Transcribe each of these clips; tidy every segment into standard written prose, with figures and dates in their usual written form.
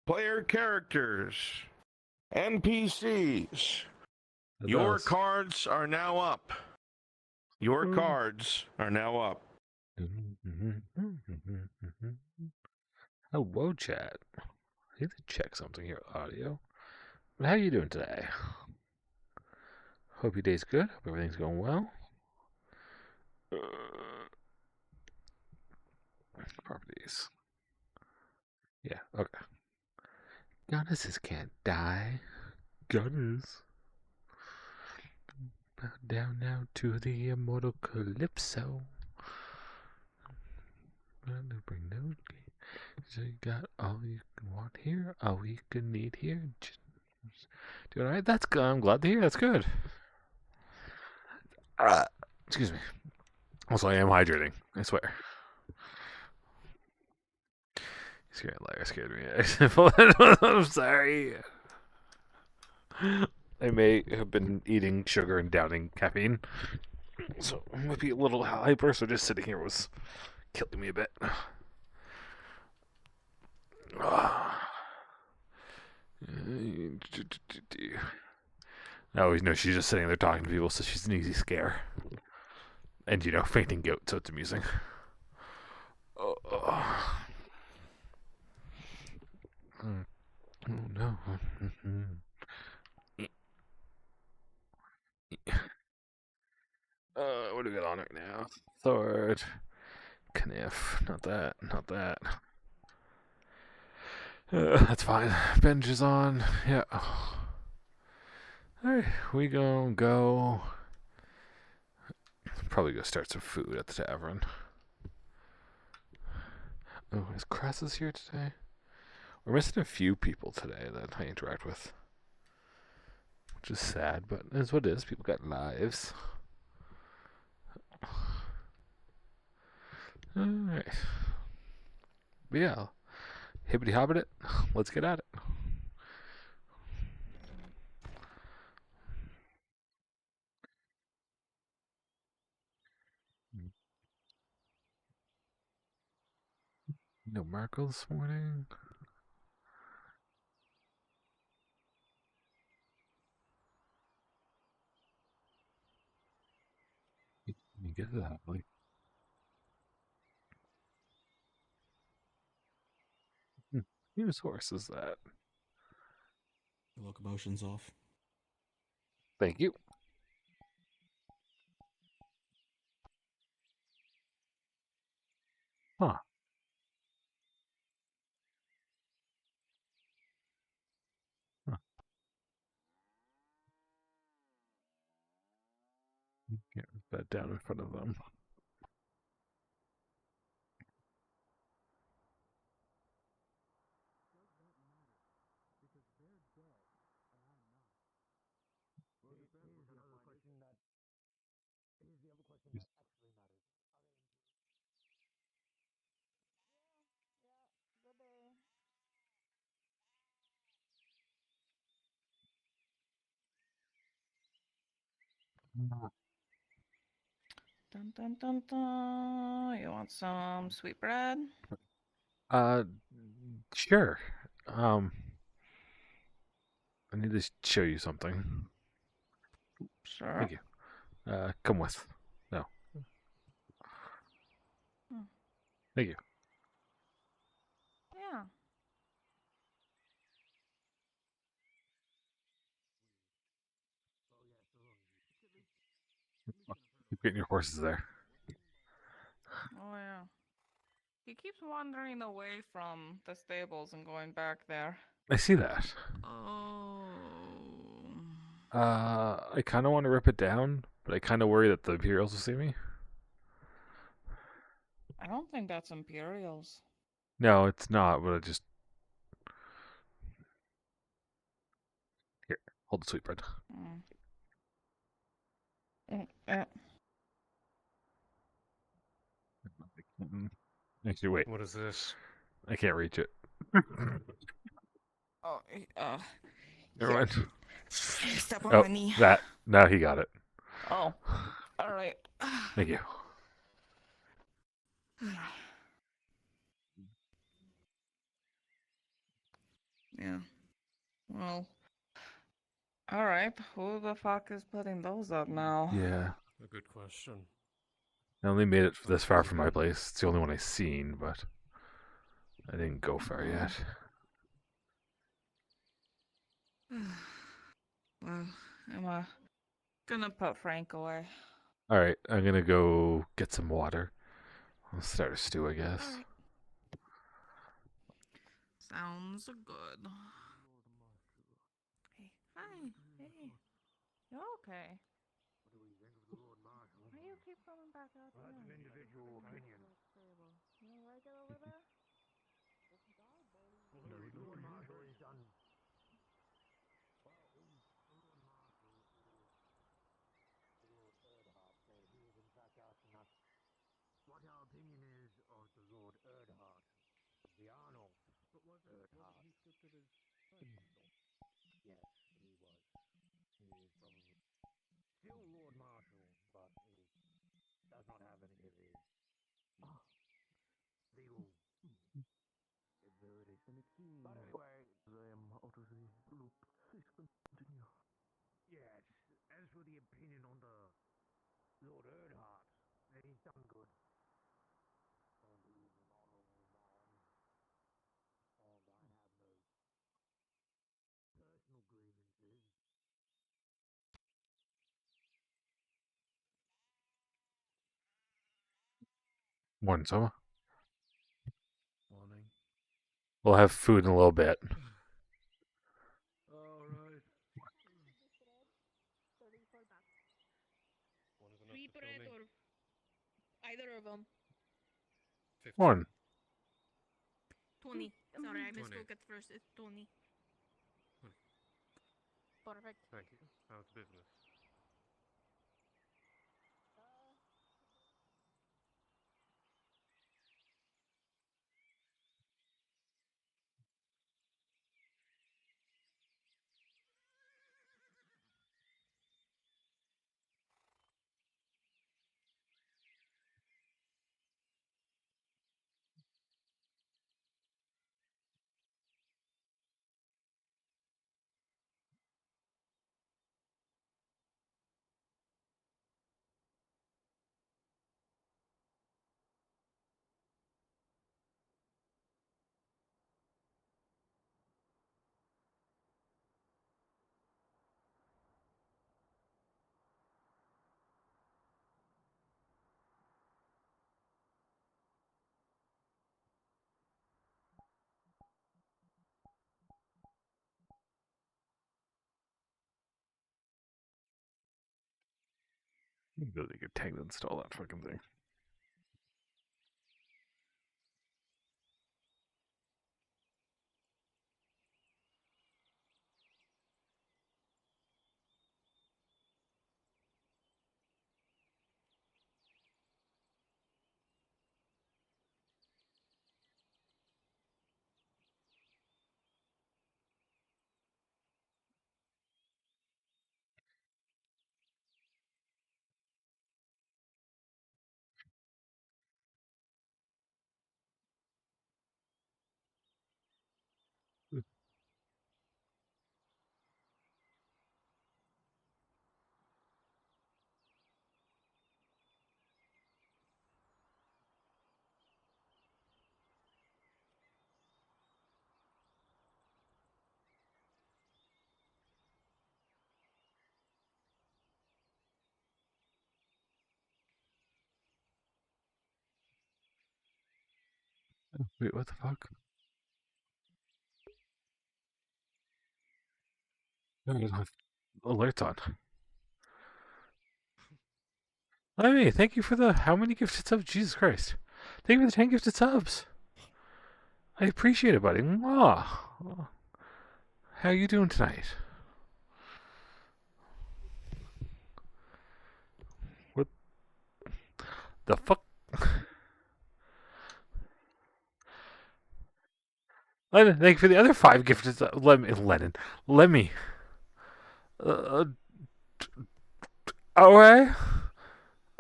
player characters, NPCs. It Your does. cards are now up. Your cards are now up. Hello, chat. I need to check something here with audio. How are you doing today? Hope your day's good. Hope everything's going well. Properties. Yeah, okay. Goddesses can't die. Goddess. Bow down now to the immortal Calypso. Bring no. So you got all you can want here, all you can need here. Doing alright? That's good. I'm glad to hear. That's good. Excuse me. Also, I am hydrating. I swear. Scared me. I'm sorry. I may have been eating sugar and downing caffeine, so I might be a little hyper. So just sitting here was killing me a bit. I always know she's just sitting there talking to people, so she's an easy scare. And, fainting goat, so it's amusing. Oh no. What do we got on right now? Sword. Kniff. Not that. Not that. That's fine. Bench is on. Yeah. Alright, we go. Probably go start some food at the tavern. Oh, is Crassus here today? We're missing a few people today that I interact with. Which is sad, but it is what it is. People got lives. Alright. But yeah. Hibbity hobbit it. Let's get at it. No Marco this morning. You get that, like. Whose horse is that? The locomotion's off. Thank you. Huh. Get that down in front of them. Dun, dun, dun, dun. You want some sweet bread? Sure. I need to show you something. Sure. Thank you. Come with. No. Thank you. Yeah. Keep getting your horses there. Oh, yeah. He keeps wandering away from the stables and going back there. I see that. Oh. I kind of want to rip it down, but I kind of worry that the Imperials will see me. I don't think that's Imperials. No, it's not, but I just... Here, hold the sweetbread. Actually, wait. What is this? I can't reach it. Oh, Never mind. Step on Oh, my knee. that. Now he got it. Oh, all right. Thank you. Yeah. Well. Alright, who the fuck is putting those up now? Yeah. A good question. I only made it this far from my place. It's the only one I've seen, but I didn't go far yet. Well, I'm gonna put Frank away. Alright, I'm gonna go get some water. I'll start a stew, I guess. Alright. Sounds good. Hey, hi. Hey. You okay? Why do you keep coming back out here? That's an individual opinion. You don't like it over there? Lord Marshal is done. What our opinion is of the Lord Erdhart, the Arnold Erdhart. He scripted his Yes, he was. He is probably still Lord Marshal, but he does not have any of his legal abilities. But anyway, I am out of the loop. Please continue. Yes, as for the opinion on the Lord Erdhart, he's done good. And he's an honorable man. And I have no personal grievances. Morning, Soma. Morning. We'll have food in a little bit. Alright. One is enough Three to bread fill me. or either of them. 50. Morning. 20. Sorry, I 20. misspoke at first. It's 20. 20. Perfect. Thank you. How's business? Really good tank to install that fucking thing. Wait, what the fuck? I don't have alerts on. Hey, thank you for the how many gifted subs? Jesus Christ. Thank you for the 10 gifted subs. I appreciate it, buddy. Mwah. How you doing tonight? What the fuck? Lennon, thank you for the other 5 gifted subs. Let me. Alright.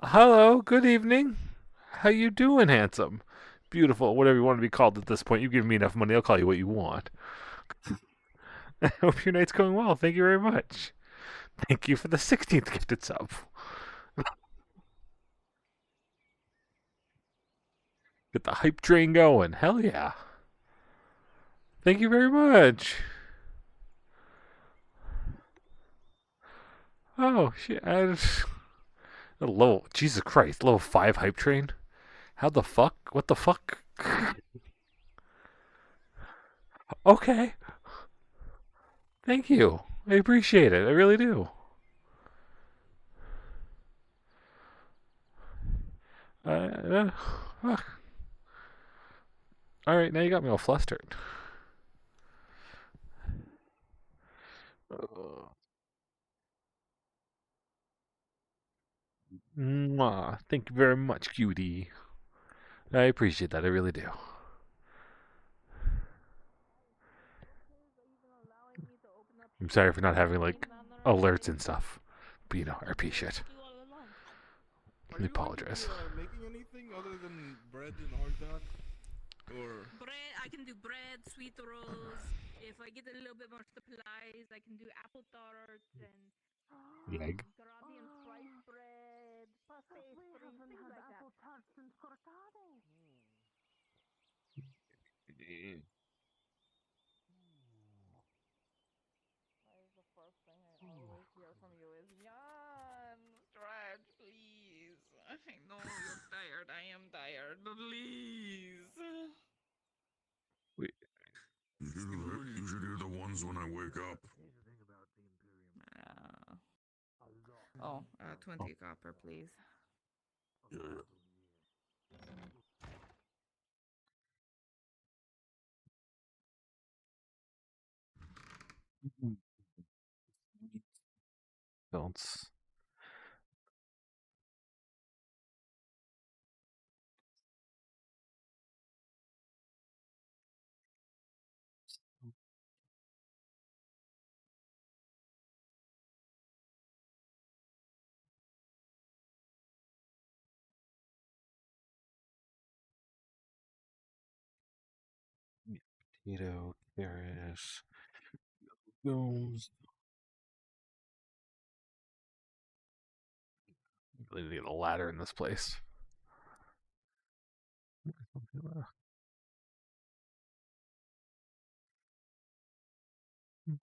Hello, good evening. How you doing, handsome? Beautiful, whatever you want to be called at this point. You give me enough money, I'll call you what you want. I hope your night's going well. Thank you very much. Thank you for the 16th gifted sub. Get the hype train going. Hell yeah. Thank you very much. Oh, shit. Jesus Christ. Level 5 hype train? How the fuck? What the fuck? Okay. Thank you. I appreciate it. I really do. Fuck. Alright, now you got me all flustered. Mwah. Thank you very much, cutie. I appreciate that. I really do. I'm sorry for not having, like, alerts and stuff. But, you know, I appreciate it. I apologize. Making anything other than bread and hardtack? Or Bread, I can do bread, sweet rolls. If I get a little bit more supplies, I can do apple tarts and Yeah. Garabian spice bread, pastry, things like that. That is the first thing I always hear from you is, Jan, stretch, please. I know you're tired. I am tired, but please. Wait. you should hear the ones when I wake up. Oh, 20 copper, please. Yeah. Bounce. Potato, carrot, goes. Really need a ladder in this place.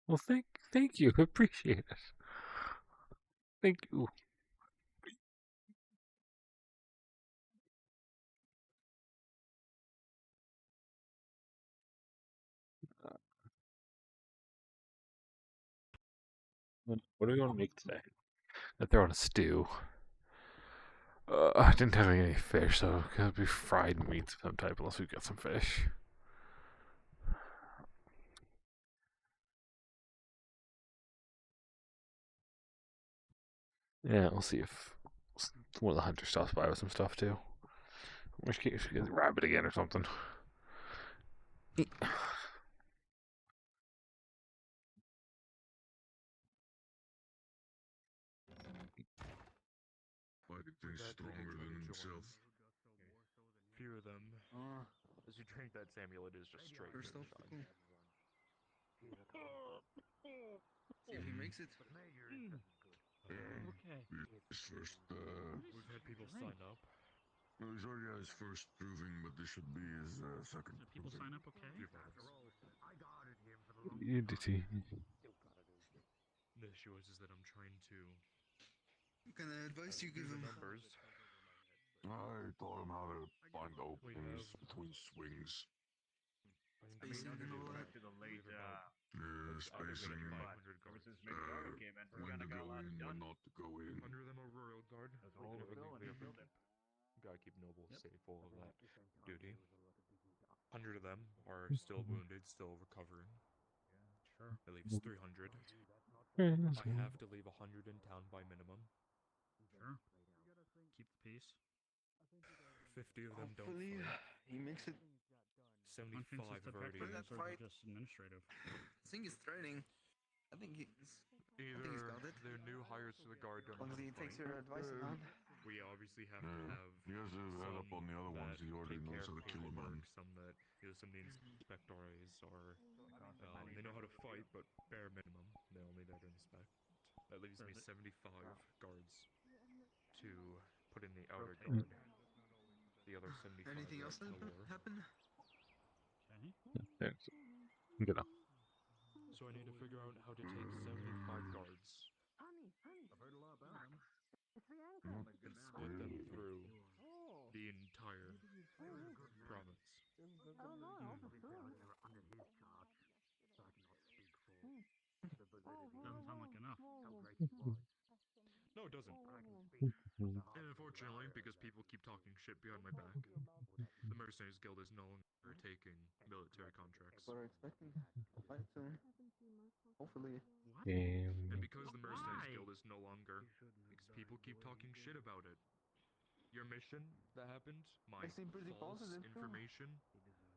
Well, thank you. Appreciate it. Thank you. What do we want to make today? I throw in a stew. I didn't have any fish, so it's gonna be fried meat of some type, unless we get some fish. Yeah, we'll see if one of the hunters stops by with some stuff too. In which case, we get the rabbit again or something. Why do they stronger than himself? Few of them. As you drink that, Samuel, it is just straight First off, moonshine. cool. See if he makes it. Okay. His first, We've had people sign up. no, he's already had his first proving, but this should be his second. People proving. sign up, okay? The issue is that I'm trying to What kind of advice do you give do the him? numbers. I taught him how to find the We openings have- between swings. Spacing and all that. Spacing, when to go in, when not to go in. 100 of them are royal guard. All of them we have to gotta keep noble safe all of that duty. 100 of them are still wounded, still recovering. That leaves 300. I have to leave 100 in town by minimum. Sure. Keep the peace. 50 of them don't Hopefully, fight. he makes it. 75 have already. For that fight. Just administrative. I think he's threatening. I think he's Either got it. the new hires to the guard As don't long know as he how to takes fight, your advice on. we obviously have to Yeah. have You guys have read up on the other ones. that He already take knows care how of to kill a man. paperwork, some that some of the inspectores are they know how to fight, but bare minimum they're only there to inspect. That leaves me 75 guards to put in the outer guard. The other 75 Anything are else at that Talor. happened? Thanks. Good enough. So I need to figure out how to take 75 guards and split them through the entire province. Doesn't sound like enough. No, it doesn't. And unfortunately, because people keep talking shit behind my back, the Mercenaries Guild is no longer taking military contracts. People are expecting a fight soon. Hopefully. And because the Mercenaries Guild is no longer, because people keep talking shit about it. Your mission that happened, my They seem pretty false positive, too. information,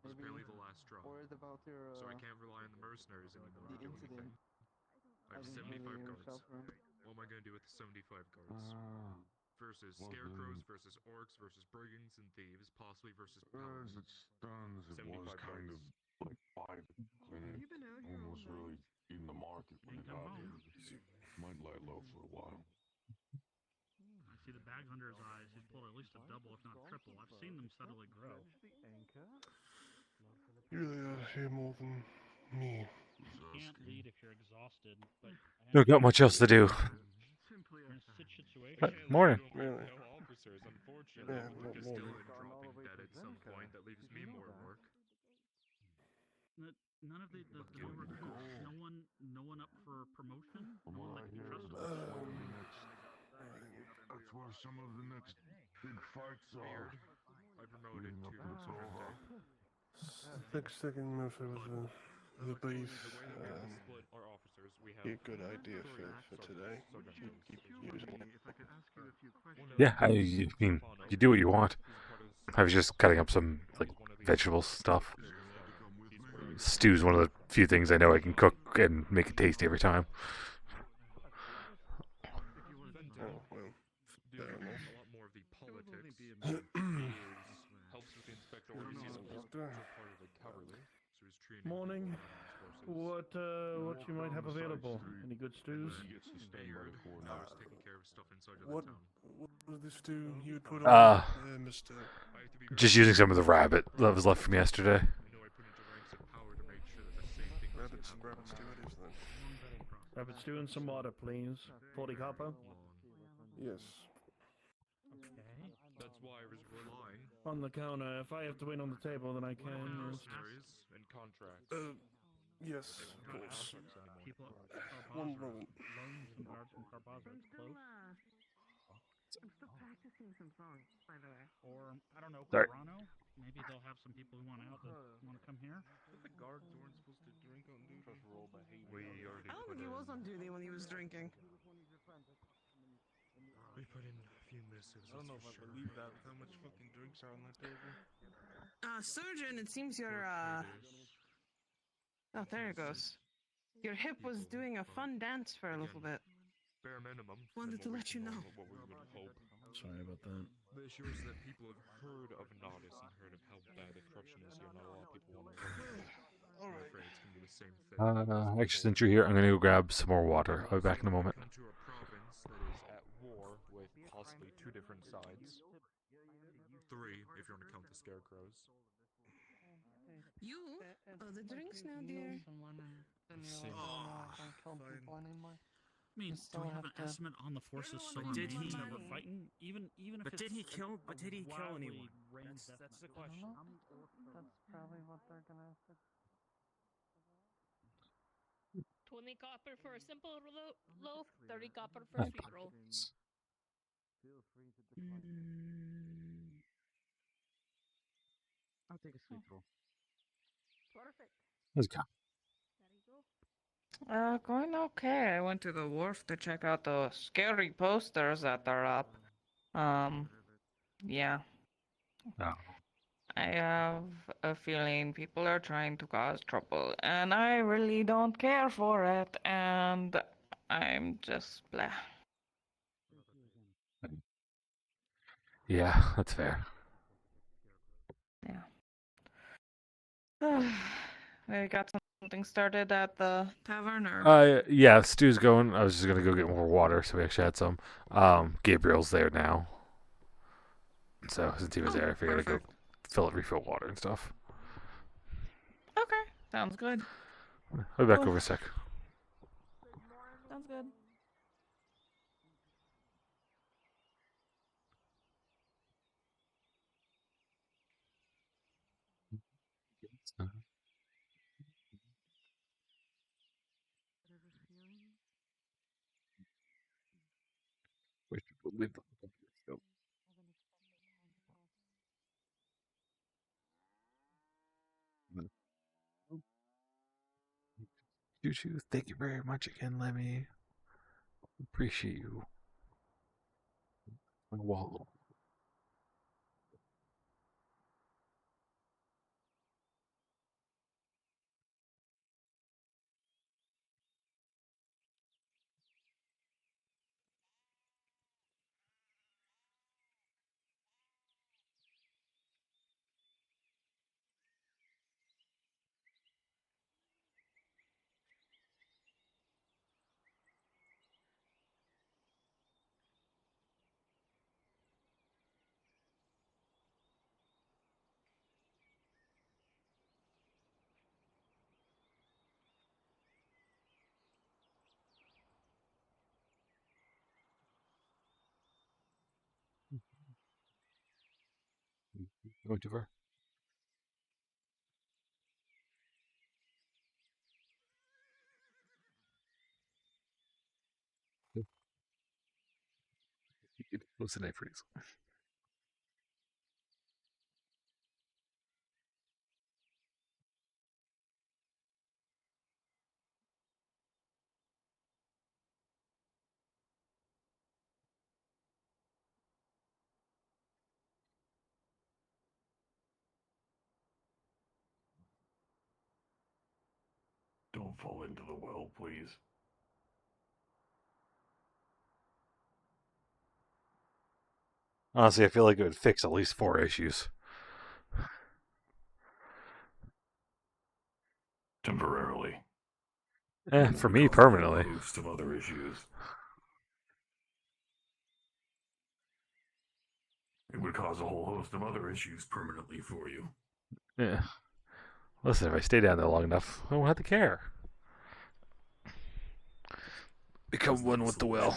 was Maybe apparently the last straw. worried about your So I can't rely on the mercenaries anymore to the do incident. anything. I have didn't 75 really guards. reach out for him. What am I going to do with the 75 guards? Versus Well, scarecrows, then- versus orcs, versus brigands and thieves, possibly versus As paladins. it stands, it 75 was kind of guards. like by the clinic. No one was really in the market when it Ain't come happened. home. Might lie low for a while. I see the bag hunter's eyes. He's pulled at least a double, if not triple. I've seen them steadily grow. You really ought to hear more than me. Can't lead if you're exhausted, but Don't got much else to do. you're in a situation. Morning. Really? No officers, unfortunately, Yeah, with not the morning. Castellan dropping dead at some point. That leaves me more work. None of the new recruits. No one up for promotion. From No one what I that can be hear, trusted. that's where some of the next big fights are. I promoted Leading up to to the Prova. I think sticking mostly with the beef The way that we have to split our officers, we have be a good idea three for today. sergeant Keep majors. using it. One of Yeah, I them is mean, Stefano. you do what you want. He's part of I was just cutting up some like he's one of the vegetable stuff. He's Stew's one of the few things I know I can cook and make it tasty every time. Fenton Oh, well. doing fair enough. a lot more of the politics. He helps with the inspectors. He's a Doctor. part of the cavalry, so he's training Morning. people on these horses. What you might have available? Any good stews? He gets to stand by the corner. Now he's taking care of stuff inside of What the town. was this stew you put Uh, on there, Mr. I have to be very Just using some of the rabbit that was left from yesterday. I know I put into ranks of power to make sure that the same thing doesn't happen. Rabbit stew it is then. Rabbit stew and some water, please. 40 copper. Yes. That's why I was relying On the counter. If I have to wait on the table, then I can. on Yes. mercenaries and contracts. Yes, of Not course. assets anymore. People One Carbaza. moment. Loans from guards from Carbaza. It's close. I'm still practicing some songs, by the way. Or I don't know, Sorry. Toronto. Maybe they'll have some people who want out that want to come here. The guards weren't supposed to drink on duty. We already I don't put think he was in, on duty when he was drinking. we put in a few missives. I don't know if I believe that. How much fucking drinks are on that table? Surgeon, it seems your, Oh, there it goes. Your hip was doing a fun dance for a little bit. Bare minimum. Wanted to let you know. What we would hope. Sorry about that. The issue is that people have heard of Nodus and heard of how bad the corruption is here. Not a lot of people want to work. I'm afraid it's going to be the same thing. Actually, since you're here, I'm gonna go grab some more water. I'll be back in a moment. Come to a province that is at war with possibly two different sides. Three, if you want to count the scarecrows. You? Oh, the drinks now, dear. I mean, do we have an estimate on the forces so But did he- that we're fighting? Even if But it's did he kill? But did he kill wildly anyone? ranged That's the estimate. question. That's probably what they're gonna have to. 20 copper for a simple loaf, 30 copper for a sweet roll. I'll take a sweet roll. Perfect. Let's go. There you go. Going okay. I went to the wharf to check out the scary posters that are up. Yeah. Oh. I have a feeling people are trying to cause trouble, and I really don't care for it, and I'm just blah. Yeah, that's fair. Yeah. We got something started at the tavern, or? Yeah, Stu's going. I was just gonna go get more water, so we actually had some. Gabriel's there now. So since he was there, I figured I'd go refill water and stuff. Okay, sounds good. I'll be back over a sec. Sounds good. Choo-choo. Thank you very much again, Lemmy. Appreciate you. My wall. Going too far. Listen, I freeze. Don't fall into the well, please. Honestly, I feel like it would fix at least 4 issues. Temporarily. For me, permanently. A host of other issues. It would cause a whole host of other issues permanently for you. Yeah. Listen, if I stay down there long enough, I won't have to care. Become one with the will.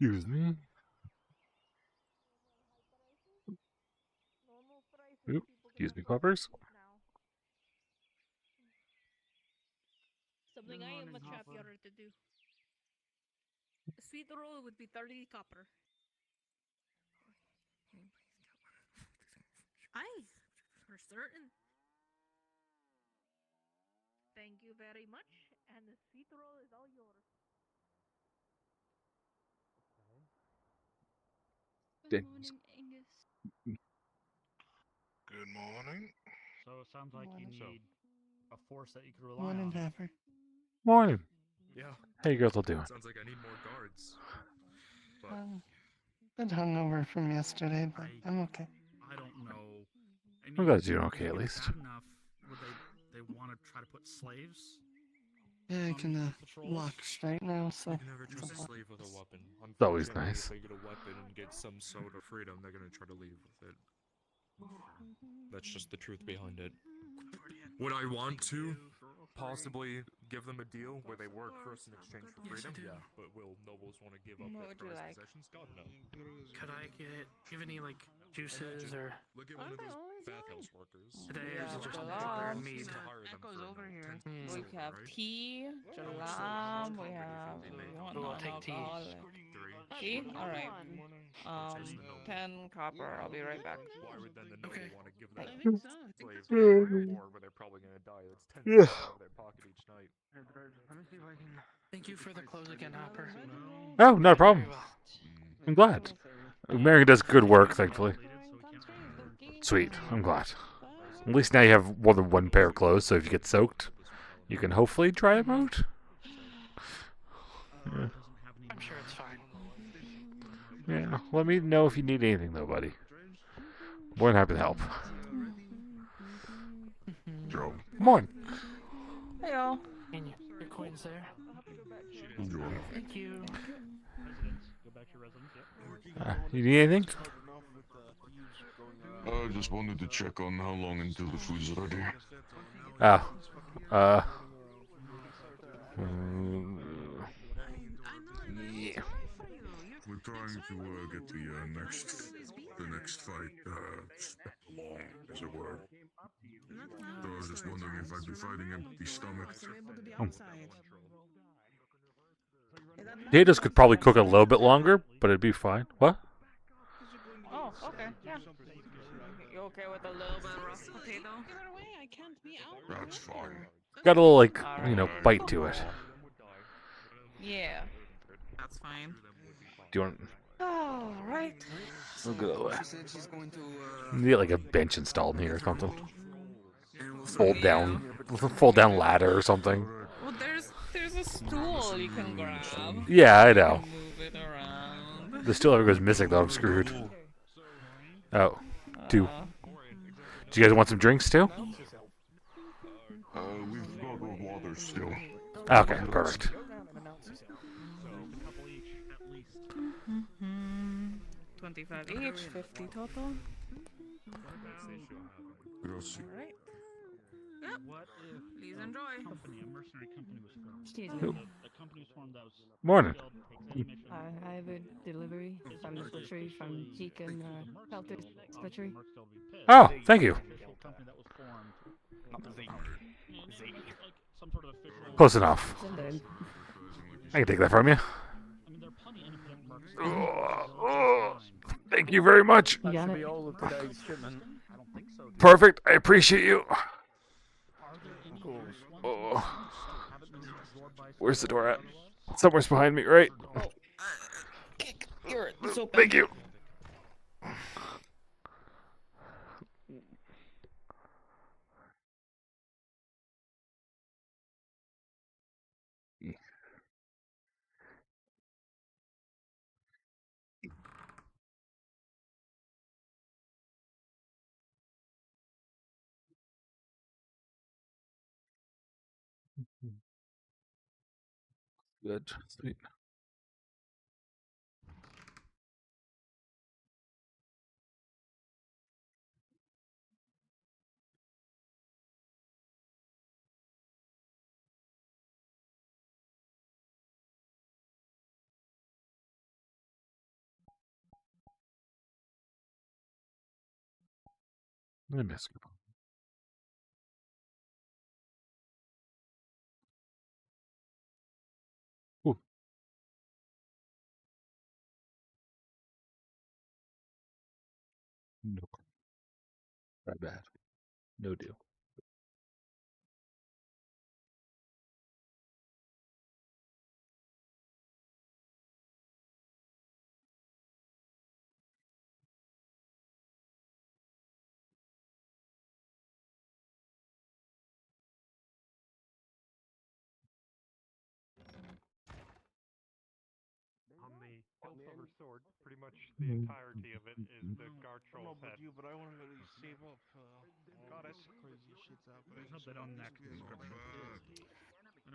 Excuse me. Oop, excuse me, Clippers. Something I am a champion to do. A sweet roll would be 30 copper. Aye, for certain. Thank you very much, and the sweet roll is all yours. Good morning, Angus. Good morning. So it sounds like you need a force that you can rely Morning, on. Pepper. Morning. Yeah. How you girls all doing? Sounds like I need more guards. But Bit hungover from yesterday, but I'm okay. I don't know. I mean, I'm glad you're okay if at it gets least. bad enough, would they want to try to put slaves? Yeah, I on can these patrols? walk straight now, so. you can never trust a it's slave with a weapon. It's always Unfortunately, nice. if they get a weapon and get some sort of freedom, they're gonna try to leave with it. That's just the truth behind it. Would I want to? possibly give them a deal where they work for us in exchange for Yes, I freedom? do. Yeah, but will nobles want to give up What their would you prized like? possessions? God, no. Could I give any like juices or Look at one of those bathhouse workers. today, We or is it have just jollof. sugar and mead? To hire them for over here. We have right? tea, jollof. We have. You want Oh, I'll take tea. non-alcoholic? 3. Tea? All right. Taste the noble. 10 copper. I'll be right back. Why would then the noble Okay. want to give I that think so. I think slave that's right. more where they're probably going to die? That's 10 Yeah. cents out of their pocket each night. Let me see if I can. Thank you for the clothes again, Hopper. Oh, not a problem. Very well. I'm glad. America does good work, thankfully. Sweet. I'm glad. At least now you have more than one pair of clothes, so if you get soaked, you can hopefully dry them out. Yeah. I'm sure it's fine. Yeah. Let me know if you need anything, though, buddy. More than happy to help. Joe. Come on. Hey, y'all. And your coin's there. Enjoy. Thank you. Go back to your residence. Yep. You need anything? I just wanted to check on how long until the food's ready. Oh. Yeah. We're trying to get the next fight step along, as it were. So I was just wondering if I'd be fighting empty stomach. Potatoes could probably cook a little bit longer, but it'd be fine. What? Oh, okay. Yeah. You okay with a little bit of rough potato? Either way, I can't be out. That's fine. Got a little, like, bite to it. Yeah. That's fine. Do you want... All right. We'll go away. She said she's going to. Need, like, a bench installed in here or something. Fold down ladder or something. Well, there's a stool you can grab. Yeah, I know. Move it around. The stool ever goes missing, though, I'm screwed. Oh. 2. Do you guys want some drinks, too? We've got water still. Okay, perfect. 25 each, 50 total. Grazie. Alright. Yep. What if Please enjoy. a mercenary company was formed? Excuse me. The company was formed that was Morning. I have a delivery from the butchery from Deacon Pelter's butchery. Oh, thank you. Company that was formed. Not the some sort of official. Close enough. Send it in. I can take that from you. I mean, there are plenty of independent mercs. Thank you very much. That got should it. be all of today's shipment. Perfect. I appreciate you. Cool. Oh. Where's the door at? Somewhere's behind me, right? Here, it's open. Thank you. Good. Sweet. I miss you. Ooh. No. Not bad. No deal. On the hilt of her sword, pretty much the entirety of it is the guard troll's head. But I want to really save up. Goddess. Crazy shit's happening. There's no bit on next description.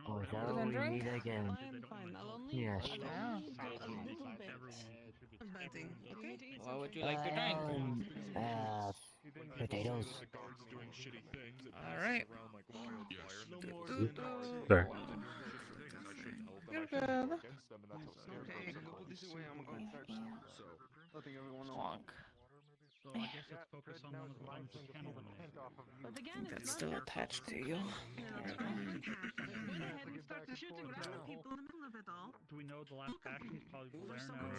Oh, that would we need again? Fine. I'll only. Yeah, I'll sure. only do a little bit of betting. Okay. What would you like to drink? Potatoes. The guards doing shitty things. It passes Alright. around like wildfire, and the No people more stand guard. Sorry. Guards are doing shitty things. I shouldn't help them. You're I shouldn't go good. against them, and that's how scared Okay, I'm go this way. I'm going first. So, letting everyone know. Honk. So I guess let's focus on one of the ones that can eliminate. But again, it's That's not still that attached to you. went ahead and started shooting random people in the middle of it all. Do we know the last bastion is probably Blair now?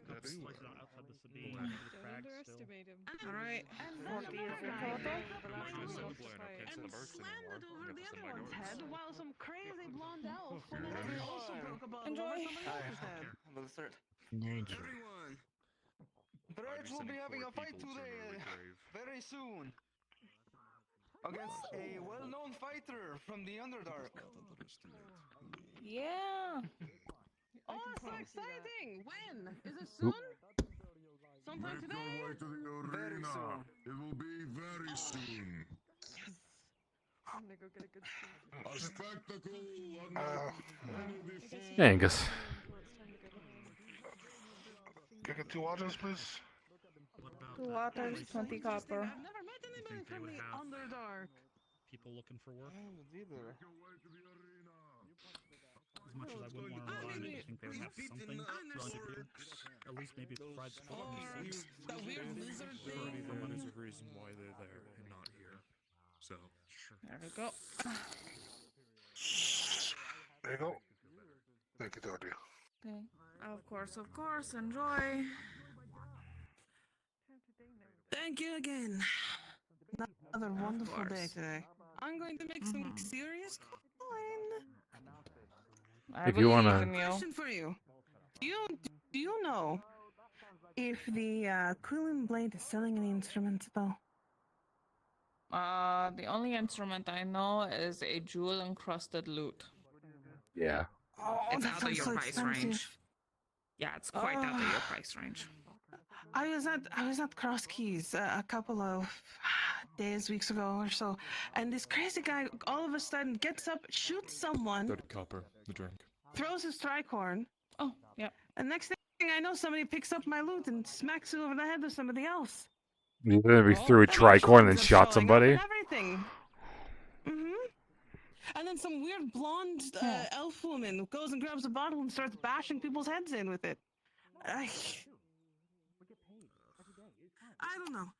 Couple places outside the Sabine, maybe the Don't crags still. underestimate him. Alright. And 40 is your total. and slammed it over the other one's head while some crazy blonde elf also broke a bottle over somebody else's head. I'm gonna start. Nature. Everyone, the Reds will be having a fight today, very soon, against a well-known fighter from the Underdark. Yeah. Oh, so exciting! When? Is it soon? Sometime Make today? your way to the arena. It will be very soon. I'm gonna go get a good sleep. A spectacle unlike any before. Angus. Can I get 2 waters, please? 2 waters, 20 copper. I've never met anybody from the Underdark. People looking for work. I haven't either. As much as I wouldn't want to rely on it, I think they would have something willing to do. At least maybe provide support in the streets. That weird lizard thing. There's a reason why they're there and not here. So. There we go. There you go. Thank you, Dodgy. Okay. Of course, enjoy. Thank you again. Another wonderful day today. I'm going to make some serious coin. I If you believe wanna- in you. Question for you. Do you know if the Quillen Blade is selling any instruments at all? The only instrument I know is a jewel encrusted lute. Yeah. Oh, It's that out of sounds your so price expensive. range. Yeah, it's quite out of your price range. I was at Cross Keys a couple of weeks ago or so, and this crazy guy all of a sudden gets up, shoots someone, 30 copper, the drink. throws his tricorn, Oh, yeah. and next thing I know, somebody picks up my loot and smacks it over the head of somebody else. You maybe threw a tricorn and then shot somebody. And everything. And then some weird blonde elf woman goes and grabs a bottle and starts bashing people's heads in with it. I don't know.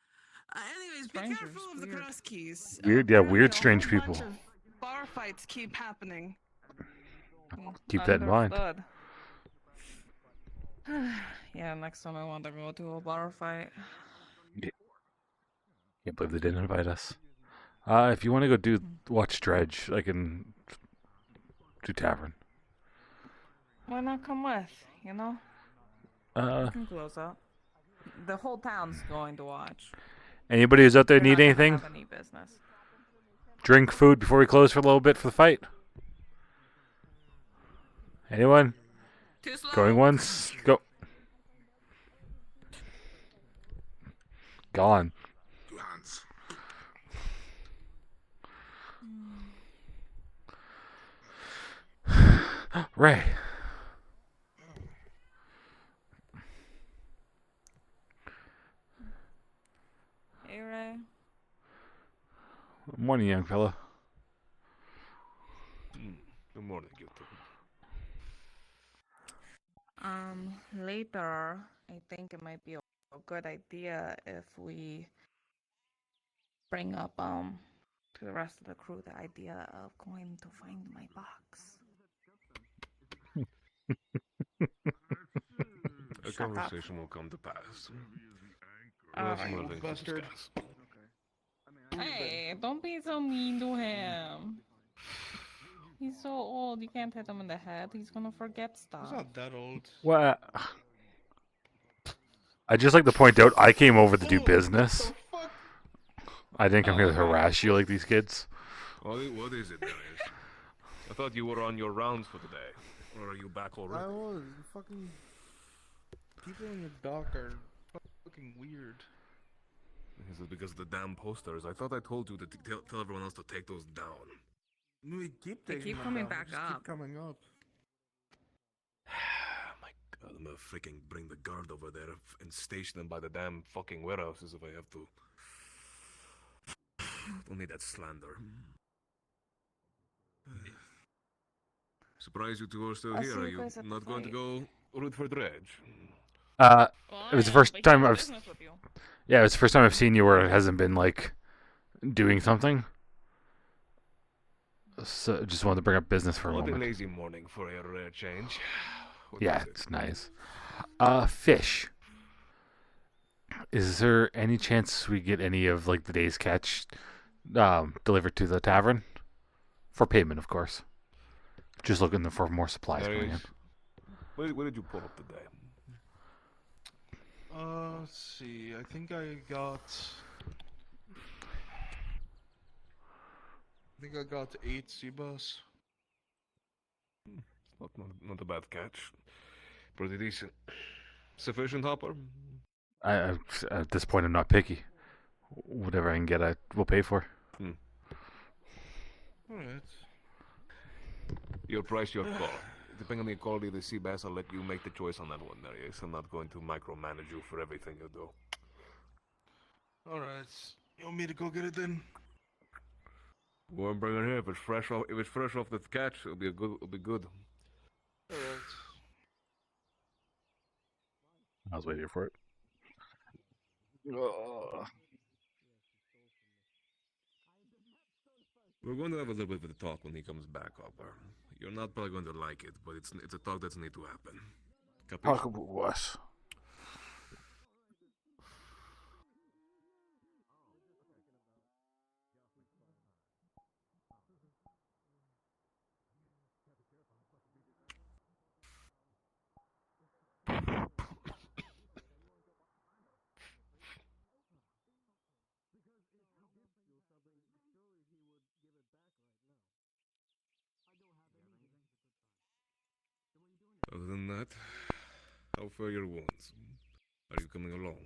Anyways, be Strangers, careful of the weird. Cross Keys. Weird, yeah, Apparently weird, a strange whole bunch people. of bar fights keep happening. Keep that in mind. Understood. Yeah, next time I want to go to a bar fight. Can't believe they didn't invite us. If you want to go watch Dredge, I can do Tavern. Why not come with, you know? You can close up. The whole town's going to watch. Anybody who's out there You're need not gonna anything? have any business. Drink, food before we close for a little bit for the fight? Anyone? Too slow. Going once? Go. Gone. Glance. Ray. Hey, Ray. Morning, young fella. Good morning, you two. Later, I think it might be a good idea if we bring up, to the rest of the crew the idea of going to find my box. A conversation will come to pass. Alright. Bastard. Hey, don't be so mean to him. He's so old, you can't hit him in the head. He's gonna forget stuff. He's not that old. What? I'd just like to point out, I came over to do business. I didn't come here to harass you like these kids. What is it, guys? I thought you were on your rounds for the day. Or are you back already? I was. Fucking people in the dock are fucking weird. Is it because of the damn posters? I thought I told you to tell everyone else to take those down. We keep They taking keep them coming down. back They just up. Keep coming up. My God, I'm gonna freaking bring the guard over there and station them by the damn fucking warehouses if I have to. don't need that slander. Surprised you two are still I'll see here. Are you you guys at the not going to fight. go root for Dredge? It was the first time I've. Yeah, it's the first time I've seen you where it hasn't been like doing something. So just wanted to bring up business for a What moment. a lazy morning for a rare change. What Yeah, is it? it's nice. Fish. Is there any chance we get any of like the day's catch delivered to the tavern? For payment, of course. Just looking for more supplies coming in. What did you pull up today? Let's see. I think I got 8 sea bass. Not a bad catch. Pretty decent. Sufficient, Hopper? At this point, I'm not picky. Whatever I can get, I will pay for. Alright. Your price, your call. Depending on the quality of the sea bass, I'll let you make the choice on that one, Marius. I'm not going to micromanage you for everything you do. Alright. You want me to go get it then? Well, bring it here. If it's fresh off the catch, it'll be good. Alright. I was waiting for it. We're going to have a little bit of a talk when he comes back, Hopper. You're not probably going to like it, but it's a talk that's need to happen. Talk about what? Other than that, how fare your wounds? Are you coming along?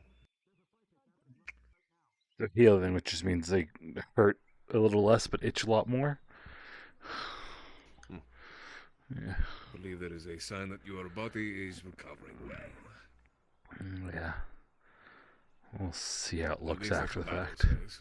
The healing, which just means they hurt a little less but itch a lot more. Yeah. I believe that is a sign that your body is recovering well. Yeah. We'll see how it looks At least after the that's what fact. Bible says.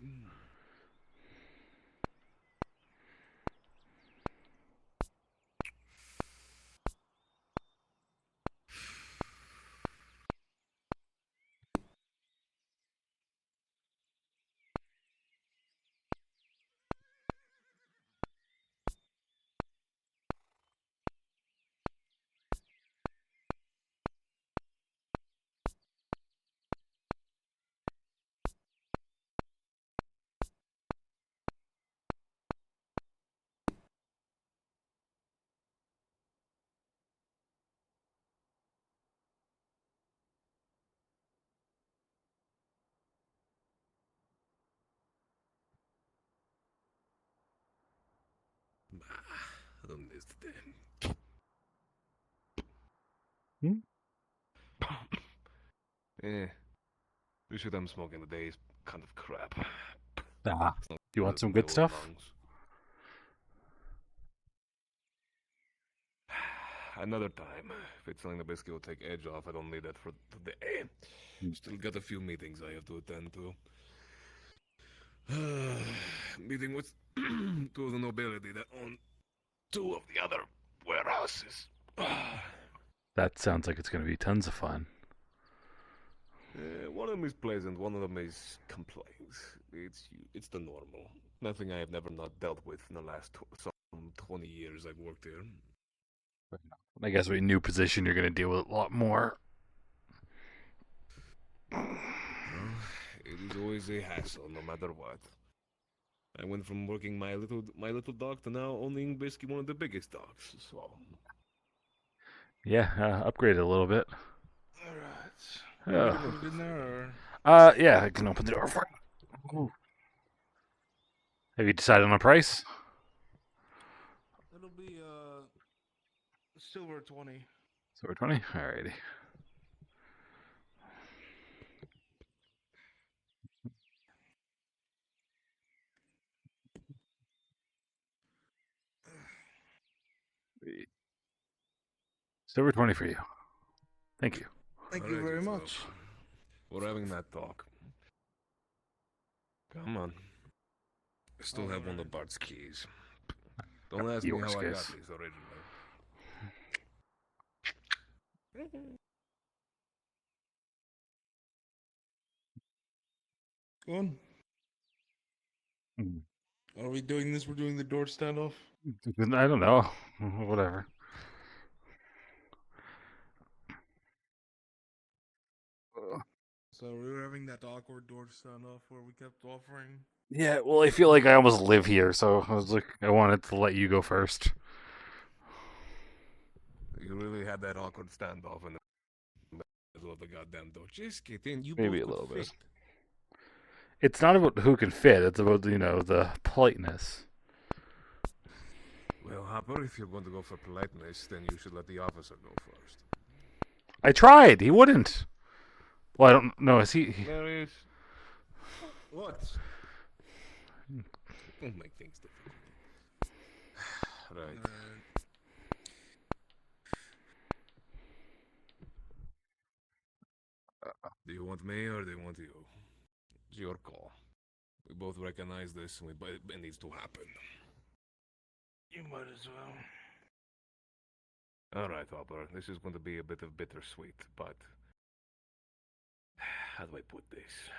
¿Dónde esté? The shit I'm smoking today is kind of crap. Do you want some good stuff? Another time. If it's something that basically will take edge off, I don't need that for today. Still got a few meetings I have to attend to. Meeting with two of the nobility that own two of the other warehouses. That sounds like it's going to be tons of fun. One of them is pleasant, one of them is complaints. It's the normal. Nothing I have never not dealt with in the last some 20 years I've worked here. I guess with a new position, you're going to deal with a lot more. Well, it is always a hassle, no matter what. I went from working my little dog to now owning basically one of the biggest dogs. So. Yeah, upgrade it a little bit. Alright. Put it in there, or? Yeah, I can open the door for you. Have you decided on a price? It'll be silver 20. Silver 20? Alrighty. Silver 20 for you. Thank you. Thank you very much. We're having that talk. Come on. Still have one of Bart's keys. Don't ask me how I got these originally. Go on. Are we doing this? We're doing the door standoff? I don't know. Whatever. So we were having that awkward door standoff where we kept offering. Yeah, well, I feel like I almost live here, so I was like, I wanted to let you go first. You really had that awkward standoff in the middle of the goddamn door. Just get in. You Maybe both a little could bit. fit. It's not about who can fit. It's about, the politeness. Well, Hopper, if you're going to go for politeness, then you should let the officer go first. I tried. He wouldn't. Well, I don't know. Is he? There is. What? Don't make things difficult. Right. Do you want me or do you want you? It's your call. We both recognize this, and it needs to happen. You might as well. All right, Hopper. This is going to be a bit of bittersweet, but how do I put this?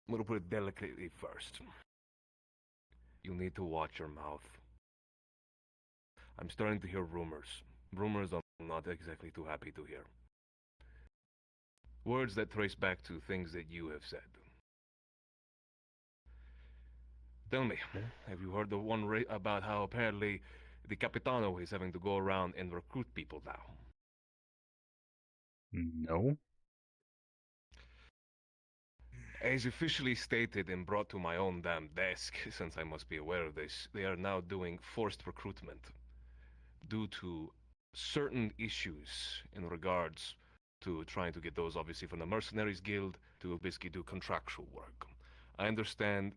I'm going to put it delicately first. You need to watch your mouth. I'm starting to hear rumors. Rumors I'm not exactly too happy to hear. Words that trace back to things that you have said. Tell me, have you heard the one about how apparently the Capitano is having to go around and recruit people now? No. As officially stated and brought to my own damn desk, since I must be aware of this, they are now doing forced recruitment due to certain issues in regards to trying to get those, obviously, from the Mercenaries Guild to basically do contractual work. I understand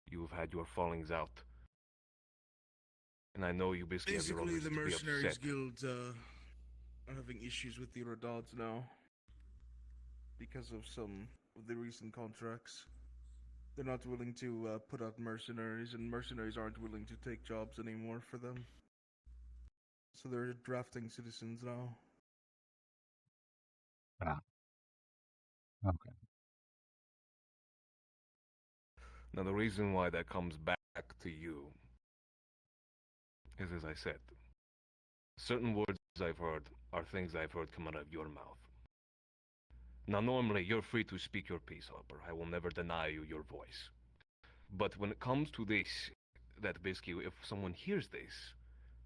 you've had your fallings out, and I know you basically have your own Basically, the reasons to be Mercenaries upset. Guild are having issues with the Redouts now because of some of the recent contracts. They're not willing to put out mercenaries, and mercenaries aren't willing to take jobs anymore for them. So they're drafting citizens now. Ah. Okay. Now, the reason why that comes back to you is, as I said, certain words I've heard are things I've heard come out of your mouth. Now, normally, you're free to speak your piece, Hopper. I will never deny you your voice. But when it comes to this, that basically, if someone hears this,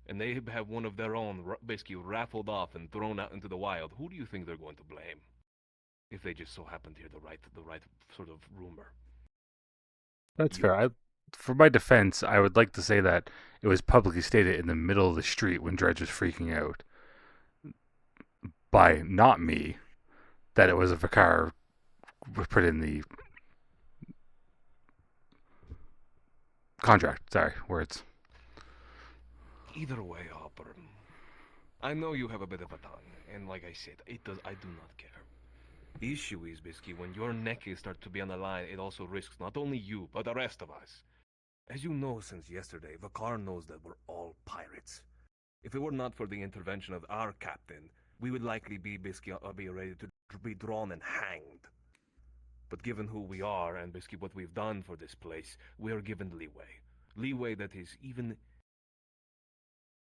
and they have one of their own basically raffled off and thrown out into the wild, who do you think they're going to blame? If they just so happen to hear the right sort of rumor. That's fair. For my defense, I would like to say that it was publicly stated in the middle of the street when Dredge was freaking out by not me that it was a Vicar put in the contract. Sorry, words. Either way, Hopper, I know you have a bit of a tongue, and like I said, I do not care. The issue is, basically, when your neck starts to be on the line, it also risks not only you, but the rest of us. As you know since yesterday, Vicar knows that we're all pirates. If it were not for the intervention of our captain, we would likely be basically be ready to be drawn and hanged. But given who we are and basically what we've done for this place, we are given leeway. Leeway that is even...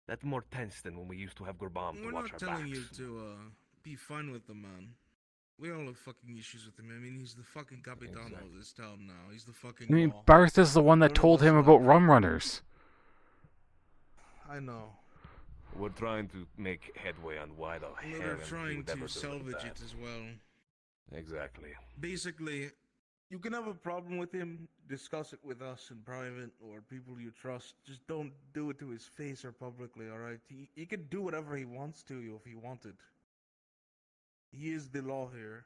that's more tense than when we used to have Gurbam to watch our backs. We're not telling you to be fun with the man. We all have fucking issues with him. I mean, he's the fucking Capitano of this town now. He's the fucking I mean, law. Barth is the one that told him about rum runners. I know. We're trying to make headway on why the hell They're trying to salvage it as well. Exactly. Basically, you can have a problem with him, discuss it with us in private or people you trust. Just don't do it to his face or publicly, alright? He can do whatever he wants to you if he wanted. He is the law here.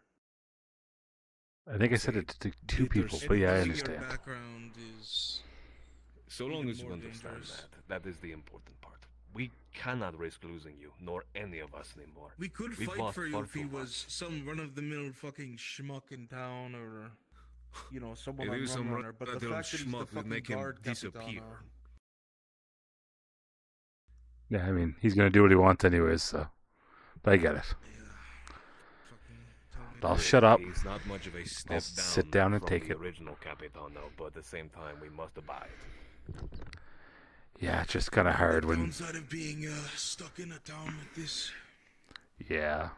I think I said it to two people, but yeah, I understand. Your background is so long as you more understand dangerous. that is the important part. We cannot risk losing you, nor any of us anymore. We could We've fight lost for you far if he too was much. some run-of-the-mill fucking schmuck in town, or someone If on he was Rum some Runner. But the run-of-the-mill fact that he's the schmuck, we'd fucking make him guard disappear. Capitano. Yeah, I mean, he's gonna do what he wants anyways, so I get it. I'll shut up. He's not much of a step I'll down sit down and from take the it. original Capitano, but at the same time, we must abide. Yeah, it's just kind of hard The when. downside of being stuck in a town like this. Yeah.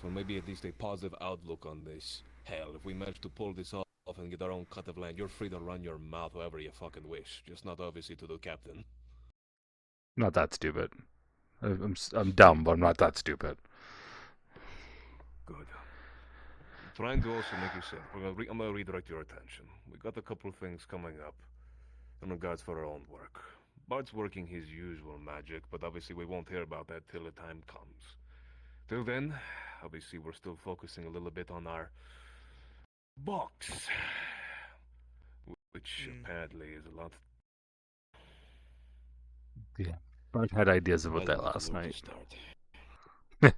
For maybe at least a positive outlook on this. Hell, if we manage to pull this off and get our own cut of land, you're free to run your mouth however you fucking wish. Just not obviously to the captain. Not that stupid. I'm dumb, but I'm not that stupid. Good. I'm trying to also make you safe. I'm gonna redirect your attention. We got a couple things coming up in regards for our own work. Bart's working his usual magic, but obviously we won't hear about that till the time comes. Till then, obviously we're still focusing a little bit on our box, which apparently is a lot. Yeah. Bart had ideas about I that don't know last where to night. start.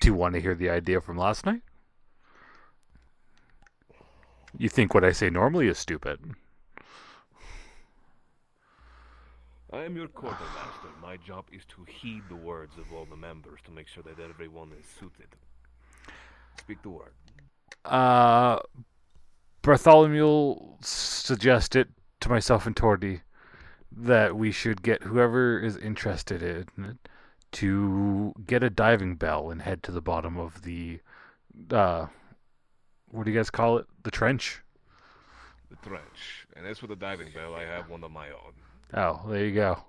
Do you want to hear the idea from last night? You think what I say normally is stupid. I am your quartermaster. My job is to heed the words of all the members to make sure that everyone is suited. Speak the word. Bartholomew suggested to myself and Tordy that we should get whoever is interested in it to get a diving bell and head to the bottom of the, what do you guys call it? The trench? The trench. And as for the diving bell, I have one of my own. Oh, there you go.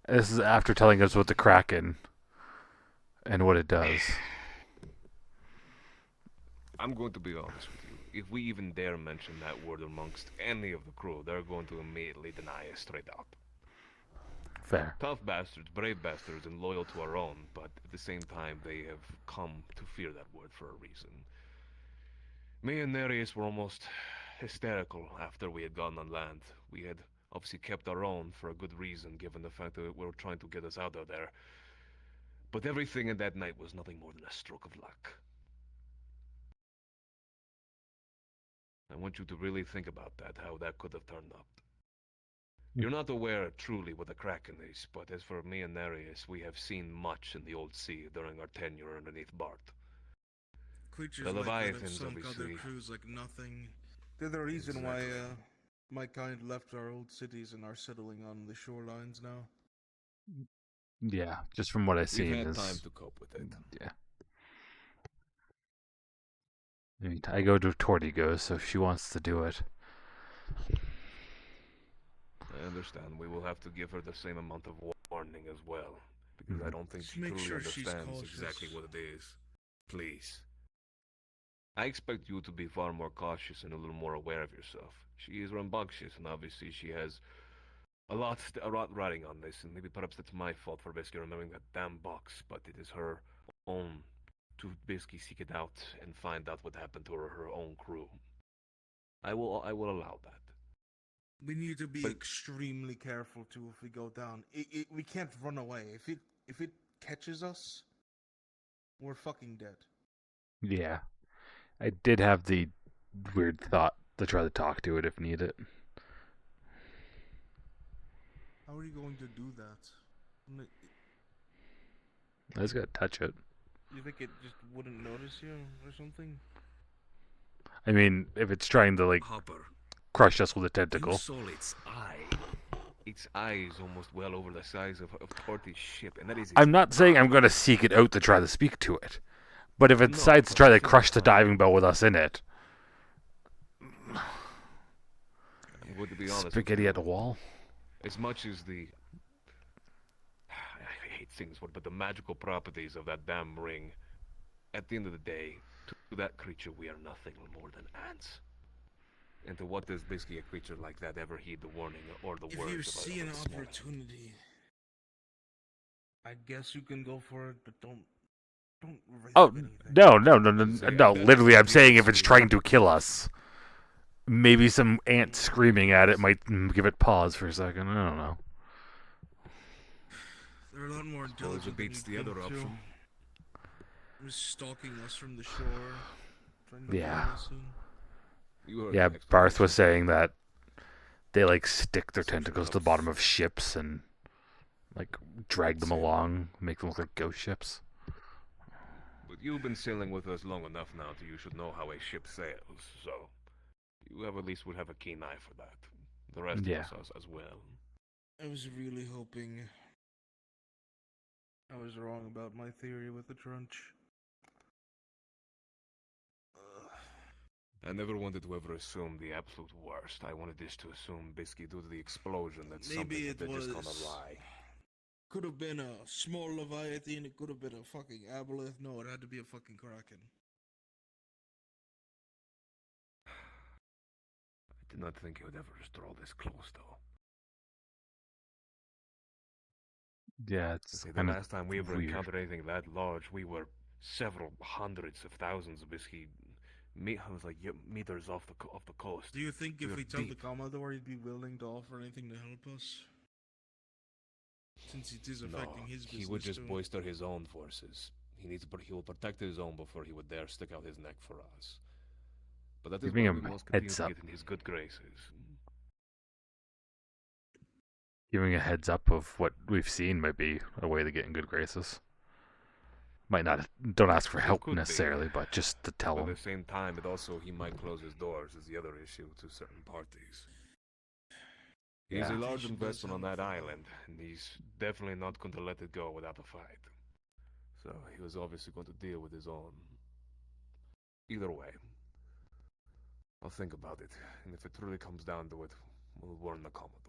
This is after telling us what the Kraken and what it does. I'm going to be honest with you. If we even dare mention that word amongst any of the crew, they're going to immediately deny us straight up. Fair. Tough bastards, brave bastards, and loyal to our own, but at the same time, they have come to fear that word for a reason. Me and Nereus were almost hysterical after we had gone on land. We had obviously kept our own for a good reason, given the fact that they were trying to get us out of there. But everything in that night was nothing more than a stroke of luck. I want you to really think about that, how that could have turned out. You're not aware truly what a Kraken is, but as for me and Nereus, we have seen much in the old sea during our tenure underneath Bart. Creatures The like that have Leviathans, sunk other obviously. crews like nothing. They're the reason why my kind left our old cities and are settling on the shorelines now. Yeah, just from what I've seen We've had is time to cope with it. Yeah. I mean, I go to Tordy goes, so if she wants to do it. I understand. We will have to give her the same amount of warning as well, because I don't think Just she make truly sure she's understands cautious. exactly what it is. Please. I expect you to be far more cautious and a little more aware of yourself. She is rambunctious, and obviously she has a lot riding on this, and maybe perhaps that's my fault for basically remembering that damn box, but it is her own to basically seek it out and find out what happened to her own crew. I will allow that. We need to be extremely careful too if we go down. We can't run away. If it catches us, we're fucking dead. Yeah. I did have the weird thought to try to talk to it if needed. How are you going to do that? I just gotta touch it. You think it just wouldn't notice you or something? I mean, if it's trying to, like, Hopper, crush us with a tentacle. you saw its eye. Its eye is almost well over the size of Torty's ship, and that is. I'm not saying I'm gonna seek it out to try to speak to it. But if it decides to try to crush the diving bell with us in it. I'm going to be honest. Spaghetti at the wall? As much as the. I hate things, but the magical properties of that damn ring, at the end of the day, to that creature we are nothing more than ants. And to what does basically a creature like that ever heed the warning or the If words you of see an a small opportunity, I guess you can go for it, but don't risk Oh, anything. no. Literally, I'm saying if it's trying to kill us. maybe some ant screaming at it might give it pause for a second. I don't know. They're a lot more Suppose it intelligent than beats we the think, other too. option. They're stalking us from the shore, trying to Yeah. find us soon. Yeah, Barth was saying that they like stick their tentacles to the bottom of ships and like drag them along, make them look like ghost ships. But you've been sailing with us long enough now that you should know how a ship sails, so you have at least would have a keen eye for that. The rest of us as well. I was really hoping I was wrong about my theory with the trunch. I never wanted to ever assume the absolute worst. I wanted this to assume, Bisky, due to the explosion, that Maybe something had just gone was. awry. Could have been a small Leviathan, it could have been a fucking Aboleth. No, it had to be a fucking Kraken. I did not think he would ever draw this close, though. Yeah, it's the last time we ever encountered anything that large, we were several hundreds of thousands of Bisky. I was like meters off the coast. Do you think if we tell deep. the Commodore he'd be willing to offer anything to help us? Since it is affecting his business he would just too. bolster his own forces. He will protect his own before he would dare stick out his neck for us. But that is why we must continue to get in his good graces. Giving a heads up of what we've seen might be a way to get in good graces. Might not. Don't ask for help necessarily, but just to tell him. At the same time, he might close his doors is the other issue to certain parties. He's a large investment on that island, and he's definitely not going to let it go without a fight. So he was obviously going to deal with his own. Either way, I'll think about it, and if it truly comes down to it, we'll warn the Commodore.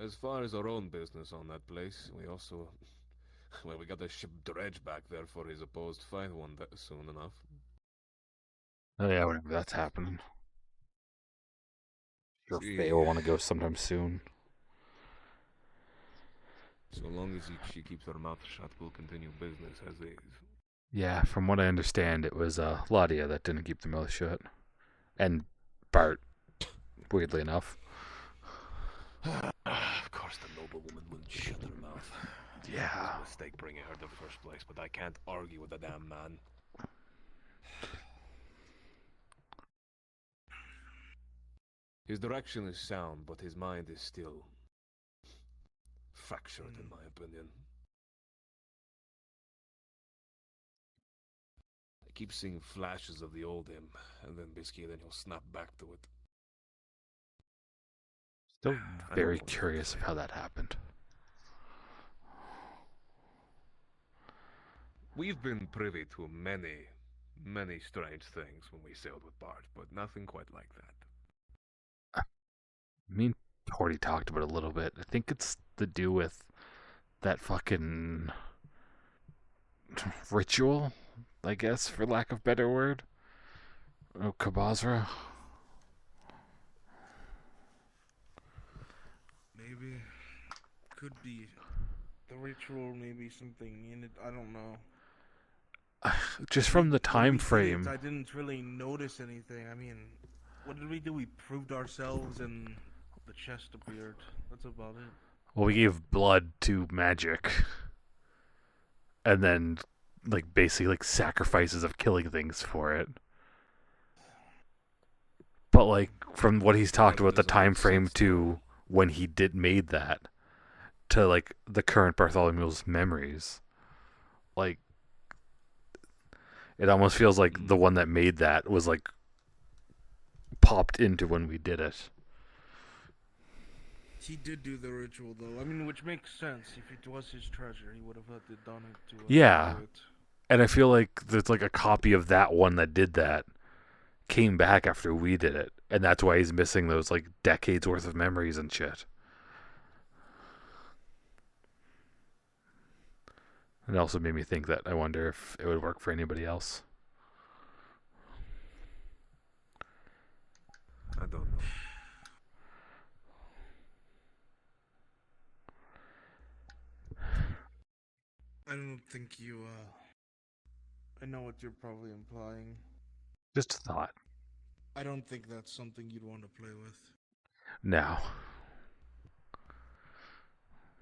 As far as our own business on that place, we also... Well, we got the ship dredge back there for his opposed fight soon enough. Oh yeah, whenever that's happening. Sure, Faye will want to go sometime soon. So long as she keeps her mouth shut, we'll continue business as is. Yeah, from what I understand, it was Ladia that didn't keep the mouth shut. And Bart, weirdly enough. Of course the noble woman wouldn't shut her mouth. Yeah. It was a mistake bringing her in the first place, but I can't argue with the damn man. His direction is sound, but his mind is still fractured, in my opinion. I keep seeing flashes of the old him, and then he'll snap back to it. Still very curious of how that happened. We've been privy to many, many strange things when we sailed with Bart, but nothing quite like that. Me and Tori talked about it a little bit. I think it's to do with that fucking ritual, I guess, for lack of a better word. Oh, Kabazra. Maybe. Could be. The ritual, maybe something in it. I don't know. Just from the time frame. I didn't really notice anything. I mean, what did we do? We proved ourselves and the chest appeared. That's about it. Well, we gave blood to magic. And then, like, basically, like, sacrifices of killing things for it. But, like, from what he's talked about, the time frame to when he made that, to, like, the current Bartholomew's memories, like, it almost feels like the one that made that was, like, popped into when we did it. He did do the ritual, though. I mean, which makes sense. If it was his treasure, he would have had to done it to Yeah. do it. And I feel like there's, like, a copy of that one that did that came back after we did it. And that's why he's missing those, like, decades worth of memories and shit. It also made me think that I wonder if it would work for anybody else. I don't know. I don't think you I know what you're probably implying. Just a thought. I don't think that's something you'd want to play with. No.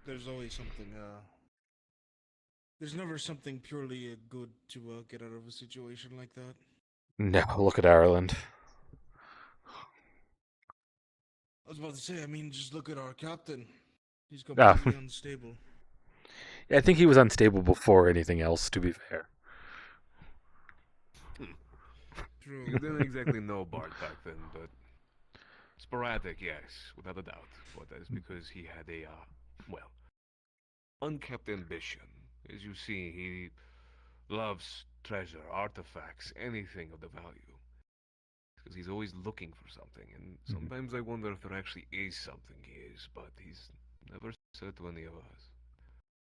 There's always something, there's never something purely good to get out of a situation like that. No, look at Ireland. I was about to say, I mean, just look at our captain. He's completely unstable. I think he was unstable before anything else, to be fair. True. You didn't exactly know Bart back then, but sporadic, yes, without a doubt. But that is because he had a, well, unkept ambition. As you see, he loves treasure, artifacts, anything of the value. Because he's always looking for something, and sometimes I wonder if there actually is something he is, but he's never said to any of us.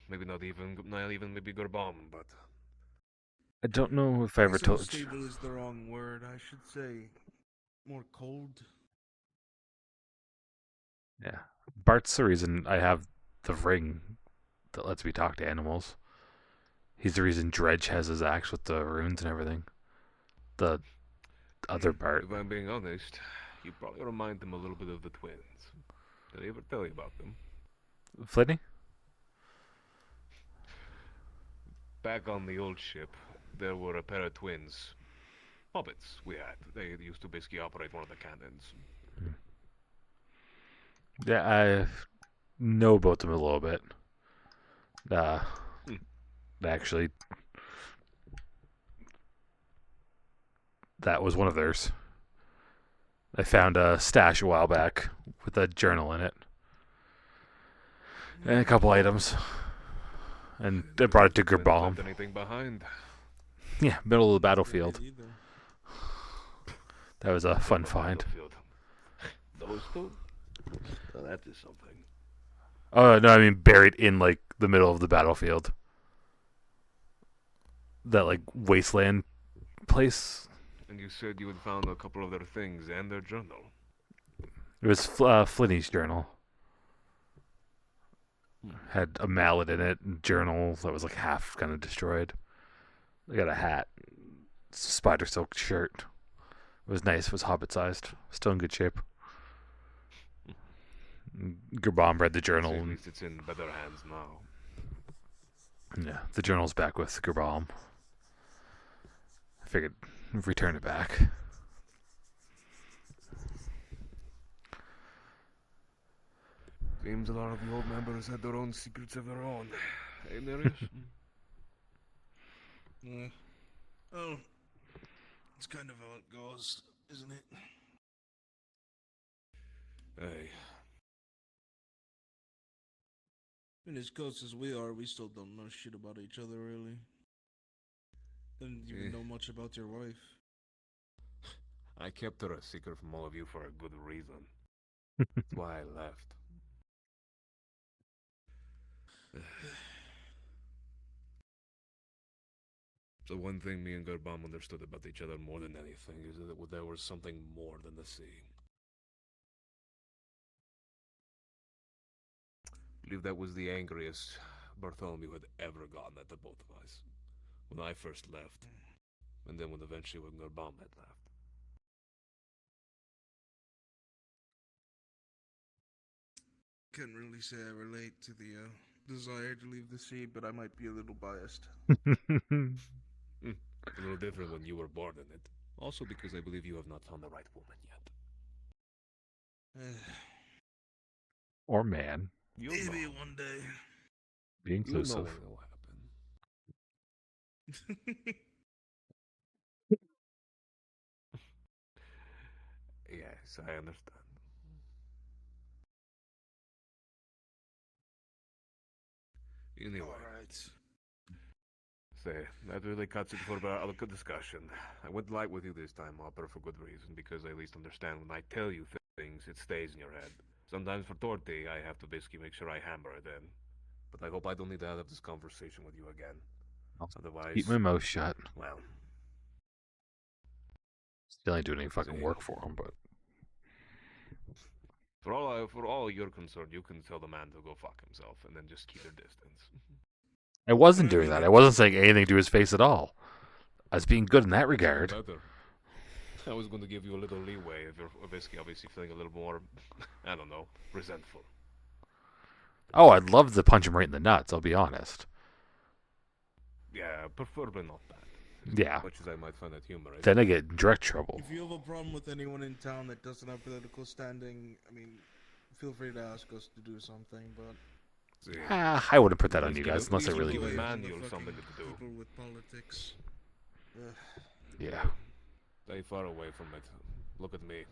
Maybe not even maybe Gorbom, but... I don't know if I ever told you. Unstable is the wrong word. I should say more cold. Yeah. Bart's the reason I have the ring that lets me talk to animals. He's the reason Dredge has his axe with the runes and everything. The other Bart. If I'm being honest, you probably remind him a little bit of the twins. Did I ever tell you about them? Flitney? Back on the old ship, there were a pair of twins. Hobbits we had. They used to basically operate one of the cannons. Yeah, I know about them a little bit. Actually, that was one of theirs. I found a stash a while back with a journal in it. And a couple items. And I brought it to Gerbom. Anything behind? Yeah, middle of the battlefield. That was a fun find. Those two? Well, that is something. Oh, no, I mean buried in, like, the middle of the battlefield. That, like, wasteland place. And you said you had found a couple of their things and their journal. It was Flinny's journal. Had a mallet in it, and journal that was, like, half kind of destroyed. I got a hat. Spider silk shirt. It was nice. It was hobbit-sized. Still in good shape. Gerbom read the journal. At least it's in better hands now. Yeah, the journal's back with Gerbom. I figured return it back. Seems a lot of the old members had their own secrets of their own. Ain't there is? Yeah. Oh, it's kind of how it goes, isn't it? Hey. And as close as we are, we still don't know shit about each other, really. Didn't even know much about your wife. I kept her a secret from all of you for a good reason. That's why I left. So one thing me and Gerbom understood about each other more than anything is that there was something more than the sea. I believe that was the angriest Bartholomew had ever gotten at the both of us. When I first left, and then when eventually when Gerbom had left. Can't really say I relate to the desire to leave the sea, but I might be a little biased. A little different when you were born in it. Also because I believe you have not found the right woman yet. Or man. Maybe one day. Be inclusive. You know when it'll happen. Yes, I understand. Anyway. Alright. Say, that really cuts it for a good discussion. I went light with you this time, Hopper, for good reason, because I at least understand when I tell you things, it stays in your head. Sometimes for Torty, I have to basically make sure I hammer it in. But I hope I don't need to have this conversation with you again. Otherwise... Keep my mouth shut. Well... Still ain't doing any fucking work for him, but... For all you're concerned, you can tell the man to go fuck himself, and then just keep your distance. I wasn't doing that. I wasn't saying anything to his face at all. as being good in that That's even regard. better. I was going to give you a little leeway if you're obviously feeling a little more, I don't know, resentful. Oh, I'd love to punch him right in the nuts, I'll be honest. Yeah, preferably not that. Yeah. As much as I might find that humorous. Then I get in direct trouble. If you have a problem with anyone in town that doesn't have political standing, I mean, feel free to ask us to do something, but... I wouldn't put that on you guys unless I really give knew. Manuel something to do. People with politics. Yeah. Stay far away from it. Look at me.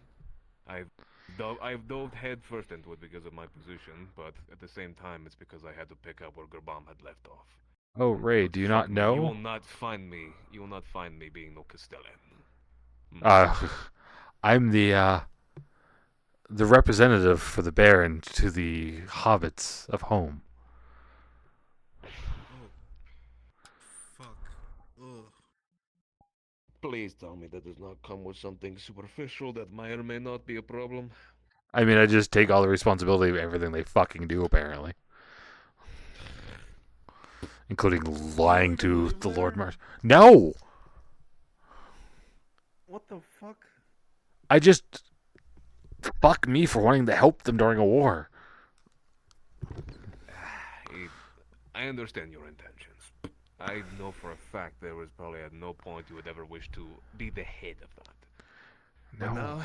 I've dove head first into it because of my position, but at the same time, it's because I had to pick up where Gerbam had left off. Oh, Ray, do you not know? You will not find me being no Castellan. I'm the representative for the Baron to the hobbits of home. Fuck. Ugh. Please tell me that does not come with something superficial that may or may not be a problem. I mean, I just take all the responsibility of everything they fucking do, apparently. Including lying to the Lord Marshal. No! What the fuck? I just... Fuck me for wanting to help them during a war. I understand your intentions. I know for a fact there was probably at no point you would ever wish to be the head of that. No. But now,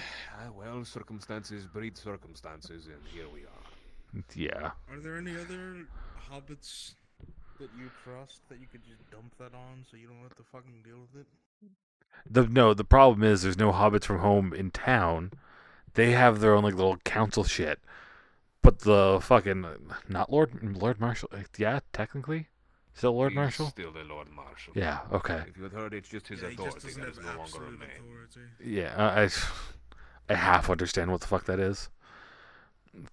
well, circumstances breed circumstances, and here we are. Yeah. Are there any other hobbits that you trust that you could just dump that on so you don't have to fucking deal with it? The problem is there's no hobbits from home in town. They have their own like little council shit. But the fucking not Lord Marshal, yeah, technically, still Lord Marshal. Still the Lord Marshal. Yeah. Okay. If you had heard, it's just his authority that is no longer remain. Yeah, I half understand what the fuck that is.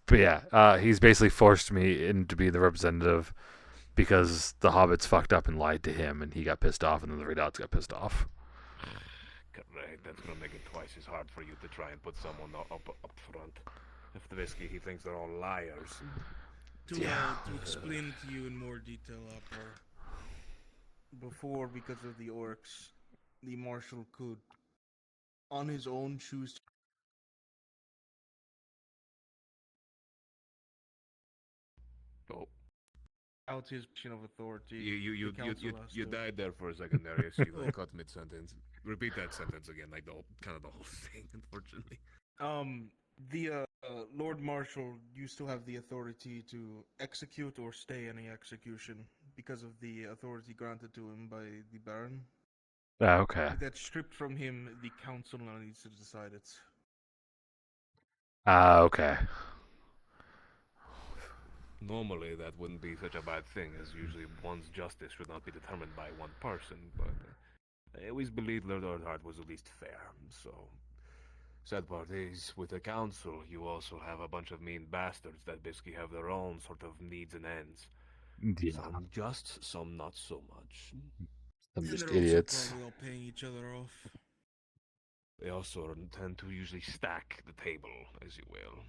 But yeah, he's basically forced me in to be the representative because the hobbits fucked up and lied to him, and he got pissed off, and then the Redots got pissed off. Correct. That's gonna make it twice as hard for you to try and put someone up front. If the whiskey, he thinks they're all liars. To explain it to you in more detail, Upper. Before, because of the orcs, the marshal could, on his own, choose to... Oh. Out his position of authority. You died there for a second, Darius. You cut mid-sentence. Repeat that sentence again, like the whole thing, unfortunately. The Lord Marshal used to have the authority to execute or stay any execution because of the authority granted to him by the Baron. Okay. If that's stripped from him, the council now needs to decide it. Okay. Normally, that wouldn't be such a bad thing, as usually one's justice should not be determined by one person, but I always believed Lord Earthheart was at least fair, so... Sad part is, with the council, you also have a bunch of mean bastards that basically have their own sort of needs and ends. Yeah. Some just, some not so much. Some just they're idiots. also probably all paying each other off. They also tend to usually stack the table, as you will.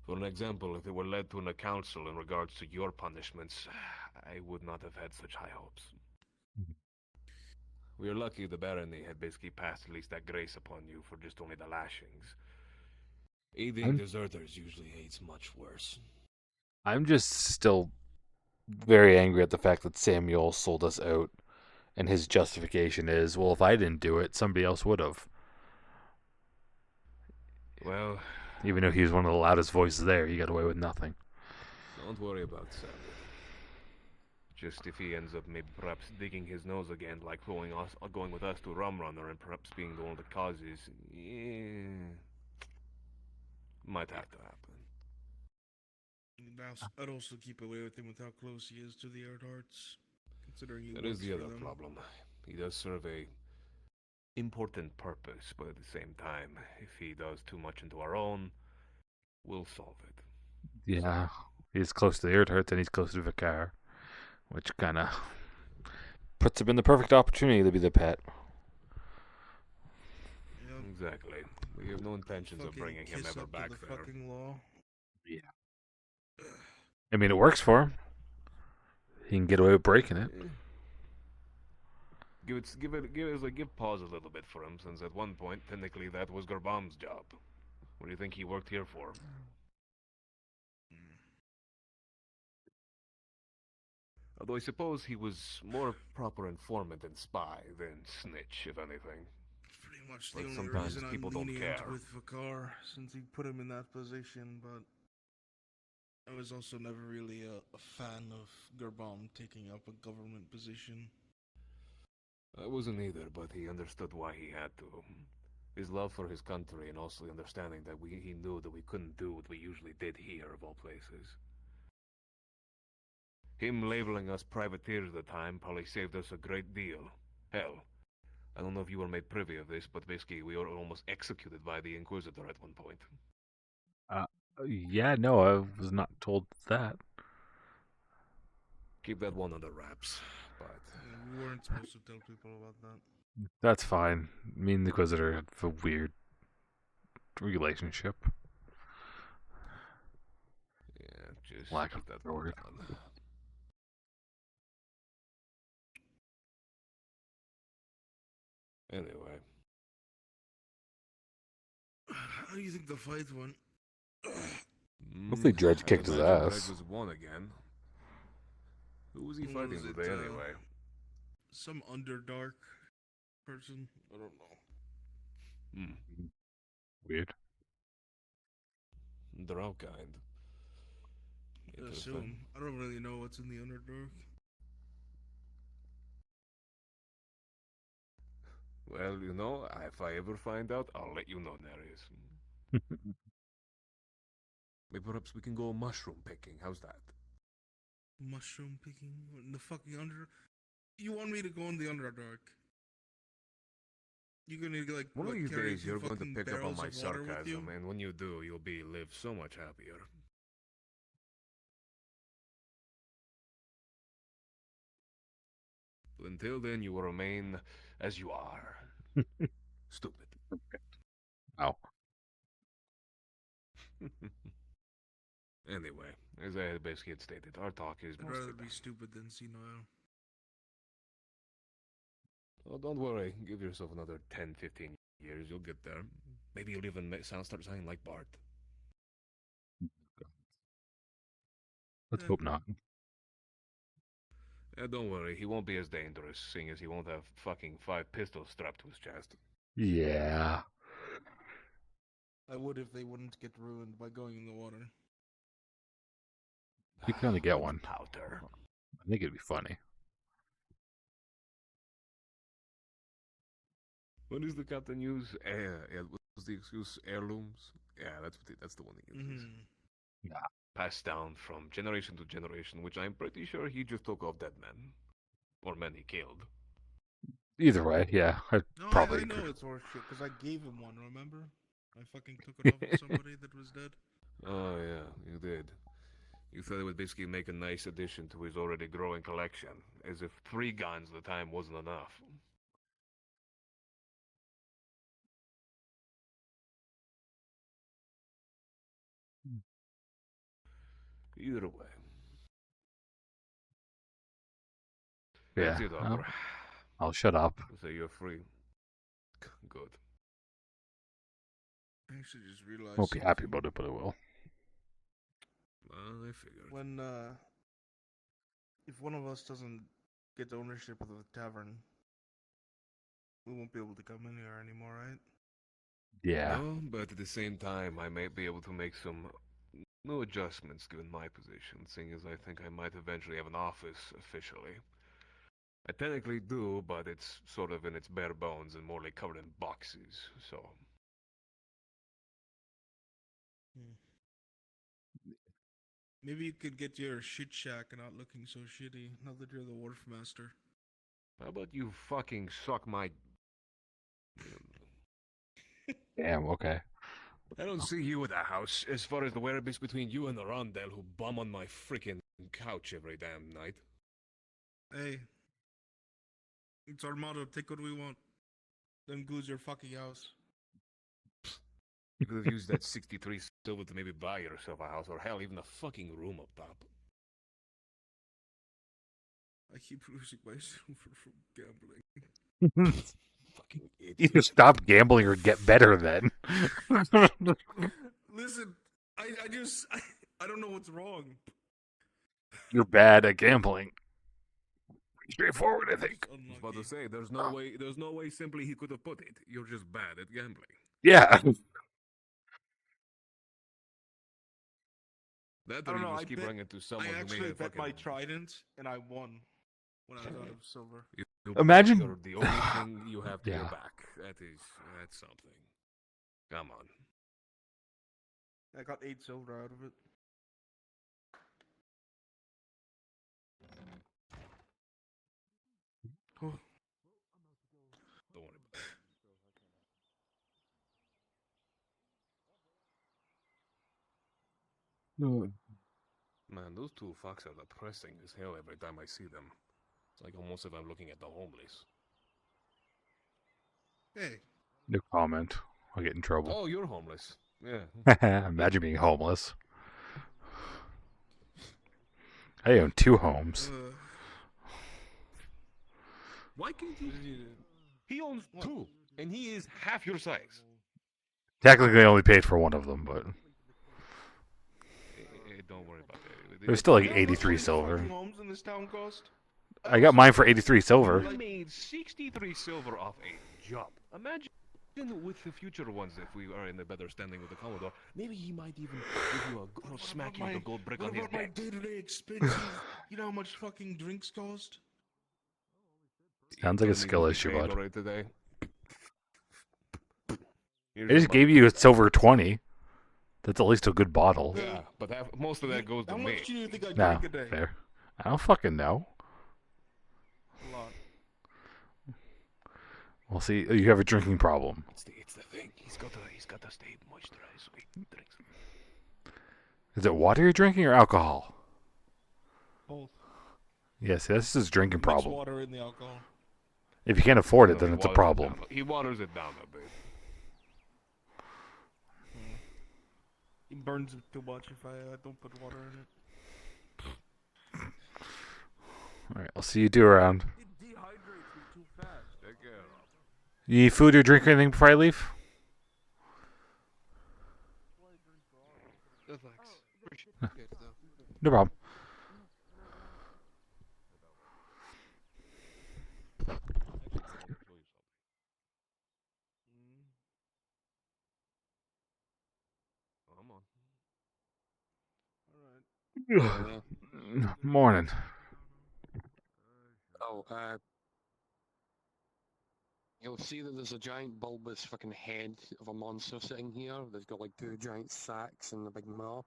For an example, if it were led to a council in regards to your punishments, I would not have had such high hopes. We are lucky the barony had basically passed at least that grace upon you for just only the lashings. Aiding deserters usually hates much worse. I'm just still very angry at the fact that Samuel sold us out, and his justification is, well, if I didn't do it, somebody else would have. Well... Even though he was one of the loudest voices there, he got away with nothing. Don't worry about Samuel. Just if he ends up maybe perhaps digging his nose again, like going with us to Rum Runner and perhaps being one of the causes, might have to happen. I'd also keep away with him with how close he is to the Earthhearts, considering he That works is the for other them. problem. He does serve a important purpose, but at the same time, if he does too much into our own, we'll solve it. Yeah, he's close to the Earthhearts and he's close to Vicar, which kind of puts him in the perfect opportunity to be the pet. Yep. Exactly. We have no intentions of bringing him ever back there. Fucking law. Yeah. I mean, it works for him. He can get away with breaking it. Give pause a little bit for him, since at one point, technically, that was Garbam's job. What do you think he worked here for? Although I suppose he was more proper informant and spy than snitch, if anything. Pretty much But the only sometimes reason people I'm don't lenient care. with Vakar, since he put him in that position, but I was also never really a fan of Garbam taking up a government position. I wasn't either, but he understood why he had to. His love for his country and also the understanding that he knew that we couldn't do what we usually did here, of all places. Him labeling us privateers at the time probably saved us a great deal. Hell, I don't know if you were made privy of this, but basically we were almost executed by the Inquisitor at one point. Yeah, no, I was not told that. Keep that one under wraps, but... We weren't supposed to tell people about that. That's fine. Me and the Inquisitor have a weird relationship. Yeah, just Lack keep of that better word. on. Anyway. How do you think the fight went? Hopefully Dredge kicked his ass. Dredge was won again. Who was he fighting today, anyway? Some Underdark person? I don't know. Weird. Drow kind. I assume. I don't really know what's in the Underdark. Well, you know, if I ever find out, I'll let you know, Nereus. Maybe perhaps we can go mushroom picking. How's that? Mushroom picking? In the fucking You want me to go in the Underdark? You're gonna like One of these carry days you're going to fucking pick up on barrels my of water with you? sarcasm, and when you do, you'll live so much happier. But until then, you will remain as you are. Stupid. Ow. Anyway, as I basically had stated, our talk is I'd mostly rather be done. stupid than senile. Oh, don't worry. Give yourself another 10, 15 years. You'll get there. Maybe you'll even start sounding like Bart. Let's hope not. Don't worry. He won't be as dangerous, seeing as he won't have fucking 5 pistols strapped to his chest. Yeah. I would if they wouldn't get ruined by going in the water. You can only get one. Powder. I think it'd be funny. What does the captain use? What's the excuse? Heirlooms? Yeah, that's the one he uses. Yeah. Passed down from generation to generation, which I'm pretty sure he just took off dead men. Or men he killed. Either way, yeah. I I know it's horseshit, because I gave him one, remember? I fucking took it off of somebody that was dead. Oh, yeah, you did. You thought it would basically make a nice addition to his already growing collection, as if 3 guns at the time wasn't enough. Either way. Yeah. That's it, Oliver. I'll shut up. So you're free. Good. I actually just realized Won't be happy about it, but I will. Well, I figured. When, if one of us doesn't get ownership of the tavern, we won't be able to come in here anymore, right? Yeah. No, but at the same time, I may be able to make some new adjustments given my position, seeing as I think I might eventually have an office officially. I technically do, but it's sort of in its bare bones and more like covered in boxes, so... Maybe you could get your shit shack not looking so shitty, now that you're the wharf master. How about you fucking suck my... Damn, okay. I don't see you at the house, as far as the whereabouts between you and the Rondell who bum on my freaking couch every damn night. Hey. It's our motto, take what we want. Then goose your fucking house. You could have used that 63 silver to maybe buy yourself a house, or hell, even a fucking room up top. I keep losing my silver from gambling. Fucking idiot. Either stop gambling or get better then. Listen, I don't know what's wrong. You're bad at gambling. Straightforward, I think. I was about to say, there's no way simply he could have put it. You're just bad at gambling. Yeah. That I or don't you know. just keep running into someone I who actually made a bet my fucking... trident and I won when I was out of silver. Imagine- You're the only thing you have to Yeah. your back. That's something. Come on. I got 8 silver out of it. Don't worry about it. Man, those two fucks are depressing as hell every time I see them. It's like almost if I'm looking at the homeless. Hey. No comment. I'll get in trouble. Oh, you're homeless. Yeah. Imagine being homeless. I own 2 homes. Why can't you... He owns 2, and he is half your size. Technically, I only paid for one of them, but Don't worry about that. there's still like 83 silver. Homes in this town cost? I got mine for 83 silver. You made 63 silver off a job. Imagine with the future ones, if we are in a better standing with the Commodore, maybe he might even give you a smack you with a gold brick on his What about my neck. day-to-day expenses? You know how much fucking drinks cost? Sounds like a skill issue, bud. Already today. I just gave you a silver 20. That's at least a good bottle. Yeah, but most of that goes to How me. much do you think I Nah, drink a day? fair. I don't fucking know. A lot. Well, see, you have a drinking problem. It's the thing. He's got to stay moisturized so he drinks. Is it water you're drinking or alcohol? Both. Yes, this is a drinking Mix problem. water in the alcohol. If you can't afford it, No, then he it's a waters it problem. down. He waters it down a bit. It burns it too much if I don't put water in it. Alright, I'll see you 2 around. It dehydrates me too fast. Take care. You need food or drink or anything before I leave? No thanks. Appreciate it though. No problem. Come on. Morning. Oh, you'll see that there's a giant bulbous fucking head of a monster sitting here. There's got like 2 giant sacks and a big maw.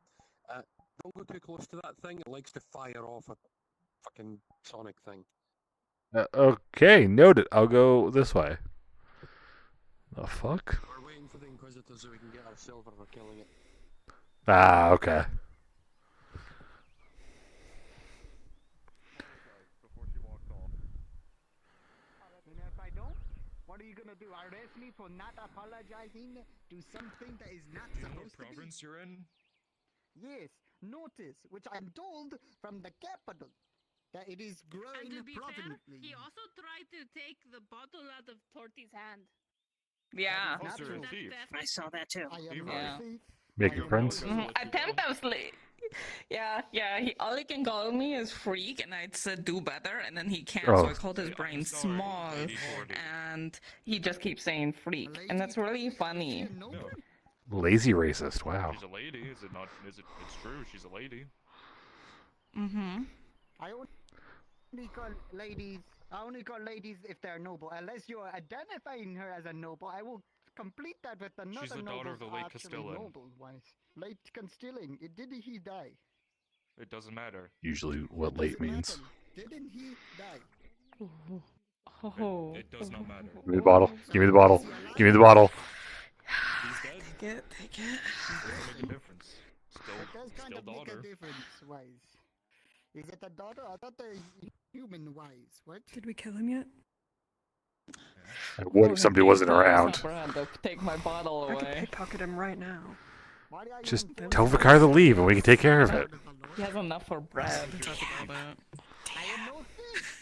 Don't go too close to that thing. It likes to fire off a fucking sonic thing. Okay, noted. I'll go this way. The fuck? We're waiting for the Inquisitor so we can get our silver for killing it. Ah, okay. And if I don't, what are you gonna do? Arrest me for not apologizing to something that is not supposed to be? province you're in? Yes, notice, which I'm told from the capital, that it is growing And to be fair, providently. he also tried to take the bottle out of Torty's hand. Yeah. That is not you're a true. thief. I saw that too. I am Thief. not Yeah. a thief. Making friends? Attemptedly. Yeah. He all he can call me is freak, and I said do better, and then he can't, so I called his brain small, and he just keeps saying freak, and that's really funny. No. Lazy racist, wow. She's a lady, is it not? Is it? It's true, she's a lady. Mm-hmm. I only call ladies if they're noble. Unless you're identifying her as a noble, I will complete that with another She's the daughter of the late Castellan. noble wife. Late Castellan. Did he die? It doesn't matter. Usually what late means. Didn't he die? Oh. It does not matter. Give me the bottle. Give me the bottle. Give me the bottle. He's dead. Take it. Doesn't make a difference. It does kind Still of make daughter. a difference, wise. Is it a daughter? I thought they're human wise. What? Did we kill him yet? What if somebody wasn't around? To take my bottle I could away. pickpocket him right now. Just tell Vicar to leave and we can take care of it. He has enough for bread. I am no thief.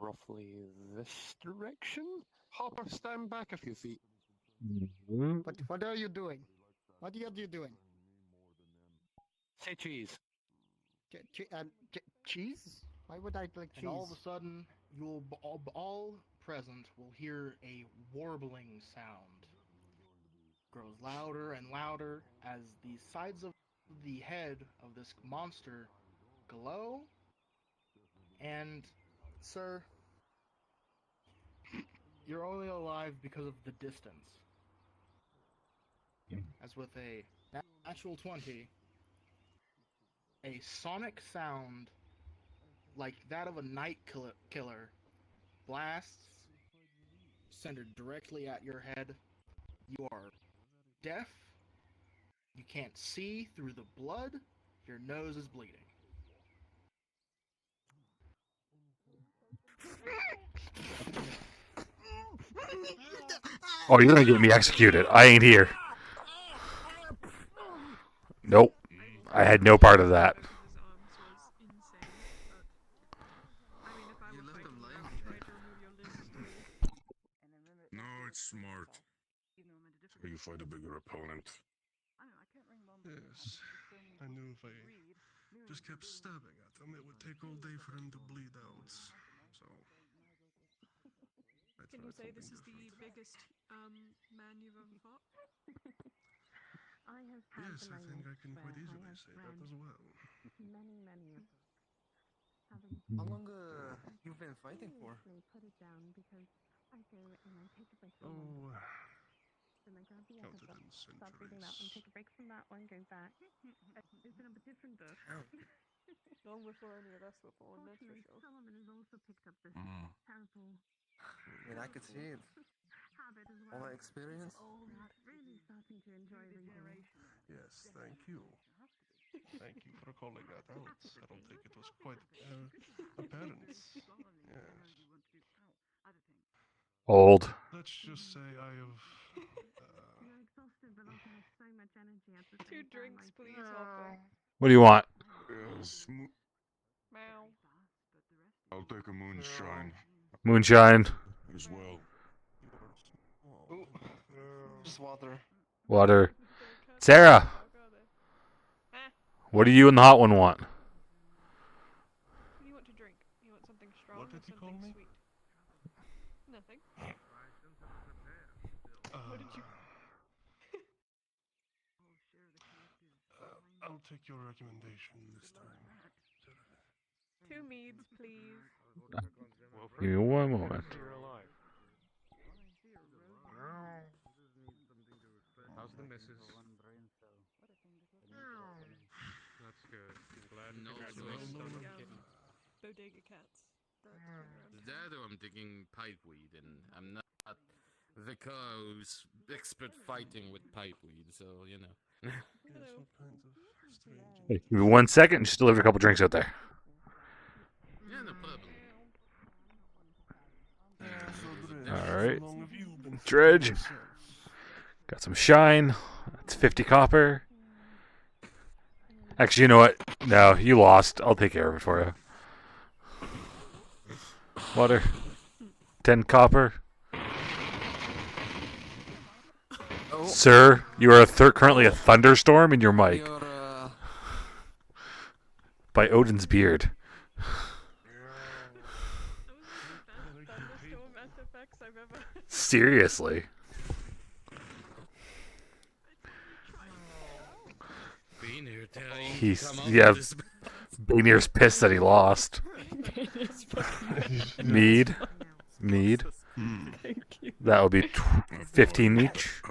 roughly this direction. Hopper, stand back a few feet. What are you doing? What are you doing? Say cheese. Cheese? Why would I like cheese? And all of a sudden, you'll all present will hear a warbling sound. Grows louder and louder as the sides of the head of this monster glow. And, sir, you're only alive because of the distance. As with a natural 20, a sonic sound like that of a night killer blasts, centered directly at your head. You are deaf. You can't see through the blood. Your nose is bleeding. Oh, you're gonna get me executed. I ain't here. Nope. I had no part of that. No, it's smart. So you fight a bigger opponent. Yes, I knew if I just kept stabbing at him, it would take all day for him to bleed out. So. Can you say this is the biggest man you've ever fought? Yes, I think I can quite easily say that as well. Many. How long you've been fighting for? Oh, counted in centuries. Long before any of us were born, that's for sure. I mean, I could see it. All my experience. Yes, thank you. Thank you for calling that out. I don't think it was quite apparent. Yes. Old. Let's just say I have. 2 drinks, please, Hopper. What do you want? Yes, Meow. I'll take a moonshine. Moonshine. As well. Ooh, just water. Water. Sarah. What do you and the hot one want? What do you want to drink? You want something strong or something sweet? Nothing. What did you... I'll take your recommendation this time. 2 meads, please. Give me one moment. How's the missus? That's good. Glad Bodega cats. That or I'm digging pipeweed, and I'm not the car who's expert fighting with pipeweed, so you know. Hey, give me 1 second. Just delivered a couple drinks out there. Yeah, no problem. All right. Dredge. Got some shine. That's 50 copper. Actually, you know what? No, you lost. I'll take care of it for you. Water. 10 copper. Oh. Sir, you are currently a thunderstorm in your mic. By Odin's beard. Seriously. Bainir's pissed that he lost. Mead. Thank you. That would be 15 each.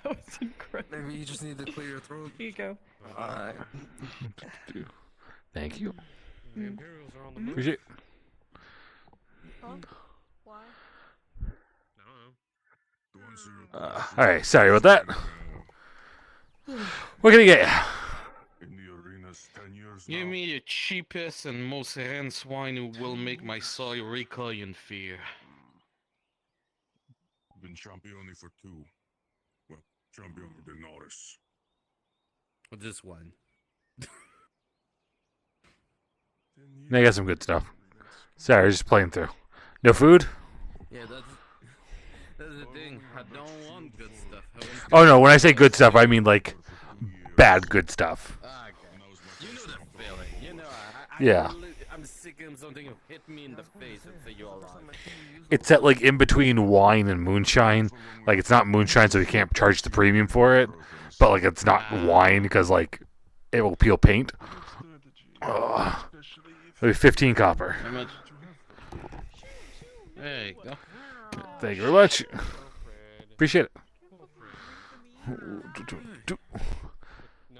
That was incredible. Maybe you just need to clear your throat. Here you go. Alright. Thank you. The Imperials are on the move. Appreciate it. Huh? Why? I don't know. Alright, sorry about that. What can I get you? In the arenas 10 years Give now. me the cheapest and most hands wine who will make my soul recoil in fear. Been champione for 2. Well, champion de Norris. This one. I got some good stuff. Sorry, just playing through. No food? Yeah, that's the thing. I don't want good stuff. I want Oh no, when I say good stuff, I mean like bad good stuff. You know that feeling. You know, Yeah. I'm sick of something who hit me in the face and say you're alive. It's that like in between wine and moonshine. Like it's not moonshine, so you can't charge the premium for it. But like it's not wine because like it will peel paint. Maybe 15 copper. How much? There you go. Thank you very much. Appreciate it.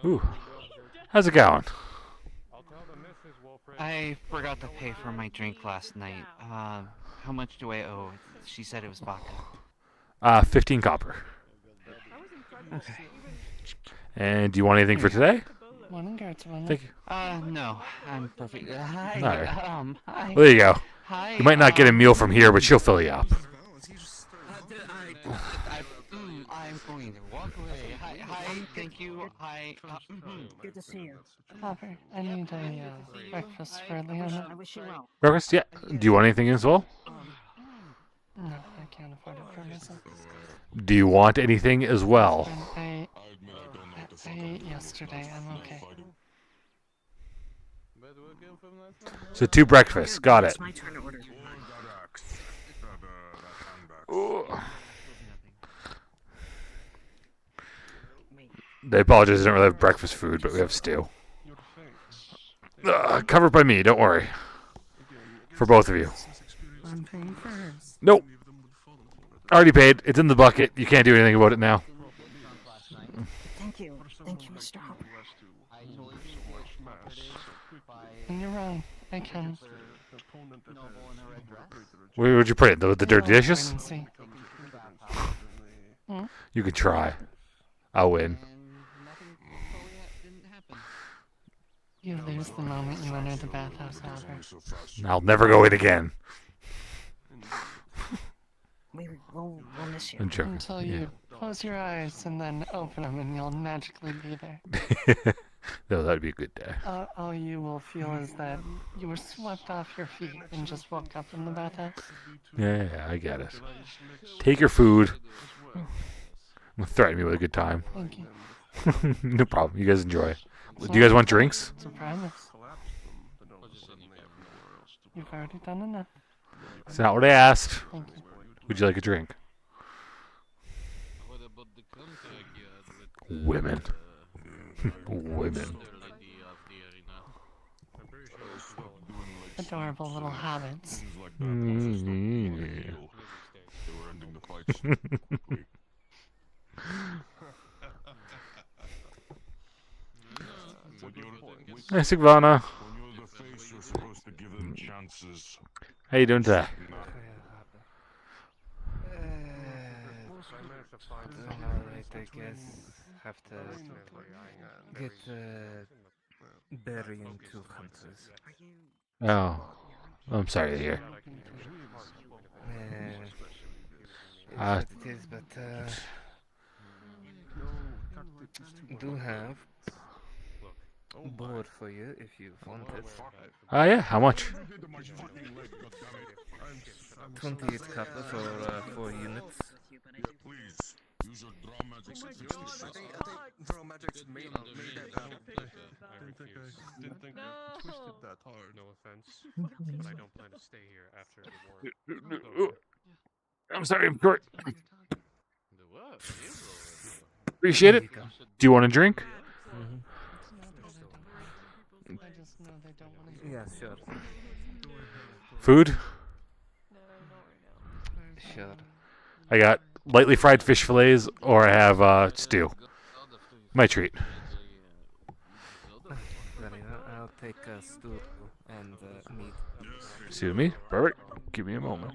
Ooh. How's it going? I forgot to pay for my drink last night. How much do I owe? She said it was vodka. 15 copper. Okay. And do you want anything for today? Thank you. No, I'm perfect. Hi. Alright. Hi. Well, there you go. Hi. You might not get a meal from here, but she'll fill you up. I'm going to walk away. Hi. Thank you. Hi. Good to see you. Hopper, I need a breakfast for Leona. I wish you well. Breakfast? Yeah. Do you want anything as well? No, I can't afford it for myself. Do you want anything as well? I ate yesterday. I'm okay. So 2 breakfasts. Got it. It's my turn to order. They apologize, I don't really have breakfast food, but we have stew. Covered by me, don't worry. For both of you. I'm paying first. Nope. Already paid. It's in the bucket. You can't do anything about it now. Thank you, Mr. Hopper. And you're wrong. I can. Where would you put it? The dirty dishes? Wait and see. Hmm? You can try. I'll win. You lose the moment you enter the bathhouse, Hopper. I'll never go in again. We'll miss you. I'm joking. Until you close your eyes and then open them and you'll magically be there. No, that'd be a good day. All you will feel is that you were swept off your feet and just woke up in the bathhouse. Yeah, I get it. Take your food. Threaten me with a good time. Thank you. No problem. You guys enjoy. Do you guys want drinks? It's a promise. You've already done enough. That's not what I asked. Thank you. Would you like a drink? Women. Women. Adorable little hobbits. Hey, Sigvana. How you doing today? Alright, I guess. Have to get burying 2 hunters. Oh, I'm sorry to hear. It's what it is, but do have board for you if you want it. Yeah, how much? 28 copper for 4 units. Please use your draw magic. Draw magic's made that Didn't think I twisted that hard. No offense, but I don't plan to stay here after the war. I'm sorry, I'm short. Appreciate it. Do you want a drink? Yeah, sure. Food? Sure. I got lightly fried fish fillets, or I have stew. My treat. I'll take stew and meat. See me? Perfect. Give me a moment.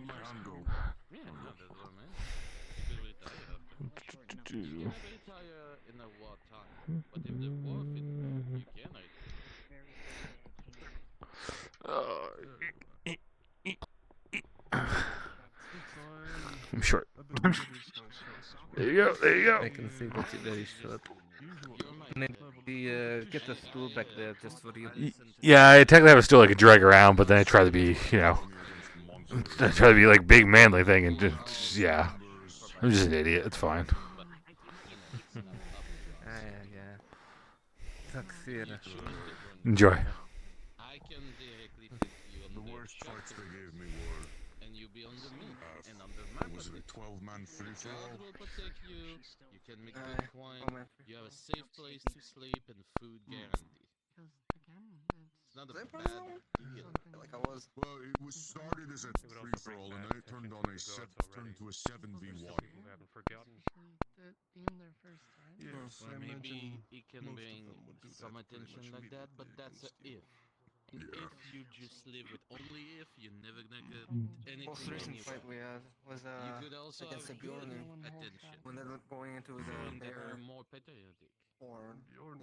I'm short. There you go. There you go. I can see that you're very short. Maybe get a stool back there just for you. Yeah, I technically have a stool I could drag around, but then I try to be, I try to be like big manly thing, and just, yeah, I'm just an idiot. It's fine. Yeah. Succeed. Enjoy. I can directly fit you on The the worst shuttle, fights they gave me were. and you be under me, and under my Was it a protection. 12-man free-for-all? God will protect you. You can make good coin. man. You have a safe place to sleep and food guarantee. It's not a bad deal. Like I was. Well, it was started as a free-for-all, and then it turned to a 7v1. People haven't forgotten. Yes, Well, I maybe imagine it can most bring of them would do some that pretty attention much like that, but that's a if. And if you just live with only if, you're never gonna get anything. Most recent anyway. fight we had was You could also against have the Bjorn good attention. when they're going into the And their are more patriotic. horn. I'm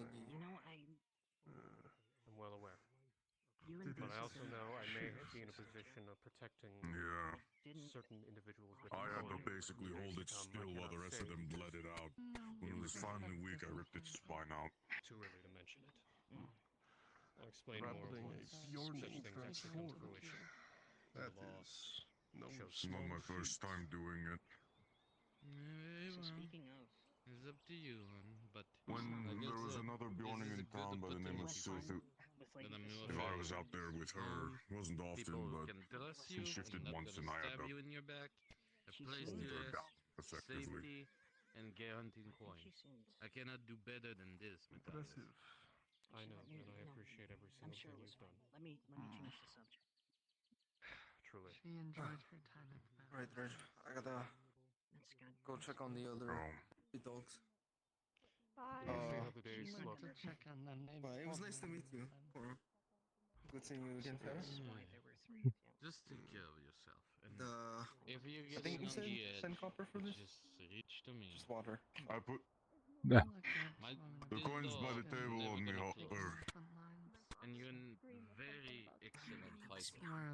well aware. But I also know I may be in a position of protecting certain individuals with I had to authority. basically hold it still while the rest of them bled it out. When it was finally weak, I ripped its spine out. Too early to mention it. I'll explain more once such things actually come to fruition. The law shows Not my first time doing it. It's up to you, but When like there was I said, another Bjorning in town by the name of Silthu. If I was out there with her, wasn't often, but she shifted once and I had to you in your back, a place hold to her rest, down effectively. safety, and guaranteeing coin. I cannot do better than this, Matthias. I know, and I appreciate every single thing you've done. Let me change the subject. Truly. She enjoyed her time at the Right, Reg. I gotta go check on the other dogs. Bye. See how the days look. Bye. It was nice to meet you. Or good seeing you again, Travis. Just take care of yourself. And if you I get think you on the edge, send copper for this. just reach to me. Just water. I put Yeah. the coins by the table on me, And you're a very excellent fighter.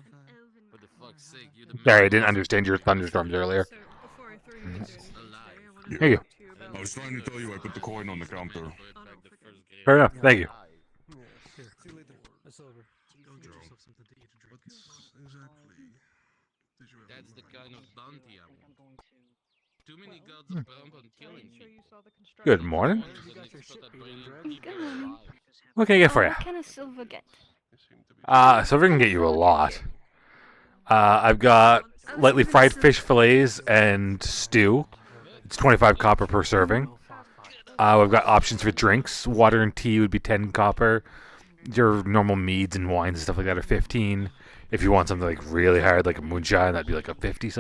For the fuck's sake, you're the Sorry, I didn't understand your thunderstorms earlier. So before I throw you into anything today, I wanted to Thank you. talk to you about I was trying to tell you I put the coin on the counter. Fair enough. Thank you. Here, see you later. It's over. Go get yourself something to eat or drink. Exactly. Did you That's the kind of bounty I want. Too many Hmm. gods are bound on killing sure you people. saw the construction. Good morning. You got your ship Good. What can I get for you? What kind of silver get? Silver can get you a lot. I've got lightly fried fish fillets and stew. It's 25 copper per serving. We've got options for drinks. Water and tea would be 10 copper. Your normal meads and wines and stuff like that are 15. If you want something like really hard, like a moonshine, that'd be like a 50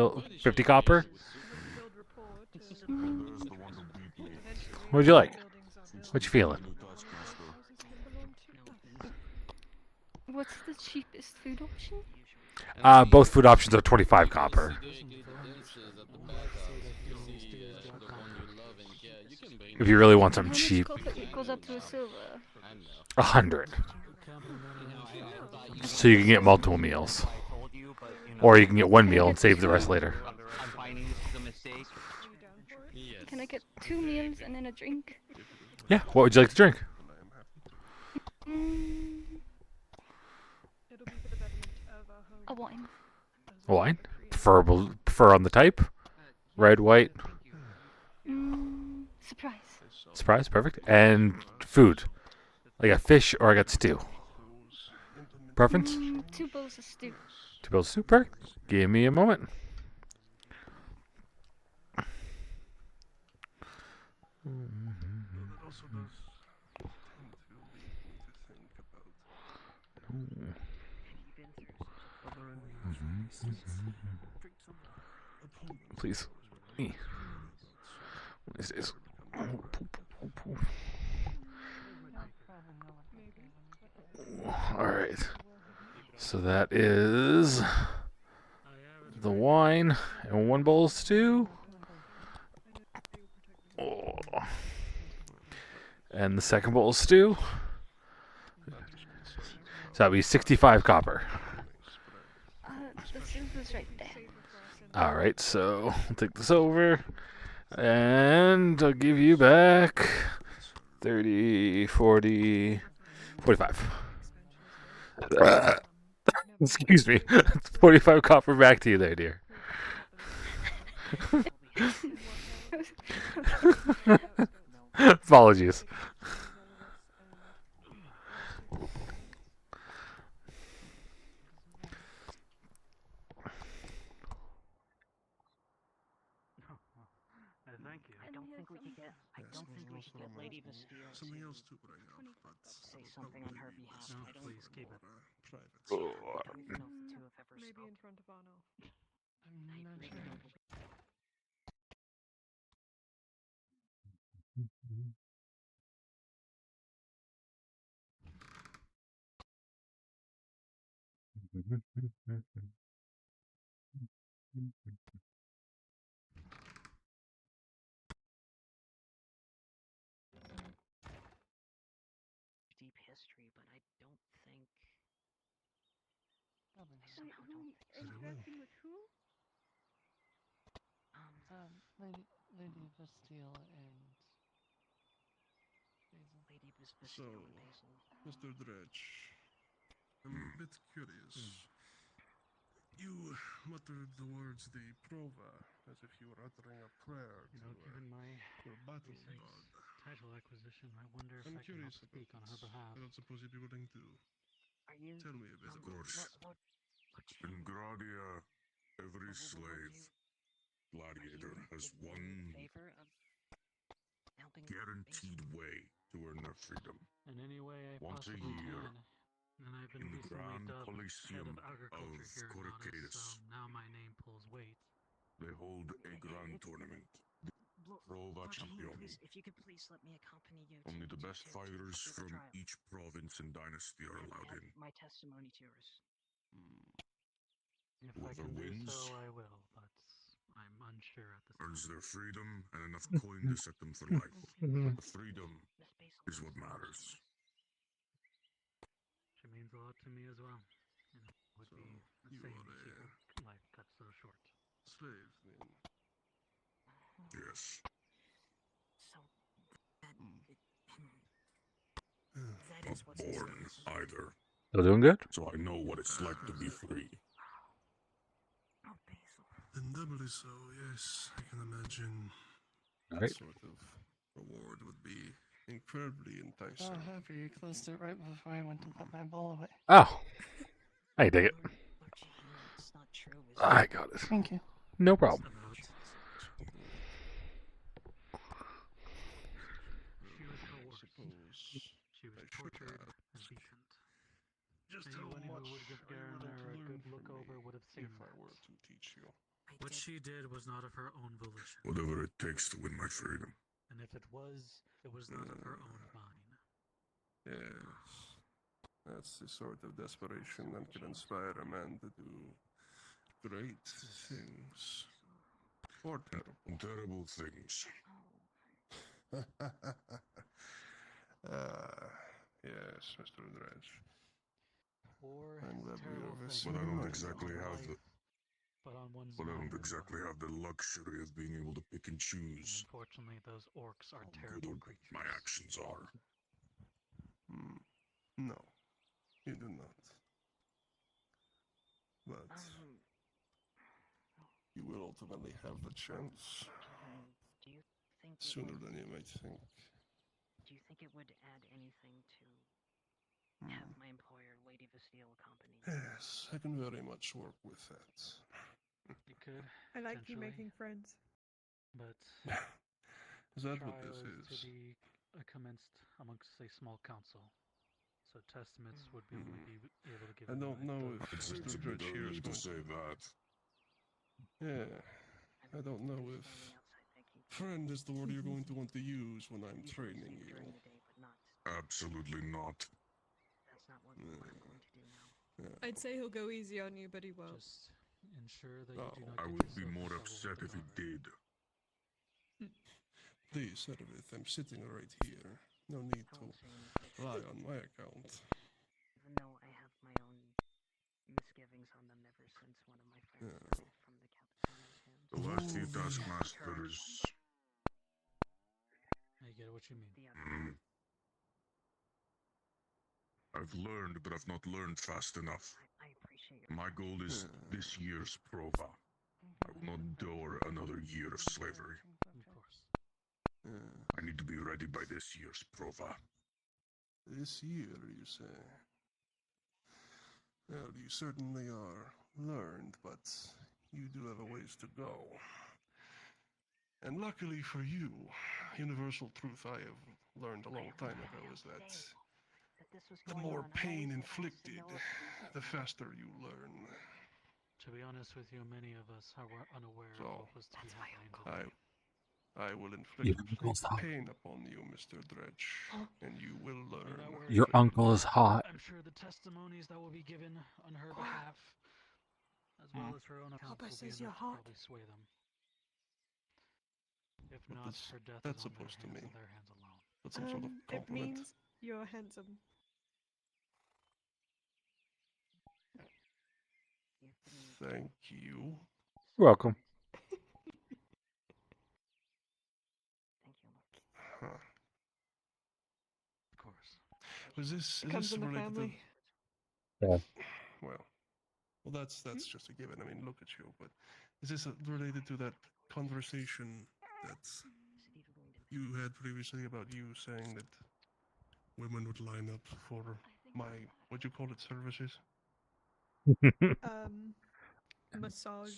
copper. What'd you like? What you feeling? What's the cheapest food option? Both food options are 25 copper. If you really want something cheap, It goes up to a silver. 100. So you can get multiple meals, or you can get one meal and save the rest later. Can I get 2 meals and then a drink? Yeah. What would you like to drink? A wine. Wine. Prefer on the type. Red, white. Surprise. Surprise. Perfect. And food. I got fish or I got stew. Preference? 2 bowls of stew. 2 bowls of stew. Perfect. Give me a moment. Please. What is this? Alright. So that is the wine and 1 bowl of stew. Oh. And the second bowl of stew. So that'd be 65 copper. The silver's right there. Alright, so I'll take this over. And I'll give you back 30, 40, 45. Excuse me. 45 copper back to you there, dear. Apologies. Thank you. I don't think we could get. I don't think we could get Lady Bastille something to else to bring up, but say something on her behalf. No, I don't. please keep it. Private. I don't even know if the two have ever Maybe in spoken. front of Arno. I really don't believe. Deep history, but I don't think. I somehow don't think so. Interacting with who? Lady Bastille and Lady Bastille So, and Basil. Mr. Dredge, I'm a bit curious. You muttered the words "the prova" as if you were uttering a prayer Given my your battle recent god. title acquisition, I wonder if I'm I can help curious about speak on her this. behalf. I don't suppose you'd be willing to Are you? tell me a bit Of about course. this. In Gradia, every slave gladiator has one Favor of helping guaranteed way to earn their freedom. In any way I Once a possibly year, can. And I've been in the recently Grand dubbed head Coliseum of agriculture of here in Nautis, so Coracadus, now my name pulls weight. they hold a grand tournament. The Prova Champions. If you could please let me accompany you. Only the best fighters to the from trial. each province and dynasty are allowed in. My testimony to yours. If I Whoever can do wins so, I will, but I'm unsure at this earns time. their freedom and enough coin to set them for life. The freedom is what matters. She means a lot to me as well. And it would be a you shame are to see a her life cut so short. slave, then. Yes. So that Not is what's born either. Still doing good? So I know what it's like to be free. Oh, Basil. And doubly so, yes. I can imagine All that right. sort of reward would be incredibly enticing. Oh, happy you closed it right before I went to put my ball away. Oh. I dig it. It's not true. I got it. Thank you. No problem. She was coerced. She was tortured and beaten. Just how Anyone much who would give are you Garen willing to a learn good from look me over would have seen if I that. were to teach you? What she did was not of her own volition. Whatever it takes to win my freedom. And if it was not of her own mine. Yes. That's the sort of desperation that can inspire a man to do great things. Or terrible. Terrible things. Yes, Mr. Dredge. Or I'm glad we terrible have things. but I don't exactly have the But on one's but I mind don't as exactly well. have the luxury of being able to pick and choose Unfortunately, those orcs are how good terrible or bad creatures. my actions are. No, you do not. But you will ultimately have the chance. Do you think Sooner than you might think. Do you think it would add anything to have my employer, Lady Bastille, accompany me? Yes, I can very much work with that. You could. I like you potentially, making friends. But Is that trial what this is to is? be commenced amongst a small council. So testament's would be only be able to give. I don't know if It's Mr. Dredge here is going to say that. Yeah, I don't know if friend is the word you're going to want to use when I'm training you. Absolutely not. That's not what I'm going to do now. Yeah. I'd say he'll go easy on you, but he won't. Just ensure that you do not I get would be yourself in more trouble upset with if he did. Please, Servith, I'm sitting right here. No need to lie on my account. Even though I have my own misgivings on them ever since one of my friends died from the Capitano's hands. The last few taskmasters. I get what you mean. The other I've learned, but I've not learned fast enough. I appreciate your My goal is this year's prova. I will not endure another year of slavery. Of course. I need to be ready by this year's prova. This year, you say? Well, you certainly are learned, but you do have a ways to go. And luckily for you, universal truth I have learned a long time ago is that the more pain inflicted, the faster you learn. To be honest with you, many of us are unaware of what was to be happening. I will inflict pain upon you, Mr. Dredge, and you will learn. Your uncle is hot. I'm sure the testimonies that will be given on her behalf, as well as her own accounts, Papa will be says enough you're to hot. probably sway them. If What not, does her death that is on supposed to their hands mean? and their hands alone. That's some sort of It compliment. means you're handsome. Thank you. You're welcome. Huh. Of course. Was this Comes in the related family. Yeah. Well, that's just a given. I mean, look at you. But is this related to that conversation that you had previously about you saying that women would line up for my, what you call it, services? Massage.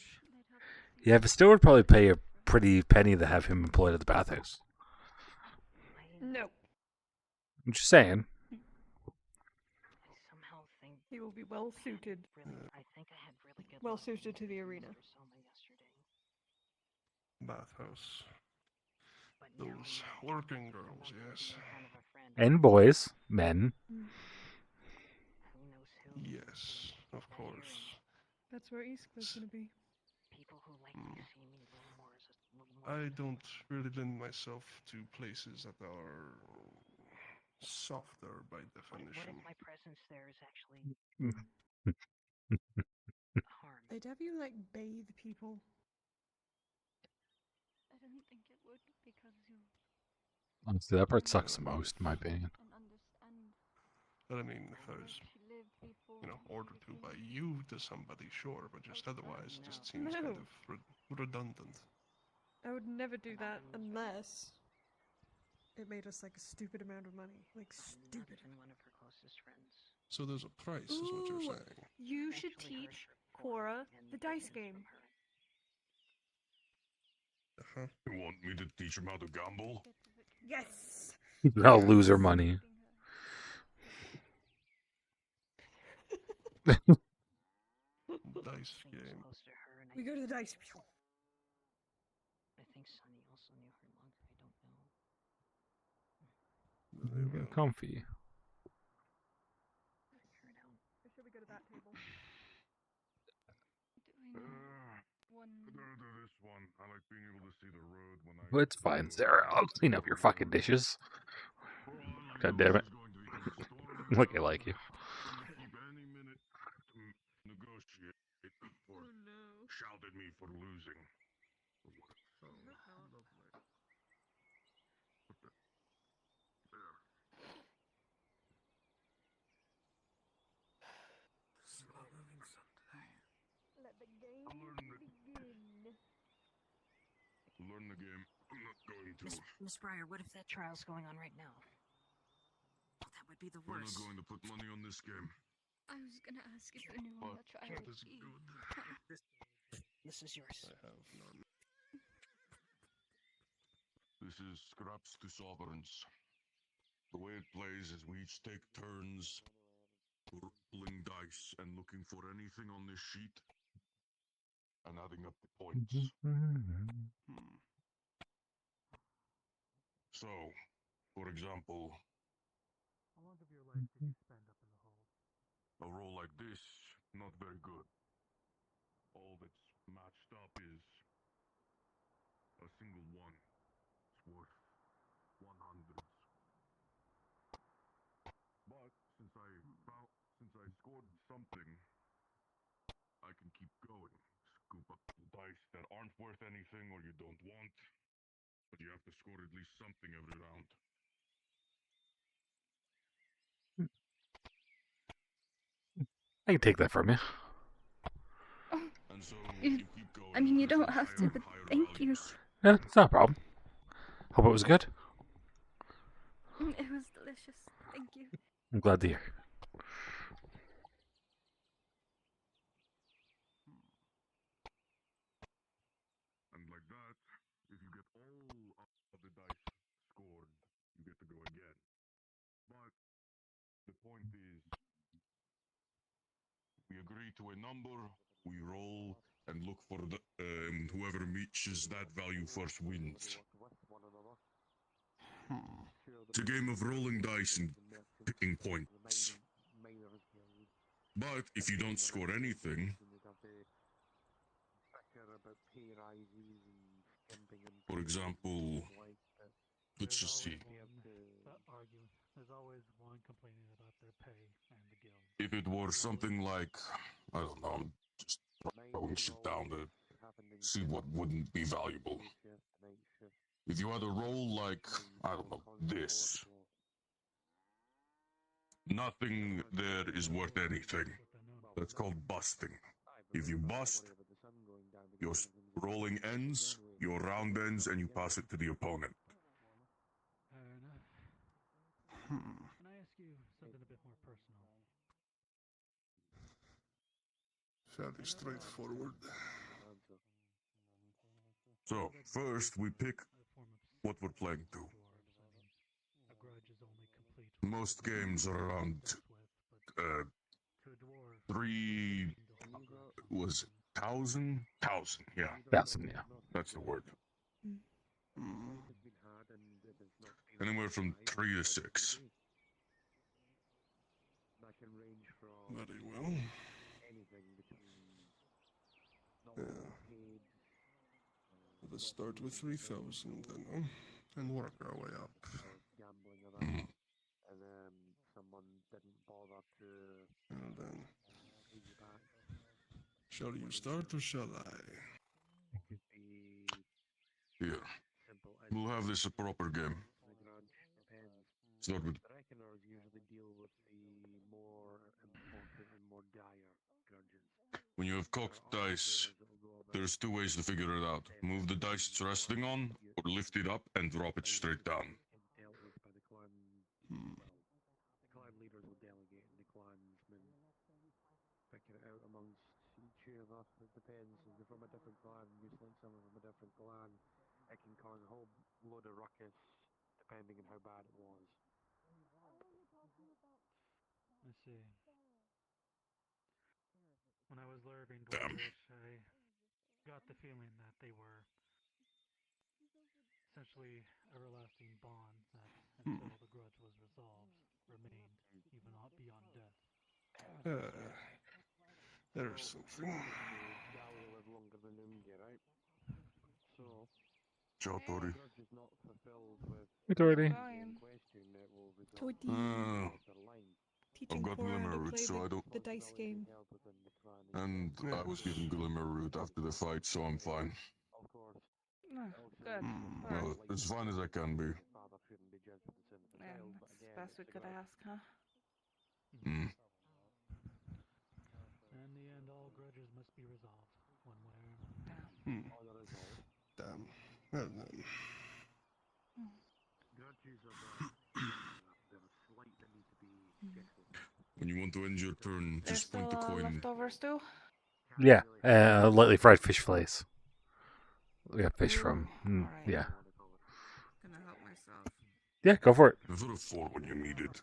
Yeah, but still would probably pay a pretty penny to have him employed at the bathhouse. No. I'm just saying. He will be well suited. Well suited to the arena. Bathhouse. Those working girls, yes. And boys, men. Yes, of course. That's where Eastcliff's gonna be. I don't really lend myself to places that are softer by definition. What if my presence there is actually harm? They'd have you like bathe people. I don't think it would because you Honestly, that part sucks the most, in my opinion. and understand But I mean, if I was, she lived before. ordered to by you to somebody, sure, but just otherwise, it just seems No. kind of redundant. I would never do that unless it made us like a stupid amount of money. Like stupid. One of her closest friends. So there's a price, is what you're saying. You should teach Cora the dice game. Uh-huh. You want me to teach him how to gamble? Yes. I'll lose her money. Dice game. We go to the dice. I think Sunny also knew her longer. I don't know. You get comfy. Or should we go to that table? Better to this one. I like being able to see the road when I... Well, it's fine, Sarah. I'll clean up your fucking dishes. God damn it. Look, I like you. Keep any minute to negotiate or shout at me for losing. Let the game begin. Learn the game. I'm not going to. Miss Breyer, what if that trial's going on right now? Well, that would be the We're worst. not going to put money on this game. I was gonna ask if anyone that tried That is good. This is yours. I have none. This is Scraps to Sovereigns. The way it plays is we each take turns rolling dice and looking for anything on this sheet and adding up the points. So, for example, How long of your life did you spend up in the hole? a roll like this, not very good. All that's matched up is a single one. It's worth 100s. But since I scored something, I can keep going. Scoop up the dice that aren't worth anything or you don't want, but you have to score at least something every round. I can take that from you. I mean, you don't have to, but thank you. Yeah, it's not a problem. Hope it was good. It was delicious. Thank you. I'm glad to hear. And like that, if you get all of the dice scored, you get to go again. But the point is, we agree to a number, we roll, and look for the whoever reaches that value first wins. It's a game of rolling dice and picking points. But if you don't score anything, for example, let's just see. That argument. There's always one complaining about their pay and the guild. If it were something like, I don't know, I'm just throwing shit down to see what wouldn't be valuable. If you had a roll like, I don't know, this, nothing there is worth anything. That's called busting. If you bust, your rolling ends, your round ends, and you pass it to the opponent. Fair enough. Can I ask you something a bit more personal? Fairly straightforward. So, first we pick what we're playing to. A grudge is only complete. Most games are around 3,000, yeah. 1,000, yeah. That's the word. Anywhere from 3 to 6. Very well. Yeah. Let's start with 3,000 then, huh? And work our way up. And then, shall you start or shall I? Here. We'll have this a proper game. Start with when you have cocked dice, there's 2 ways to figure it out. Move the dice it's resting on, or lift it up and drop it straight down. I see. When I was learning Dwarvish, I got the feeling that they were essentially everlasting bonds that, until the grudge was resolved, remained even beyond death. There's something. Ciao, Tori. Hey, Tori. I've got Glimmer Root, so I don't... the dice game. And I was given Glimmer Root after the fight, so I'm fine. Good. Well, as fine as I can be. Yeah, that's the best we could ask, huh? Mm. In the end, all grudges must be resolved, one way or another. Damn. Well then. When you want to end your turn, There's just point the still coin. leftovers too? Yeah, lightly fried fish fillets. We got fish from. Yeah. Gonna help myself. Yeah, go for it. I've got a 4 when you need it.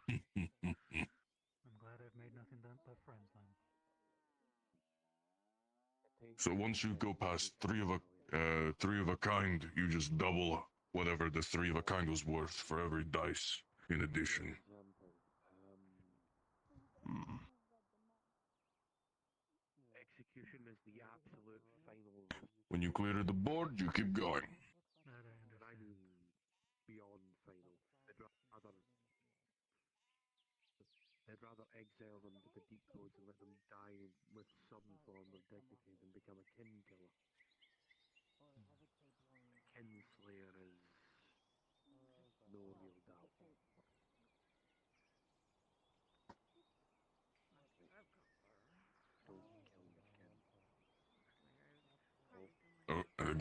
I'm glad I've made nothing but friends then. So once you go past 3 of a kind, you just double whatever the 3 of a kind was worth for every dice in addition. When you clear the board, you keep going. They'd rather exile them to the deep codes and let them die with some form of dignity than become a kin killer. A kin slayer is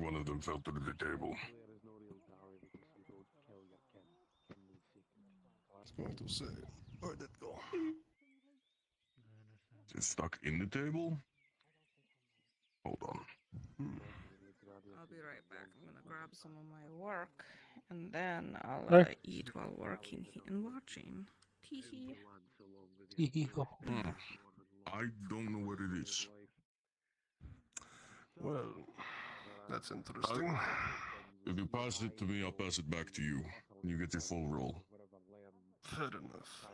one of them fell through the table. I was going to say, where'd it go? Is it stuck in the table? Hold on. I'll be right back. I'm gonna grab some of my work, and then I'll Okay. eat while working and watching. Teehee. I don't know what it is. Well, that's interesting. If you pass it to me, I'll pass it back to you. And you get your full roll. Fair enough.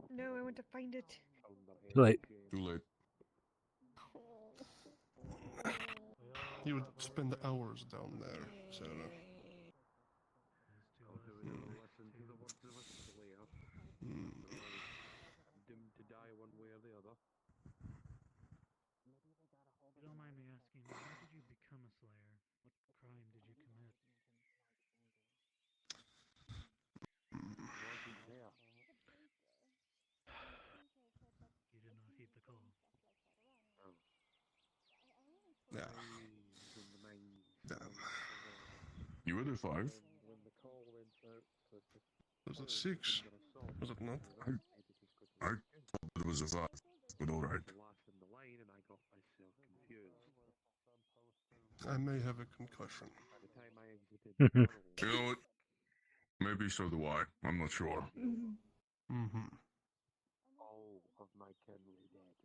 No, I want to find it. Too late. Too late. You would spend hours down there, Sarah. If you don't mind me asking, how did you become a slayer? What crime did you commit? You did not heed the call. Yeah. Damn. You were there 5? Was it 6? Was it not? I thought it was a 5, but alright. I may have a concussion. You know what? Maybe so do I. I'm not sure. Mm-hmm. All of my kin were dead.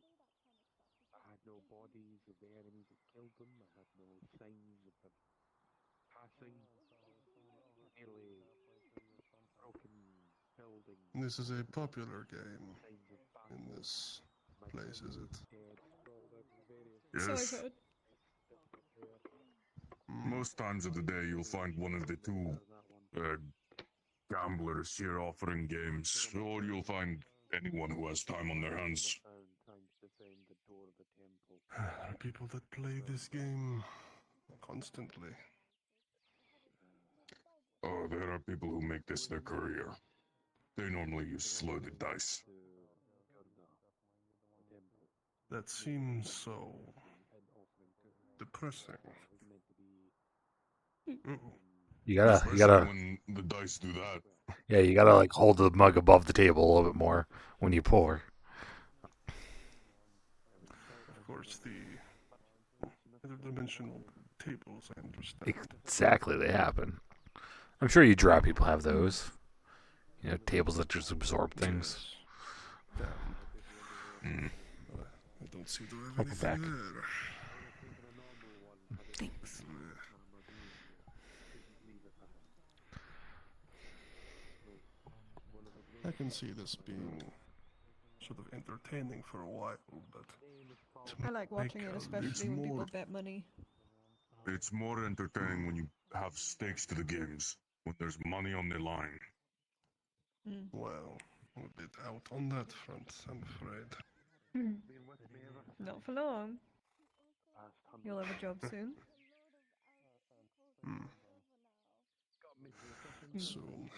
I had no bodies of the enemies that killed them. I had no signs of them passing. Nearly broken buildings. This is a popular game in this place, is it? Yes. Most times of the day, you'll find one of the two gamblers here offering games, or you'll find anyone who has time on their hands. There are people that play this game constantly. Oh, there are people who make this their career. They normally use loaded dice. That seems so depressing. You gotta, Especially when the dice do that. Yeah, you gotta like hold the mug above the table a little bit more when you pour. Of course, the interdimensional tables, I understand. Exactly, they happen. I'm sure you draw people have those. You know, tables that just absorb things. Damn. I don't seem to have I'll be anything back. there. Thanks. I can see this being sort of entertaining for a while, but I like watching it, especially when people bet money. It's more entertaining when you have stakes to the games, when there's money on the line. Well, I'm a bit out on that front, I'm afraid. Not for long. You'll have a job soon. Soon.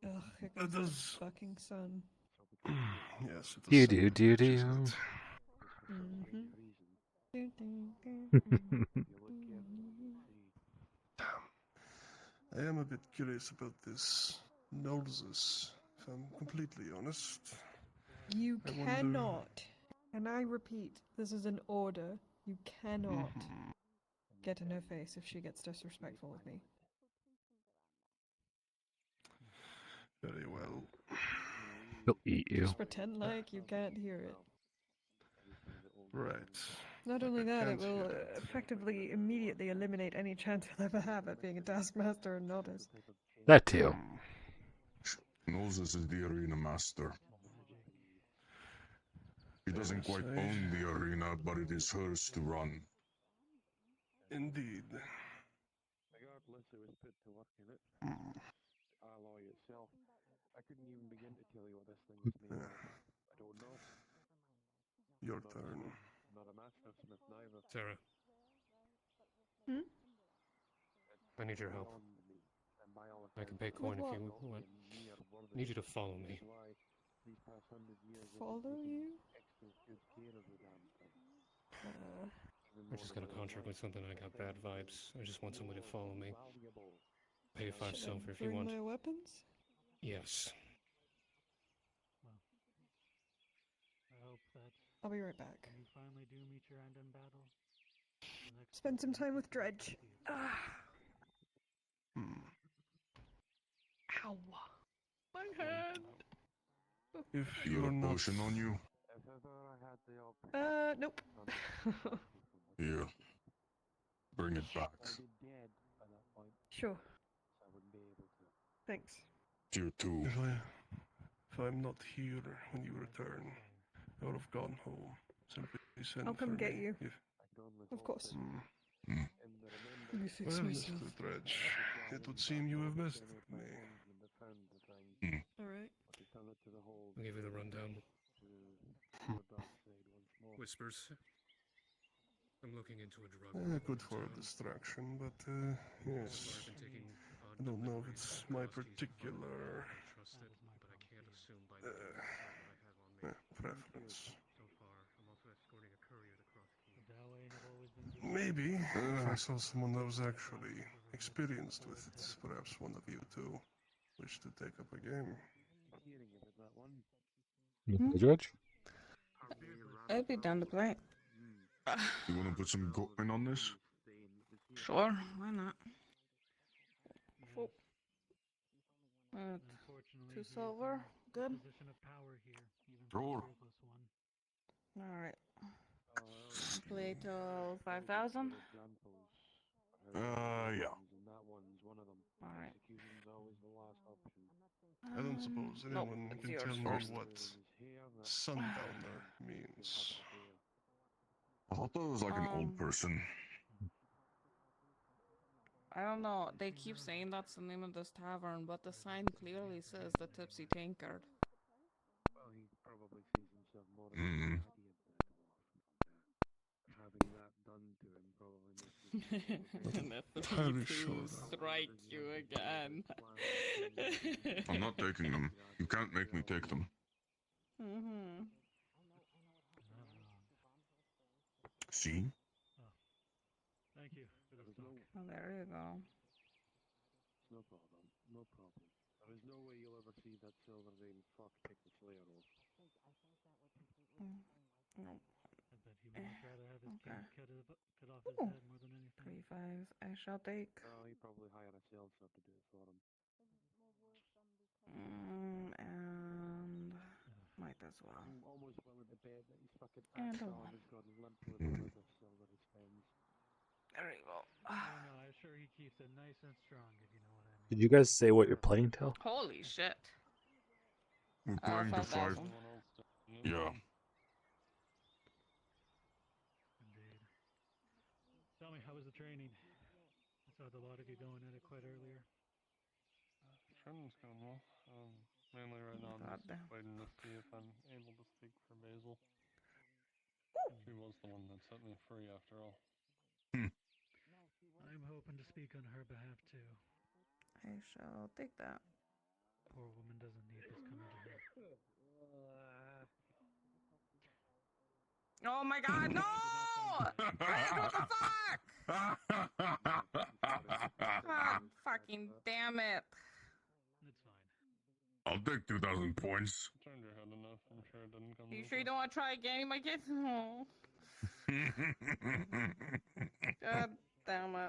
Ugh, here comes the fucking sun. Yes, it You is do, Sunday, do, isn't do. I am a bit curious about this noses, if I'm completely honest. You I wonder- cannot, and I repeat, this is an order. You cannot get in her face if she gets disrespectful with me. Very well. He'll eat you. Just pretend like you can't hear it. Right. Not only that, it can't will hear it. effectively immediately eliminate any chance you'll ever have at being a taskmaster and notice. That too. Moses is the arena master. He doesn't quite own the arena, but it is hers to run. Indeed. Regardless, it was put to work in it. Alloy itself. I couldn't even begin to tell you what this thing is made of. I don't know. Your turn. Not a mastersmith neither. Sarah, I need your help. I can pay coin if you want. I need you to follow me. these past 100 years, Follow you? extra good care of the damn thing. I just got a contract with something and I got bad vibes. I just want somebody to follow me. Pay 5 Should I silver if you bring want. my weapons? Yes. I hope that I'll be right back. when you finally do meet your end in battle, the next Spend some time with Dredge. Ow. My hand. If You you're have a not... potion on you? If ever I had the Nope. Yeah. Bring it back. I'd be dead by that point. Sure. So I wouldn't be able to. Thanks. Tier 2. If I'm not here when you return, I would have gone home. Simply send I'll come for get me you. If... Of course. Well, Let me fix myself. Mr. Dredge, it would seem you have visited me. Alright. I'll give you the rundown. Whispers. I'm looking into a drug. Good for a distraction, but yes. I don't know if it's my particular preference. Maybe if I saw someone that was actually experienced with it, perhaps one of you two wish to take up a game. Mr. Judge? I'd be down to play. You want to put some coin on this? Sure, why not? Two silver, good. Sure. Alright. Play till 5,000? Yeah. Alright. I don't suppose anyone it's can yours tell me first. what sundowner means. I thought that was like an old person. I don't know. They keep saying that's the name of this tavern, but the sign clearly says the Tipsy Tankard. Well, he probably sees himself more as a daddy of the dwarf. Having that done to him probably makes him... The 3-2 strike you again. I'm not taking them. You can't make me take them. See? Thank you for the stock. Oh, there you go. No problem. No problem. There is no way you'll ever see that silver vein fuck take the slayer off. No. I bet he would much rather have his Okay. cut off his head more than anything. 3 5. I shall take. Oh, he probably hired a salesman to do it for him. And might as well. I'm almost willing to bet that he's fucking And axe a on one. has gone limp with the amount of silver he spends. There you go. I don't know. I'm sure he keeps it nice and strong, if you know what I mean. Did you guys say what you're playing till? Holy shit. We're playing to 5. 5,000. Yeah. Indeed. Tell me, how was the training? I saw the lot of you going at it quite earlier. Training's going well. Mainly right now I'm just waiting to see if I'm able to speak for Basil. She was the one that set me free after all. I'm hoping to speak on her behalf too. I shall take that. Poor woman doesn't need this coming to her. Oh my god, no! Greg, what the fuck? God fucking damn it. It's fine. I'll take 2,000 points. Turned your head enough, I'm sure it didn't come. You sure you don't want to try again? You might get. No. God damn it. I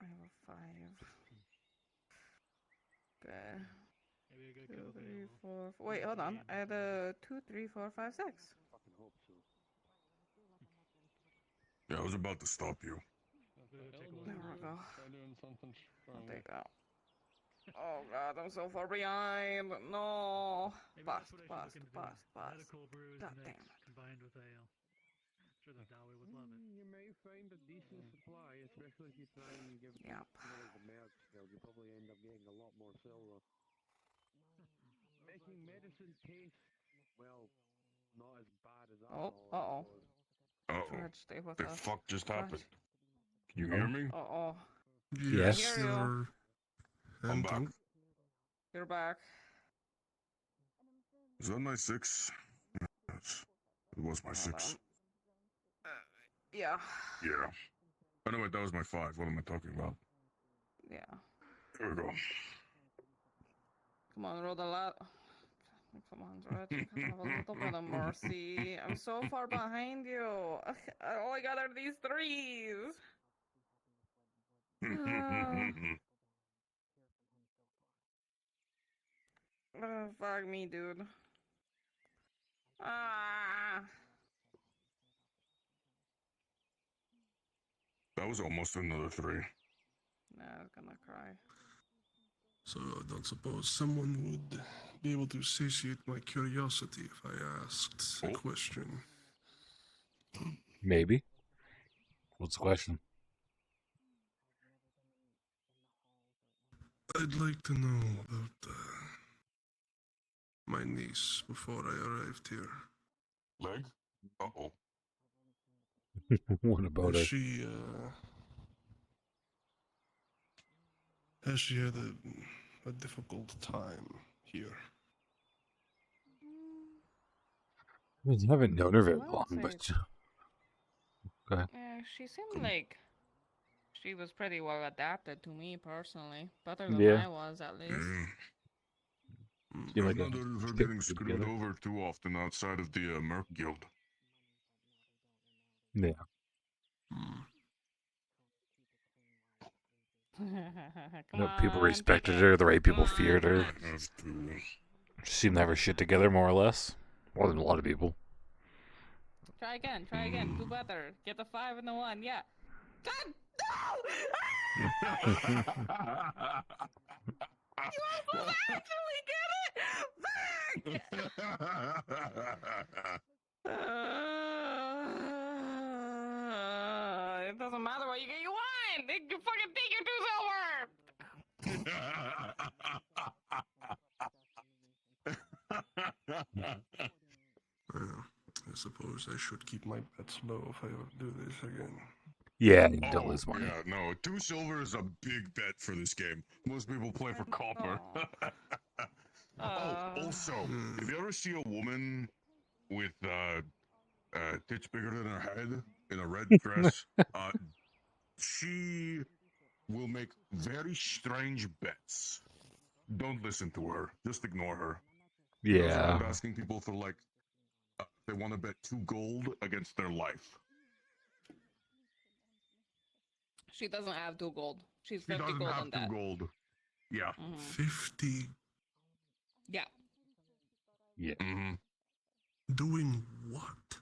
have a 5. Okay. Maybe a good 2, kill 3, 4. Wait, hold on. I had a 2, 3, 4, 5, 6. Fucking hope so. Yeah, I was about to stop you. There we go. Try doing something I'll strong. take out. Oh god, I'm so far behind. No. Bust. God damn it. Combined with ale. I'm sure the Dawi would love it. You may find a decent supply, especially if you try and give Yep. the merch skill. You probably end up getting a lot more silver. Making medicine taste, well, not as bad as alcohol. George, stay with The us. fuck just George. happened? Can you hear me? Uh-oh. Yes. I hear you. I'm back. You're back. Is that my 6? Yes. It was my 6. Yeah. Yeah. Oh, no, wait, that was my 5. What am I talking about? Yeah. Here we go. Come on, roll the lot. Come on, Dredge. Have a little bit of mercy. I'm so far behind you. All I got are these 3s. Fuck me, dude. That was almost another 3. Nah, I was gonna cry. So I don't suppose someone would be able to satiate my curiosity if I asked a question. Maybe. What's the question? I'd like to know about my niece before I arrived here. Leg? Uh-oh. What about her? Has she had a difficult time here? I haven't known her very I would long, say- but go ahead. Yeah, she seemed like she was pretty well adapted to me personally. Better than Yeah. I was, at least. Seemed like I've not heard of her getting screwed over too often outside of the Merc Guild. Yeah. No, people respected her. The right people feared her. She seemed to have her shit together, more or less. More than a lot of people. Try again. Do better. Get the 5 and the 1. Yeah. God, no! You almost actually get it! It doesn't matter what you get. You won! You fucking think you're 2 silver! I suppose I should keep my bets low if I ever do this again. Yeah, you don't lose money. Yeah, no, 2 silver is a big bet for this game. Most people play for copper. Also, if you ever see a woman with tits bigger than her head in a red dress, she will make very strange bets. Don't listen to her. Just ignore her. She goes Yeah. around asking people for like they want to bet 2 gold against their life. She doesn't have 2 gold. She's She 50 doesn't gold have on 2 that. gold. Yeah. 50. Yeah. Yeah. Doing what?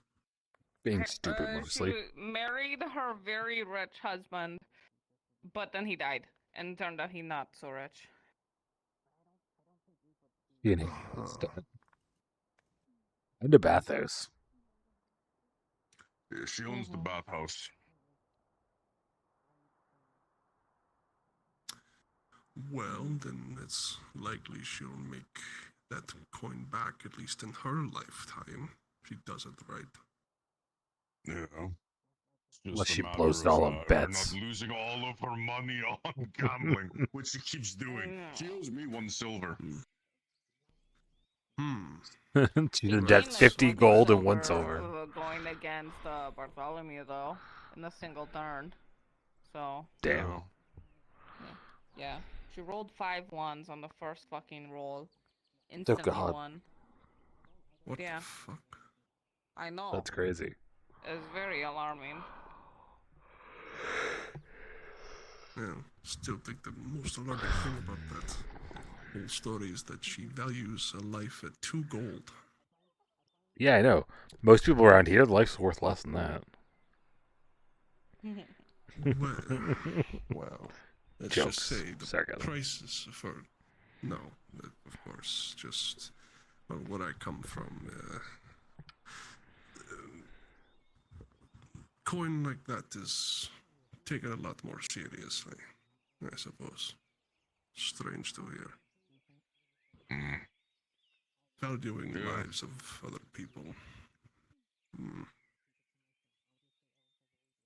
Being stupid, mostly. She married her very rich husband, but then he died, and turned out he's not so rich. You know, and the bathhouse. Yeah, she owns the bathhouse. Well, then it's likely she'll make that coin back, at least in her lifetime. She does it right. Yeah. Unless she blows it all on her bets. not losing all of her money on gambling, which she keeps doing. She owes me 1 silver. That's 50 gold and 1 silver. Going against Bartholomew, though, in a single turn. So. Damn. Yeah. She rolled 5 ones on the first fucking roll. Instantly God. won. What yeah. the fuck? I know. That's crazy. It's very alarming. Yeah, still think the most alarming thing about that whole story is that she values a life at 2 gold. Yeah, I know. Most people around here, life's worth less than that. Well, let's Jokes. just say the Sarcasm. prices for... No, of course, just where I come from. Coin like that is taken a lot more seriously, I suppose. Strange to hear. Valuing lives of other people.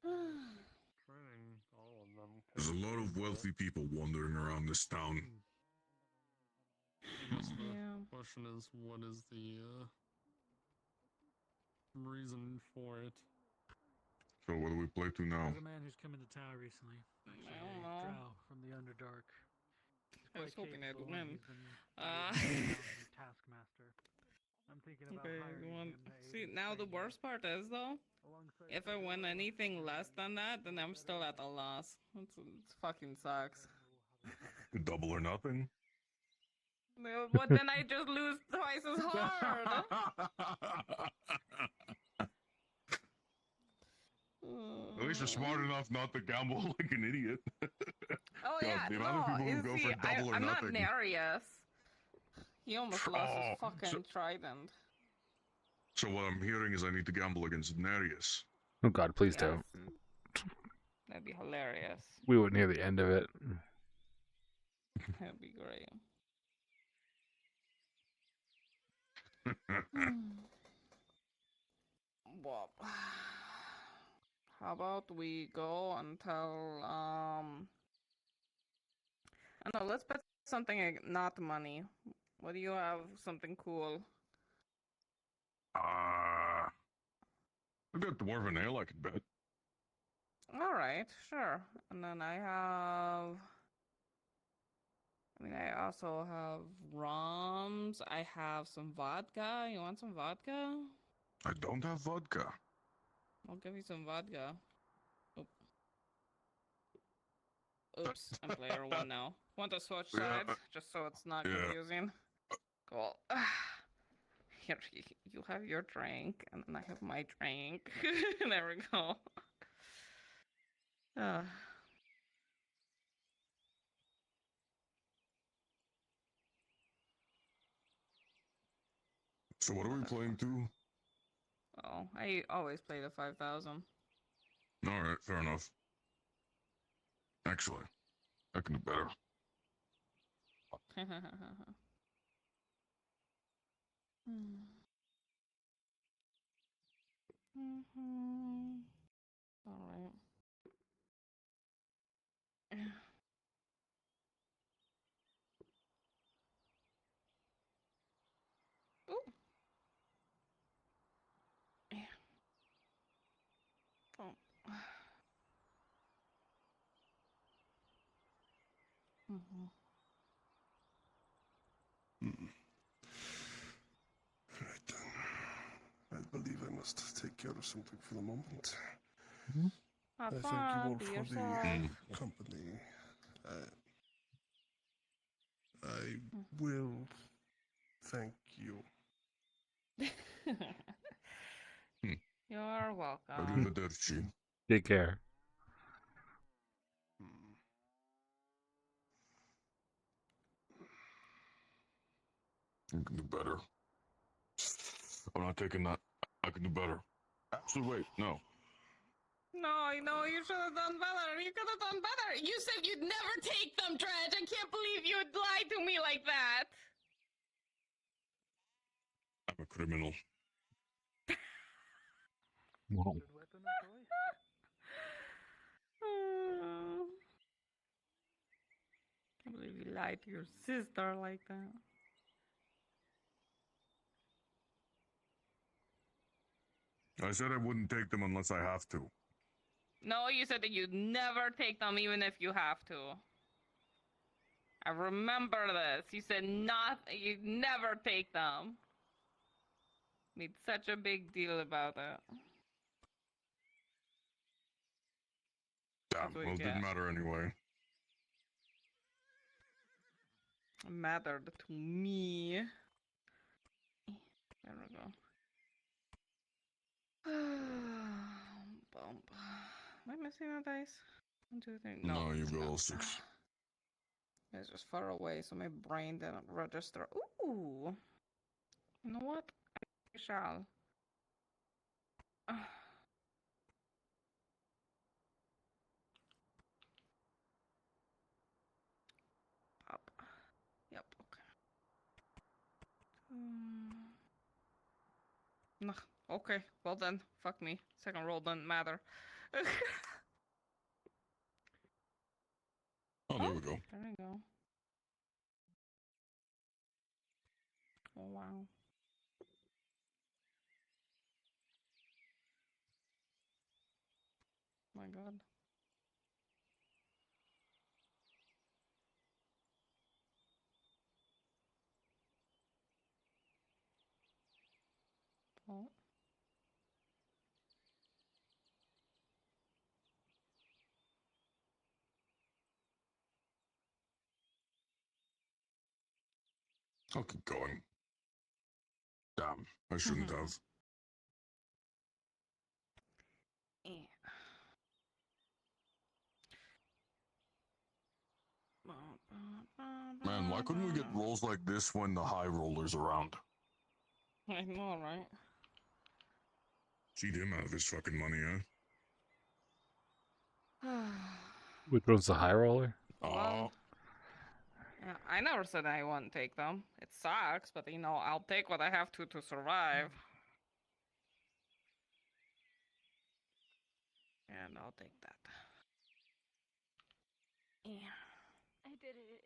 Training all of them There's a lot of wealthy people wandering around this town. I guess the question is, what is the reason for it? So what do we play to now? There's a man who's come into town recently. I don't know. Drow from the Underdark. I was hoping I'd capable, and win. he's been raised as a taskmaster. I'm thinking about Okay, hiring you want... him to See, aid now the training worst part is, though, alongside if I win anything less than that, then I'm still at a loss. It fucking sucks. Double or nothing? But then I just lose twice as hard. At least you're smart enough not to gamble like an idiot. Oh God, yeah, the amount of people who go for double or I'm nothing. not Nereus. He almost lost his fucking trident. So what I'm hearing is I need to gamble against Nereus. Oh God, please don't. That'd be hilarious. We wouldn't hear the end of it. That'd be great. Well, how about we go until I don't know, let's bet something not money. What do you have? Something cool. I've got Dwarven Ale I could bet. Alright, sure. And then I also have rums. I have some vodka. You want some vodka? I don't have vodka. I'll give you some vodka. Oops, I'm player one now. Want to switch sides? Just so it's not confusing. Cool. Here, you have your drink, and then I have my drink. There we go. So what are we playing to? Oh, I always play the 5,000. Alright, fair enough. Actually, I can do better. Alright. Ooh. Yeah. Oh. Right then. I believe I must take care of something for the moment. Have I thank fun, you all be for yourself. the company. I will thank you. You're welcome. Arrivederci. Take care. I can do better. I'm not taking that. I can do better. Actually, wait, no. No, you should have done better. You could have done better. You said you'd never take them, Dredge. I can't believe you'd lie to me like that. I'm a criminal. Wow. Can't believe you lied to your sister like that. I said I wouldn't take them unless I have to. No, you said that you'd never take them even if you have to. I remember this. You said you'd never take them. Made such a big deal about it. Damn, well, it didn't matter anyway. It mattered to me. There we go. Bump. Am I missing a dice? 1, 2, 3. No, you've got all 6. It's just far away, so my brain didn't register. Ooh. You know what? I shall. Up. Yep, okay. No, okay, well then, fuck me. Second roll doesn't matter. Oh, there we go. There we go. Oh, wow. My God. Oh. I'll keep going. Damn, I shouldn't have. Man, why couldn't we get rolls like this when the high roller's around? I know, right? Cheat him out of his fucking money, huh? Which one's the high roller? Well, yeah, I never said I wouldn't take them. It sucks, but you know, I'll take what I have to survive. And I'll take that. Yeah. I did it.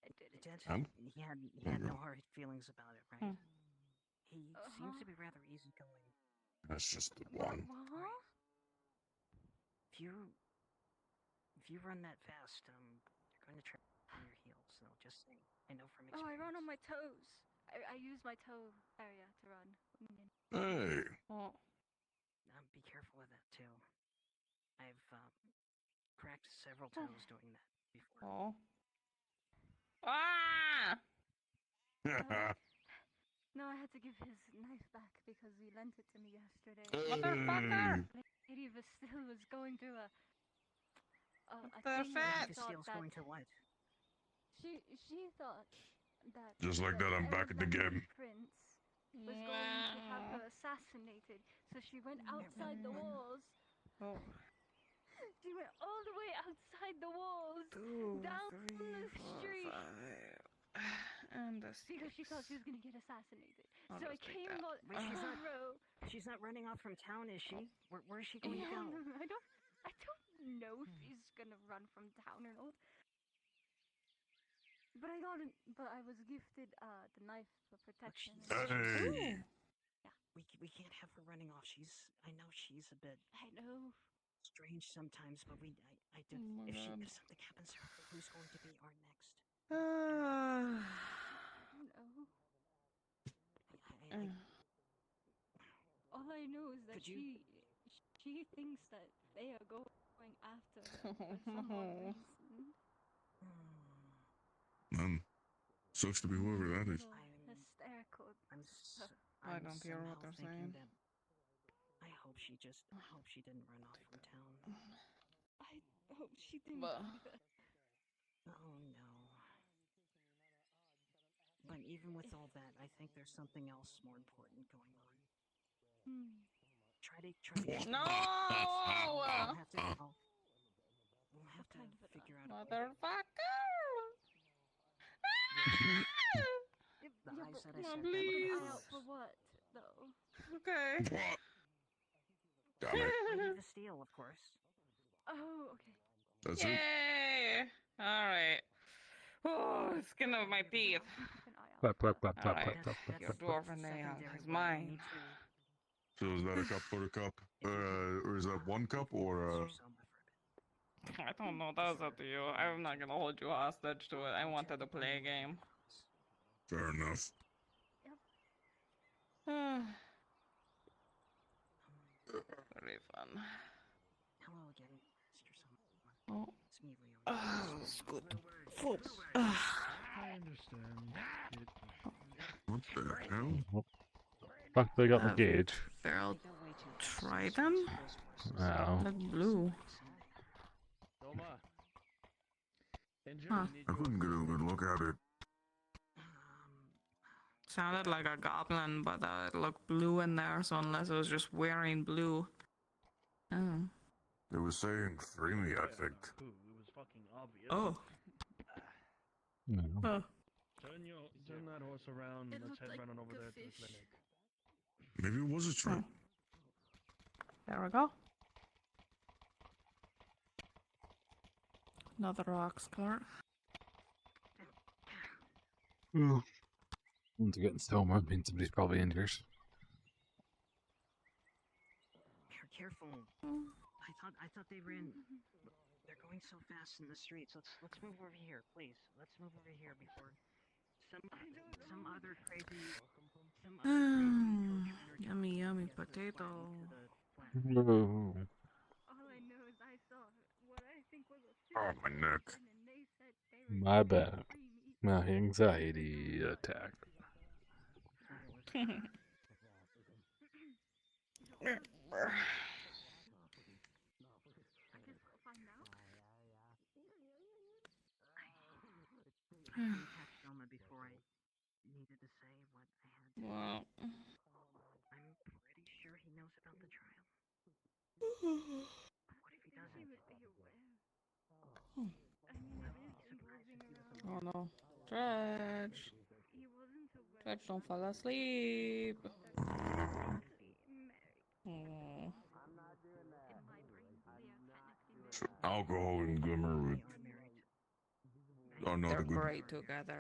I did it. Did? And? He had no hard feelings about it, right? He seems to be rather easygoing. That's just the one. If you run that fast, you're going to trip on your heels. So just saying. I know from Oh, I experience. run on my toes. I use my toe area to run. Hey. Oh. Be careful with that too. I've cracked several toes doing that before. Oh. Ah! No, I had to give his knife back because he lent it to me yesterday. Motherfucker! Lady Vastil was going through a the thing fat. where she thought that going to what? she thought that Just like that, I'm back in the game. Prince was going to have her assassinated, so she went outside the walls. Oh. She went all the way outside the walls, down the street. And because she thought she was gonna get assassinated. I'll So I just take came that. on the row. She's not running off from town, is she? Where is she going to go? I don't know if she's gonna run from town or not. But I was gifted the knife for protection. Hey. Yeah, we can't have her running off. I know she's a bit. I know. Strange sometimes, but I do. Oh if God. something happens to her, who's going to be our next? I don't know. All I know is that she thinks that they are going after her for some odd reason. Sucks to be whoever that is. Hysterical. I don't hear what they're saying. I hope she didn't run off from town. I hope she didn't either. Oh no. But even with all that, I think there's something else more important going on. Try to No! We'll have to figure out Motherfucker! the eyes that I No, said please. that Out for what, though? Okay. Damn it. Lady Vastil, of course. Oh, okay. That's Yay! Alright. Oh, skin of my teeth. Plop, plop, plop, plop, Alright. plop, plop, Your plop, plop. dwarven ale is mine. So is that a cup for a cup? Or is that one cup or I don't know, that was up to you. I'm not gonna hold you hostage to it. I wanted to play a game. Fair enough. Very fun. Hello again, Mr. Summer. Oh. It's me, Leo. It's good. I understand. What the hell? Fuck, they got the gauge. Feral Trident? Wow. Like blue. Huh. I couldn't get a good look at it. Sounded like a goblin, but it looked blue in there, so unless it was just wearing blue. Oh. It was saying free me, I think. It was fucking obvious. Oh. No. Turn that horse around. Let's head running over there to the clinic. Maybe it was a trick. There we go. Another ox cart. Once again, stoma means somebody's probably injured. Careful. I thought they ran. They're going so fast in the streets. Let's move over here, please. Let's move over here before some other crazy Yummy, yummy potato. No. All I know is I saw what I think was a Oh, my neck. and they said they were My bad. My anxiety attack. I didn't catch Selma before I needed to say what I had to. Wow. I'm pretty sure he knows about the trial. What if he doesn't? He would be aware. I mean, it is evolving around. Oh no. Dredge. He wasn't aware. Dredge, don't fall asleep. Mary. Alcohol and glimmer are not They're a good great together.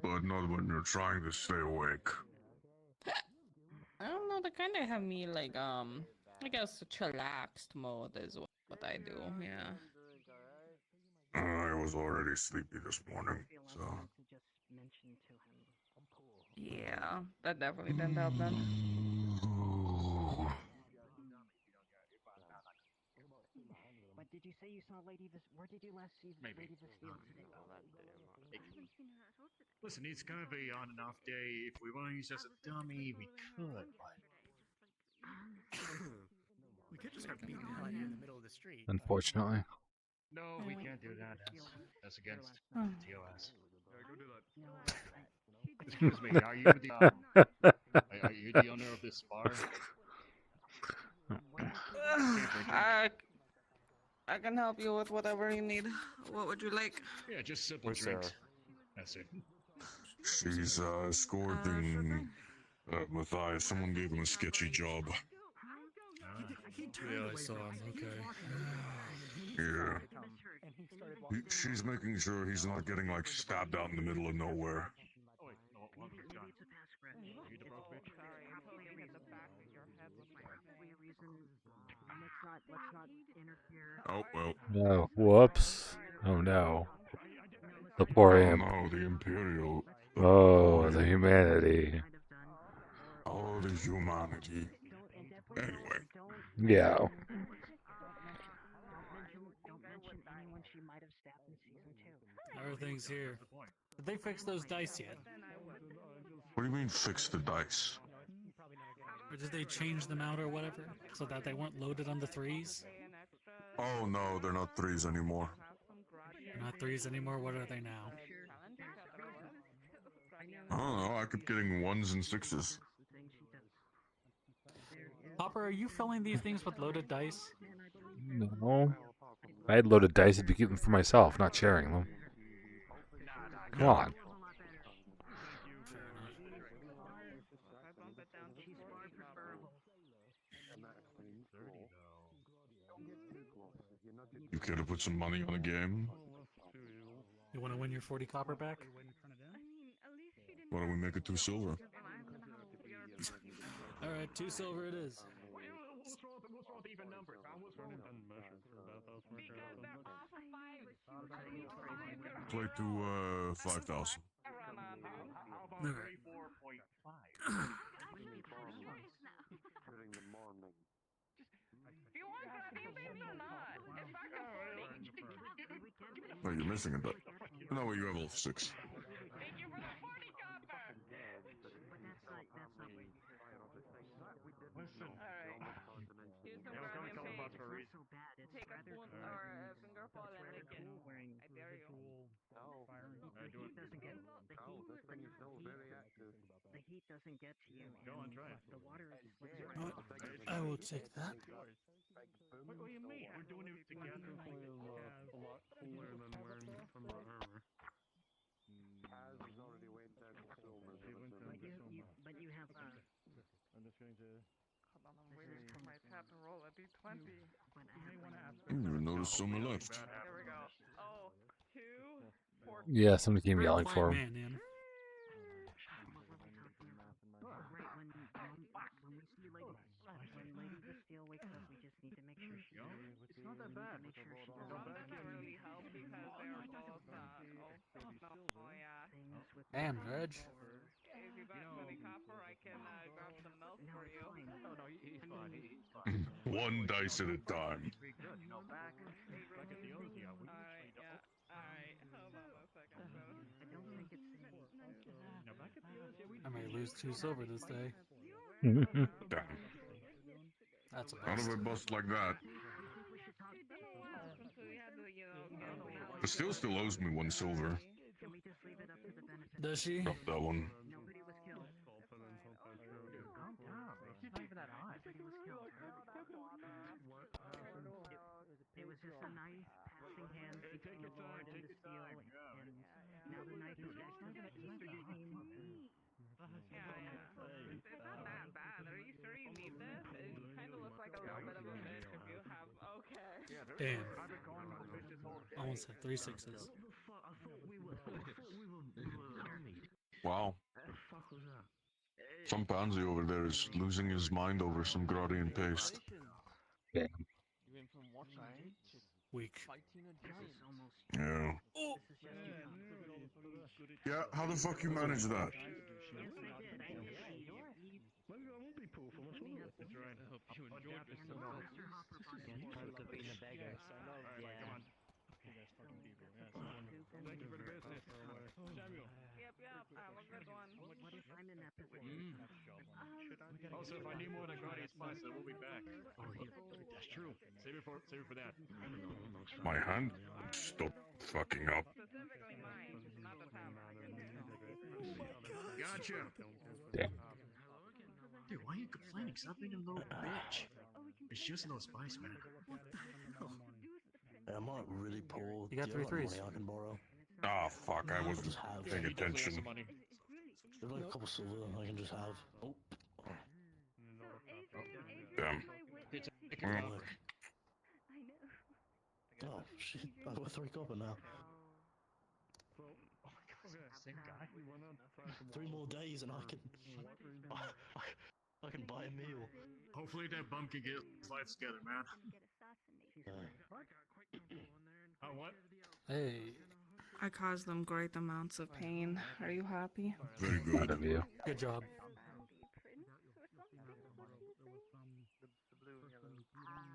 but not when you're trying to stay awake. I don't know, they kind of have me like, I guess chillaxed mode is what I do, yeah. I was already sleepy this morning, so. Yeah, that definitely didn't help then. What did you say you saw Lady where did you last see Lady Vestille today? Listen, it's gonna be on an off day. If we want to use as a dummy, we could, but we could just start beating her in the middle of the street. Unfortunately. No, we can't do that. That's against TOS. Go do that. Excuse me, are you the owner of this bar? I can help you with whatever you need. What would you like? Yeah, just simple Where's drinks. Sarah? That's it. She's escorting Matthias. Someone gave him a sketchy job. Yeah, I saw him. Okay. Yeah. She's making sure he's not getting like stabbed out in the middle of nowhere. Oh wait, no, one was gone. You the broke bitch? Let's not interfere. Oh well. Oh, whoops. Oh no. The poor imp. No, the Imperial. Oh, the humanity. Oh, the humanity. Anyway. Yeah. Don't mention anyone she might have stabbed in season 2. Everything's here. Did they fix those dice yet? What do you mean fix the dice? Or did they change them out or whatever, so that they weren't loaded on the 3s? Oh no, they're not 3s anymore. They're not 3s anymore, what are they now? I don't know, I kept getting 1s and 6s. Hopper, are you filling these things with loaded dice? No. I had loaded dice to keep them for myself, not sharing them. Come on. You care to put some money on a game? You want to win your 40 copper back? Why don't we make it 2 silver? Alright, 2 silver it is. Play to 5,000. Alright. During the morning. Do you want that new baby or not? It's back and forth. No, you're missing a bit. No, you have all 6. Thank you for the 40 copper. Listen. Here's some Guardian Page. Take a spoon or a fingerful and lick it. I dare you. The heat doesn't get to you. Go on, try it. The water is I will take that. What do you mean? We're doing it together. A lot cooler than wearing some armor. But you have I'm just going to. Hold on, I'm waiting for my tab to roll a d20. I didn't even notice someone left. There we Yeah, somebody came yelling for him. Right, when we see Lady, when Lady Bastille wakes up, we just need to make sure she. It's not that bad. Make sure she doesn't. Dogs can't really help because they're both yeah. Damn, Reg. If you got 20 copper, I can grab some milk for you. No, he's fine. He's fine. One dice at a time. Pretty good. You know, back at the old, yeah, we Alright, yeah. Alright, hold on a second. I don't think it's Now back at the old, yeah, we I may lose 2 silver this day. Damn. That's a How bust. do I bust like that? Bastille still owes me 1 silver. Can we just leave it up to the benefit? Does she? Drop that one. Nobody was killed. calm down. It's not even that high. Nobody was killed. It was just a nice passing hand between the Lord and the Steel, and now the knight is back to the It's not that bad. Are you sure you need this? It kind of looks like a little bit of a miss if you have. Okay. Damn. Almost had 3 sixes. Wow. Some pansy over there is losing his mind over some Grodian paste. Damn. You went from watching to Weak. fighting a giant. Yeah. Yeah, how the fuck you manage that? I hope you enjoyed this. Being a beggar. Yeah. Come on. You guys fucking people. Yes, wonderful. Thank you for the business. Samuel. Yep. Have a good one. What if I'm in that position? Also, if I need more than Guardian Spice, I will be back. Oh, yeah. That's true. Save it for that. My hand? Stop fucking up. Specifically mine, not the tavern. Gotcha. Damn. Dude, why are you complaining? Stop being a little bitch. It's just no spice, man. What the hell? I'm not really poor. You got 3 threes. Money I can borrow. Ah, fuck, I wasn't paying attention. There's like a couple silver I can just have. Oh. Damn. Oh, shit. I've got 3 copper now. Same guy. 3 more days and I can... I can buy a meal. Hopefully that bum can get his life together, man. What? Hey. I caused them great amounts of pain. Are you happy? Very good of you. Good job.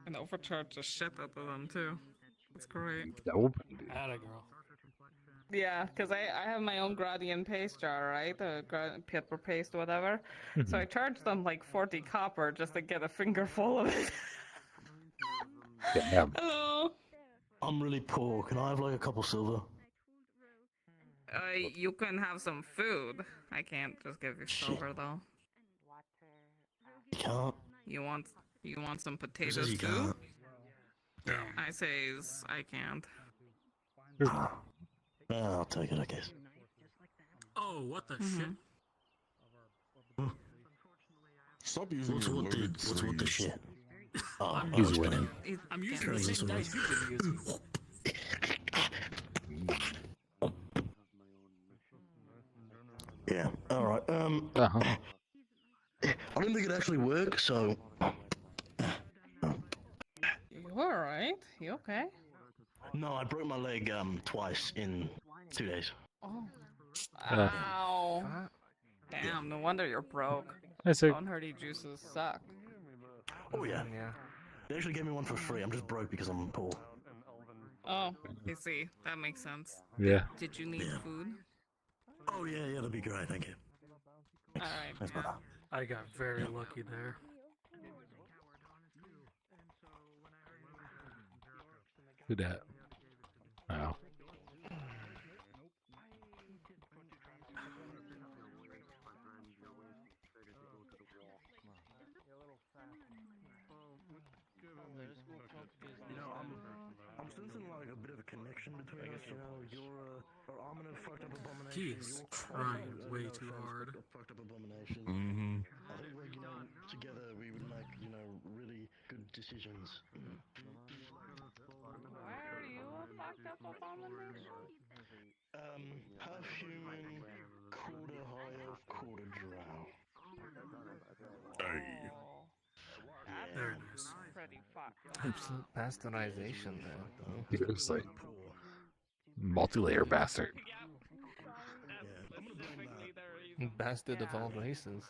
And overcharged the shit out of them too. That's great. Nope. Atta girl. Yeah, because I have my own Gradian paste jar, right? The pepper paste, whatever. So I charged them like 40 copper just to get a fingerful of it. Damn. Hello. I'm really poor. Can I have like a couple silver? You can have some food. I can't just give you silver though. You can't. You want some Who potatoes says you too? can't? I says I can't. I'll take it, I guess. Oh, what the shit? Stop using What's your what the loaded What's what the threes. shit? Oh, He's winning. I'm using the same dice you've been using. Yeah, alright. Uh-huh. I don't think it actually works, so... You alright? You okay? No, I broke my leg twice in 2 days. Oh. Ow. Damn, no wonder you're broke. I see. Bone hardy juices suck. Oh yeah. They actually gave me one for free. I'm just broke because I'm poor. Oh, I see. That makes sense. Yeah. Did you need food? Oh yeah, that'd be great, thank you. Alright, Thanks, yeah. brother. I got very lucky there. Who dat? Wow. You know, I'm sensing like a bit of a connection between us. You know, you're I'm in a fucked up abomination. He is trying way too hard. Fucked up abomination. Mm-hmm. I think we're, together we would make, really good decisions. Why are you fucked up abomination? Half human, quarter high elf, quarter drow. Oh, that's Very nice. pretty fucked up. Absolute bastardization, man. Seriously. Multi-layer bastard. Specifically the reason. Bastard of all races.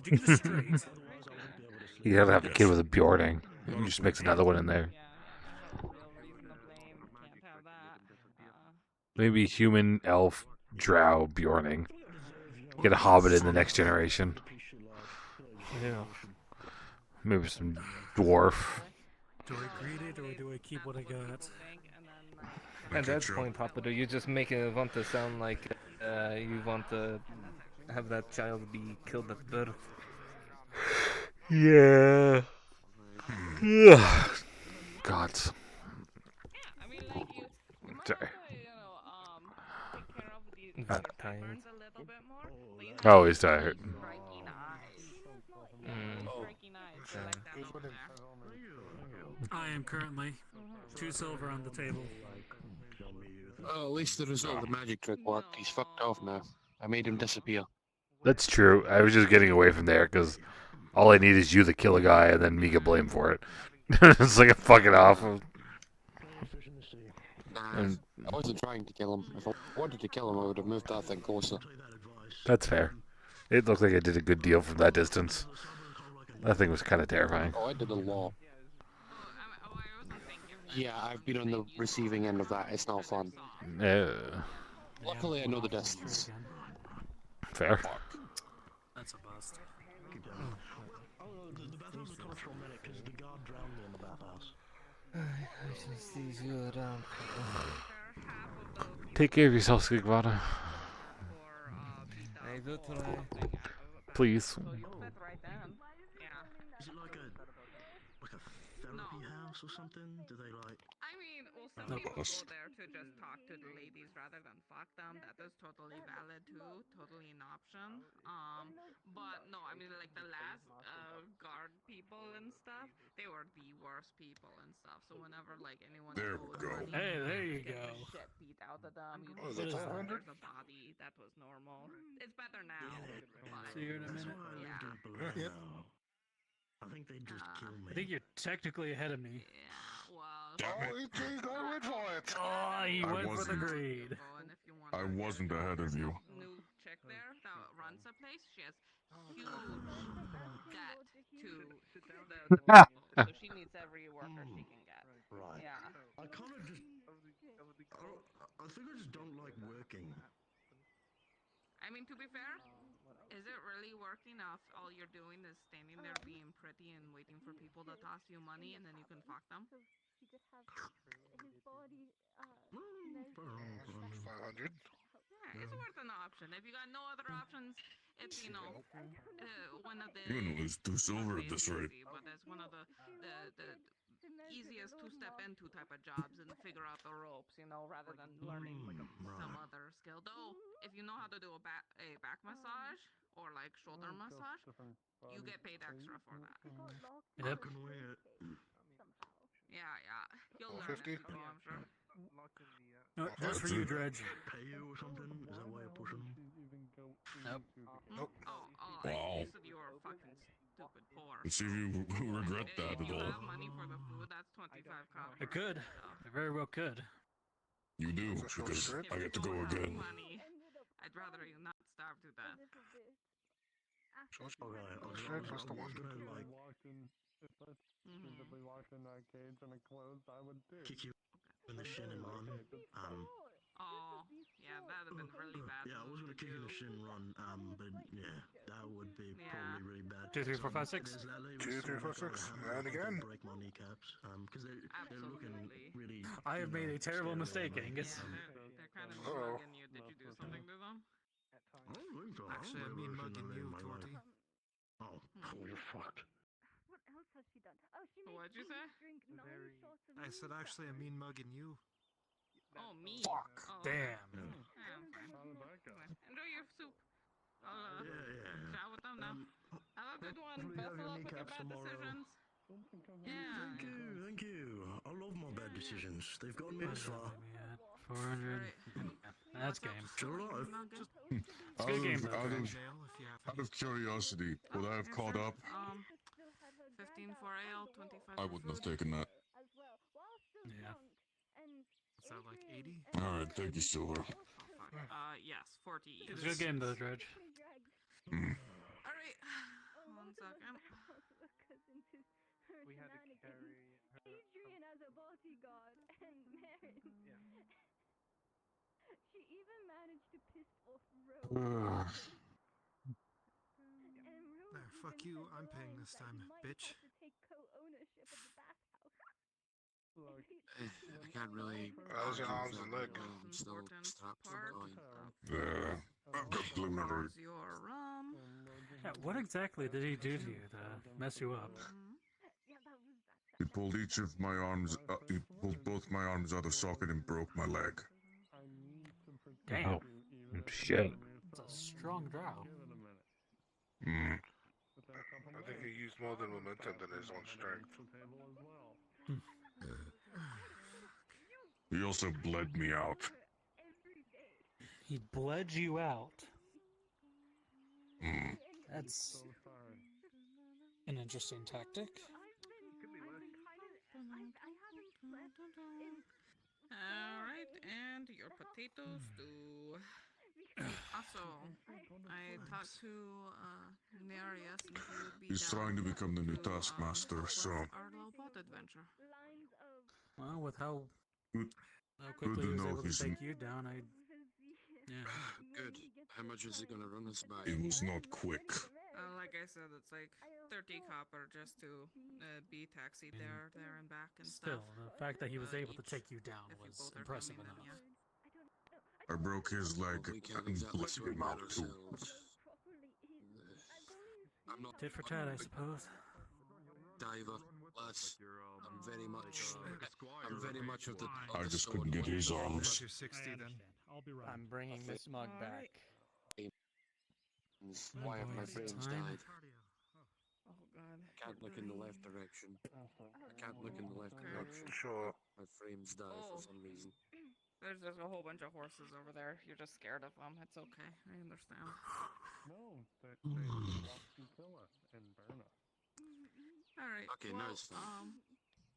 Did you get it straight? You gotta have a kid with a Bjorning. You just mix another one in there. Yeah, no real reason to blame. Can't have that. Maybe human, elf, drow, Bjorning. Get a hobbit in the next generation. Yeah. Maybe some dwarf. Do I greet it or do I keep what I got? At that point, Hoppiter, you just want to sound like you want to have that child be killed at birth. Yeah. God. I mean, like you might have to, take care of these burns a little bit more. Oh, he's tired. Striking eyes. Striking eyes. I like that over there. I am currently 2 silver on the table. Oh, at least the result of the magic trick worked. He's fucked off now. I made him disappear. That's true. I was just getting away from there because all I need is you to kill a guy and then me get blamed for it. It's like a fucking off. And I wasn't trying to kill him. If I wanted to kill him, I would have moved that thing closer. That's fair. It looked like I did a good deal from that distance. That thing was kind of terrifying. Oh, I did a lot. Yeah, I've been on the receiving end of that. It's not fun. Luckily, I know the distance. Fair. That's a bust. The bathhouse is kind of traumatic because the guard drowned me in the bathhouse. I should see you around. Take care of yourself, Skigvada. I do try. Please. Is it like a therapy house or something? Do they like? I mean, well, some people go there to just talk to the ladies rather than fuck them. That is totally valid too. Totally an option. But no, I mean, like the last guard people and stuff, they were the worst people and stuff. So whenever like anyone owed money, Hey, there you get go. the shit beat out of them. You What just is know that? there's a body. That was normal. It's better now. But, See you in a minute. yeah. I think they'd just kill me. I think you're technically ahead of me. Damn it. I went for it. Oh, he I went for the wasn't. greed. I wasn't ahead of you. New chick there that runs the place. She has huge debt to the people, so she needs every worker she can get. Right. Yeah. I kind of just. I think I just don't like working. I mean, to be fair, is it really working if all you're doing is standing there being pretty and waiting for people to toss you money and then you can fuck them? He could have his body. 500. Yeah, it's worth an option. If you got no other options, it's one of the. You're gonna lose 2 silver at this rate. But it's one of the easiest to step into type of jobs and figure out the ropes, rather than learning some other skill. Though, if you know how to do a back massage or like shoulder massage, you get paid extra for that. Yep. Yeah. You'll learn as you go, I'm sure. No, just for you, Dredge. Pay you or something? Is that why I push them? Nope. Wow. You said you were fucking stupid poor. Let's see if you regret that at You all. have money for the food, that's 25 copper. I could. I very well could. You do, because I get to go again. Money. I'd rather you not starve to death. Physically walked in that cage and it closed, I would do. Kick you in the shin and run. Oh, yeah, that'd have been really bad. Yeah, I was gonna kick you in the shin and run. But yeah, that would be probably really bad. 2, 3, 4, 5, 6. 2, 3, 4, 6. And again. Break my kneecaps. Because they're looking really. I have made a terrible mistake, Angus. They're kind of mugging you. Did you do something to them? Actually, I mean mugging you, Torty. Oh, you're fucked. What else has she done? Oh, she made What'd you say? drink 9 shots of I said actually, I mean mugging you. Oh, me. Fuck. Oh, Damn. Yeah, fine. Enjoy your soup. I'll chat with them now. Have a good one. Best of luck with your bad decisions. Yeah. Thank you. I love my bad decisions. They've gotten me this far. 400. That's game. Still alive. It's a good game though, Greg. Out of curiosity, would I have caught up? 15 for ale, 25 I for wouldn't have food. taken that. Yeah. Is that like 80? Alright, thank you, Silver. Yes, 40 each. It's a good game though, Dredge. Alright, one second. We had to carry her. Adrian as a bodyguard and Marin. She even managed to piss off Rose. Nah, fuck you, I'm paying this time, bitch. To take co-ownership of the bathhouse. I can't really. How's your arms and leg? I'm still strapped to the coin. I've got preliminary. Your rum. Yeah, what exactly did he do to you to mess you up? He pulled each of my arms. He pulled both my arms out of socket and broke my leg. Damn. Oh, shit. It's a strong drow. Hmm. I think he used more than momentum than his own strength. He also bled me out. He bled you out. Mm. That's an interesting tactic. Alright, and your potato stew. Also, I talked to Nereus and he would be He's down trying to become the new Taskmaster, so. our little boat adventure. Well, with how Good quickly to he was know able to he's take you down, yeah. Good. How much is it gonna run us by? It was not quick. Like I said, it's like 30 copper just to be taxied there and back and Still, stuff. the fact that he was able to Each, take you down if you was both are impressive coming, enough. then yeah. I broke his leg We can't and exactly bled swim him by out too. ourselves. I'm not Tit for tat, I suppose. diver, lass. I'm very much of the. I just couldn't get his arms. You're 60 then. I'll be right. I'm bringing this mug back. Why have my frames died? Oh god. I can't look in the left direction. I can't look in the left direction. Sure. My frames die for some reason. There's just a whole bunch of horses over there. You're just scared of them. It's okay. I understand. No, they want to kill us and burn us. Alright. Okay, well, no, it's fine.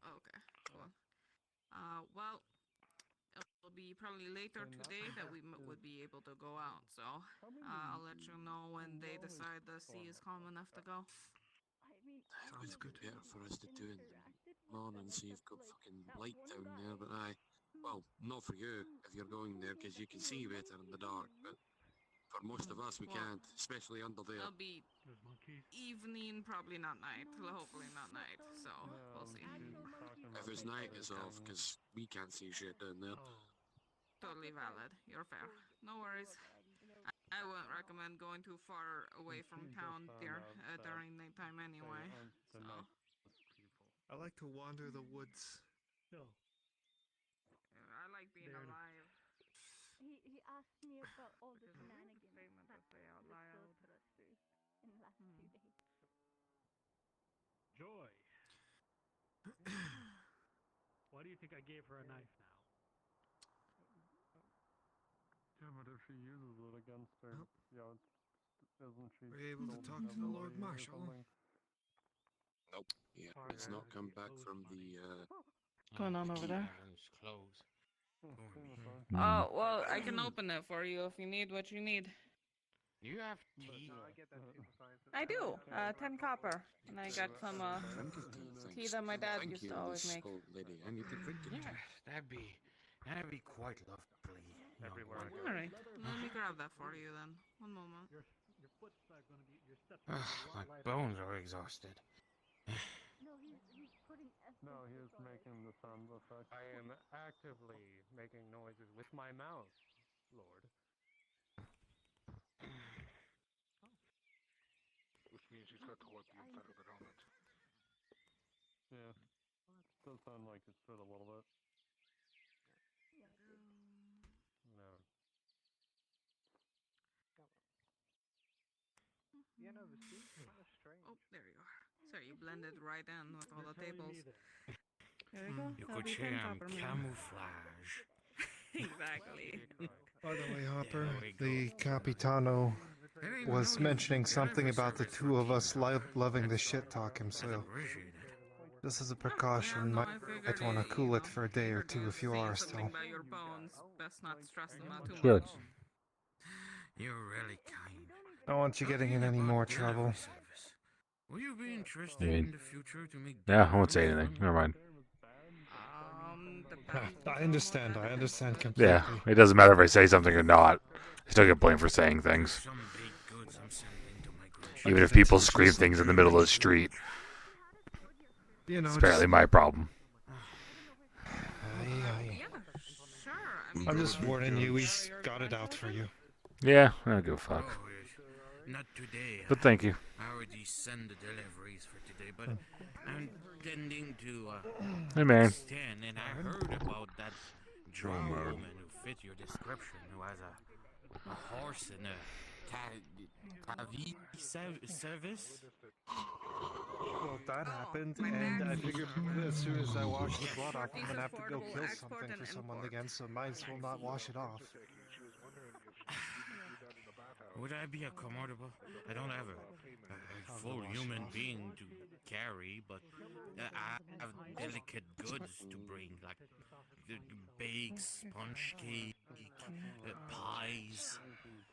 Okay, cool. Well, it'll be probably later today that we would be able to go out, so I'll let you know when they decide the sea is calm enough to go. It would be better for us to do in the morning, so you've got fucking light down there, but well, not for you, if you're going there, because you can see better in the dark, but for most of us, we can't, especially under there. It'll be evening, probably not night. Hopefully not night, so we'll see. If it's night, it's off, because we can't see shit down there. Totally valid. You're fair. No worries. I wouldn't recommend going too far away from town during nighttime anyway. So. I like to wander the woods. I like being alive. He asked me about all the shenanigans Statement that to say out the loud. put us through in the last 2 days. Joy. Why do you think I gave her a knife now? Yeah, but if she uses it against her, isn't she? We're able to still talk to the Lord devilry or Marshal. something? Nope. Yeah, it's not come back from the, What's going on over there? Close. Oh, well, I can open it for you if you need what you need. You have tea? I do. 10 copper. And I got some tea that my dad used to always make. Lady. I need to drink it. Yeah, that'd be quite lovely. Everywhere I go. Alright, let me grab that for you then. One moment. Your foot's not gonna be, your steps are My gonna be a lot lighter. bones are exhausted. No, he's putting essence. No, he is making the sound effect. I am actively making noises with my mouth, Lord. Which means he's got to wipe the inside of the helmet. Yeah. Does sound like it should a little bit. No. Yeah, no, the seat's kind of strange. Oh, there you are. Sorry, you blended right in with all the You're telling tables. me that. There you go. You That'll could be say 10 I'm copper, man. camouflage. Exactly. By the way, Hopper, the Capitano was mentioning something about the two of us loving the shit talk himself. This is a precaution. Yeah, no, I Might figured want to you cool it for a day or two if you saying are something still. about your bones. Best not stress them out too Sure. much. You're really kind. Don't want you getting in any more trouble. Will you be interested I mean, in the future to make yeah, I won't say deliveries anything. for me? Never mind. I understand completely. Yeah, it doesn't matter if I say something or not. I still get blamed for saying things. Even if people scream things in the middle of the street. You know, It's apparently my problem. I'm just warning you, he's got it out for you. Yeah, I don't give a fuck. Not today. But thank you. I already sent the deliveries for today, but I'm tending to Hey, man. extend, and I heard about that drow woman who fit your description, who has a horse and a service. Well, that happened, and I figured as soon as I wash the blood off, I'm gonna have to go kill something for someone again, so might as well not wash it off. Would I be accommodable? I don't have a full human being to carry, but I have delicate goods to bring, like bakes, sponge cake, pies.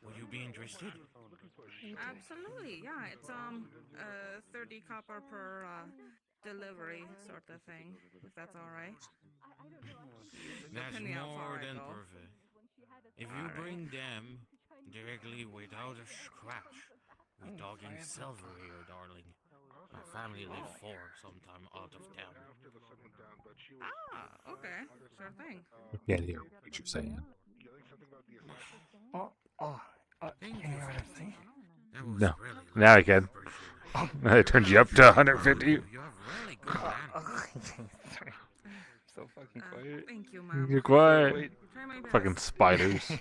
Would you be interested? Absolutely, yeah. It's 30 copper per delivery sort of thing, if that's all right. That's Depending how far more I than go. perfect. If you bring them directly without a scratch, we're talking silver here, darling. My family live far, sometime out of town. Ah, okay, sure thing. Yeah, hear what you're saying. Thank you you hear what I'm saying? That was No. really Now I can. I turned you up to 150. You have really good So fucking quiet. Thank you, Mom. You're quiet. Wait. Try my best. Fucking spiders.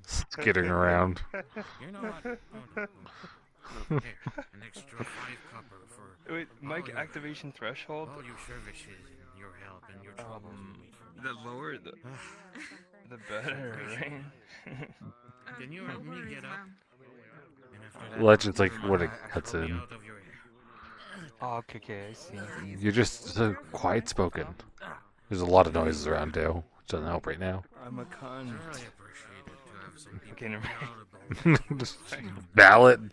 Skittering around. You know what? Here, an extra 5 copper for Wait, mic all your- activation threshold? all your services and your help and your troubles with me. The lower the better, right? Can you help me get up? And after that, Legends like what it pull cuts me in. out of your hair. Oh, okay, I see. You're just so quiet spoken. There's a lot of noises around too, which doesn't help right now. I'm a cunt. Really appreciate it to have some people Okay, never mind. Just ballad,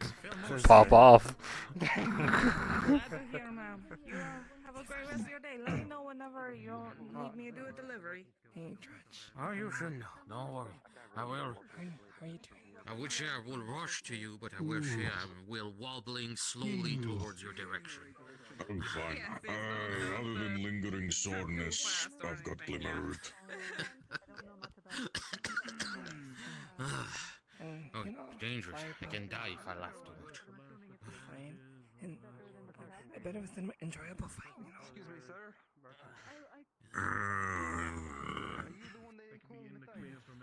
pop off. Glad to hear, Mom. You have a great rest of your day. Let me know whenever you need me to do a delivery. Hey, Dredge. Oh, you should know. Don't worry. I will. How are you doing? I would say I will rush to you, but I will say I will wobbling slowly towards your direction. I'm fine. Other than lingering soreness, I've got Glimmerroot. Oh, dangerous. I can die if I laugh too much. Fine. And I bet it was an enjoyable fight, you know. Excuse me, sir.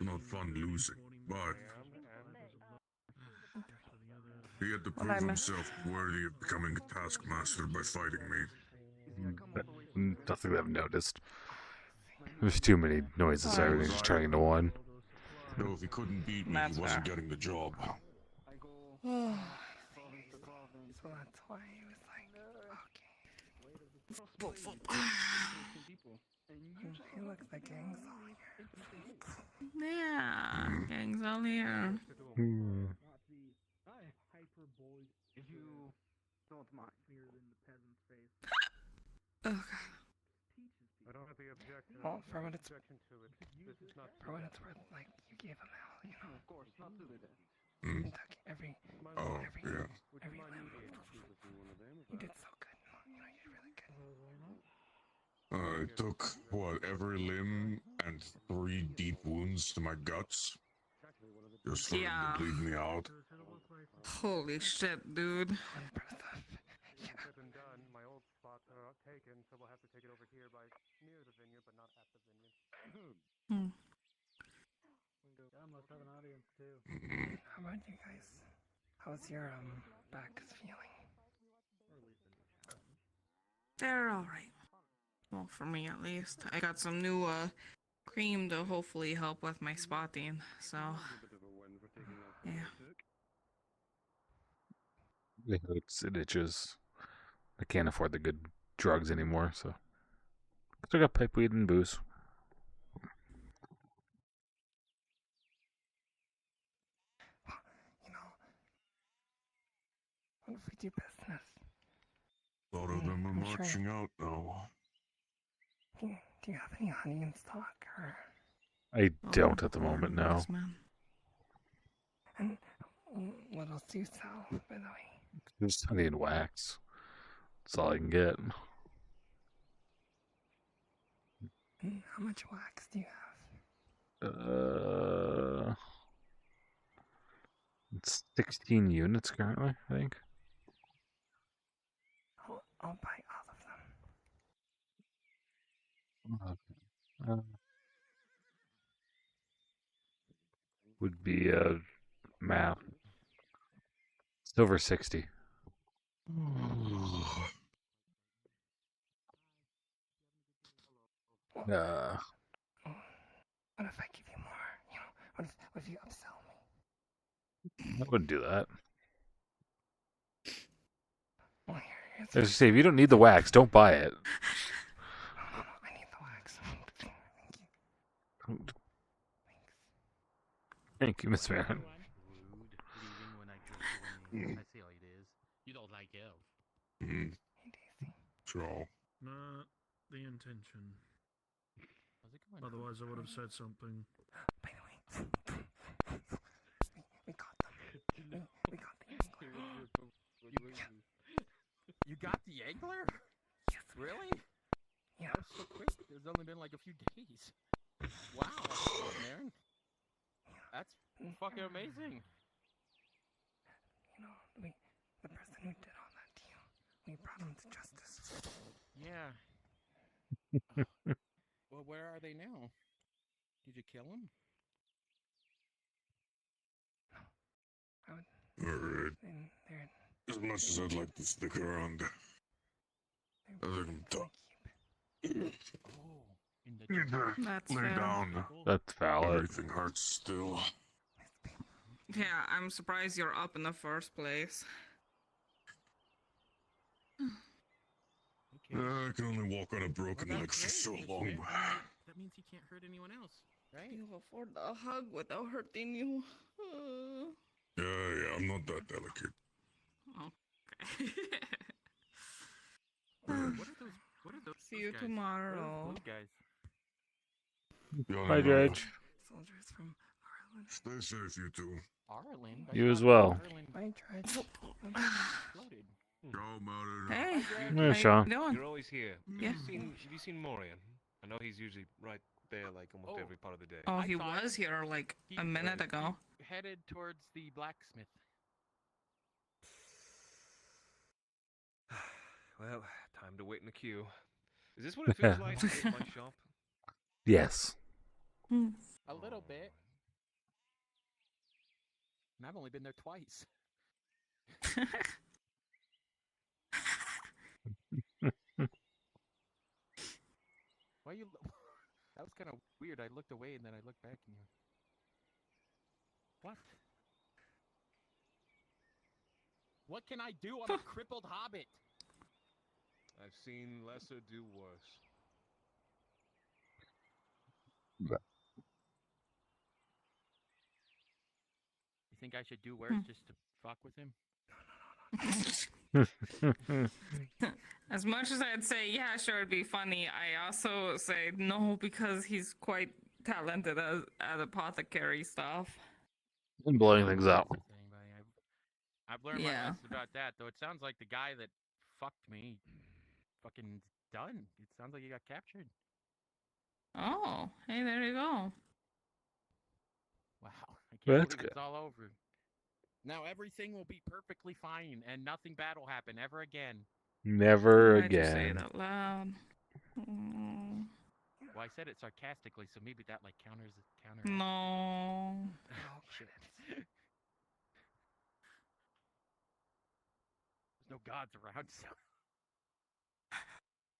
Not fun losing, but he had to Well, I prove missed- himself worthy of becoming a taskmaster by fighting me. Nothing that I've noticed. There's too many noises. Everything's just turning into one. No, if he couldn't beat me, That's he wasn't fair. getting the job. So that's why he was like, okay. He looks like gang's all here. Yeah, gang's all here. If you don't mind. Okay. I don't have the objection. Well, for what it's objection to it. This is not for what it's worth, like you gave him hell, you know. Of course, not to the Hmm. You took every Oh, every yeah. every limb. You did so good. You know, you did really good. It took, what, every limb and 3 deep wounds to my guts? Just for him Yeah. to bleed me out? Holy shit, dude. said and done. My old spots are taken, so we'll have to take it over here by near the vineyard, but not at the vineyard. Hmm. I must have an audience too. How about you guys? How's your back feeling? They're all right. Well, for me at least. I got some new cream to hopefully help with my spotting. So, yeah. It hurts, it itches. I can't afford the good drugs anymore, so still got pipe weed and booze. What if we do business? A lot of them are marching out now. Do you have any honey in stock, or? I don't at the moment, no. And what else do you sell, by the way? Just honey and wax. That's all I can get. How much wax do you have? It's 16 units currently, I think. I'll buy all of them. Okay. Would be math. It's over 60. What if I give you more? What if you upsell me? I wouldn't do that. Well, As you say, if you don't need the wax, don't buy it. I need the wax. Thank you, Miss Marin. I see how it is. You don't like elf. So. Not the intention. How's it going? Otherwise, I would have said something. By the way, we got them. We got the angler. You got the angler? Yes. Really? Yeah. That was so quick. There's only been like a few days. Wow, Marin. That's fucking amazing. The person who did all that to you, we brought him to justice. Yeah. Well, where are they now? Did you kill them? Alright. As much as I'd like to stick around, I think I'm done. That's Lay fair. down. That's valid. Everything hurts still. Yeah, I'm surprised you're up in the first place. I can only walk on a broken leg for so long. That means he can't hurt anyone else, right? You'll afford the hug without hurting you. Yeah, I'm not that delicate. Okay. What are those See you guys? tomorrow. What are those guys? Bye, Dredge. Soldiers from Ireland. Stay safe, you two. Ireland? You as well. Bye, Dredge. Go, Martin. Hey, Yeah, Sean. You're always here. Yeah. Have you seen Morian? I know he's usually right there, like almost every part of the day. Oh, he was here like a minute ago. Headed towards the blacksmith. Well, time to wait in the queue. Is this what it feels like to hit my shop? Yes. A little bit. And I've only been there twice. Why you? That was kind of weird. I looked away and then I looked back and you. What? What can I do? I'm a crippled hobbit. I've seen lesser do worse. You think I should do worse just to fuck with him? As much as I'd say, yeah, sure, it'd be funny, I also say no because he's quite talented at apothecary stuff. And blowing things out. I've learned my lesson about that, though. It sounds like the guy that fucked me, fucking done. It sounds like he got captured. Oh, hey, there you go. Wow, I can't That's believe good. it's all over. Now everything will be perfectly fine, and nothing bad will happen ever again. Never Why'd you say it again. out loud? Well, I said it sarcastically, so maybe that like counters. No. Oh shit. There's no gods around, so.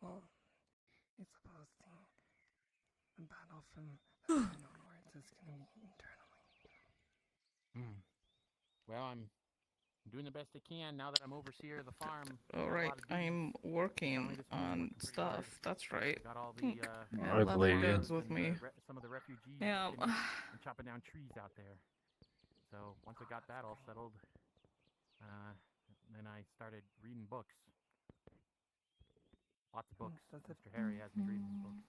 Well, it's supposed to. battle from the point onwards is going to be internally. Well, I'm doing the best I can now that I'm overseer of the farm. All right, I'm working on stuff. That's right. Got all the I believe you. goods with me. some of the refugees Yeah. and chopping down trees out there. So once I got that all settled, then I started reading books. Lots of books. Mr. Harry has me reading books.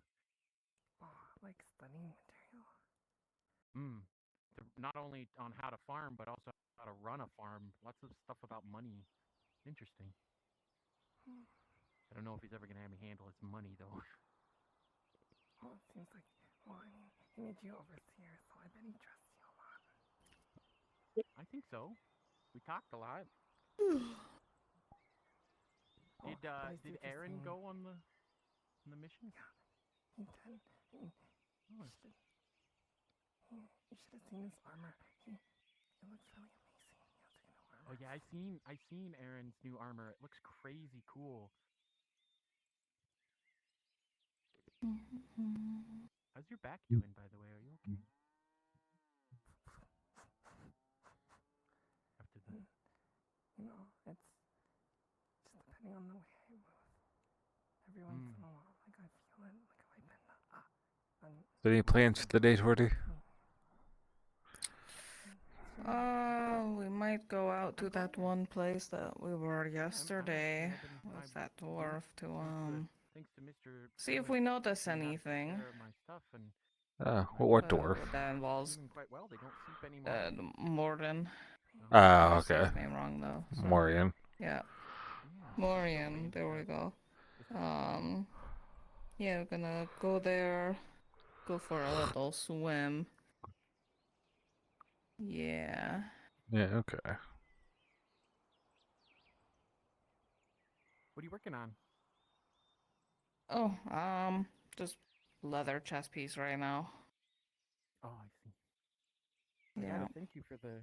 Like studying material? Not only on how to farm, but also how to run a farm. Lots of stuff about money. Interesting. I don't know if he's ever going to have me handle his money, though. Well, it seems like, he made you overseer, so I bet he trusts you a lot. I think so. We talked a lot. Did Aaron go on the mission? Yeah, he did. You should have seen his armor. It looks really amazing. He has a new armor. Oh yeah, I seen Aaron's new armor. It looks crazy cool. How's your back doing, by the way? Are you okay? After the... It's just depending on the way I move. Every once in a while, like I feel it, like if I've been, Any plans for the day, Torty? We might go out to that one place that we were yesterday with that dwarf to see if we notice anything. What dwarf? That involves Morden. Oh, I said okay. his name wrong though. So. Morian. Yeah. Morian, there we go. Yeah, we're gonna go there, go for a little swim. Yeah. Yeah, okay. What are you working on? Oh, just leather chest piece right now. Oh, I see. Yeah. Thank you for the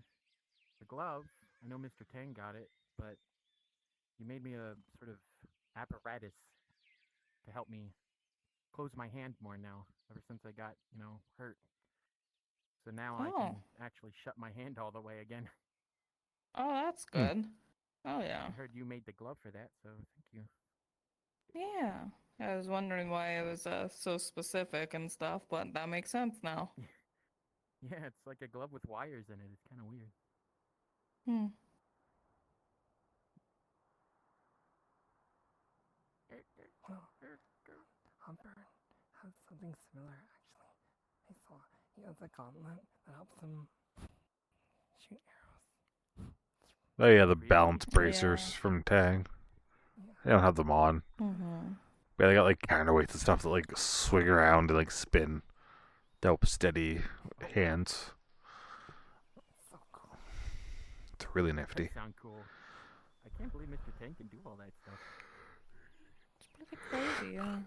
glove. I know Mr. Tang got it, but you made me a sort of apparatus to help me close my hand more now, ever since I got, hurt. So now I can actually shut my hand all the way again. Oh, that's good. Oh, yeah. I heard you made the glove for that, so thank you. Yeah. I was wondering why it was so specific and stuff, but that makes sense now. Yeah, it's like a glove with wires in it. It's kind of weird. Well, Humper has something similar, actually. I saw he has a gauntlet that helps him shoot arrows. Oh yeah, the balance bracers from Tang. They don't have them on. Yeah, they got like counterweights and stuff that like swing around and like spin to help steady hands. So cool. It's really nifty. That sound cool. I can't believe Mr. Tang can do all that stuff. It's pretty crazy, yeah.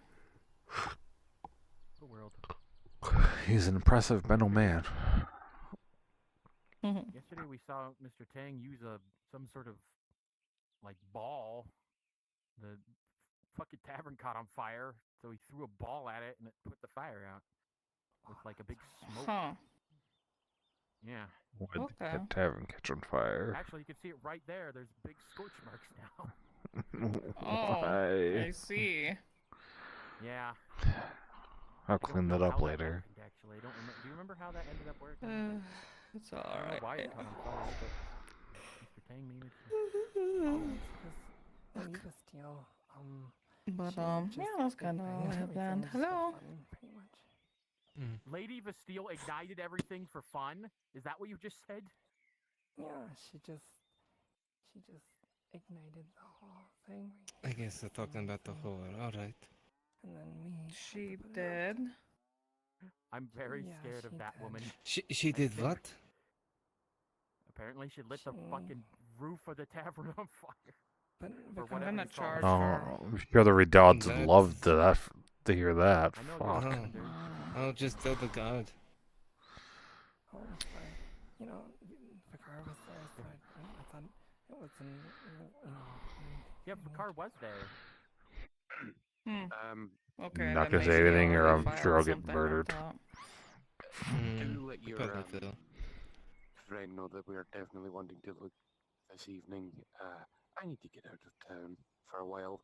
The world. He's an impressive mental man. Yesterday we saw Mr. Tang use some sort of like ball. The fucking tavern caught on fire, so he threw a ball at it and it put the fire out with like a big smoke. Yeah. Why did the tavern catch on fire? Actually, you can see it right there. There's big scorch marks now. Why? I see. Yeah. I'll clean that up later. Actually, I don't remember. Do you remember how that ended up working? It's I don't know alright. why it caught on fire, but Mr. Tang made it. They need to steal. But yeah, that's kind of all I have planned. Hello. Pretty much. Lady Bastille ignited everything for fun. Is that what you just said? Yeah, she just ignited the whole thing. I guess they're talking about the whore. All right. And then she did. I'm very scared of that woman. She did what? Apparently, she lit the fucking roof of the tavern on fire. But I'm gonna charge Oh, her. I'm sure the redoubts would love to hear that. Fuck. I'll just tell the guard. Oh, but, Vicar was there, so I thought it was Yeah, Vicar was there. Okay, I'm not then gonna say maybe they anything, or already I'm filed sure I'll get something on murdered. top. Do let your Probably will. friend know that we are definitely wanting to look this evening. I need to get out of town for a while.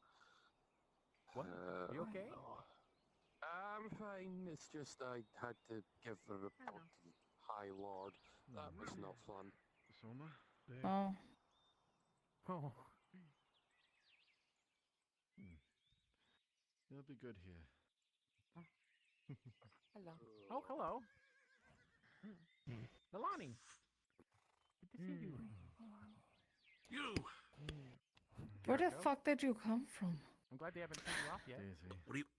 What? You okay? No. I'm fine. It's just I had to give a report to the High Lord. That was not fun. Soma? Oh. Oh. You'll be good here. Hello. Oh, hello. Milani. Good to see you. You! Where the fuck did you come from? I'm glad they haven't turned you off yet.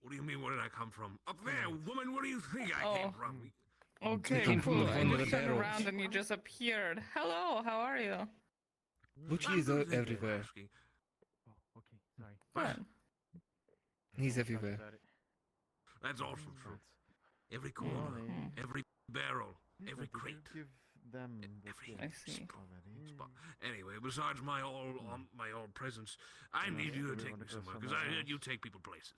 What do you mean, where did I come from? Up there, woman, where do you think I came from? Okay, came from cool. the And one you with the turned barrels. around and you just appeared. Hello, how are you? Lucci is everywhere. Oh, okay, sorry. What? He's everywhere. That's awesome true. Every corner, every barrel, every crate. Give them I see. Spot. Anyway, besides my all presence, I need you to take me somewhere because I heard you take people places.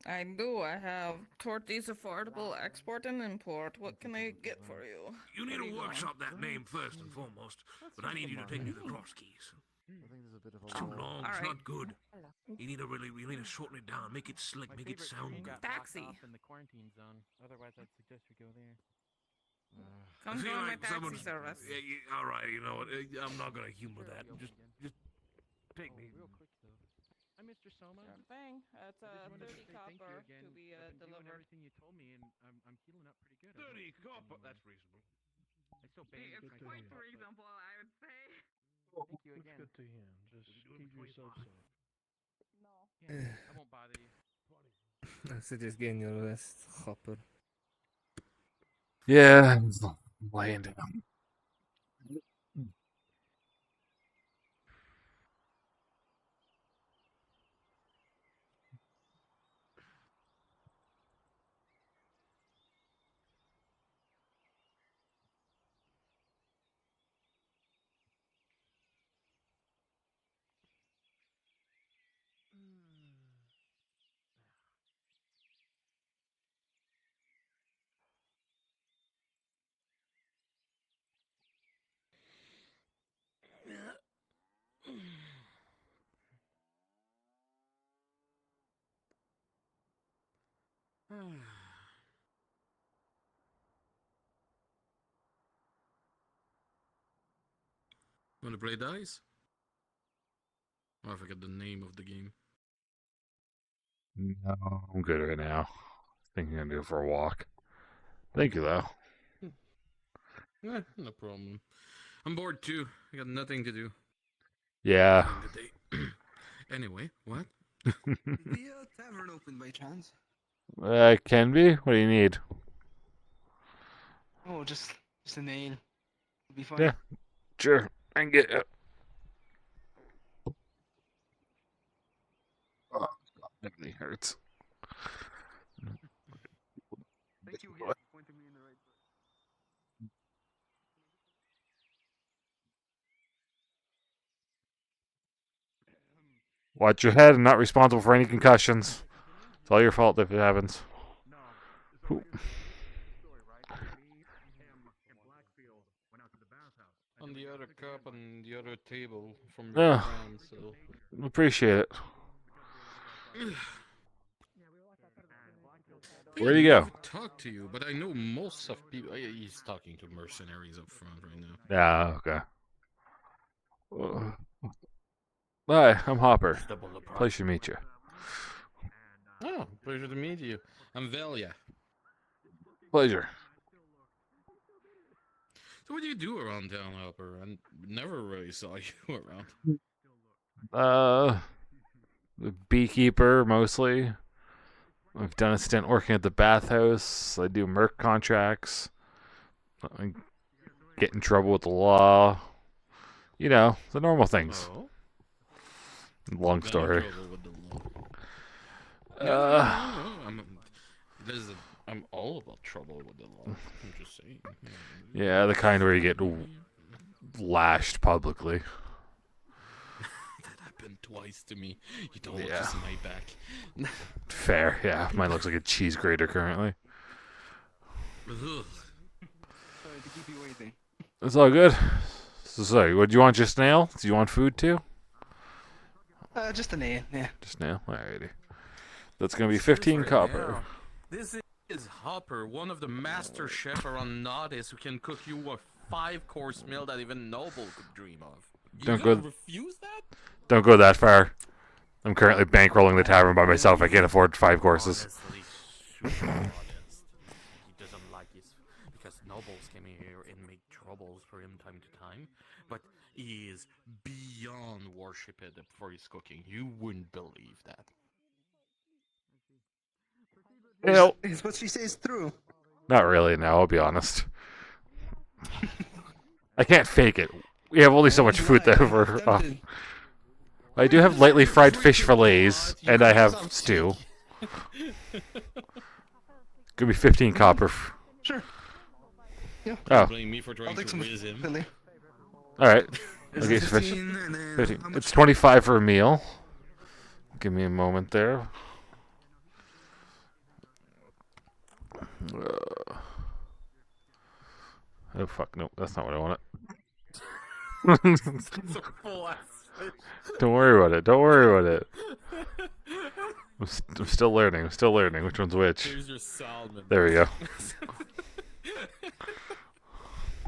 I do. I have Torty's Affordable Export and Import. What can I get for you? You need Where are to you workshop that name first and foremost, but I need you to take me to the cross keys. I think there's a bit of a It's too long. It's Alright. not good. You need to shorten it down, make it slick, My make it favorite sound train good. got blocked Taxi. off in the quarantine zone. Otherwise, I'd suggest we go there. Come I feel join my like taxi someone's- service. Yeah, all right, you know what? I'm not gonna humor that. Just take me. Real quick though. Hi, Mr. Soma. Sure thing. It's I just wanted 30 to say thank you copper again. to be I've been doing delivered. everything you told me, and I'm healing up pretty good. 30 copper, that's reasonable. I still Hey, bandaged it's my quite foot, but reasonable, I would say. thank you It's again. good to hear. Just keep yourself safe. No. Yeah, I won't bother you. I suggest getting your rest, Hopper. Yeah, I'm laying down. Wanna play dice? Oh, I forgot the name of the game. No, I'm good right now. Thinking I'd go for a walk. Thank you, though. No problem. I'm bored too. I got nothing to do. Yeah. During the day. Anyway, what? Is the tavern open by chance? Can be. What do you need? Oh, just a nail. It'll be fine. Yeah, sure. I can get it. Oh, God, my knee hurts. Thank you again for pointing me in the right direction. Watch your head. I'm not responsible for any concussions. It's all your fault if it happens. Who- On the other cup on the other table from your Yeah. friend, so. Appreciate it. Where do you go? Talk to you, but I know most of people. He's talking to mercenaries up front right now. Yeah, okay. Hi, I'm Hopper. Pleasure to meet you. Oh, pleasure to meet you. I'm Velia. Pleasure. So what do you do around town, Hopper? I never really saw you around. The beekeeper mostly. I've done a stint working at the bathhouse. I do merc contracts. I get in trouble with the law. You know, the normal things. Oh? Long Got in story. trouble with the law. I'm all about trouble with the law. I'm just saying. Yeah, the kind where you get lashed publicly. That happened twice to me. You don't want to see my back. Fair, yeah. Mine looks like a cheese grater currently. Ugh. Sorry to keep you waiting. It's all good. So, sorry, what do you want? Just nail? Do you want food too? Just a nail, yeah. Just nail? Alrighty. That's gonna be 15 copper. This is Hopper, one of the master chefs around Nodis who can cook you a 5-course meal that even Noble could dream of. You gonna refuse that? Don't go that far. I'm currently bankrolling the tavern by myself. I can't afford 5 courses. Honestly, super honest. He doesn't like it because Nobles came here and make troubles for him time to time. But he is beyond worshipped for his cooking. You wouldn't believe that. Is what she says true? Not really, no, I'll be honest. I can't fake it. We have only so much food that we're... I do have lightly fried fish fillets, and I have stew. Could be 15 copper. Sure. Yeah. Oh. Blame me for trying to raise him. Alright. Okay, so 15. It's 25 for a meal. Give me a moment there. Oh fuck, no, that's not what I wanted. Don't worry about it, don't worry about it. I'm still learning, which one's which. Here's your salmon. There we go.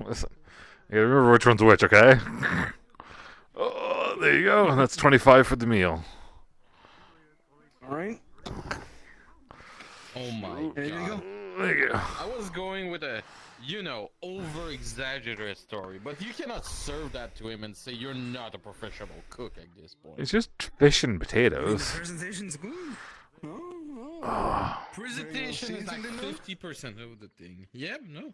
Listen, you gotta remember which one's which, okay? Oh, there you go, that's 25 for the meal. Alright. Oh my There you go. There you go. I was going with a, over-exaggerated story, but you cannot serve that to him and say you're not a professional cook at this point. It's just fish and potatoes. The presentation's good. Presentation is like 50% of the thing. Yep, no.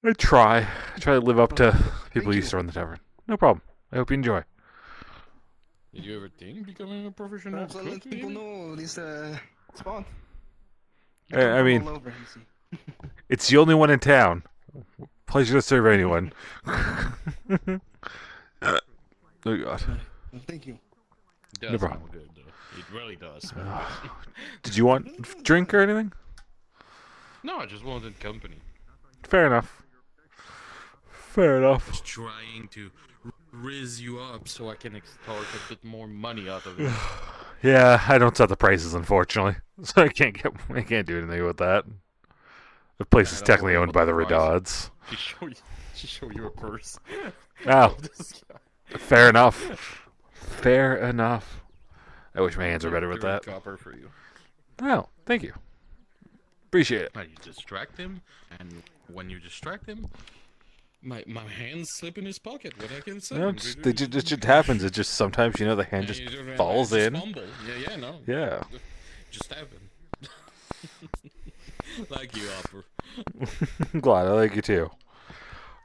I try to live up to people who used to run the tavern. No problem. I hope you enjoy. Did you ever think becoming a professional Perhaps I'll cook? let people know this spot. I mean, it's the only one in town. Pleasure to serve anyone. Oh god. Thank you. It does No problem. smell good, though. It really does. Did you want drink or anything? No, I just wanted company. Fair enough. Fair enough. Just trying to rizz you up so I can extort a bit more money out of it. Yeah, I don't set the prices, unfortunately, so I can't do anything with that. The place is technically owned by the Redauds. She show you a purse. Oh, fair enough. Fair enough. I wish my hands were better with that. Copper for you. Oh, thank you. Appreciate it. Now you distract him, and when you distract him, my hands slip in his pocket. What I can say? No, it just happens. It just sometimes, the hand just falls in. Fumble. Yeah, no. Yeah. Just happened. Like you, Hopper. I'm glad. I like you too.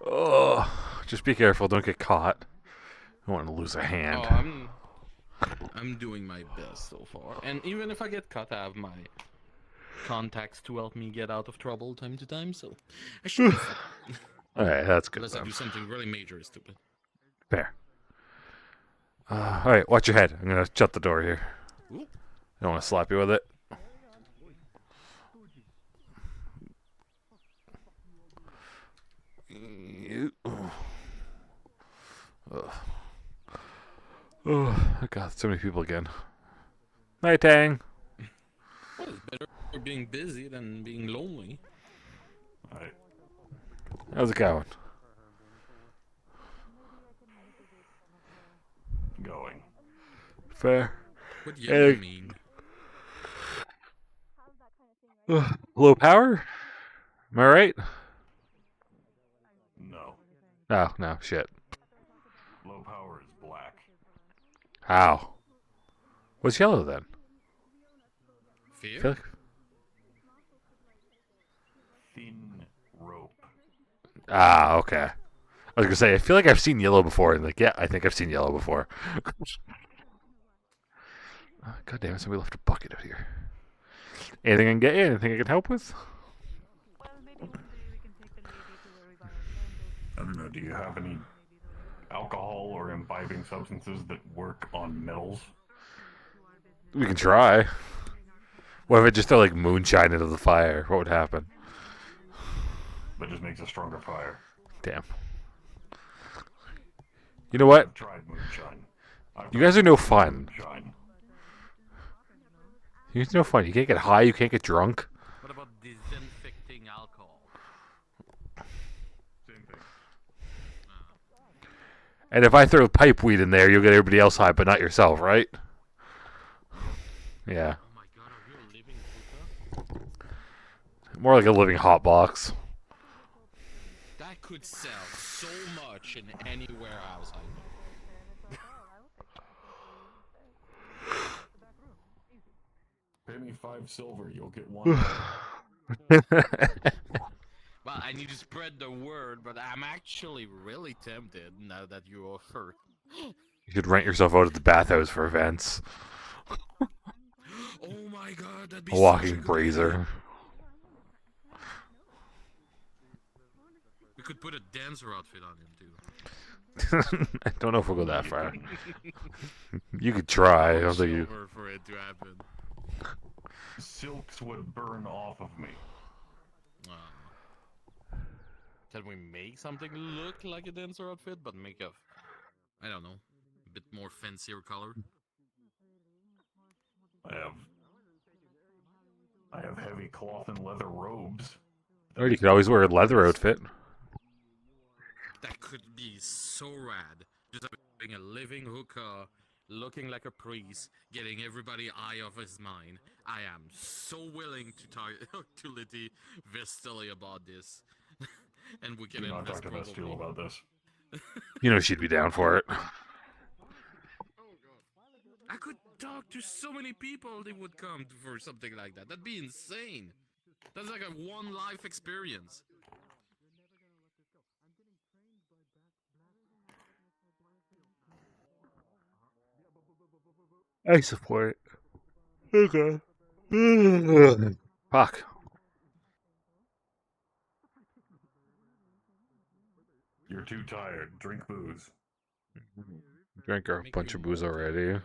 Oh, just be careful. Don't get caught. I don't want to lose a hand. Oh, I'm doing my best so far. And even if I get caught, I have my contacts to help me get out of trouble time to time, so I should be fine. Alright, that's good. Unless I do something really major and stupid. Fair. Alright, watch your head. I'm going to shut the door here. Ooh. I don't want to slap you with it. Oh, God, so many people again. Night, Tang. Well, it's better being busy than being lonely. Alright. How's it going? Going. Fair. What do you mean? Low power? Am I right? No. Oh, no, shit. Low power is black. How? What's yellow then? Fear? Feel like... Thin rope. Ah, okay. I was gonna say, I feel like I've seen yellow before, and yeah, I think I've seen yellow before. God damn it, somebody left a bucket out here. Anything I can get you? Anything I can help with? I don't know, do you have any alcohol or imbibing substances that work on metals? We can try. What if it just throw like moonshine into the fire? What would happen? That just makes a stronger fire. Damn. You know what? I've tried moonshine. You guys are no fun. Moonshine. You guys are no fun. You can't get high. You can't get drunk. What about disinfecting alcohol? Same thing. And if I throw pipe weed in there, you'll get everybody else high, but not yourself, right? Yeah. Oh my god, are you a living hookah? More like a living hot box. That could sell so much in any warehouse I know. Pay me 5 silver, you'll get 1. Well, I need to spread the word, but I'm actually really tempted now that you offer. You could rent yourself out at the bathhouse for events. Oh my god, that'd be A walking brazier. We could put a dancer outfit on him too. I don't know if we'll go that far. You could try. I don't think you. For it to happen. Silks would burn off of me. Can we make something look like a dancer outfit, but make a, I don't know, a bit more fancier color? I have heavy cloth and leather robes. Or you could always wear a leather outfit. That could be so rad. Just having a living hookah, looking like a priest, getting everybody eye off his mind. I am so willing to talk to Lady Vestali about this. And we can not invest talk to Vestial about this. You know she'd be down for it. I could talk to so many people that would come for something like that. That'd be insane. That's like a one life experience. I support it. Okay. Fuck. You're too tired. Drink booze. Drank a bunch of booze already.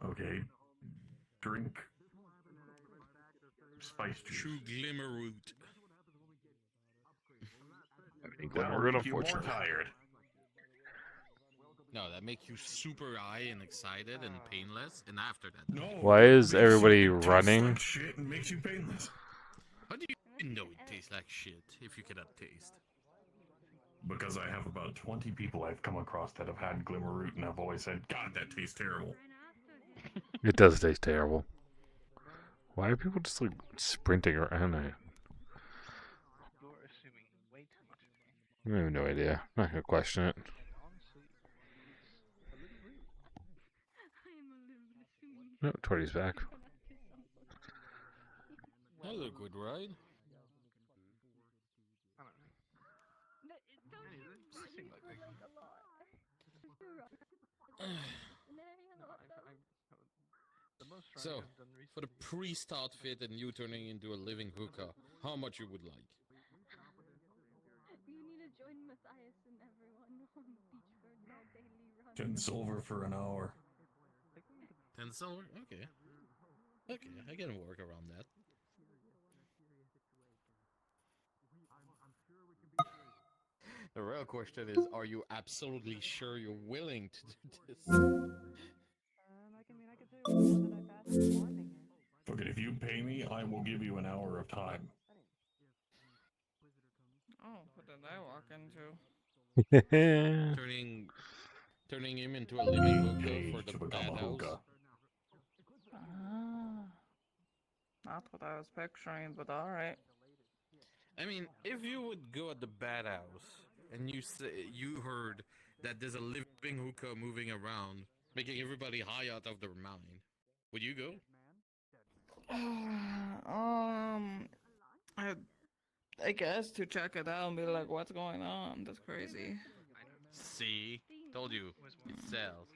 Okay. Drink spice juice. True glimmer root. We're gonna more tired. No, that makes you super high and excited and painless, and after that. No. Why is everybody Tastes running? like shit and makes you painless. How do you know it tastes like shit if you cannot taste? Because I have about 20 people I've come across that have had glimmer root and have always said, God, that tastes terrible. It does taste terrible. Why are people just like sprinting around? I have no idea. I'm not gonna question it. No, Tori's back. That look good, right? So, for the priest outfit and you turning into a living hookah, how much you would like? You need to join Matthias and everyone on Beachford while daily run. 10 silver for an hour. 10 silver? Okay. Okay, I can work around that. The real question is, are you absolutely sure you're willing to do this? Okay, if you pay me, I will give you an hour of time. Oh, what did I walk into? turning him into a living hookah for the bad house. Ah, not what I was picturing, but alright. I mean, if you would go at the bad house and you heard that there's a living hookah moving around, making everybody high out of their mind, would you go? I guess to check it out and be like, what's going on? That's crazy. See? Told you. It sells.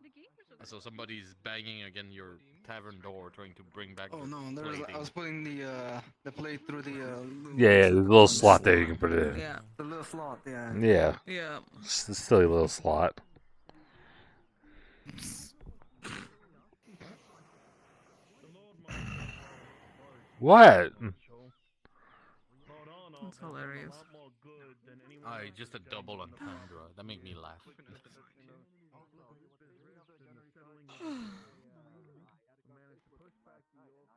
The game is So somebody's banging against your tavern door, trying to bring back. Oh the no, I was plating. putting the plate through the Yeah, there's a little slot there you can put it in. Yeah. the little slot. Yeah. Yeah. Yeah. It's a silly little slot. What? That's hilarious. Just a double entendre. That made me laugh.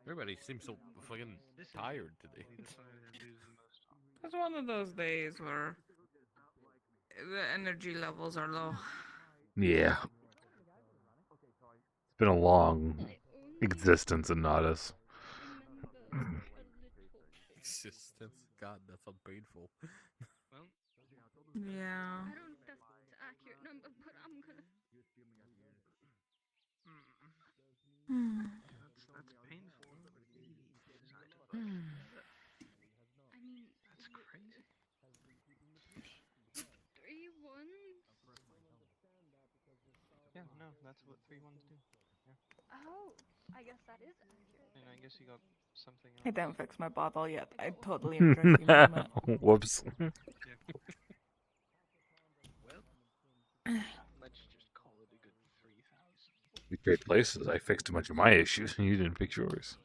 Everybody seems so fucking tired today. It's one of those days where the energy levels are low. Yeah. It's been a long existence in Nodus. Existence. God, that's so painful. Yeah. I don't know if that's an accurate number, but I'm gonna. That's painful. I mean, That's crazy. 3 1s. Yeah, no, that's what 3-1s do. Yeah. Oh, I guess that is accurate. And I guess you got something else. I didn't fix my bottle yet. I totally am drinking from it. Whoops. Well, let's just call it a good 3,000. We trade places. I fixed a bunch of my issues and you didn't fix yours.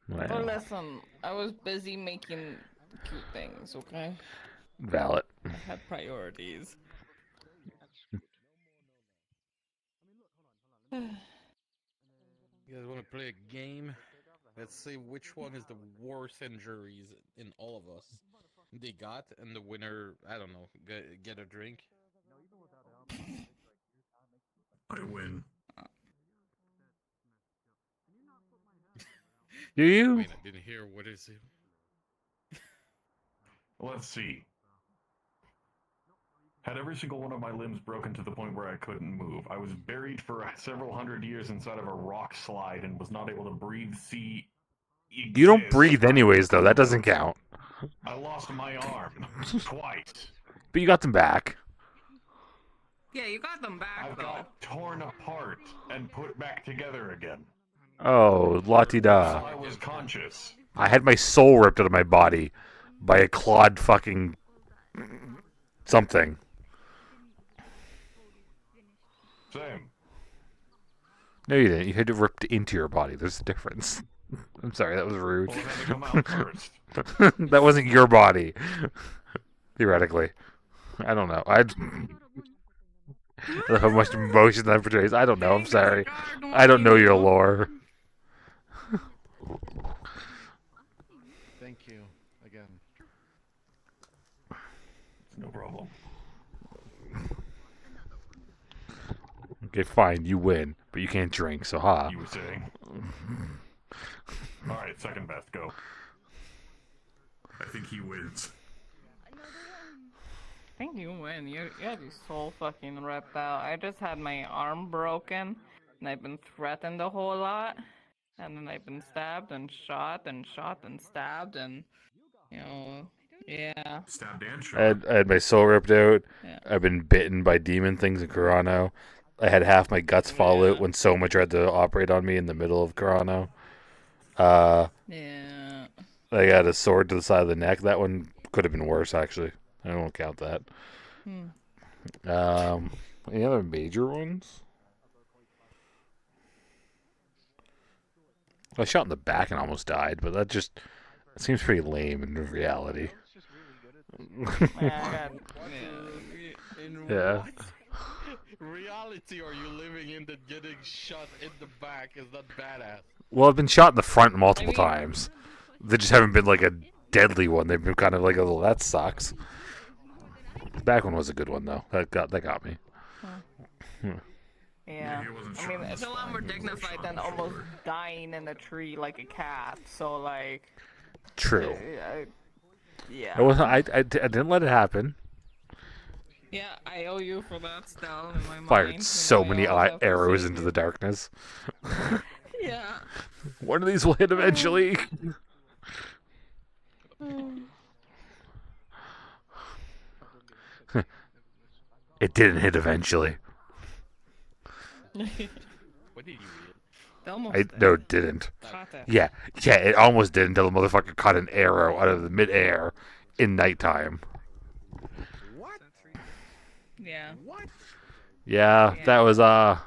Well, Wow. listen, I was busy making cute things, okay? Valid. I had priorities. You guys want to play a game? Let's see which one is the worst injuries in all of us. They got, and the winner, I don't know, get a drink. I win. Do you? Wait, I didn't hear. What is it? Let's see. Had every single one of my limbs broken to the point where I couldn't move. I was buried for several hundred years inside of a rock slide and was not able to breathe, see, exist. You don't breathe anyways, though. That doesn't count. I lost my arm twice. But you got them back. Yeah, you got them back, I've though. got torn apart and put back together again. Oh, la-ti-da. So I was conscious. I had my soul ripped out of my body by a clawed fucking something. Same. No, you didn't. You had it ripped into your body. There's a difference. I'm sorry, that was rude. Well, it had to come out first. That wasn't your body. Theoretically. I don't know. I how much emotion that portrays. I don't know. I'm sorry. I don't know your lore. Thank you again. No problem. Okay, fine. You win, but you can't drink. So ha. You were saying. All right, second best. Go. I think he wins. I think you win. You had your soul fucking ripped out. I just had my arm broken, and I've been threatened a whole lot. And then I've been stabbed and shot and shot and stabbed and, you know, yeah. Stabbed and shot. I had my soul ripped out. Yeah. I've been bitten by demon things in Corano. I had half my guts fall out when Soma tried to operate on me in the middle of Corano. Yeah. I got a sword to the side of the neck. That one could have been worse, actually. I won't count that. Any other major ones? I shot in the back and almost died, but that just seems pretty lame in reality. Yeah. What reality are you living in that getting shot in the back is not badass? Well, I've been shot in the front multiple times. They just haven't been like a deadly one. They've been kind of like, oh, that sucks. The back one was a good one though. That got me. Yeah. I mean, it's a lot more dignified than almost dying in a tree like a cat. So like. True. Yeah. I wasn't. I didn't let it happen. Yeah, I owe you for that still in my mind. Fired so many arrows into you. the darkness. Yeah. One of these will hit eventually. It didn't hit eventually. What did you read? No, it didn't. Caught it. Yeah, it almost did until the motherfucker caught an arrow out of the midair in nighttime. What? Yeah. What? Yeah, that was at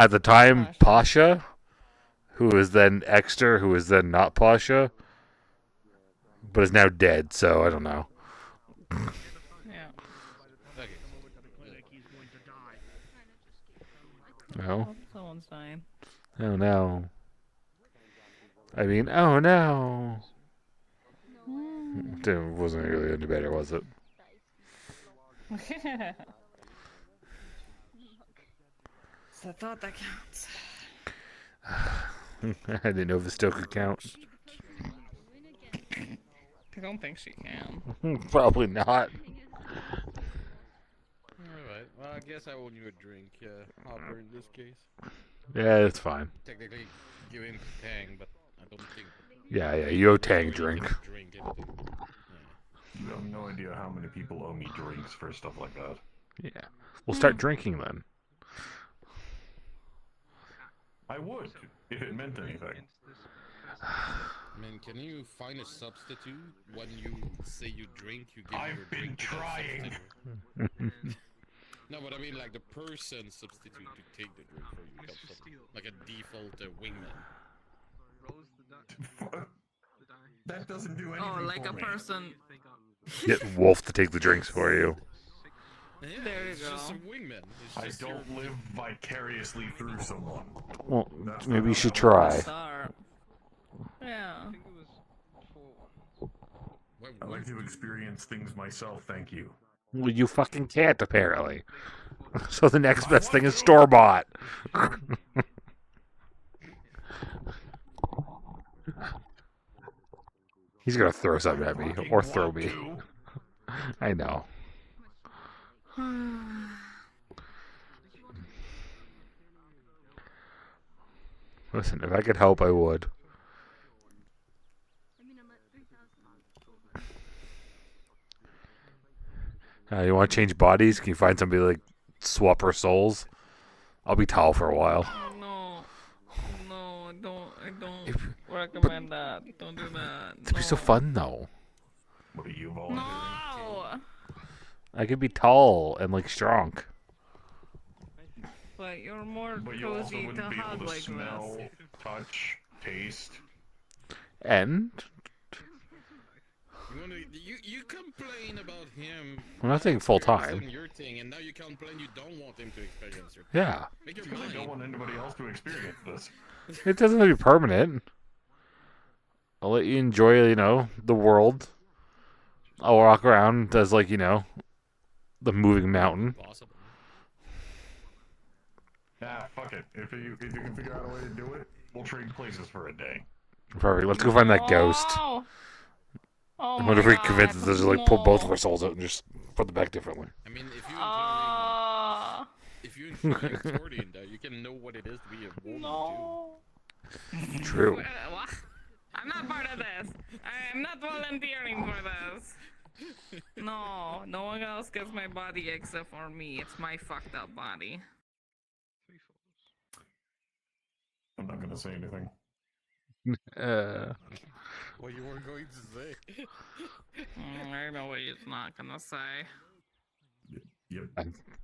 the time Pasha, who was then Exter, who was then not Pasha, but is now dead. So I don't know. Yeah. No. Oh, someone's dying. Oh no. I mean, oh no. It wasn't really any better, was it? It's the thought that counts. I didn't know if it still could count. I don't think she can. Probably not. Alright, well, I guess I owe you a drink, Hopper, in this case. Yeah, it's fine. Technically, give him to Tang, but I don't think... Yeah, you owe Tang drink. You have no idea how many people owe me drinks for stuff like that. Yeah. We'll start drinking then. I would, if it meant anything. Man, can you find a substitute when you say you drink? You give I've your been drink to that trying. substitute? No, but I mean like the person substitute to take the drink for you. Comes from, like a default wingman. That doesn't do anything. Oh, like for a me. person. Get Wolf to take the drinks for you. Yeah, There you it's go. just a wingman. It's I just don't live vicariously through someone. Well, That's maybe you not should how it try. works. Star. Yeah. I like to experience things myself, thank you. Well, you fucking can't, apparently. So the next best thing is store-bought. He's gonna throw something at me, or throw me. I know. Listen, if I could help, I would. You want to change bodies? Can you find somebody like swap our souls? I'll be tall for a while. No, I don't recommend that. Don't do that. It'd be so fun, though. What are you volunteering? No! I could be tall and like strong. But you're more But you also cozy to wouldn't be hug able to like smell, this. touch, taste. And You complain about him. I'm not saying full time. experiencing your thing, and now you complain you don't want him to experience your thing. Yeah. Make your Because I don't mind. want anybody else to experience this. It doesn't have to be permanent. I'll let you enjoy, the world. I'll walk around as the the moving mountain. Possible. Fuck it. If you can figure out a way to do it, we'll trade places for a day. Perfect. Let's go find that ghost. Oh! Oh What my if we God, convince us to just pull both of no. our souls out and just put them back differently? I mean, Ah. if you include your authority in that, you can know what it is to be a woman No. True. What? I'm not part of this. I'm not volunteering for this. No, no one else gets my body except for me. It's my fucked up body. I'm not gonna say anything. What you were going to say? I know what he's not gonna say. Yep.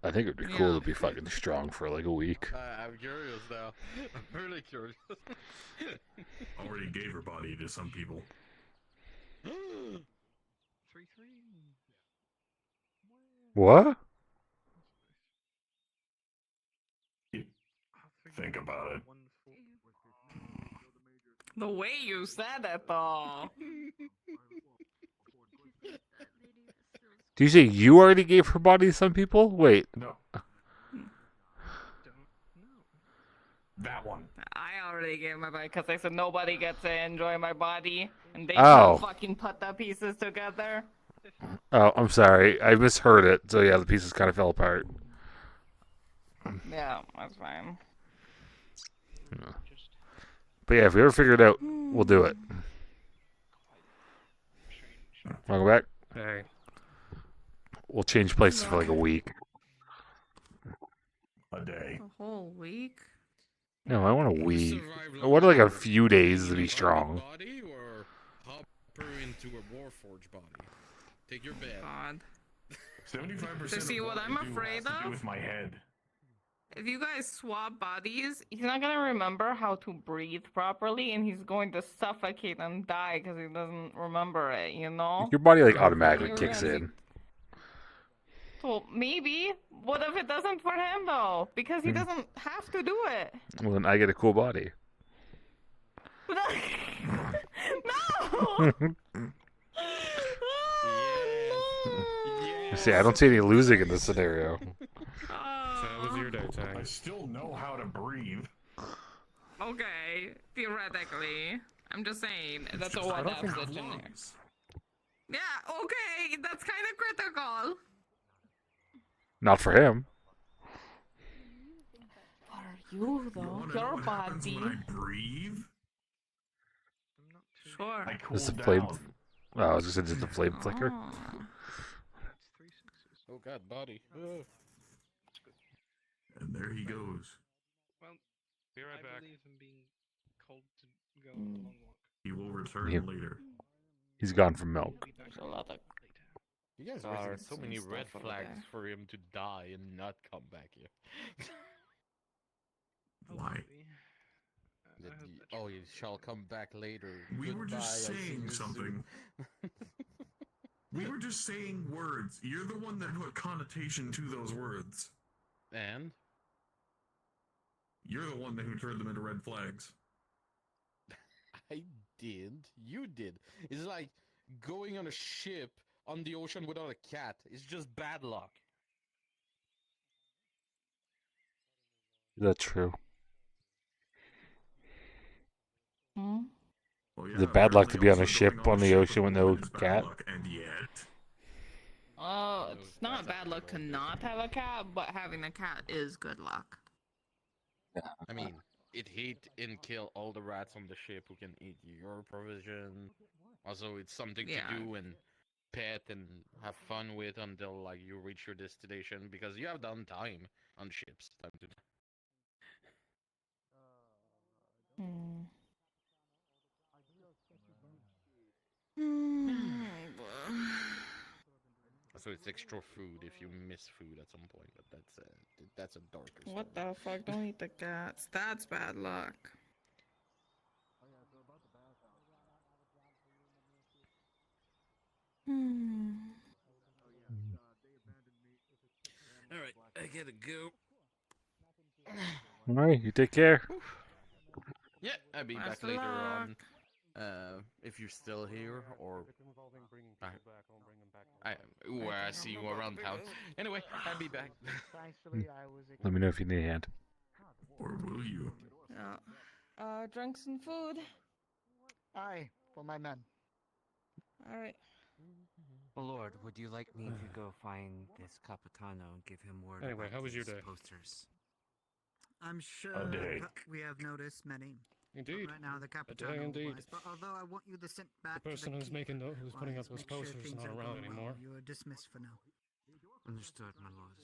I think it'd be cool to be fucking strong for like a week. I'm curious now. I'm really curious. Already gave her body to some people. 3-3. What? Think about it. The way you said it, though. Do you say you already gave her body to some people? Wait. No. That one. I already gave my body because I said nobody gets to enjoy my body, and they Oh. can't fucking put the pieces together. Oh, I'm sorry. I misheard it. So yeah, the pieces kind of fell apart. Yeah, that's fine. But yeah, if we ever figure it out, we'll do it. Wanna go back? Hey. We'll change places for like a week. A day. A whole week? No, I want a You week. survive I want like a longer few days to in a be strong. body or hop her into a warforged body. Take your bet. God. 75% So see of what what I'm I do afraid has to do of? with my head. If you guys swap bodies, He's not gonna remember how to breathe properly, and he's going to suffocate and die because he doesn't remember it, you know? Your body like And automatically you're kicks gonna in. Well, maybe. What if it doesn't for him, though? Because he doesn't have to do it. Well, then I get a cool body. No! See, I don't see any losing in this scenario. So that was your day, Tang. I still know how to breathe. okay, theoretically. I'm just saying. That's a just I what don't happens have in there. lungs. Yeah, okay, that's kind of critical. Not for him. What are you, though? Your body. When I breathe? Sure. I cool Does the flame? down. Oh, I was just saying, does the flame flicker? Oh god, body. Ugh. And there he goes. Well, Be right back. I believe in being called to go on a long walk. He will return Yeah. later. He's gone from milk. There's a lot of You guys guards raising so and many stuff red over flags there. for him to die and not come back here. Why? That you shall come back later. We were Goodbye, just I'll see saying you something. soon. We were just saying words. You're the one that put connotation to those words. And? You're the one who turned them into red flags. I did. You did. It's like going on a ship on the ocean without a cat. It's just bad luck. That's true. Hmm? Well, Is it bad luck to be on a ship on the ocean with no cat? And yet... It's not bad luck to not have a cat, but having a cat is good luck. I mean, it hit and kill all the rats on the ship who can eat your provision. Also, it's something Yeah. to do and pet and have fun with until like you reach your destination because you have downtime on ships. Time to. So it's extra food if you miss food at some point, but that's a darker story. What the fuck? Don't eat the cats. That's bad luck. Alright, I gotta go. Alright, you take care. Yeah, I'll be back Best of later luck. on. If you're still here, or I see you around town. Anyway, I'll be back. Let me know if you need a hand. Or will you? Yeah. Drinks and food. Aye, for my men. Alright. Lord, would you like me to go find this Capitano and give him word Anyway, about how was your these day? posters? I'm sure A day. we have noticed many. Indeed. Right now, the A Capitano day indeed. wise, but although I want you to sent back The person to the who's making who's putting up wise, those make sure posters is things not are around going anymore. well. You are dismissed for now. Understood, my lord.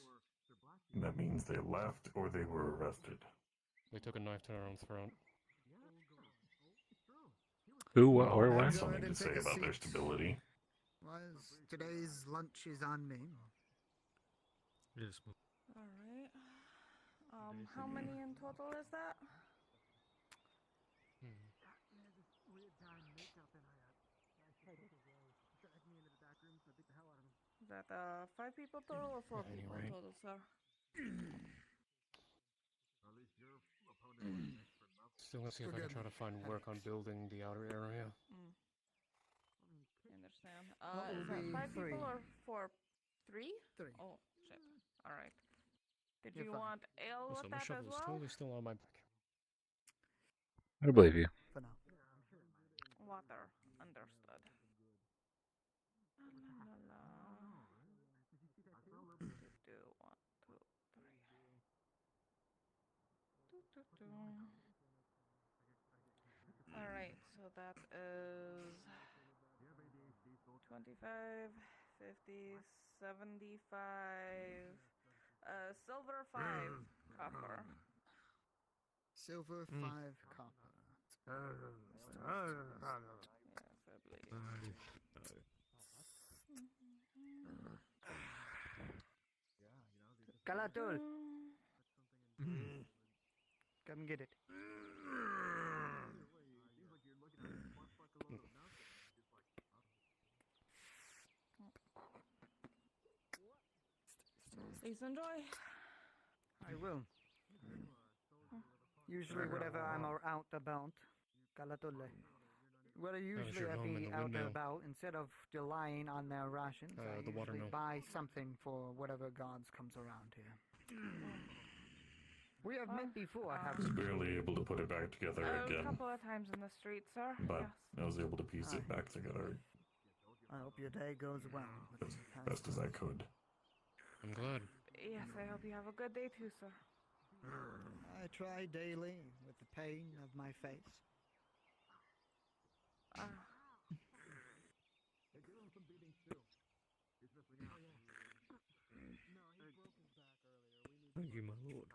That means they left or they were arrested. They took a knife to their own throat. Who, what, Well, where, I when? have Go something ahead to and say take a about their seat. stability. Was today's lunch is on me. Yes, Alright. How many in total is that? Is that 5 people total or 4 people Anyway. total, sir? Still gonna see if I can try to find work on building the outer area. I understand. What Is will that be 5 three? people or 4? 3? 3. Oh, shit. Alright. Did You're you fine. want ale Also, with my that as shovel is well? totally still on my back. I believe you. For now. Water. Understood. La, la, la. Do, 1, 2, 3. Alright, so that is 25, 50, 75, Silver 5 copper. Silver 5 copper. Yes, I believe. Calatul! Come get it. Please enjoy. I will. Usually, whenever I'm out about, Calatulle. Well, usually your I home in be the out windmill? about, instead of relying on their rations, I The usually watermill. buy something for whatever gods comes around here. We have met before, I have was we? barely able to put it back together A again, couple of times in the street, sir. but Yes. I was able to piece it back together I hope your day goes well. as best as I could. I'm glad. Yes, I hope you have a good day too, sir. I try daily with the pain of my face. Thank you, my lord.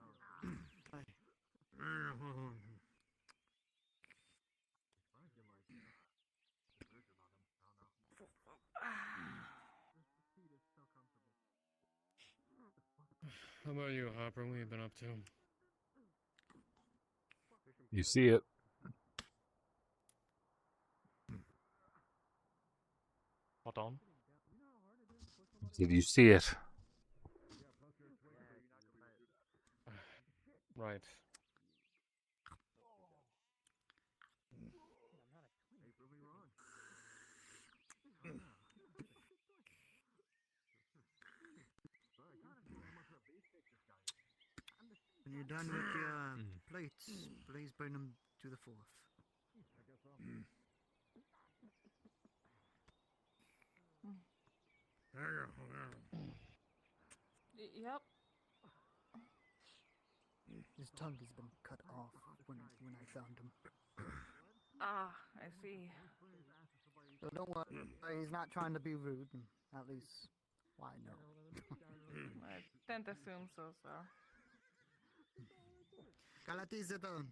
How about you, Hopper? What have you been up to? You see it. Hold on. Did you see it? Right. When you're done with your plates, please bring them to the fourth. Yep. His tongue has been cut off when I found him. Ah, I see. So don't worry, he's not trying to be rude, at least, well, I know. I tend to assume so, sir. Galatizadon.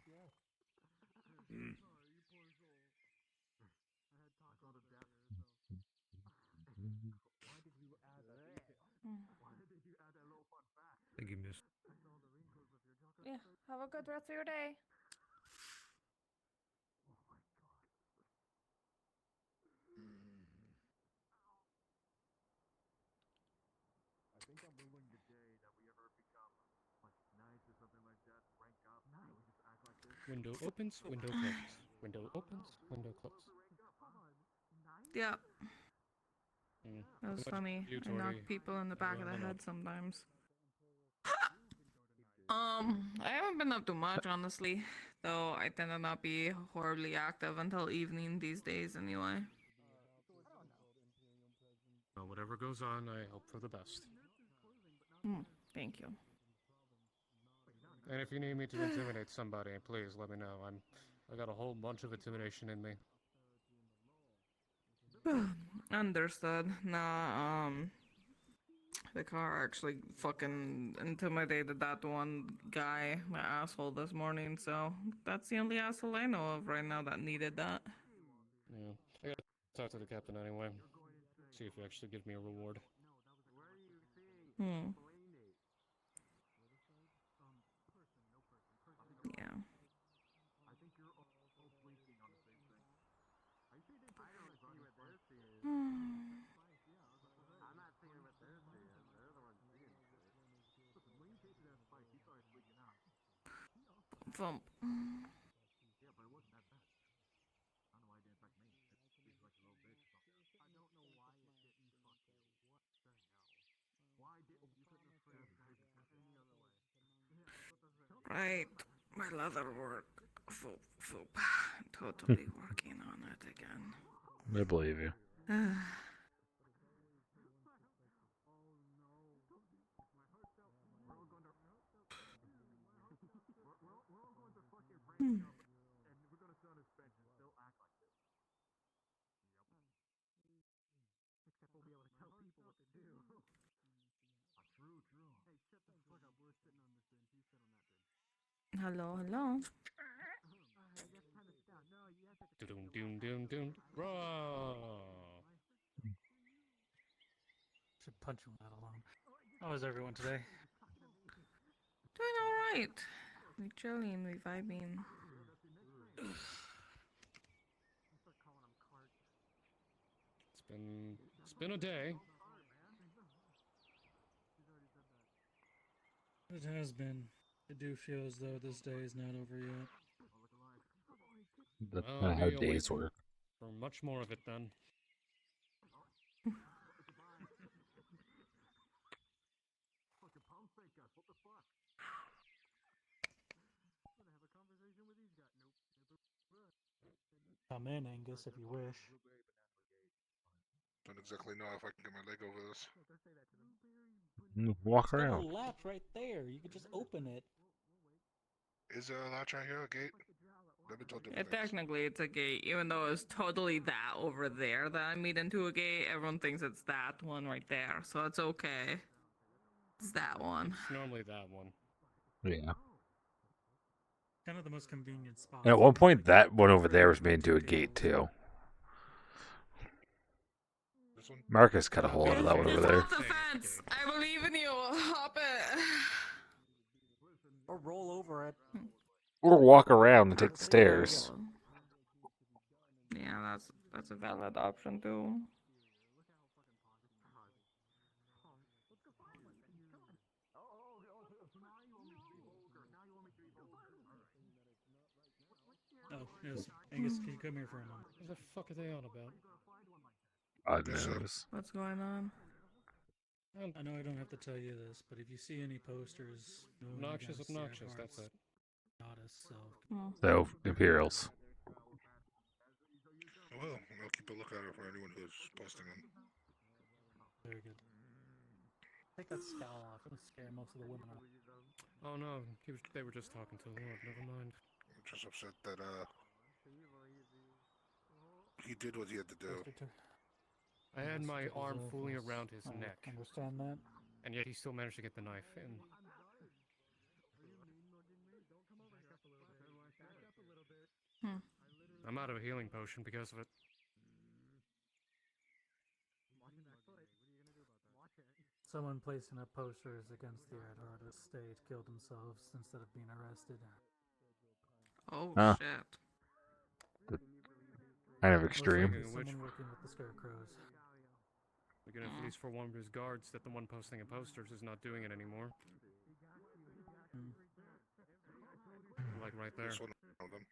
Thank you, miss. Yeah, have a good rest of your day. I think I'm ruling the day that we ever become like knights or something like that, rank up, and we just act like this. Window opens, window closes. Window opens, window closes. Yep. Mm. That was Much funny. you, I knock Tori. people in the back of the Level head up. sometimes. I haven't been up to much, honestly. Though I tend to not be horribly active until evening these days, anyway. Well, whatever goes on, I hope for the best. Thank you. And if you need me to intimidate somebody, please let me know. I got a whole bunch of intimidation in me. Understood. Nah, the car actually fucking intimidated that one guy, my asshole, this morning, so that's the only asshole I know of right now that needed that. Yeah. I gotta talk to the captain anyway. See if he actually gives me a reward. Yeah. I think you're all blinking on the same thing. Are you sure you didn't I don't see what they're seeing. I'm not seeing what they're seeing. They're the ones seeing shit. Listen, when you tasted that spice, you started freaking out. Thump. Yeah, but it wasn't that bad. I don't know why it didn't affect me. It tastes like a little bitch or something. I don't know why it didn't fucking. What the hell? Why didn't you couldn't have phrased that any other way? Right. My leather work. Foop, foop. Totally working on it again. I believe you. We're all going to fucking rank up, and we're gonna sit on this bench and still act like this. Yep. Except we'll be able to tell people what to do. True. Hey, Hello, hello. Doom, doom, doom, doom. Raw. Should punch him that alone. How is everyone today? Doing alright. We chilling, we vibing. It's been a day. It has been. I do feel as though this day is not over yet. That's I'll not how be awake days work. for much more of it then. Come in, Angus, if you wish. Don't exactly know if I can get my leg over this. Walk It's got a around. latch right there. You could just open it. Is there a latch right here, a gate? I've been told Yeah, different things. technically it's a gate, even though it's totally that over there that I made into a gate. Everyone thinks it's that one right there, so it's okay. It's that one. It's normally that one. Yeah. Kind of the most convenient spot. And at one point, that one over there was made into a gate, too. Marcus cut a hole out of that one over there. Hop the fence! I believe in you! Hop it! Or roll over it. Or walk around and take the stairs. Yeah, that's a valid option too. Oh, yes. Angus, can you come here for a moment? What the fuck are they on about? God knows. What's going on? I know I don't have to tell you this, but if you see any posters, Obnoxious, that's it. So. So, Imperials. Well, I'll keep a lookout for anyone who's posting them. Very good. Take that scowl off. It'll scare most of the women off. Oh no, they were just talking to the Lord. Never mind. I'm just upset that he did what he had to do. I had my arm fully Yes, around his I neck. Understand that? And yet he still managed to get the knife in. I'm out of a healing potion because of it. Someone placing up posters against the Adharda state killed themselves instead of being arrested. Oh Huh. shit. Kind of extreme. Someone working with the scarecrows. We can at least forewarn his guards that the one posting the posters is not doing it anymore. Like right there. This one of them.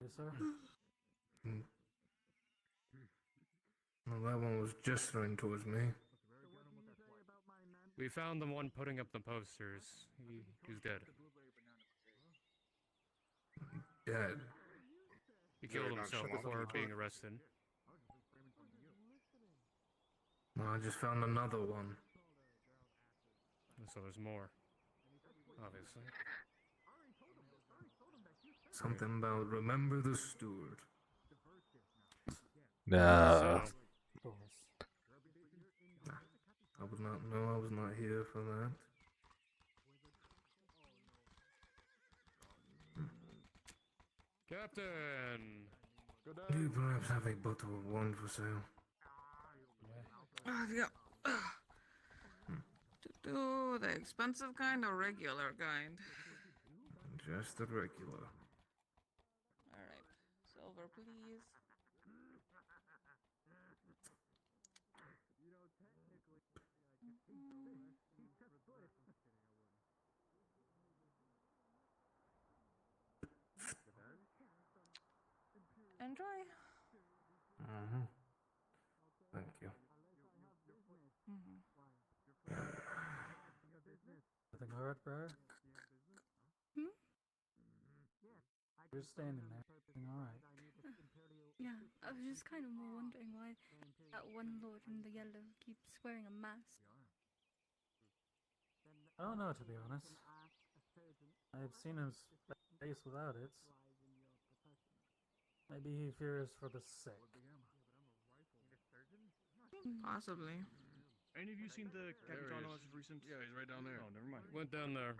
Yes, sir. Well, that one was gesturing towards me. We found the one putting up the posters. He's dead. Dead. He killed Very himself nonchalant before about being it. arrested. Well, I just found another one. So there's more. Obviously. Something about remember the steward. No. I was not here for that. Captain! Do you perhaps have a bottle of wine for sale? Yeah. Do the expensive kind or regular kind? Just the regular. Alright. Silver, please. Enjoy. Mm-hmm. Thank you. Everything alright, Briar? You're standing there. Everything alright? Yeah, I was just kind of more wondering why that one lord in the yellow keeps wearing a mask. I don't know, to be honest. I've seen his face without it. Maybe he fears for the sick. Possibly. Any of you seen the Capitano as of recent? Yeah, he's right down there. Oh, never mind. Went down there.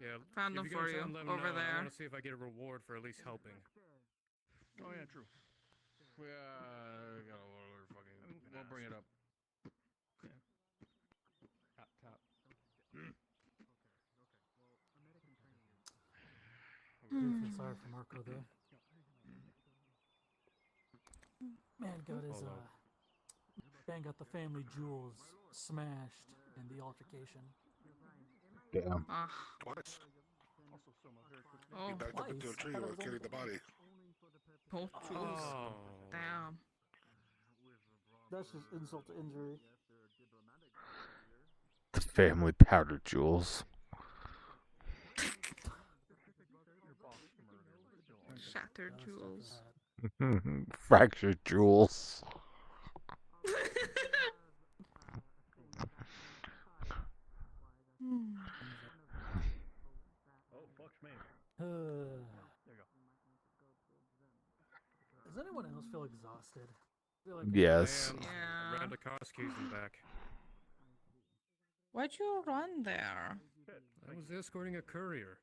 Yeah. Found if them you for get you, time, let me over know, and I there. want to see if I get a reward for at least helping. Oh yeah, true. We got a lot of fucking. We'll bring it up. Yeah. Tap. Do feel sorry for Marco though. Man got his man got the family jewels smashed in the altercation. Damn. Twice. Oh, He backed up into a tree while carrying the body. Both jewels. Oh. Damn. That's just insult to injury. The family powder jewels. Shattered jewels. Fractured jewels. Oh, fuck me. There you go. Does anyone else feel exhausted? I feel like Yes. Yeah. Around the cost keys and back. Why'd you run there? I was escorting a courier.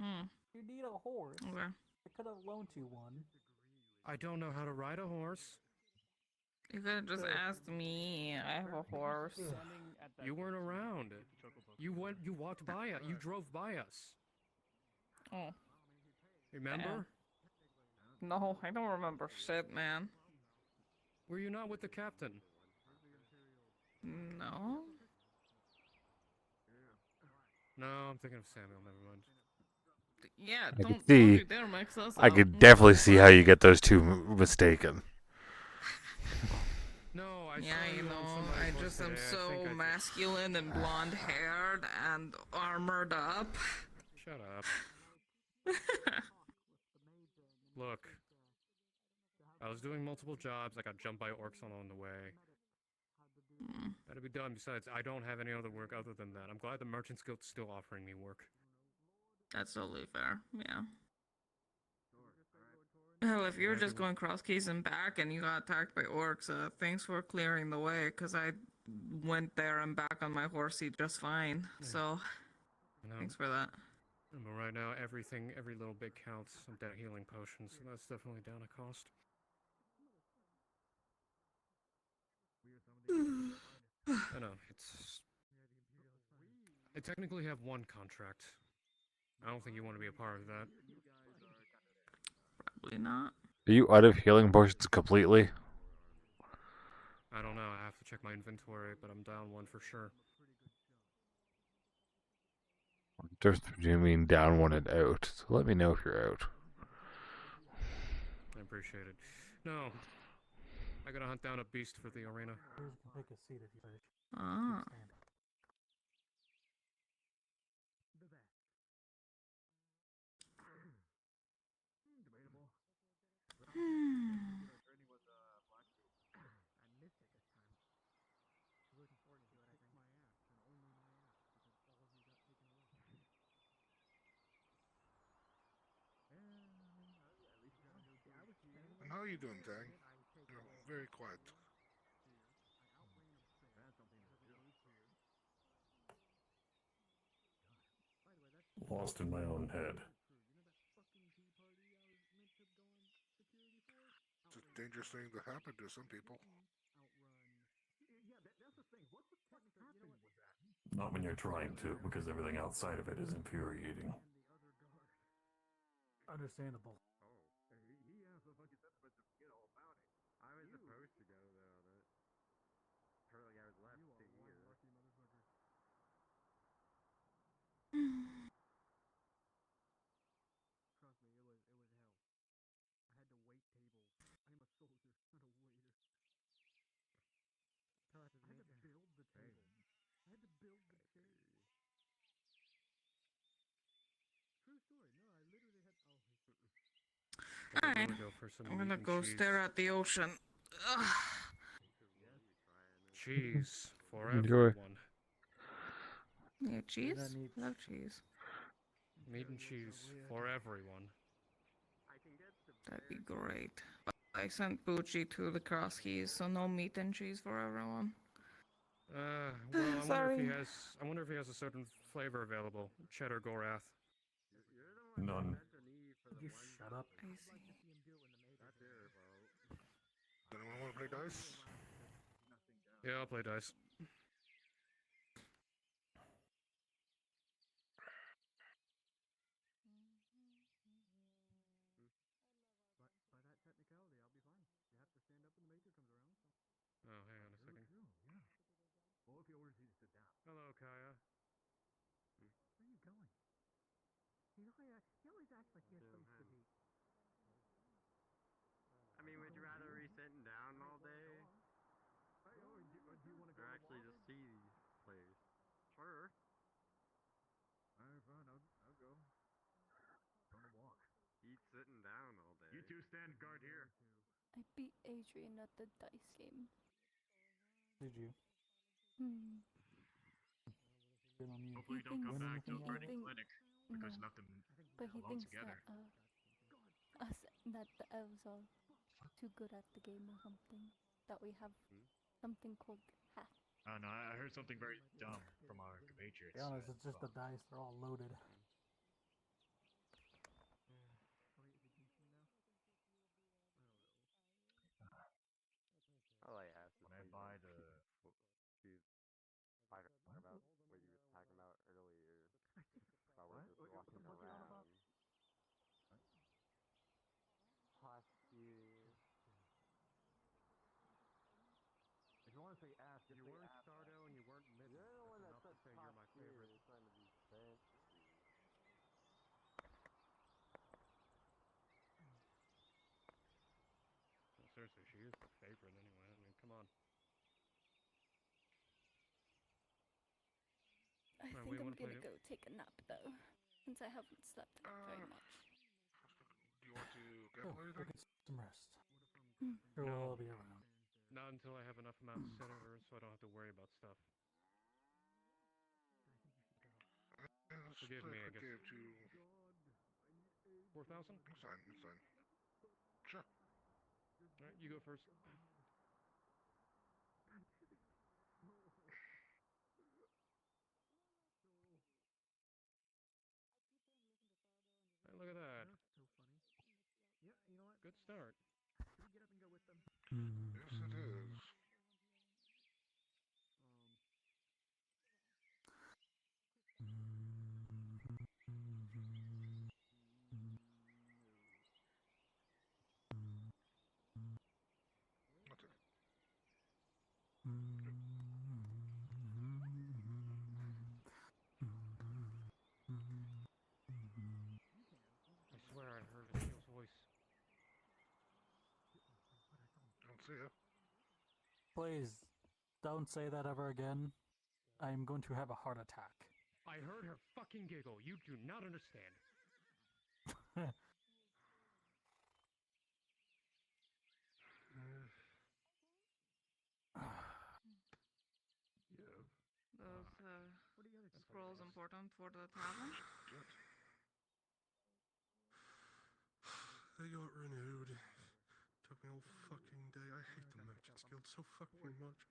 You need a horse. Okay. I could have loaned you one. I don't know how to ride a horse. You could have just asked me. I have a horse. You weren't around. You walked by us. You drove by us. Oh. Remember? No, I don't remember shit, man. Were you not with the captain? No. No, I'm thinking of Samuel. Never mind. Yeah, I don't could see. you dare mix us I up. could definitely see how you get those two mistaken. No, I Yeah, saw you you on know, somebody's I horse just am today. I so think I masculine and blonde haired and armored up. Shut up. Look. I was doing multiple jobs. I got jumped by orcs along the way. That'll be done. Besides, I don't have any other work other than that. I'm glad the Merchants Guild's still offering me work. That's totally fair. Yeah. Hell, if you were just going cross keys and back and you got attacked by orcs, thanks for clearing the way, because I went there and back on my horsey just fine. So, thanks for that. But right now, every little bit counts. I'm down healing potions, so that's definitely down a cost. I know, I technically have one contract. I don't think you want to be a part of that. Probably not. Are you out of healing potions completely? I don't know, I have to check my inventory, but I'm down one for sure. Just you mean down one and out. So let me know if you're out. I appreciate it. No. I gotta hunt down a beast for the arena. You can take a seat if you wish. Ah. And how are you doing, Tang? You're very quiet. Lost in my own head. It's a dangerous thing to happen to some people. Not when you're trying to, because everything outside of it is infuriating. Understandable. Alright, I'm gonna go stare at the ocean. Ugh. Cheese for Enjoy. everyone. Yeah, cheese? Love cheese. Meat and cheese for everyone. That'd be great. I sent Bucci to the Cross Keys, so no meat and cheese for everyone. Well, I Sorry. wonder if he has a certain flavor available. Cheddar Gorath. None. Would you shut up? I see. Anyone want to play dice? Yeah, I'll play dice. By that technicality, I'll be fine. You have to stand up when the major comes around. So. Oh, hang on a second. True, yeah. Well, if he orders you to sit down. Hello, Kaya. Where are you going? He always acts like he has some debate. I mean, would you rather be sitting down all day? Or do you want to go Or on a actually walk? just see these players? Sure. Alright, fine. I'll go. On a walk. He's sitting down all day. You two stand guard here. I beat Adrian at the dice game. Did you? Hmm. Good on you. Hopefully, don't come back to a burning think- clinic because no. nothing But he belongs thinks together. that the elves are too good at the game or something. That we have something called hack. Oh no, I heard something very dumb from our compatriots. To be honest, it's just the dice. They're all loaded. All I asked is When I please buy don't choose talk about what you were talking about earlier. About we're just walking around. Posture. If you want to say ask, You weren't Stardo and you weren't Mitten. You're the one that Enough to said say you're my posture. favorite. You're trying to be fancy. Well, seriously, she is the favorite anyway. I mean, come on. I Alright, think we I'm wanna play gonna it? go take a nap though, since I haven't slept very much. Do you want to get Go later? get some rest. Hmm. Sure, No. we'll all be around. Not until I have enough amount of center so I don't have to worry about stuff. Yeah, let's Forgive play me, a I quick guess. game to... 4,000? It's fine, it's fine. Sure. Alright, you go first. Hey, look at that. So funny. Yeah, you know what? Good start. Should we get up and go with them? Yes, it is. That's it. I swear I heard Akil's voice. Don't see it. Please, don't say that ever again. I am going to have a heart attack. I heard her fucking giggle. You do not understand. Yeah. Those scrolls important for the tavern? Good. They got renewed. Took me all fucking day. I hate the Merchants Guild so fucking much.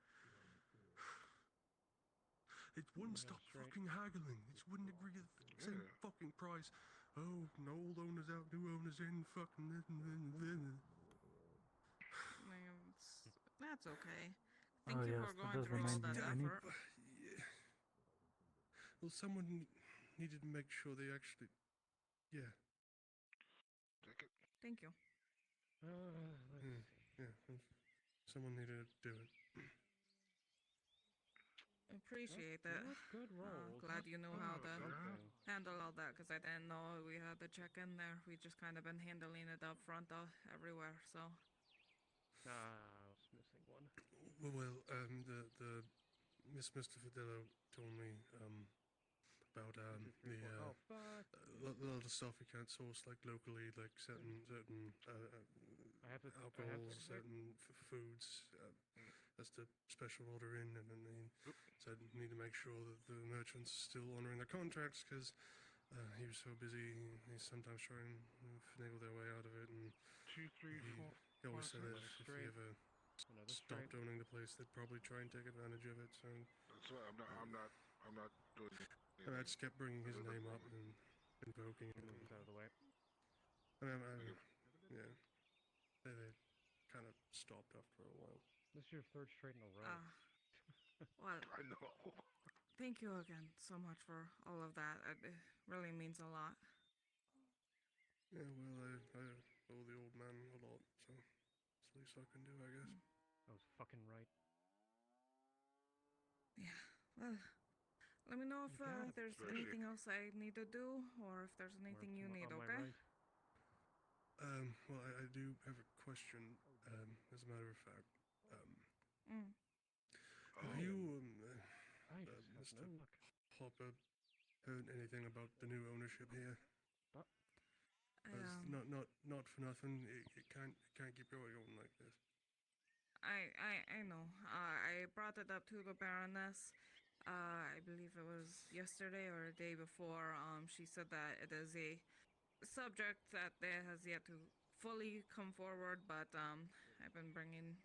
It wouldn't stop fucking haggling. It just wouldn't agree at the same fucking price. Oh, no old owners out, new owners in, fucking this and then. That's okay. Thank you yes, for that going does through all remind that me, I need- effort. Yeah. Well, someone needed to make sure they actually... Yeah. Take it. Thank you. Yeah. Someone needed to do it. Appreciate that. Good rolls. Glad you know how to Something. handle all that, because I didn't know we had to check in there. We just kind of been handling it up front everywhere, so. I was missing one. Well, the Mr. Fidello told me, about, Oh, fuck. a lot of stuff you can't source, like, locally, like, certain, I have to alcohols, check. certain foods, that's the special order in, and then they said need to make sure that the merchant's still honoring their contracts, because, he was so busy, he's sometimes trying to finagle their way out of it, and... 2, 3, 4... he always said that Another if straight. he ever Another stopped straight. owning the place, they'd probably try and take advantage of it. So That's why I'm not doing anything. I just kept bringing his name up and invoking it. Move this out of the way. Yeah, they kind of stopped after a while. This is your third straight in a row. Well, I know. thank you again so much for all of that. It really means a lot. Yeah, well, I owe the old man a lot, so it's the least I can do, I guess. I was fucking right. Yeah, well, let me know if there's anything else I need to do, or if there's anything you need, okay? Right. Well, I do have a question, as a matter of fact. Have you, Mr. Hopper, heard anything about the new ownership here? Not for nothing. It can't keep going on like this. I know. I brought it up to the Baroness. I believe it was yesterday or the day before. She said that it is a subject that has yet to fully come forward, but I've been bringing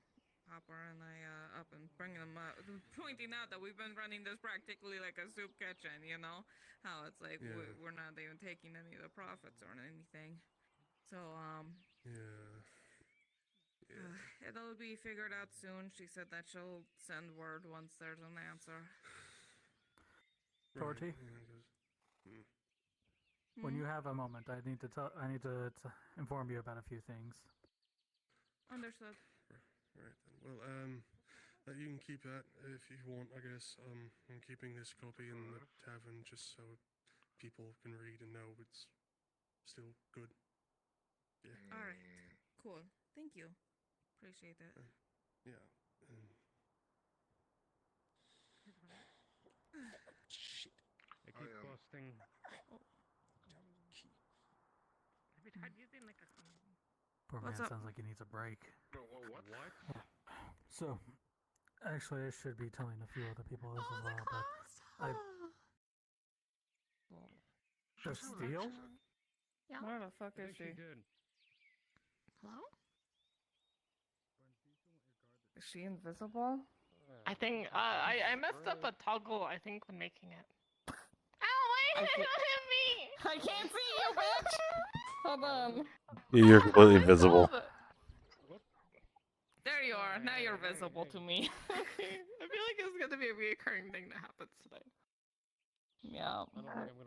Hopper and I up and bringing them up, pointing out that we've been running this practically like a soup kitchen, you know? How it's like we're not even taking any of the profits or anything. So, it'll be figured out soon. She said that she'll send word once there's an answer. Torty? When you have a moment, I need to inform you about a few things. Understood. Right then. Well, you can keep that if you want, I guess. I'm keeping this copy in the tavern just so people can read and know it's still good. Yeah. All right. Cool. Thank you. Appreciate it. Yeah. Shit. I keep busting. Every time you think like a Poor man sounds like he needs a break. What? So, actually, I should be telling a few other people this as well, but the steel? Yeah. Where the fuck is she? Hello? Is she invisible? I think I messed up a toggle. I think when making it. Ow! Wait! Don't hit me! I can't see you, bitch. Hold on. You're completely invisible. There you are. Now you're visible to me. I feel like it's gonna be a reoccurring thing that happens today. Yeah.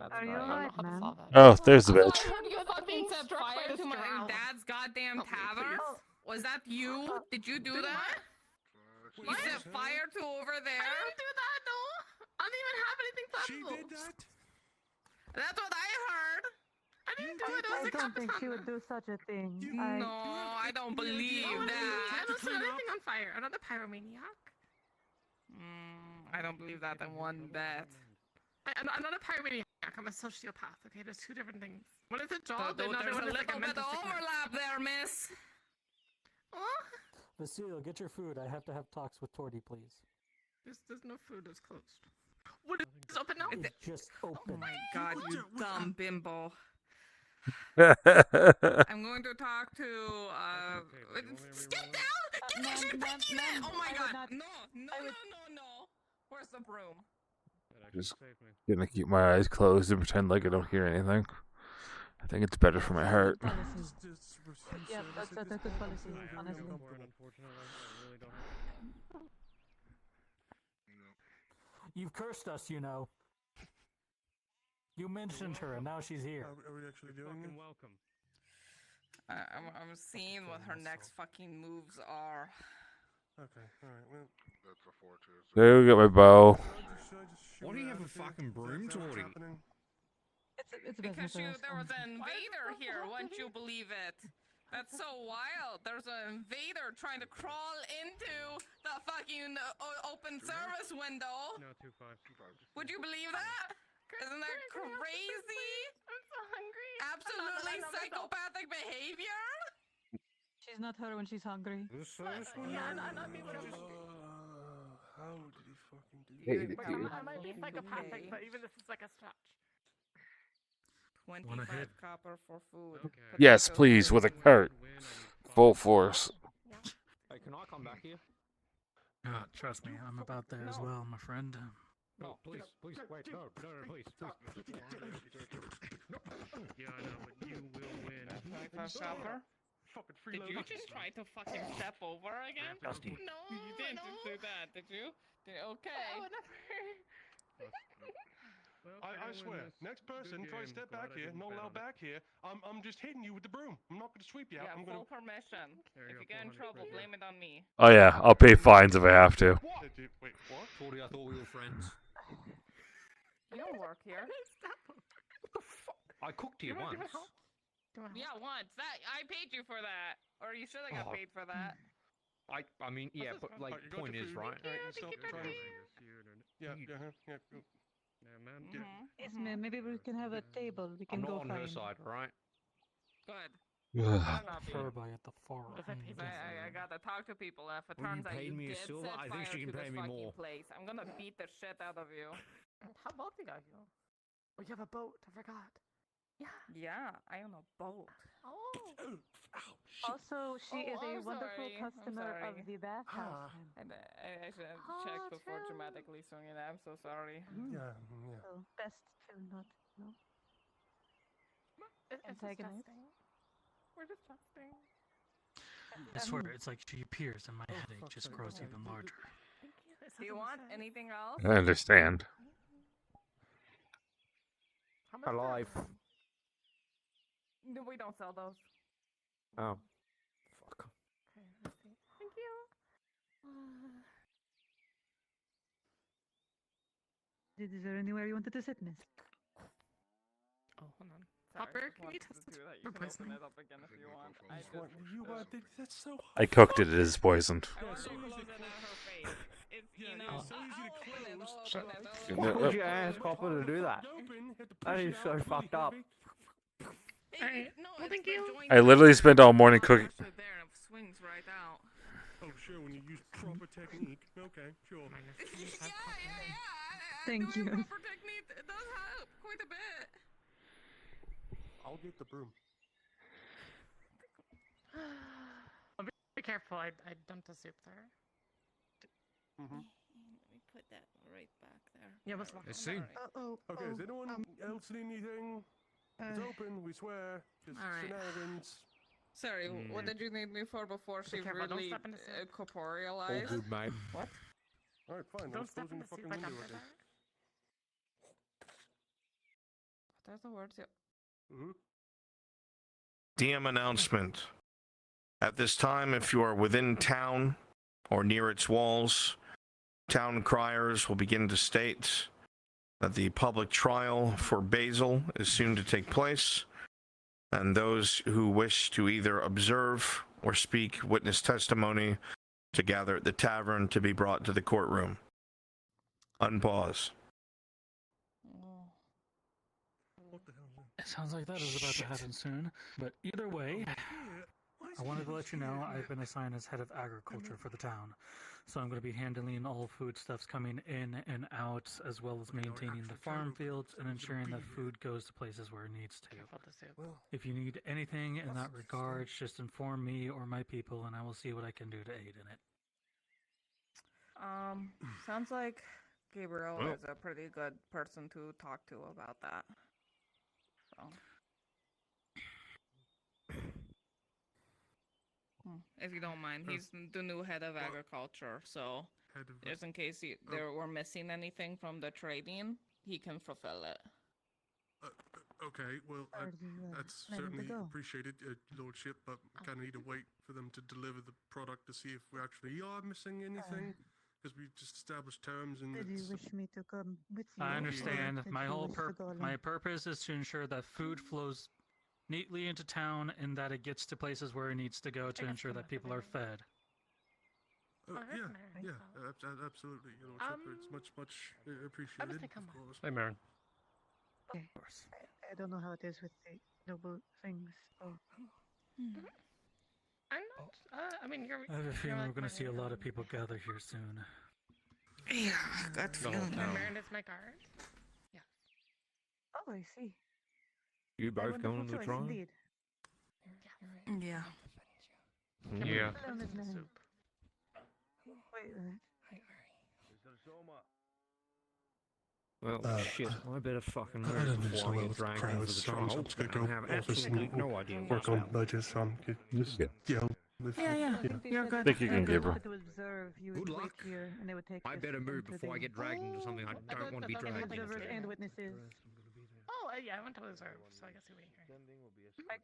Are you alright, man? Oh, there's the bitch. You fucking set fire to my dad's goddamn tavern? Was that you? Did you do that? You set fire to over there? I didn't do that, no. I don't even have anything flammable. She did that? That's what I heard. I didn't do it. I don't think she would do such a thing. No, I don't believe that. I don't set anything on fire. I'm not a pyromaniac. I don't believe that in one bit. I'm not a pyromaniac. I'm a sociopath. Okay, there's two different things. One is a job, and another There's one a is like a little bit mental of sickness. overlap there, miss. Vasile, get your food. I have to have talks with Torty, please. There's no food. It's closed. What is it's open now? It's just open. Oh my god, you dumb bimbo. I'm going to talk to, Step down! Get your breaking it! Oh my god! No! Where's the broom? Just gonna keep my eyes closed and pretend like I don't hear anything. I think it's better for my heart. Yeah, that's a good policy, honestly. You've cursed us, you know. You mentioned her, and now she's here. Are we actually doing it? Welcome. I'm seeing what her next fucking moves are. Okay, alright, well. That's a fortress. There we got my bow. Why do you have a fucking broom, Tori? It's because there was an invader here, wouldn't you believe it? That's so wild. There's an invader trying to crawl into the fucking open service window. No, 2-5. Would you believe that? Isn't that crazy? I'm so hungry. Absolutely psychopathic behavior. She's not her when she's hungry. Yeah, I'm not being How did he fucking do Hey, I might be psychopathic, but even this is like a stretch. 25 copper for food. Yes, please, with a cart. Full force. Hey, can I come back here? Trust me, I'm about there as well, my friend. No, please, wait, no, please. Yeah, I know, but you will win. 25 copper? Did you just try to fucking step over again? Dusty. No, you didn't just do that, did you? Okay. I swear, next person try to step back here, not allowed back here. I'm just hitting you with the broom. I'm not gonna sweep you out. Yeah, I'm gonna. full permission. If you get in trouble, blame it on me. Oh yeah, I'll pay fines if I have to. Wait, what? Sorry, I thought we were friends. You don't work here. I cooked you once. Yeah, once. That I paid you for that, or you should have got Oh. paid for that. I mean, yeah, but like, You got point the is, food. right? Yeah. Yeah, man. Yes, ma'am. Maybe we can have a table. We can I'm go not on her find. side, right? Good. Furby at the far end. I gotta talk to people. If it Will you turns out pay you me a did silver? set I think fire she can to pay this me fucking more. place, I'm gonna beat the shit out of you. How about the guy? Oh, you have a boat. I forgot. Yeah, I own a boat. Oh. Also, she is a I'm wonderful sorry. I'm customer of sorry. the bathhouse. I should have checked before dramatically swinging it. I'm so sorry. Yeah. So best to not, antagonize. We're disgusting. I swear, it's like she appears and my headache just grows even larger. Do you want anything else? I understand. Alive. No, we don't sell those. Oh. Fuck. Okay, let's see. Thank you. Is there anywhere you wanted to sit, miss? Oh, hold on. Hopper, can you test it You for can open poisoning? it up again if you want. That's so. I cooked it. It is poisoned. I want to close it on her face. It's, you know, so easy to close. What would you ask Copper to do that? That is so fucked up. No, thank you. I literally spent all morning cooking. There and it swings right out. Oh, sure, when you use proper technique. Okay, sure. Yeah. Thank you. Proper technique, it does help quite a bit. I'll get the broom. Be careful, I dumped a soup there. Let me put that right back there. Yeah, let's I see. Okay, does anyone else need anything? It's open, we swear. Just Alright. shenanigans. Sorry, what did you need me for before she careful, don't really step in the soup. corporealized? All good, mate. What? Alright, fine. Don't I'm step closing in the the soup fucking I window dumped again. There's the words. DM announcement. At this time, if you are within town or near its walls, town criers will begin to state that the public trial for Basil is soon to take place, and those who wish to either observe or speak witness testimony to gather at the tavern to be brought to the courtroom. Unpause. What the hell is that? It sounds like that is about to happen soon. But either way, I wanted to let you know I've been assigned as head of agriculture for the town. So I'm going to be handling all foodstuffs coming in and out, as well as maintaining the farm fields and ensuring that food goes to places where it needs to. If you need anything in that regard, just inform me or my people, and I will see what I can do to aid in it. Sounds like Gabriel Well. is a pretty good person to talk to about that. So. If you don't mind, he's the new head of agriculture, so just in case there were missing anything from the trading, he can fulfill it. Okay, well, that's ready to certainly go? appreciated, Lordship, but we kind of need to wait for them to deliver the product to see if we actually are missing anything, because we just established terms and Did you it's... wish me to come with you? I or understand. did My you whole wish to go alone? my purpose is to ensure that food flows neatly into town and that it gets to places where it needs to go to ensure that people are fed. Yeah, absolutely, Your Lordship. It's much appreciated, of course. Hey, Marin. Okay. I don't know how it is with the noble things. Oh. I have a feeling we're going to see a lot of people gather here soon. Yeah, that feeling. Marin is my guard. Oh, I see. You A both going wonderful to the choice trial? indeed. Yeah. Yeah. Hello, Miss Mary. Wait, Well, shit, I better fucking I move don't do before so I well get with dragged in crowds, for the so I'm trial. just gonna I go have office absolutely and no idea what's work on happening. budgets. Just yell if yeah, you, yeah. yeah. You're good. Think you can give her. To observe, you Good would wait luck. here, and they would take I us better move into before I the get dragged into something I don't want to be dragged observers into. and witnesses. Oh, yeah, I went to reserve, so I guess you wait here.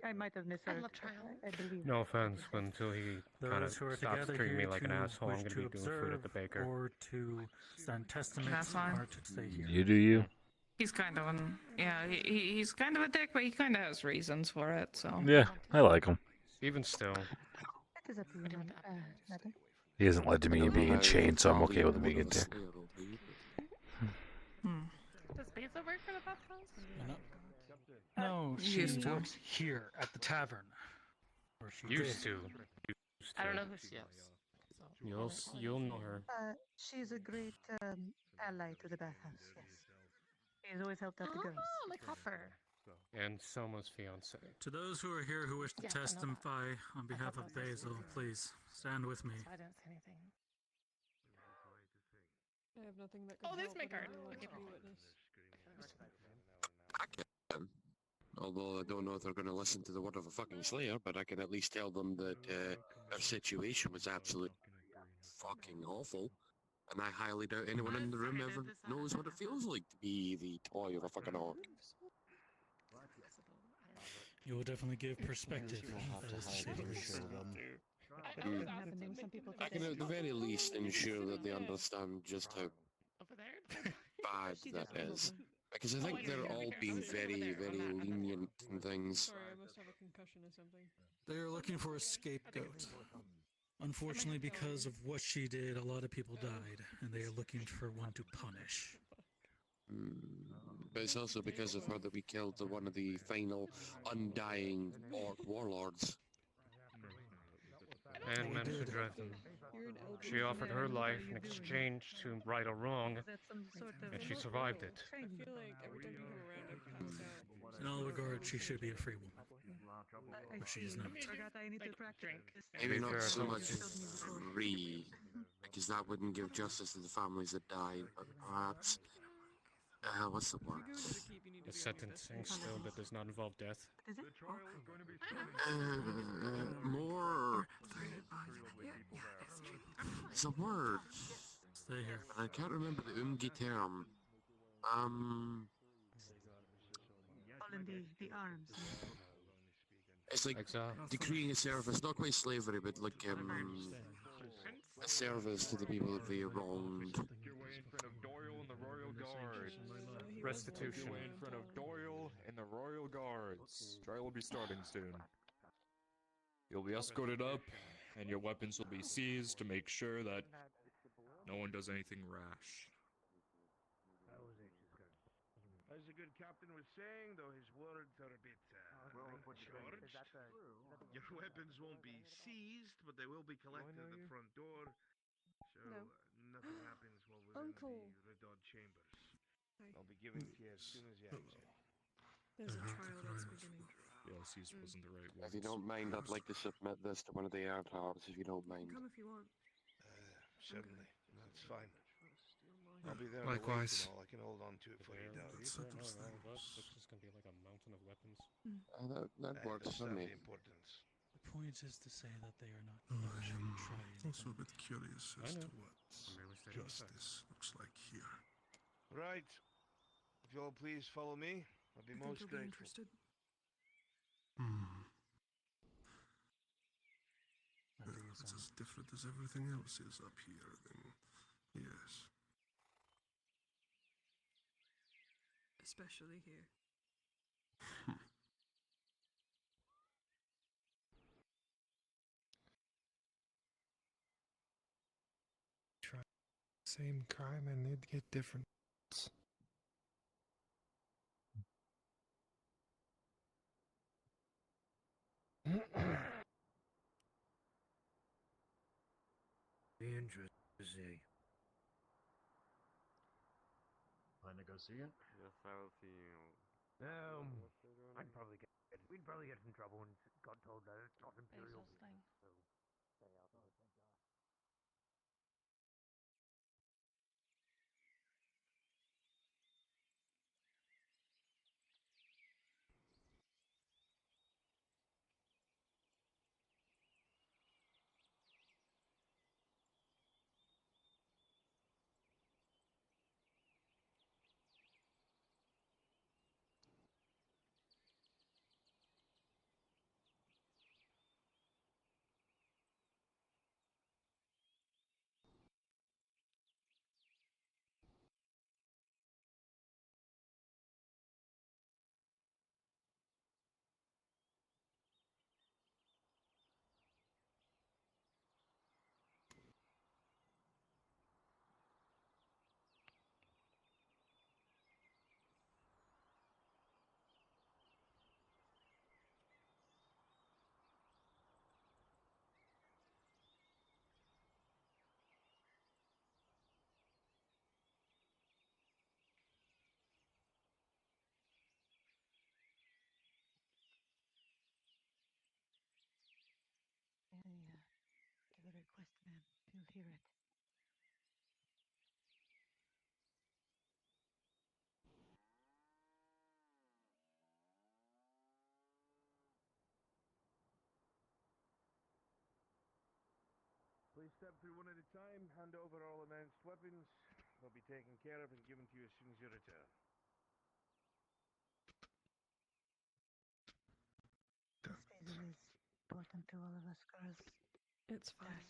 I might have misheard. the trial. I believe. No offense, but until he kind of Those who are stops together treating me here like an to asshole, I'm wish gonna to be doing food at the observe baker. or to stand testament That's fine. are to stay here. You do you. He's kind of an he's kind of a dick, but he kind of has reasons for it. So Yeah, I like him. Even still. It is up to you, madam. He hasn't led to me being in chains, so I'm okay with him being a dick. Does Beza work for the bathhouse? No, she Used to. works here at the tavern. Or she Used did. to. I don't know who she is. So. You'll know her. She's a great ally to the bathhouse. Yes, she's always helped out the girls. Oh, like Hopper. And Selma's fiance. To those who are here who wish to Yes, I know that. testify on behalf of Basil, please stand with me. So I didn't say anything. I have nothing that can Oh, there's help, my but I card. do want Okay, to be perfect. witness. I can. Although I don't know if they're going to listen to the word of a fucking slayer, but I can at least tell them that their situation was absolutely fucking awful. And I highly doubt anyone in the room ever knows what it feels like to be the toy of a fucking orc. You will definitely give perspective. That is to say the least. I can at the very least ensure that they understand just how bad that is. Because I think they're all being very, very lenient and things. Sorry, I must have a concussion or something. They are looking for a scapegoat. Unfortunately, because of what she did, a lot of people died, and they are looking for one to punish. But it's also because of her that we killed one of the final undying orc warlords. And managed to drive them. She offered her life in exchange to right a wrong, and she survived it. I feel like every time you come around, I pass out. In all regards, she should be a free woman. But she is not. Maybe not so much free, because that wouldn't give justice to the families that died, but perhaps... what's the word? A sentencing still that does not involve death. More... It's a word. Stay here. I can't remember the Umgi term. All in the arms. It's like decreeing a service, not quite slavery, but like a service to the people that they wronged. Restitution. Way in front of Doyle and the Royal Guards. Trial will be starting soon. You'll be escorted up, and your weapons will be seized to make sure that no one does anything rash. As the good captain was saying, though his words are a bit charged, your weapons won't be seized, but they will be collected at the front door, so nothing happens while we're in the Redod chambers. I'll be giving to you as soon as you exit. There's a trial that's beginning. Yes, he wasn't the right one. If you don't mind, I'd like to submit this to one of the air towers, if you don't mind. Come if you want. Certainly, that's fine. I'll be there. Likewise. I can hold on to it for you, Dad. It's just gonna be like a mountain of weapons. That works for me. The point is to say that they are not I'm actually trying. also a bit curious as to what justice looks like here. Right. If you'll please follow me, I'll be most grateful. Well, if it's as different as everything else is up here, then yes. Especially here. Try same crime and they'd get different. Interesting. Plan to go see it? Yes, I will see you. We'd probably get in trouble and got told that it's not imperial. Basil's thing. Give a request, ma'am. You'll hear it. Please step through one at a time. Hand over all announced weapons. They'll be taken care of and given to you as soon as you return. Saviour is important to all of us girls. It's fine.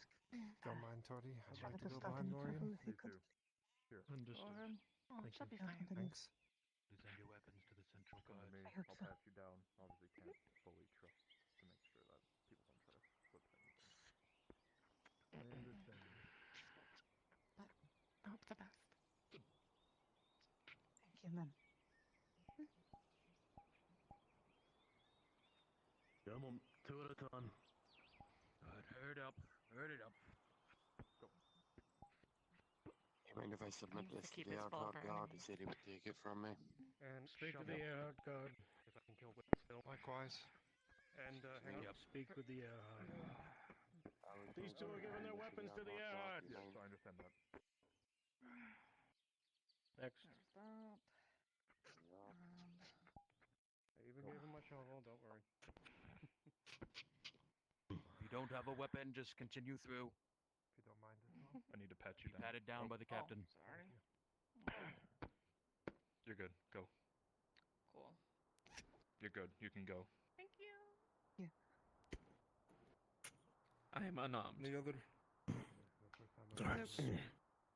Don't mind, Toddy. I'd Try like to to go stop behind any trouble Lorian. if you could. Here. Understood. Oh, Thank she'll you. be fine. Thanks. Please send your weapons to the central Come guard. to me. I hope I'll so. pat you down. Obviously can't fully trust to make sure that people don't try to slip anything. I understand. But hope the best. Thank you, ma'am. Come on, two at a time. Alright, hurry it up. Hurry it up. You mind if I submit Just to this to keep the us full Airhawk for guard? enemies. He said he would take it from me. And Speak to shove the it, air guard. if I can kill Whip still. Likewise. And hang on. Yep. Speak with the These two are giving their weapons to the air guard. Yes, I understand that. Next. There's that. I even gave him my shovel, don't worry. If you don't have a weapon, just continue through. If you don't mind as well. I need to pat you Be down. patted down by the captain. Oh, sorry. You're good. Go. Cool. You're good. You can go. Thank you. I am unarmed. The other.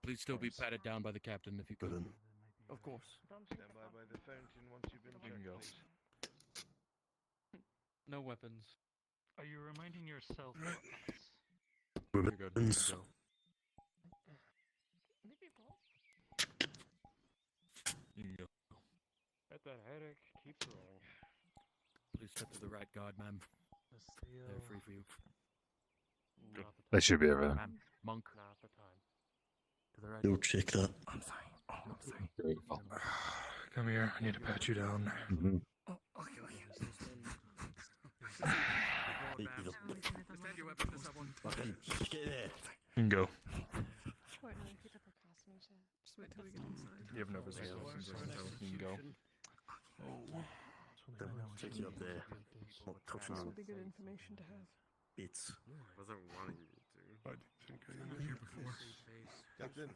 Please still be patted down by the captain if you could. Of course. Stand by the fountain once you've been You can checked, go. please. No weapons. Are you reminding yourself or us? You're good. You can go. Maybe both. You can go. Bet that headache keeps rolling. Please step to the right guard, ma'am. They're free for you. Good. Not the time. That should be everything. Ma'am, monk. Not the time. To the right. You'll check that. I'm sorry. I'm sorry. Grateful. Come here. I need to pat you down. Mm-hmm. Oh, okay. Pick it up. Just hand your weapon to someone. Fucking get there. You can go. Wait, no, pick up her costume check. Just wait till we get inside. You have no business. You can go. They'll take you up there. Not touching This them will be good information to have. bits. Wasn't wanting you to. I didn't think I was here before. Captain,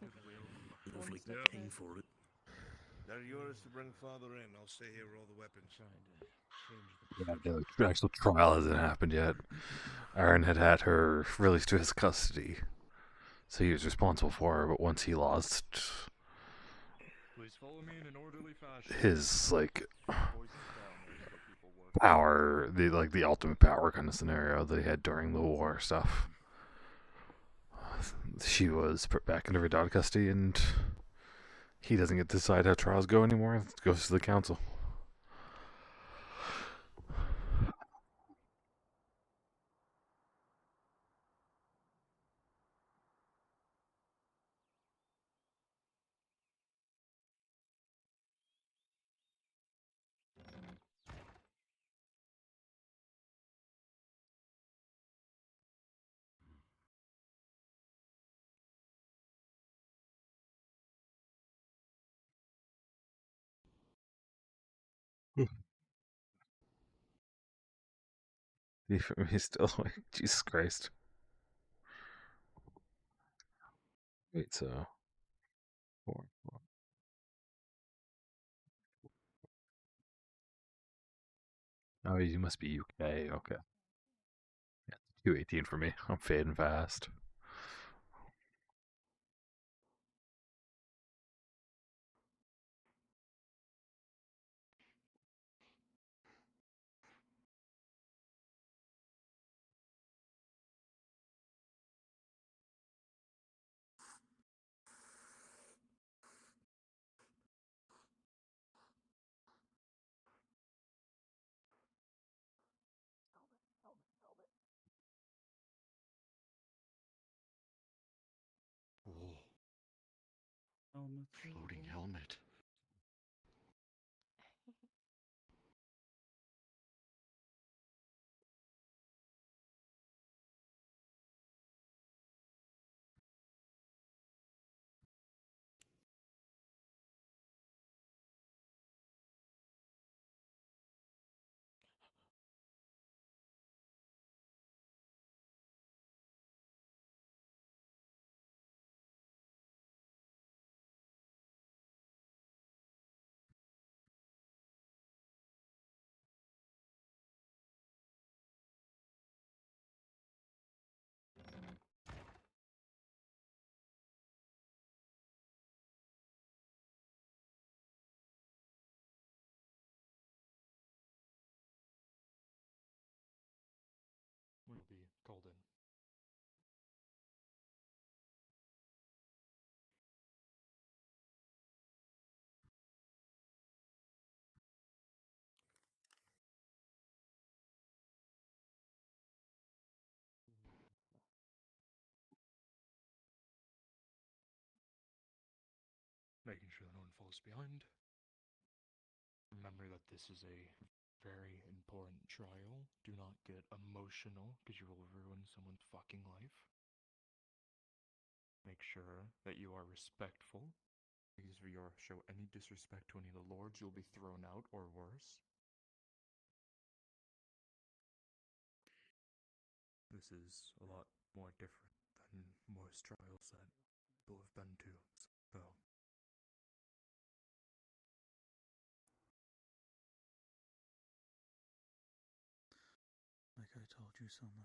Awfully paying for it. they're yours to bring father in. I'll stay here with all the weapons. Yeah, the actual trial hasn't happened yet. Aaron had had her released to his custody, so he was responsible for her. But once he lost Please follow me in an orderly fashion. his Voices down, there's the people working. power, the ultimate power kind of scenario that he had during the war stuff, she was put back into her daughter custody, and he doesn't get to decide how trials go anymore. It goes to the council. He's still awake. Jesus Christ. Wait, so. Four. Oh, you must be UK. Okay. Yeah, 218 for me. I'm fading fast. Floating helmet. Will be called in. Making sure that no one falls behind. Remember that this is a very important trial. Do not get emotional because you will ruin someone's fucking life. Make sure that you are respectful. Because if you show any disrespect to any of the lords, you'll be thrown out or worse. This is a lot more different than most trials that people have been to. So Like I told you, Selma,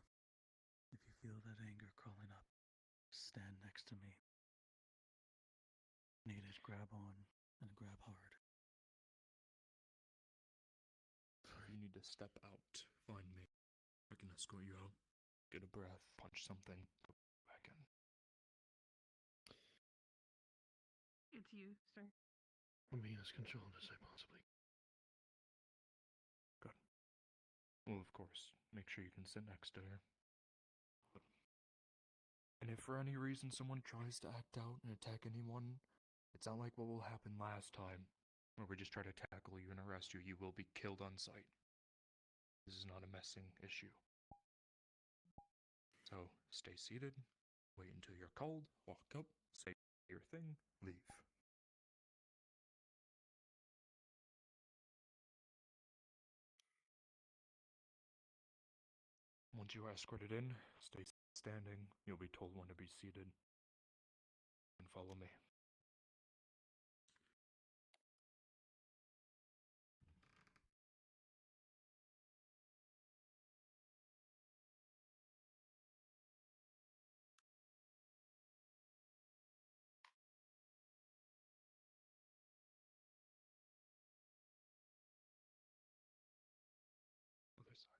if you feel that anger crawling up, stand next to me. Need it, grab on, and grab hard. if you need to step out, find me. I can escort you out. Get a breath, punch something, go back in. It's you, sir. Let me as controlled as I possibly can. Good. Well, of course, make sure you can sit next to her. And if for any reason someone tries to act out and attack anyone, it's not like what will happen last time, where we just try to tackle you and arrest you. You will be killed on sight. This is not a messing issue. So, stay seated, wait until you're called, walk up, say your thing, leave. Once you are escorted in, stay standing. You'll be told when to be seated. And follow me. Other side.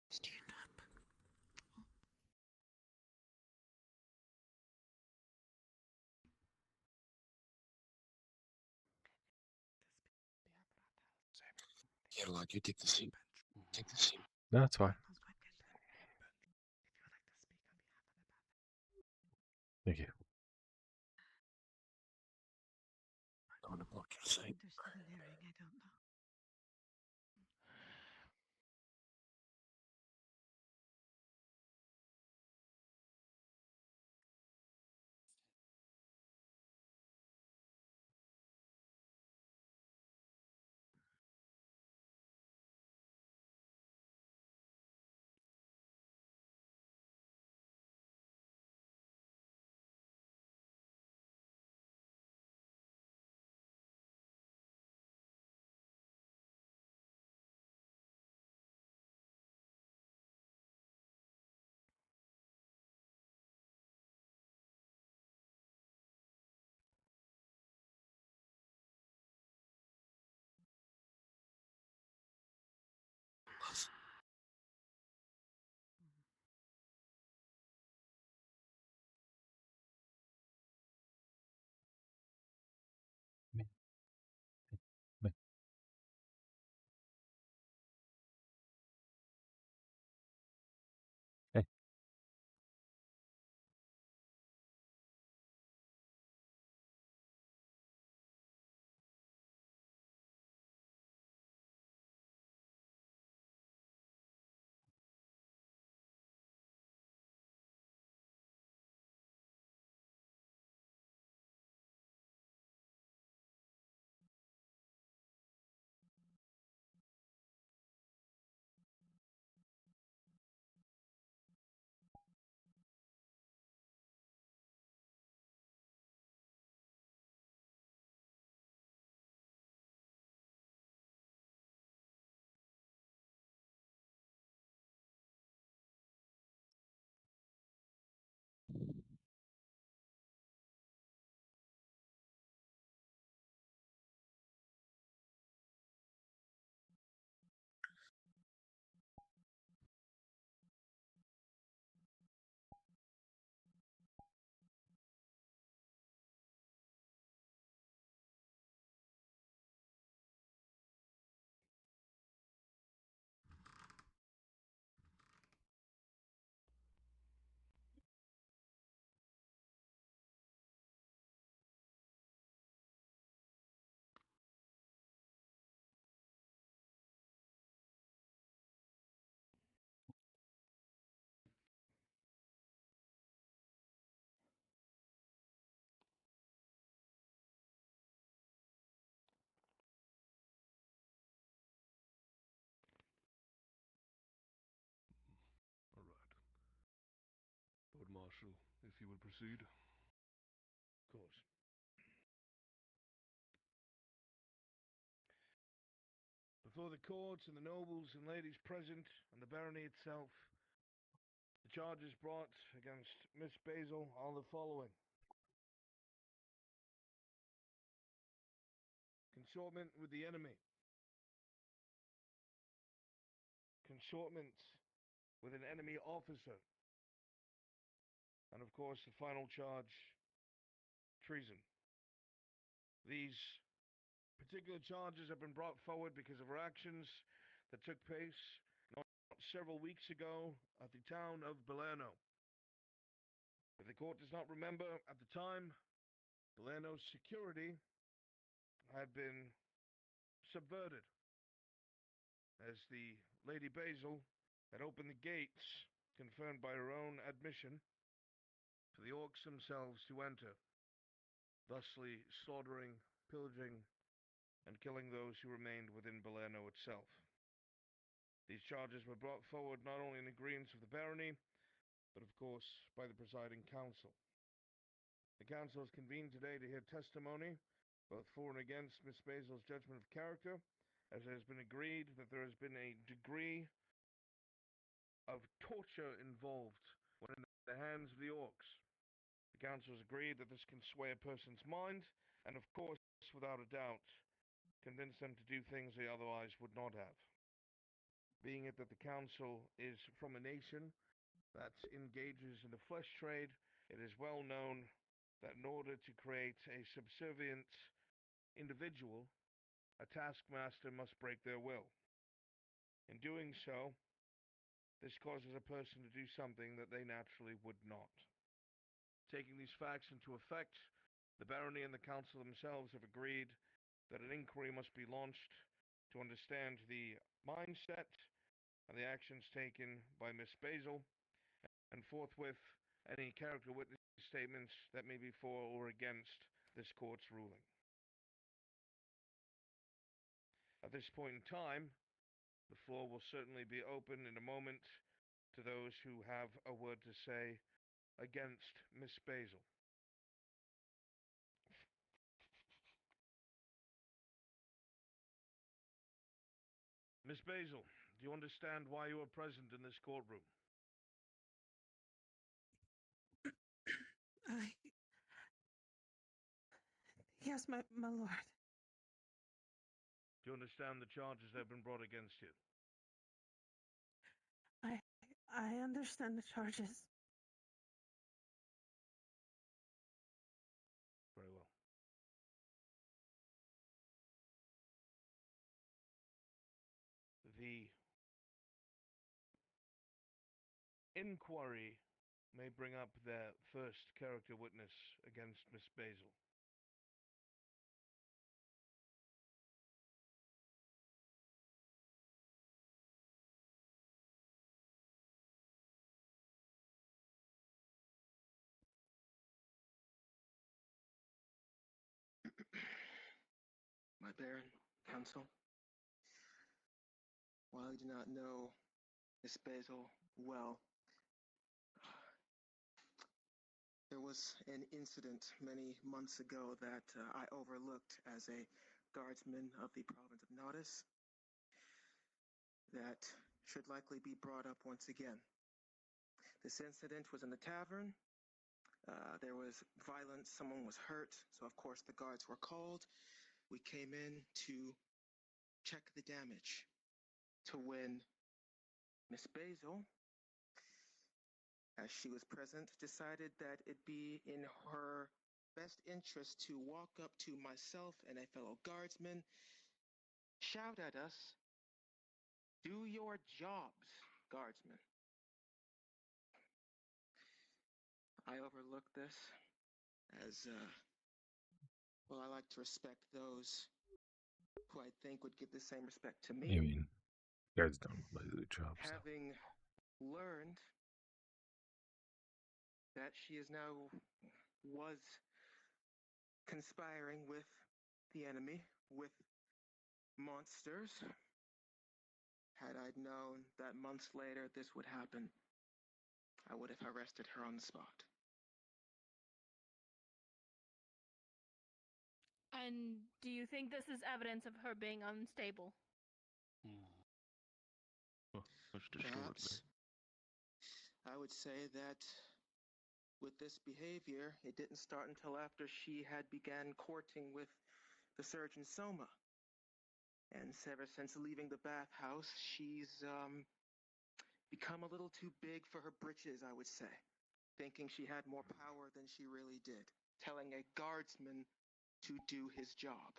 Stand up. Here, lad, you take the seat. Take the seat. No, that's fine. Thank you. I don't want to block your sight. There's still an earring, I don't know. Hey. All right. Lord Marshal, if you would proceed. Of course. Before the courts and the nobles and ladies present, and the barony itself, the charges brought against Miss Basil are the following. Consortment with the enemy. Consortment with an enemy officer. And of course, the final charge, treason. These particular charges have been brought forward because of her actions that took place not several weeks ago at the town of Belerno. If the court does not remember, at the time, Belerno's security had been subverted, as the Lady Basil had opened the gates, confirmed by her own admission, for the orcs themselves to enter, thusly slaughtering, pillaging, and killing those who remained within Belerno itself. These charges were brought forward not only in agreement with the barony, but of course by the presiding council. The council is convened today to hear testimony, both for and against Miss Basil's judgment of character, as it has been agreed that there has been a degree of torture involved when in the hands of the orcs. The council has agreed that this can sway a person's mind, and of course, without a doubt, convince them to do things they otherwise would not have. Being it that the council is from a nation that engages in the flesh trade, it is well known that in order to create a subservient individual, a taskmaster must break their will. In doing so, this causes a person to do something that they naturally would not. Taking these facts into effect, the barony and the council themselves have agreed that an inquiry must be launched to understand the mindset and the actions taken by Miss Basil, and forthwith any character witness statements that may be for or against this court's ruling. At this point in time, the floor will certainly be open in a moment to those who have a word to say against Miss Basil. Miss Basil, do you understand why you are present in this courtroom? Yes, my lord. Do you understand the charges that have been brought against you? I understand the charges. Very well. The inquiry may bring up their first character witness against Miss Basil. My Baron, Council, while I do not know Miss Basil well, there was an incident many months ago that I overlooked as a guardsman of the province of Naudis that should likely be brought up once again. This incident was in the tavern. There was violence, someone was hurt, so of course the guards were called. We came in to check the damage, to when Miss Basil, as she was present, decided that it'd be in her best interest to walk up to myself and a fellow guardsman, shout at us, "Do your jobs, guardsmen." I overlooked this as, well, I like to respect those who I think would give the same respect to me. I mean, guards don't play the job, so. Having learned that she is now was conspiring with the enemy, with monsters. Had I known that months later this would happen, I would have arrested her on the spot. And do you think this is evidence of her being unstable? Perhaps. I would say that with this behavior, it didn't start until after she had began courting with the surgeon Soma. And ever since leaving the bathhouse, she's become a little too big for her britches, I would say. Thinking she had more power than she really did. Telling a guardsman to do his job.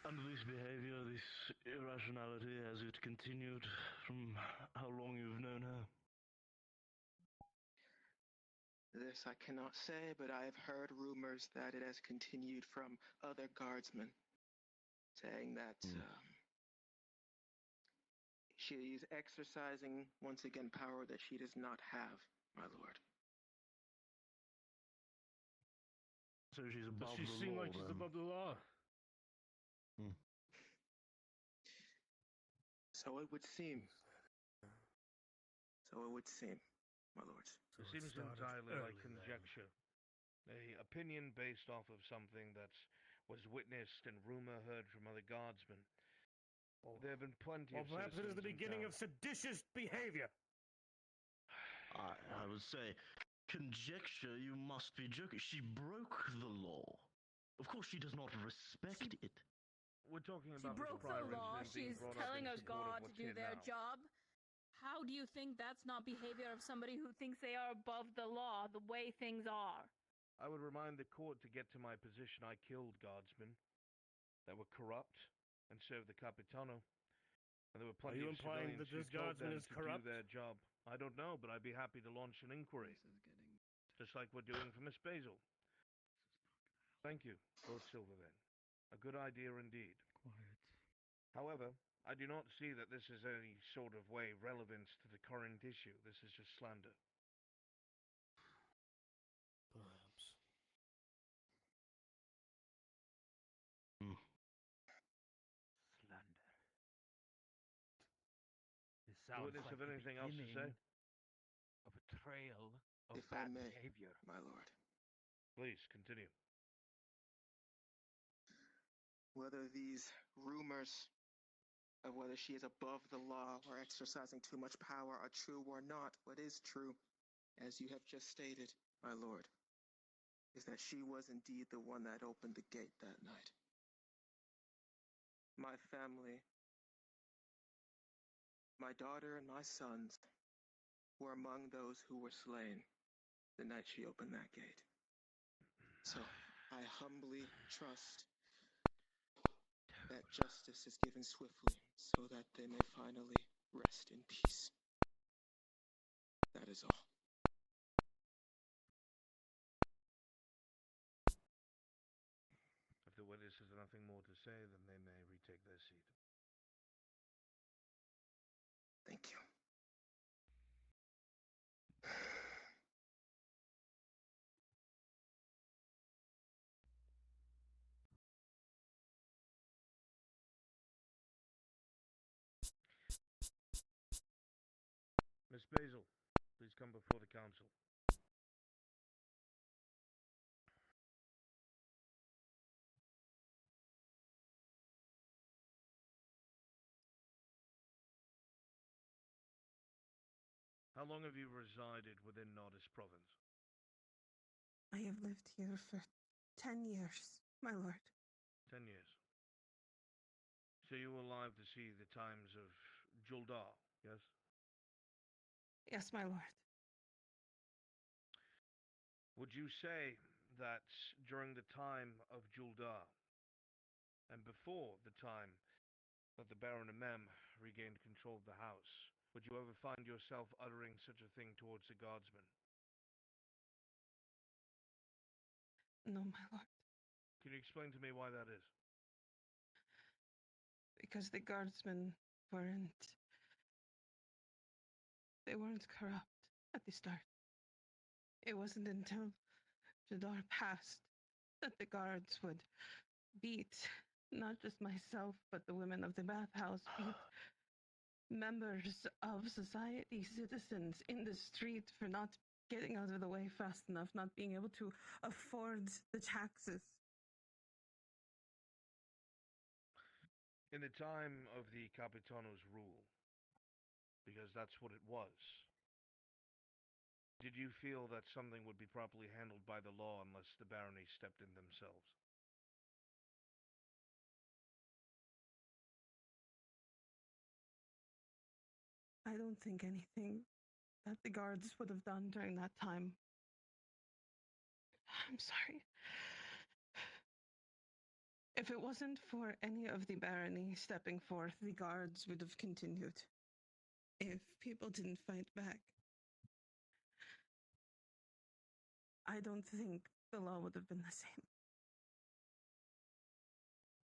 And this behavior, this irrationality, has it continued from how long you've known her? This I cannot say, but I have heard rumors that it has continued from other guardsmen, saying that she is exercising, once again, power that she does not have, my lord. So she's above Does she the seem law, like she's then? above the law? So it would seem. So it would seem, my lords. It seems entirely like conjecture. A opinion based off of something that was witnessed and rumor heard from other guardsmen. There have been plenty of perhaps it is the citizens in beginning town. of seditious behavior. I would say, conjecture, you must be joking. She broke the law. Of course she does not respect it. We're talking She about broke this prior the law. incident being She's brought telling up a in support of god to what's do here their now. job. How do you think that's not behavior of somebody who thinks they are above the law, the way things are? I would remind the court to get to my position. I killed guardsmen that were corrupt and served the Capitano. And there were Are plenty you of implying civilians that who this told guardsman them is to corrupt? do their job. I don't know, but I'd be happy to launch an inquiry. Just like we're doing for Miss Basil. Thank you, Lord Silvervein. A good idea indeed. Quiet. However, I do not see that this is any sort of way relevant to the current issue. This is just slander. Perhaps. Slander. This The sounds witness like have the anything else to say? beginning of a trail of If I bad may, behavior. my lord. Please, continue. Whether these rumors of whether she is above the law or exercising too much power are true or not, what is true, as you have just stated, my lord, is that she was indeed the one that opened the gate that night. My family, my daughter and my sons, were among those who were slain the night she opened that gate. So I humbly trust that justice is given swiftly so that they may finally rest in peace. That is all. If the witness has nothing more to say, then they may retake their seat. Thank you. Miss Basil, please come before the council. How long have you resided within Nordis province? I have lived here for 10 years, my lord. 10 years. So you were alive to see the times of Juldar, yes? Yes, my lord. Would you say that during the time of Juldar, and before the time that the Baron Amem regained control of the house, would you ever find yourself uttering such a thing towards the guardsmen? No, my lord. Can you explain to me why that is? Because the guardsmen weren't... They weren't corrupt at the start. It wasn't until Jadar passed that the guards would beat not just myself, but the women of the bathhouse, beat members of society, citizens in the street for not getting out of the way fast enough, not being able to afford the taxes. In the time of the Capitano's rule, because that's what it was, did you feel that something would be properly handled by the law unless the barony stepped in themselves? I don't think anything that the guards would have done during that time. I'm sorry. If it wasn't for any of the barony stepping forth, the guards would have continued. If people didn't fight back, I don't think the law would have been the same.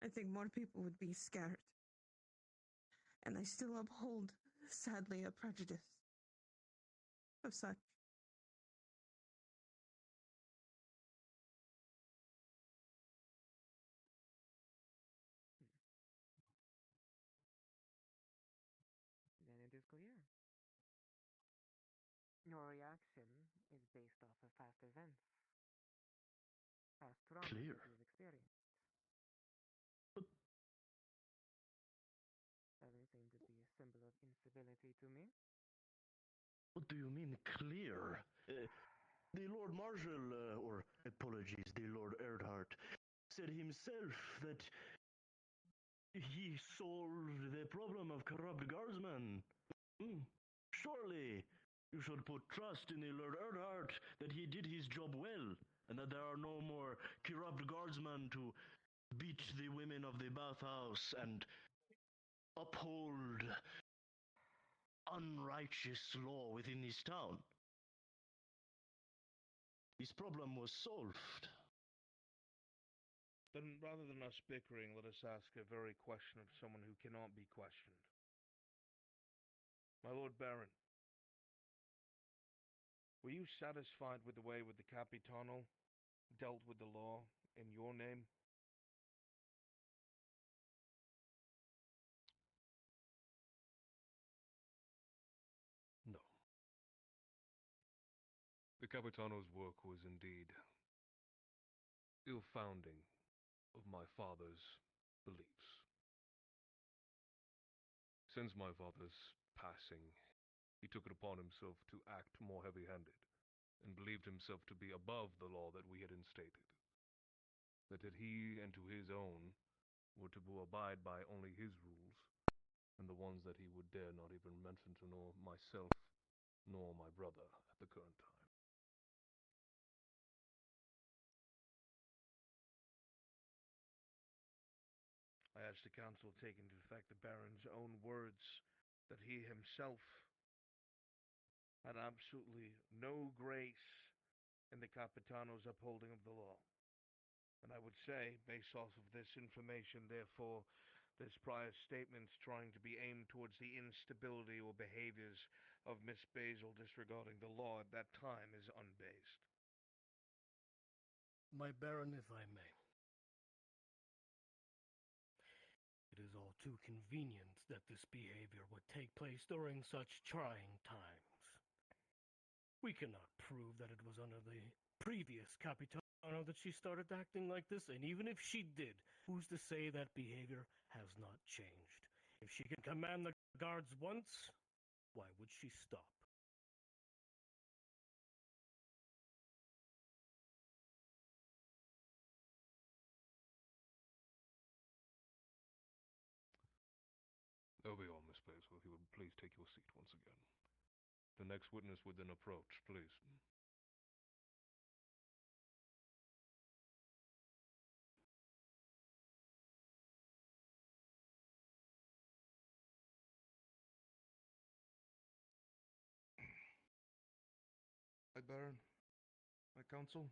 I think more people would be scared. And I still uphold, sadly, a prejudice of such. Then it is clear. Your reaction is based off of past events, past traumas Clear. that you've experienced. Doesn't seem to be a symbol of incivility to me. What do you mean clear? The Lord Marshal, or apologies, the Lord Erdhart, said himself that he solved the problem of corrupt guardsmen. Surely you should put trust in the Lord Erdhart that he did his job well, and that there are no more corrupt guardsmen to beat the women of the bathhouse and uphold unrighteous law within this town. This problem was solved. Then, rather than us bickering, let us ask a very question of someone who cannot be questioned. My Lord Baron, were you satisfied with the way the Capitano dealt with the law in your name? No. The Capitano's work was indeed ill-founding of my father's beliefs. Since my father's passing, he took it upon himself to act more heavy-handed, and believed himself to be above the law that we had instated. That he and to his own were to abide by only his rules, and the ones that he would dare not even mention to nor myself nor my brother at the current time. I ask the council to take into effect the Baron's own words that he himself had absolutely no grace in the Capitano's upholding of the law. And I would say, based off of this information, therefore, this prior statement trying to be aimed towards the instability or behaviors of Miss Basil disregarding the law at that time is unbased. My Baron, if I may. It is all too convenient that this behavior would take place during such trying times. We cannot prove that it was under the previous Capitano that she started acting like this, and even if she did, who's to say that behavior has not changed? If she can command the guards once, why would she stop? That'll be all, Miss Basil, if you would please take your seat once again. The next witness would then approach, please. My Baron, my counsel.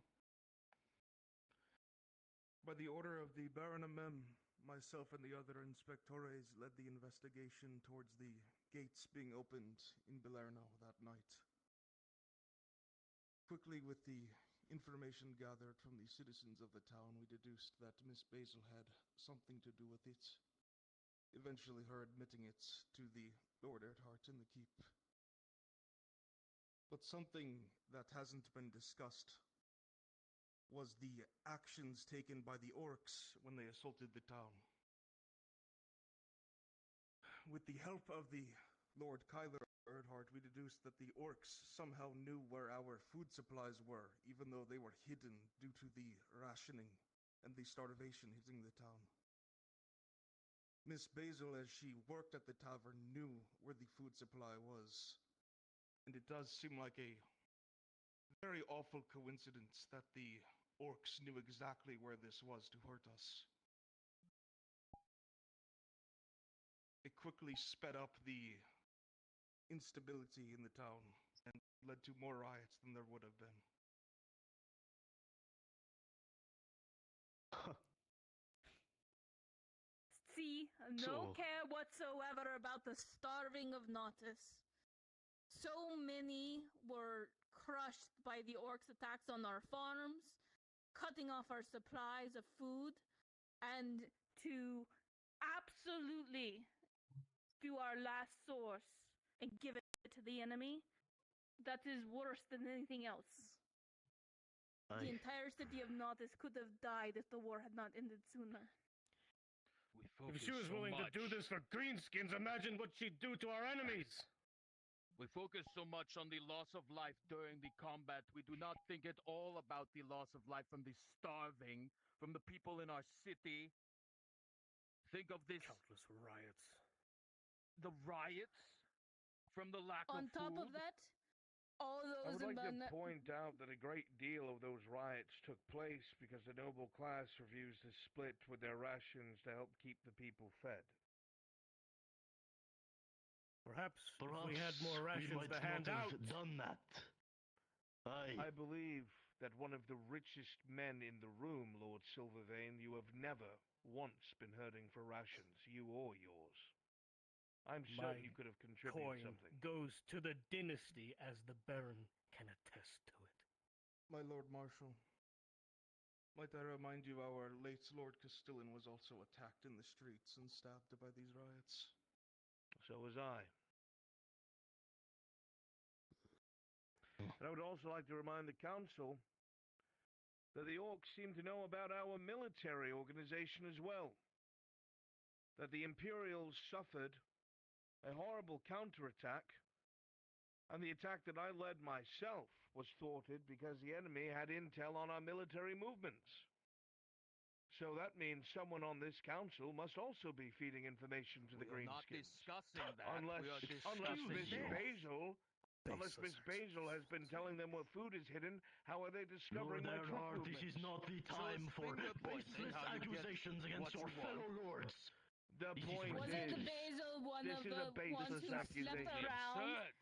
By the order of the Baron Amem, myself and the other inspectores led the investigation towards the gates being opened in Belerno that night. Quickly, with the information gathered from the citizens of the town, we deduced that Miss Basil had something to do with it. Eventually her admitting it to the Lord Erhart in the keep. But something that hasn't been discussed was the actions taken by the orcs when they assaulted the town. With the help of the Lord Kyler Erdhart, we deduced that the orcs somehow knew where our food supplies were, even though they were hidden due to the rationing and the starvation hitting the town. Miss Basil, as she worked at the tavern, knew where the food supply was. And it does seem like a very awful coincidence that the orcs knew exactly where this was to hurt us. It quickly sped up the instability in the town and led to more riots than there would have been. See, no care whatsoever about the starving of Nautis. So many were crushed by the orcs' attacks on our farms, cutting off our supplies of food, and to absolutely do our last source and give it to the enemy, that is worse than anything else. The entire city of Nautis could have died if the war had not ended sooner. If she was willing to do this for greenskins, imagine what she'd do to our enemies! We focus so much on the loss of life during the combat, we do not think at all about the loss of life from the starving, from the people in our city. Think of this. Countless riots. The riots? From the lack of On top food? of that, all I those would like to in point out that a great deal of those riots took place because the noble class refused to split with their rations to help keep the people fed. Perhaps Perhaps if we had more we rations might to hand not out. have done that. I believe that one of the richest men in the room, Lord Silvervein, you have never once been hurting for rations, you or yours. I'm My certain you could have contributed coin something. goes to the dynasty, as the Baron can attest to it. My Lord Marshal, might I remind you our late Lord Castellan was also attacked in the streets and stabbed by these riots? So was I. And I would also like to remind the Council that the Orcs seem to know about our military organization as well. That the Imperials suffered a horrible counterattack, and the attack that I led myself was thwarted because the enemy had intel on our military movements. So that means someone on this council must also be feeding information to the We are not Greenskins. discussing that. Unless, We are unless discussing Miss Basil, unless Miss Basis. Basil has been telling them where food is hidden, how are they discovering Lord my troop Earnhardt, this movements? is not the So time it's for finger pointing baseless how you get accusations against what your you want. fellow lords. The This is point Wasn't is, Basil one this of is the a ones baseless who slept accusation. around? Absurd.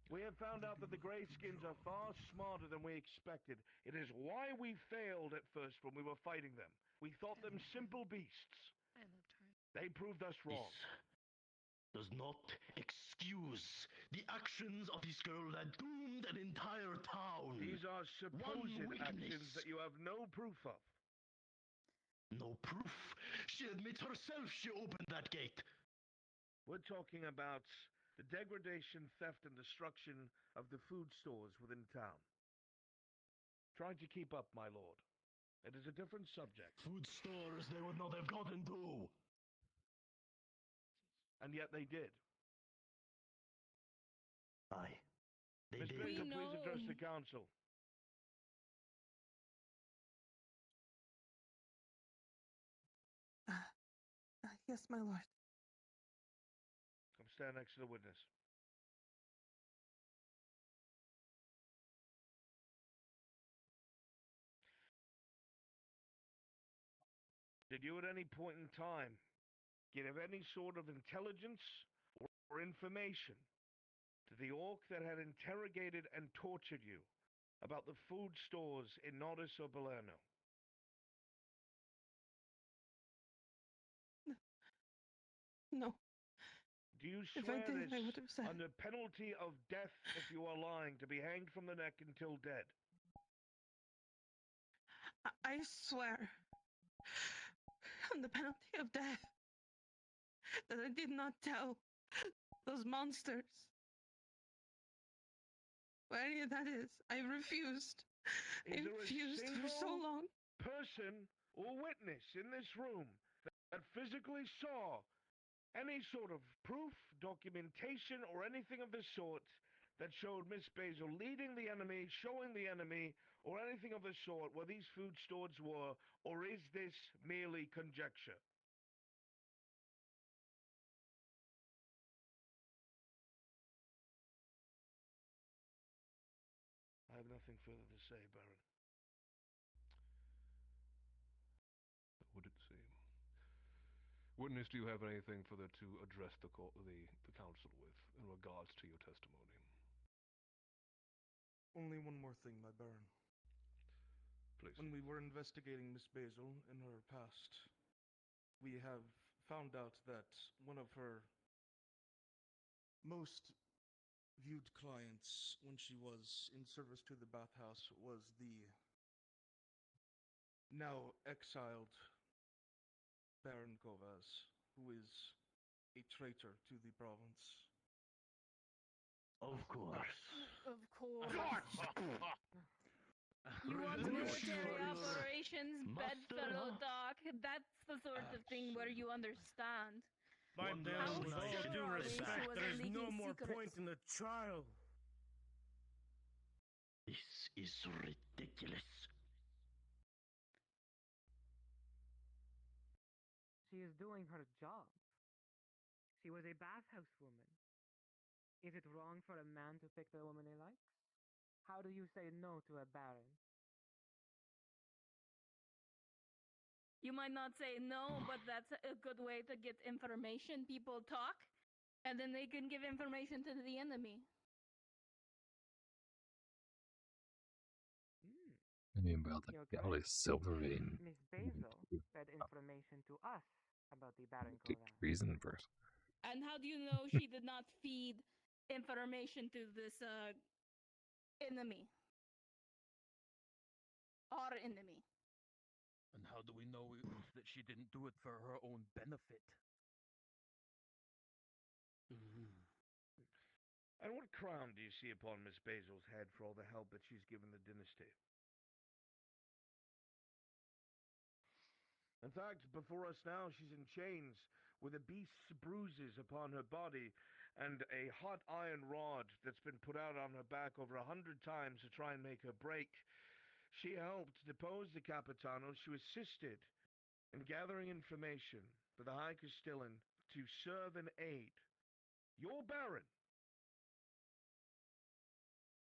We have found out that the Greyskins are far smarter than we expected. It is why we failed at first when we were fighting them. We thought them simple beasts. They proved us wrong. This does not excuse the actions of this girl that doomed an entire town. These are One supposed weakness. actions that you have no proof of. No proof. She admits herself she opened that gate. We're talking about the degradation, theft, and destruction of the food stores within town. Trying to keep up, my lord. It is a different subject. Food stores they would not have gotten to. And yet they did. Aye. They Miss did. Baker, please address the council. Yes, my lord. Come stand next to the witness. Did you at any point in time give any sort of intelligence or information to the orc that had interrogated and tortured you about the food stores in Nordis or Palermo? No. Do you If I swear did, this I would have said. under penalty of death if you are lying, to be hanged from the neck until dead? I swear, on the penalty of death, that I did not tell those monsters what any of that is. I refused. I Is there a refused for so single long. person or witness in this room that physically saw any sort of proof, documentation, or anything of the sort that showed Miss Basil leading the enemy, showing the enemy, or anything of the sort where these food stores were, or is this merely conjecture? I have nothing further to say, Baron. Would it seem? Witness, do you have anything further to address the council with in regards to your testimony? Only one more thing, my Baron. Please. When we were investigating Miss Basil in her past, we have found out that one of her most viewed clients when she was in service to the bathhouse was the now exiled Baron Kovas, who is a traitor to the province. Of course. Of course. You want military operations, bedfellow Doc? That's the sort of thing where you understand. My Baron, with all due respect, was there's no leaking more secrets. point in the trial. This is ridiculous. She is doing her job. She was a bathhouse woman. Is it wrong for a man to pick the woman he likes? How do you say no to a baron? You might not say no, but that's a good way to get information. People talk. And then they can give information to the enemy. I mean, about the You're Galley correct. Silver Vein. Miss Basil fed information to us about the Baron Good Koran. reason for it. And how do you know she did not feed information to this enemy? Our enemy. And how do we know that she didn't do it for her own benefit? And what crown do you see upon Miss Basil's head for all the help that she's given the dynasty? In fact, before us now, she's in chains with a beast's bruises upon her body and a hot iron rod that's been put out on her back over 100 times to try and make her break. She helped depose the Capitano. She assisted in gathering information for the High Castellan to serve and aid your Baron.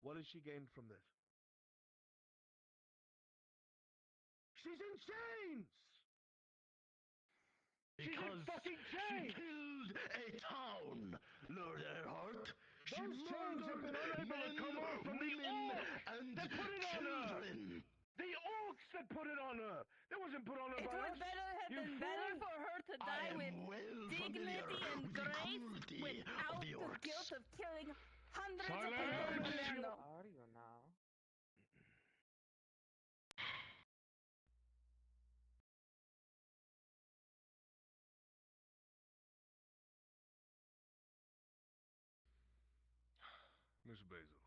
What has she gained from this? She's in chains! Because fucking she chains! killed a town, Lord Earhart. She Those chains have been murdered unable to men, come off from the women, orcs and that put it on her! children. The orcs that put it on her! That wasn't put on her It by would us! have You been better fool! for her to die I am with well dignity familiar and with the grace cruelty without of the the orcs. guilt of killing hundreds of Silence! people in Palermo. Are you now? Miss Basil.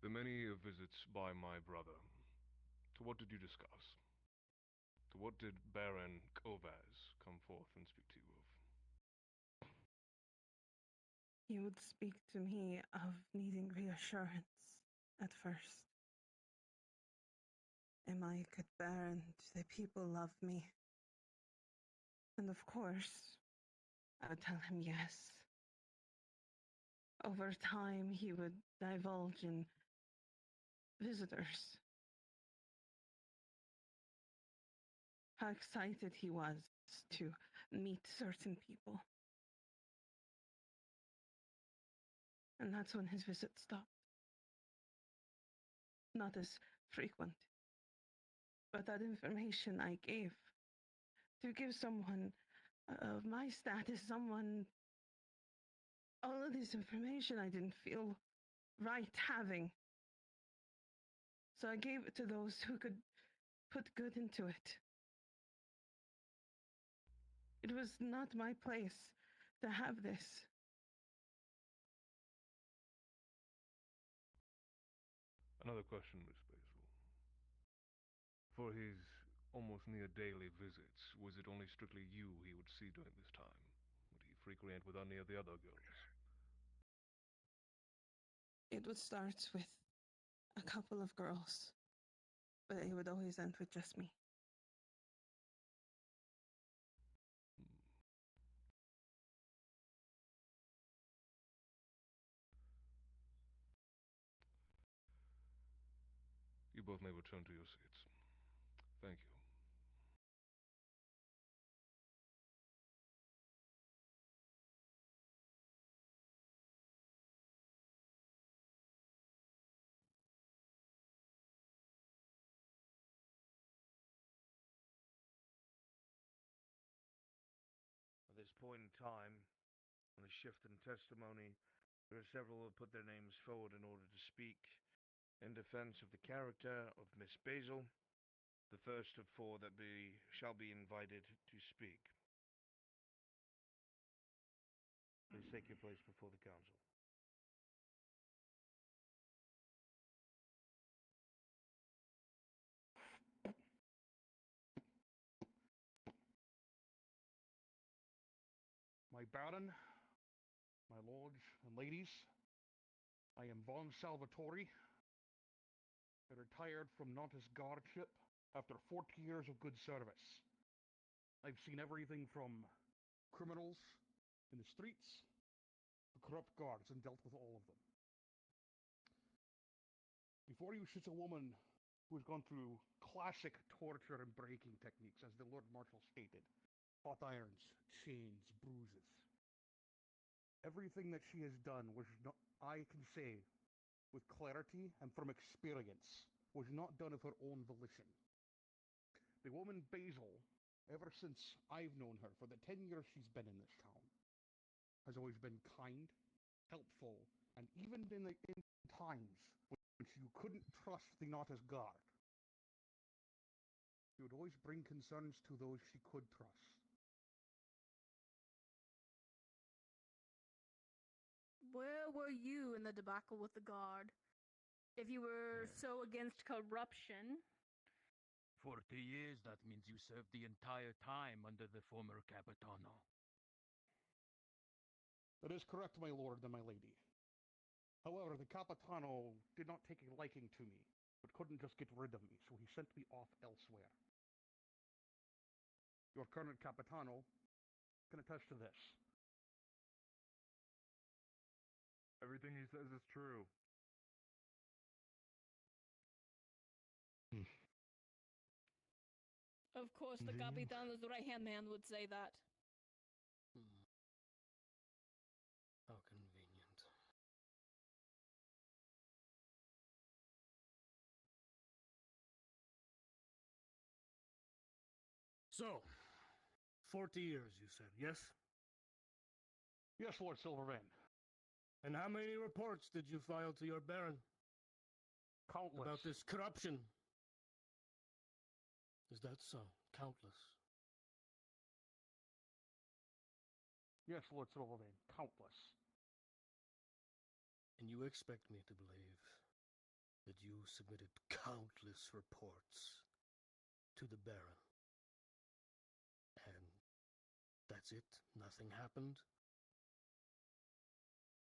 The many visits by my brother. To what did you discuss? To what did Baron Kovaz come forth and speak to you of? He would speak to me of needing reassurance at first. Am I a good Baron? Do the people love me? And of course, I would tell him yes. Over time, he would divulge in visitors. How excited he was to meet certain people. And that's when his visits stopped. Not as frequent. But that information I gave, to give someone of my status, someone, all of this information I didn't feel right having. So I gave it to those who could put good into it. It was not my place to have this. Another question, Miss Basil. For his almost near daily visits, was it only strictly you he would see during this time? Would he frequent with any of the other girls? It would start with a couple of girls, but it would always end with just me. You both may return to your seats. Thank you. At this point in time, on the shift in testimony, there are several who have put their names forward in order to speak in defense of the character of Miss Basil, the first of four that shall be invited to speak. Please take your place before the council. My Baron, my lords and ladies, I am Von Salvatore. I retired from Nantes guardship after 40 years of good service. I've seen everything from criminals in the streets to corrupt guards and dealt with all of them. Before you sits a woman who's gone through classic torture and breaking techniques, as the Lord Marshal stated. Hot irons, chains, bruises. Everything that she has done was not, I can say, with clarity and from experience, was not done of her own volition. The woman Basil, ever since I've known her, for the 10 years she's been in this town, has always been kind, helpful, and even in times when you couldn't trust the Nauta's guard, she would always bring concerns to those she could trust. Where were you in the debacle with the guard? If you were so against corruption. 40 years, that means you served the entire time under the former Capitano. That is correct, my lord and my lady. However, the Capitano did not take a liking to me, but couldn't just get rid of me, so he sent me off elsewhere. Your current Capitano can attest to this. Everything he says is true. Of course, the Capitano's right-hand man would say that. How convenient. So, 40 years, you said, yes? Yes, Lord Silvervein. And how many reports did you file to your Baron? Countless. About this corruption? Is that so? Countless. Yes, Lord Silvervein, countless. And you expect me to believe that you submitted countless reports to the Baron? And that's it? Nothing happened?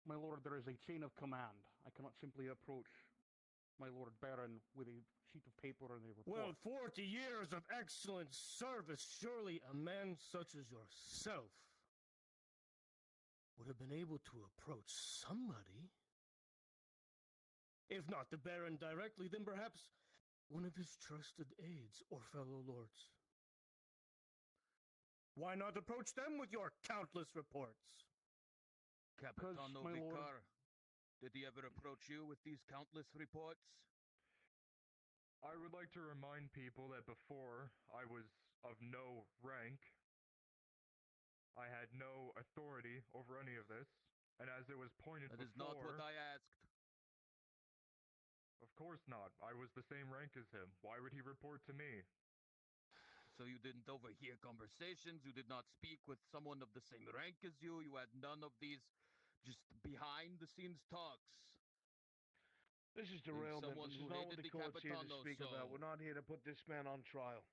My lord, there is a chain of command. I cannot simply approach my Lord Baron with a sheet of paper and a report. Well, 40 years of excellent service. Surely a man such as yourself would have been able to approach somebody. If not the Baron directly, then perhaps one of his trusted aides or fellow lords. Why not approach them with your countless reports? Capitano Vicar, did he ever approach you with these countless reports? I would like to remind people that before I was of no rank, I had no authority over any of this, and as it was pointed That before... is not what I asked. Of course not. I was the same rank as him. Why would he report to me? So you didn't overhear conversations, you did not speak with someone of the same rank as you had none of these just behind-the-scenes talks. This is derailment. This is not what the court's here to speak about. We're not here to put this man on trial.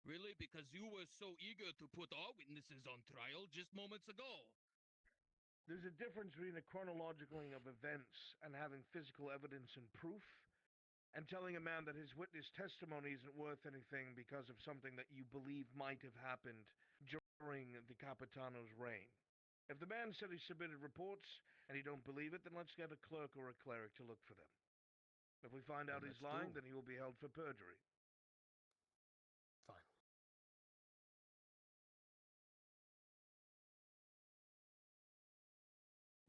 Really? Because you were so eager to put our witnesses on trial just moments ago. There's a difference between the chronologically of events and having physical evidence and proof, and telling a man that his witness testimony isn't worth anything because of something that you believe might have happened during the Capitano's reign. If the man said he submitted reports and you don't believe it, then let's get a clerk or a cleric to look for them. If we find out he's lying, then he will be held for perjury. Fine.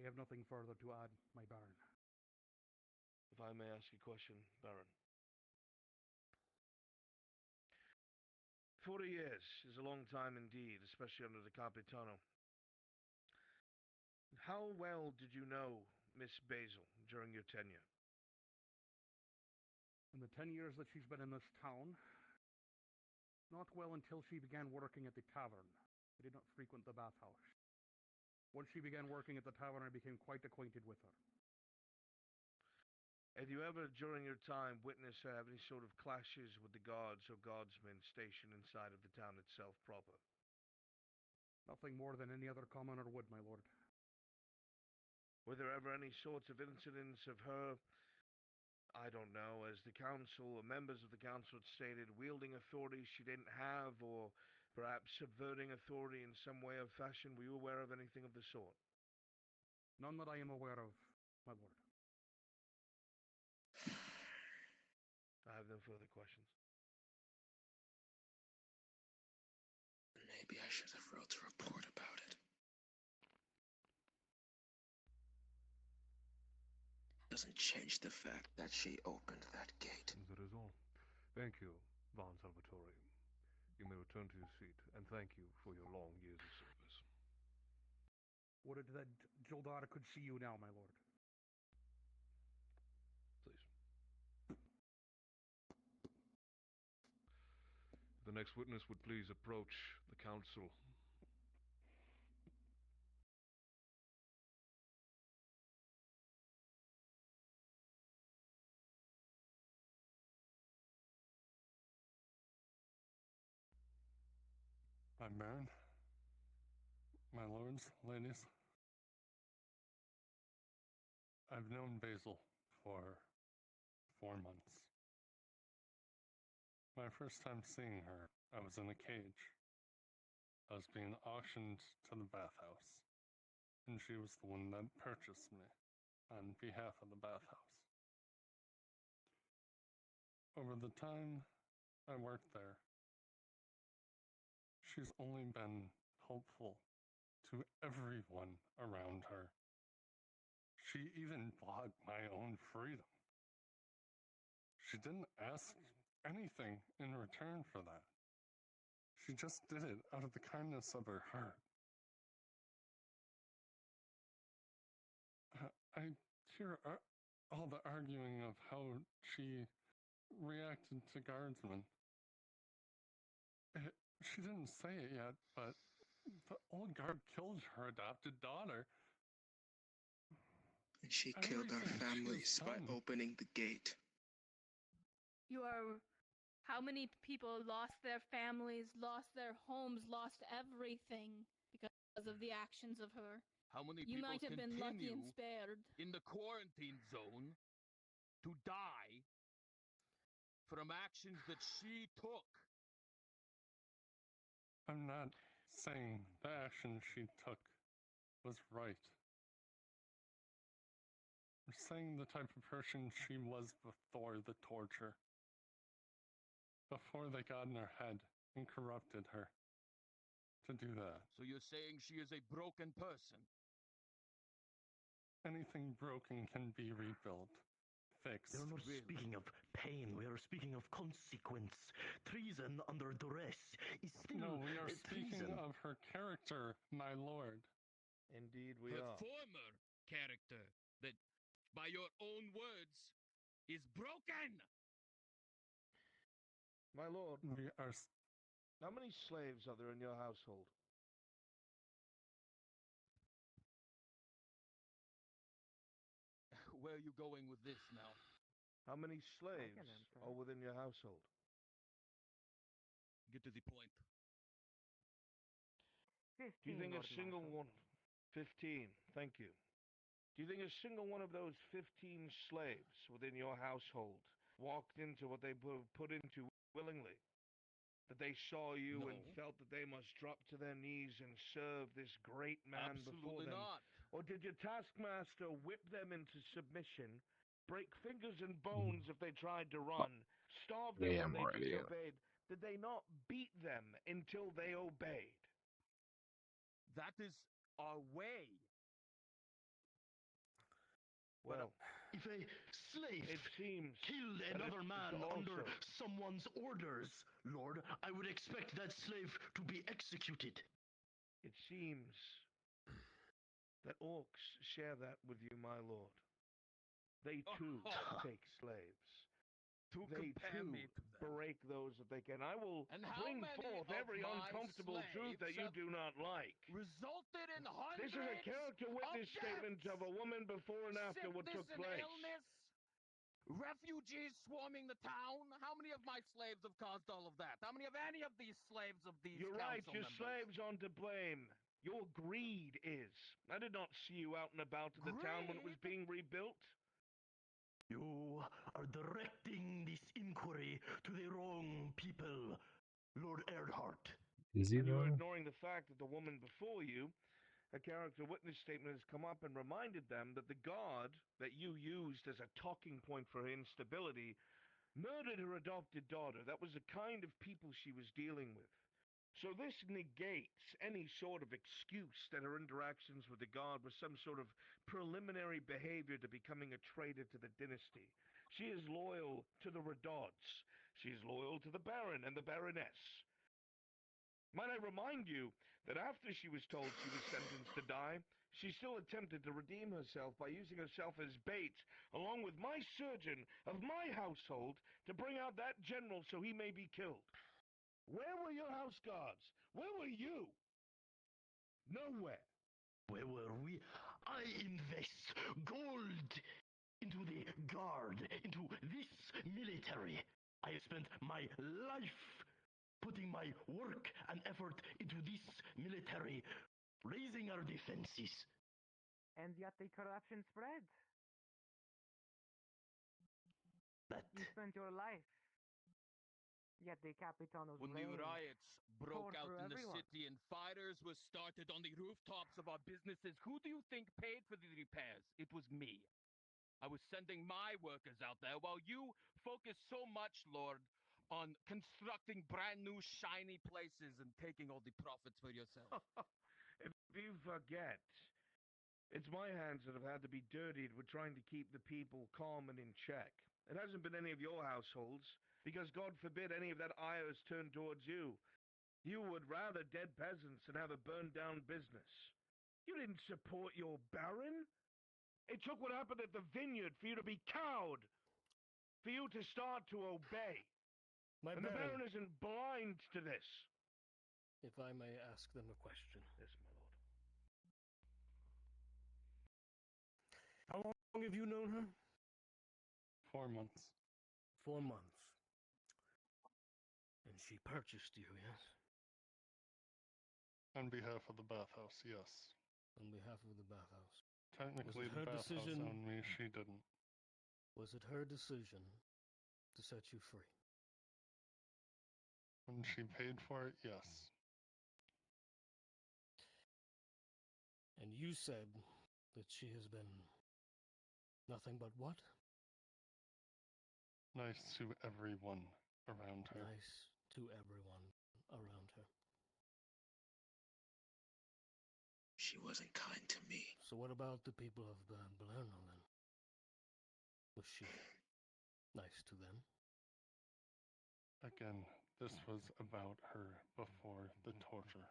I have nothing further to add, my Baron. If I may ask a question, Baron. 40 years is a long time indeed, especially under the Capitano. How well did you know Miss Basil during your tenure? In the 10 years that she's been in this town, not well until she began working at the tavern. I did not frequent the bathhouse. Once she began working at the tavern, I became quite acquainted with her. Have you ever, during your time, witnessed her have any sort of clashes with the guards or guardsmen stationed inside of the town itself proper? Nothing more than any other commoner would, my lord. Were there ever any sorts of incidents of her, I don't know, as the council or members of the council had stated, wielding authority she didn't have, or perhaps subverting authority in some way or fashion? Were you aware of anything of the sort? None that I am aware of, my lord. have no further questions. Maybe I should have wrote a report about it. Doesn't change the fact that she opened that gate. That is all. Thank you, Von Salvatore. You may return to your seat, and thank you for your long years of service. Ordered that Gildara could see you now, my lord. Please. The next witness would please approach the council. My baron, my lords, ladies, I've known Basil for 4 months. My first time seeing her, I was in a cage. I was being auctioned to the bathhouse, and she was the one that purchased me on behalf of the bathhouse. Over the time I worked there, she's only been helpful to everyone around her. She even bought my own freedom. She didn't ask anything in return for that. She just did it out of the kindness of her heart. I hear all the arguing of how she reacted to guardsmen. She didn't say it yet, but the old guard killed her adopted daughter. And she killed our families by opening the gate. How many people lost their families, lost their homes, lost everything because of the actions of her? How many You people might have been lucky and continue spared. in the quarantine zone to die from actions that she took? I'm not saying the action she took was right. I'm saying the type of person she was before the torture. Before they got in her head and corrupted her to do that. So you're saying she is a broken person? Anything broken can be rebuilt, fixed. We are not speaking of pain, we are speaking of consequence. Treason under duress is still No, we are speaking treason. of her character, my lord. Indeed we Her are. former character, that, by your own words, is broken! My lord, we are... How many slaves are there in your household? Where are you going with this now? How many slaves are within your household? Get to the point. 15, Do you think a Lord single Marshal. one... 15, thank you. Do you think a single one of those 15 slaves within your household walked into what they put into willingly? That they saw you No. and felt that they must drop to their knees and serve this great man before Absolutely them? not. Or did your taskmaster whip them into submission, break fingers and bones if they tried to run, starve them Yeah, when they more idea. disobeyed? Did they not beat them until they obeyed? That is our way. Well, if a slave it seems killed that another it's man under also... someone's orders, Lord, I would expect that slave to be executed. It seems that orcs share that with you, my lord. They too take slaves. They too break those that they can. I will And how bring many forth of every my uncomfortable truth that you slaves do not like. resulted in hundreds This is a character witness of statement deaths, of a woman before and after what sickness took and place. illness, refugees swarming the town. How many of my slaves have caused all of that? How many of any of these slaves of these You're right, council your members? slaves aren't to blame. Your greed is. I did not see you out and about in the town when it was being rebuilt. You are directing this inquiry to the wrong people, Lord Erdhart. Is he And you're though? ignoring the fact that the woman before you, a character witness statement, has come up and reminded them that the god that you used as a talking point for her instability murdered her adopted daughter. That was the kind of people she was dealing with. So this negates any sort of excuse that her interactions with the guard was some sort of preliminary behavior to becoming a traitor to the dynasty. She is loyal to the Redauds. She is loyal to the Baron and the Baroness. Might I remind you that after she was told she was sentenced to die, she still attempted to redeem herself by using herself as bait, along with my surgeon of my household, to bring out that general so he may be killed. Where were your house guards? Where were you? Nowhere. Where were we? I invest gold into the guard, into this military. I have spent my life putting my work and effort into this military, raising our defenses. And yet the corruption spread. But you spent your life. Yet the Capitano's When the reign riots broke tore out through in the everyone. city and fires were started on the rooftops of our businesses, who do you think paid for the repairs? It was me. I was sending my workers out there while you focused so much, Lord, on constructing brand new shiny places and taking all the profits for yourself. If you forget, it's my hands that have had to be dirtied with trying to keep the people calm and in check. It hasn't been any of your households, because God forbid any of that ire is turned towards you. You would rather dead peasants than have a burned down business. You didn't support your baron. It took what happened at the vineyard for you to be cowed, for you to start to obey. My And the baron, baron isn't blind to this. if I may ask them a question. Yes, my lord. How long have you known her? 4 months. 4 months. And she purchased you, yes? On behalf of the bathhouse, yes. On behalf of the bathhouse. Technically, Was it the her bathhouse decision? owned me. She didn't. Was it her decision to set you free? When she paid for it, yes. And you said that she has been nothing but what? Nice to everyone around her. Nice to everyone around her. She wasn't kind to me. So what about the people of Palermo then? Was she nice to them? Again, this was about her before the torture.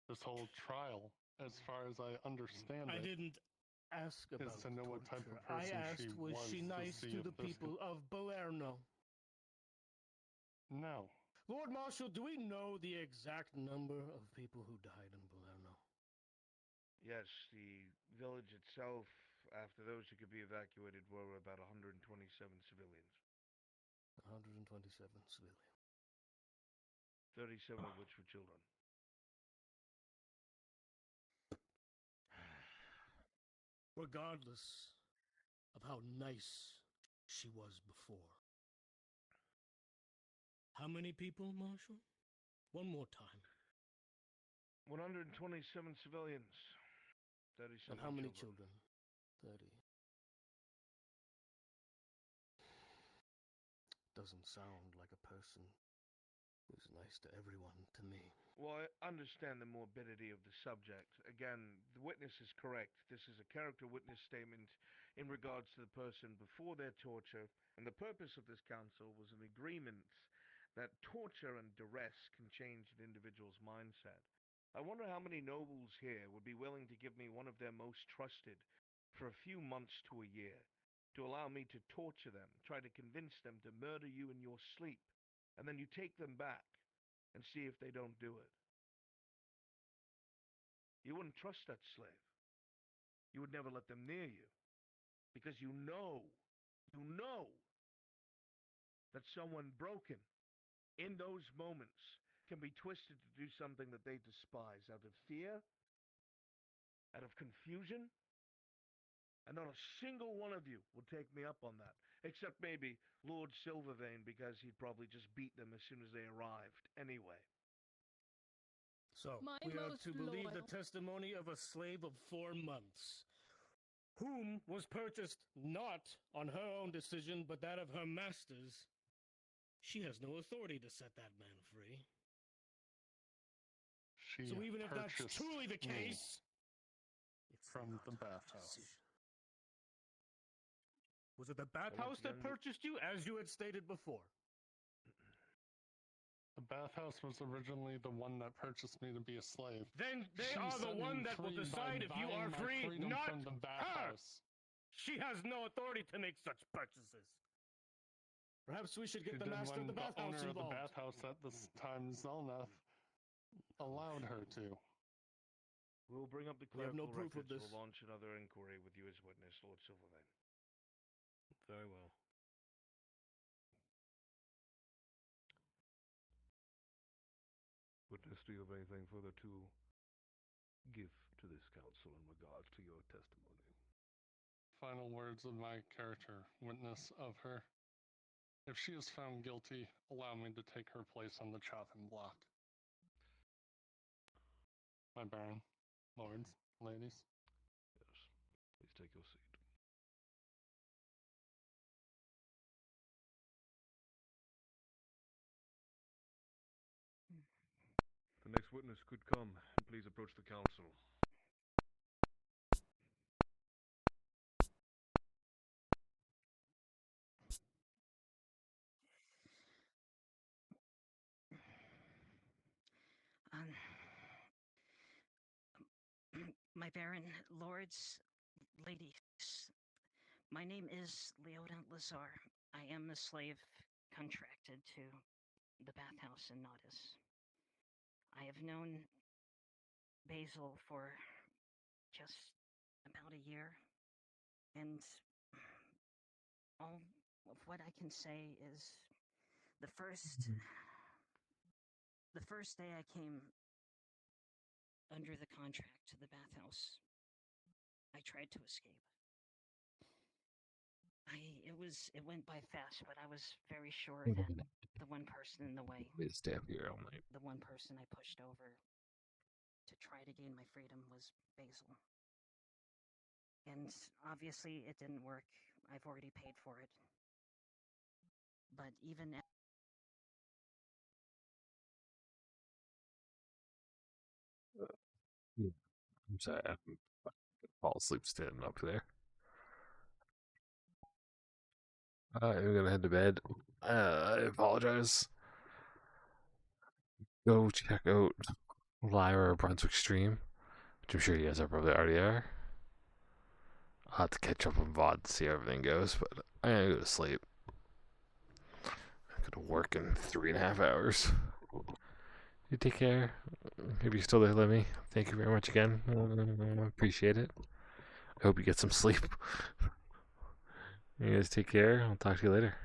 This whole trial, as far as I understand I it, didn't ask about is to know what type of torture. person I asked, she was she nice see to the if this people of Palermo? No. Lord Marshal, do we know the exact number of people who died in Palermo? Yes, the village itself, after those who could be evacuated, were about 127 civilians. 127 civilians. 37 of which were children. Regardless of how nice she was before. How many people, Marshal? One more time. 127 civilians. 37 And how many children? 30. Doesn't sound like a person who's nice to everyone to me. Well, I understand the morbidity of the subject. Again, the witness is correct. This is a character witness statement in regards to the person before their torture, and the purpose of this council was an agreement that torture and duress can change an individual's mindset. I wonder how many nobles here would be willing to give me one of their most trusted for a few months to a year, to allow me to torture them, try to convince them to murder you in your sleep, and then you take them back and see if they don't do it. You wouldn't trust that slave. You would never let them near you, because you know that someone broken in those moments can be twisted to do something that they despise out of fear, out of confusion, and not a single one of you would take me up on that, except maybe Lord Silvervein, because he'd probably just beat them as soon as they arrived anyway. So, My we are most to believe loyal. the testimony of a slave of 4 months, whom was purchased not on her own decision, but that of her master's, she has no authority to set that man free. She So even if that's purchased truly the me case, from the bathhouse. was it the bathhouse that purchased you, as you had stated before? The bathhouse was originally the one that purchased me to be a slave. Then they She are the set one me that will free decide by if you buying are my free, freedom not from the her. bathhouse. She has no authority to make such purchases. Perhaps we should She get the did master when of the bathhouse owner of the involved. bathhouse at this time, Zelnath, allowed her to. We'll bring up the We have no clerical proof of records. this. We'll launch another inquiry with you as witness, Lord Silverman. Very well. Witness, do you have anything further to give to this council in regards to your testimony? Final words of my character, witness of her. If she is found guilty, allow me to take her place on the chopping block. My baron, lords, ladies. Yes. Please take your seat. The next witness could come. Please approach the council. My baron, lords, ladies, my name is Leona Lazar. I am a slave contracted to the bathhouse in Nautis. I have known Basil for just about a year, and all of what I can say is the first day I came under the contract to the bathhouse, I tried to escape. It went by fast, but I was very sure that the one person in the way, Stay up here all night. the one person I pushed over to try to gain my freedom was Basil. And obviously it didn't work. I've already paid for it. But even Yeah. I'm sorry. I'm gonna fall asleep standing up there. I'm gonna head to bed. I apologize. Go check out Lyra Brunswick stream, which I'm sure you guys are probably already are. I'll have to catch up on VOD to see how everything goes, but I'm gonna go to sleep. I'm gonna work in 3.5 hours. You take care. If you're still there, let me. Thank you very much again. I appreciate it. I hope you get some sleep. You guys take care. I'll talk to you later.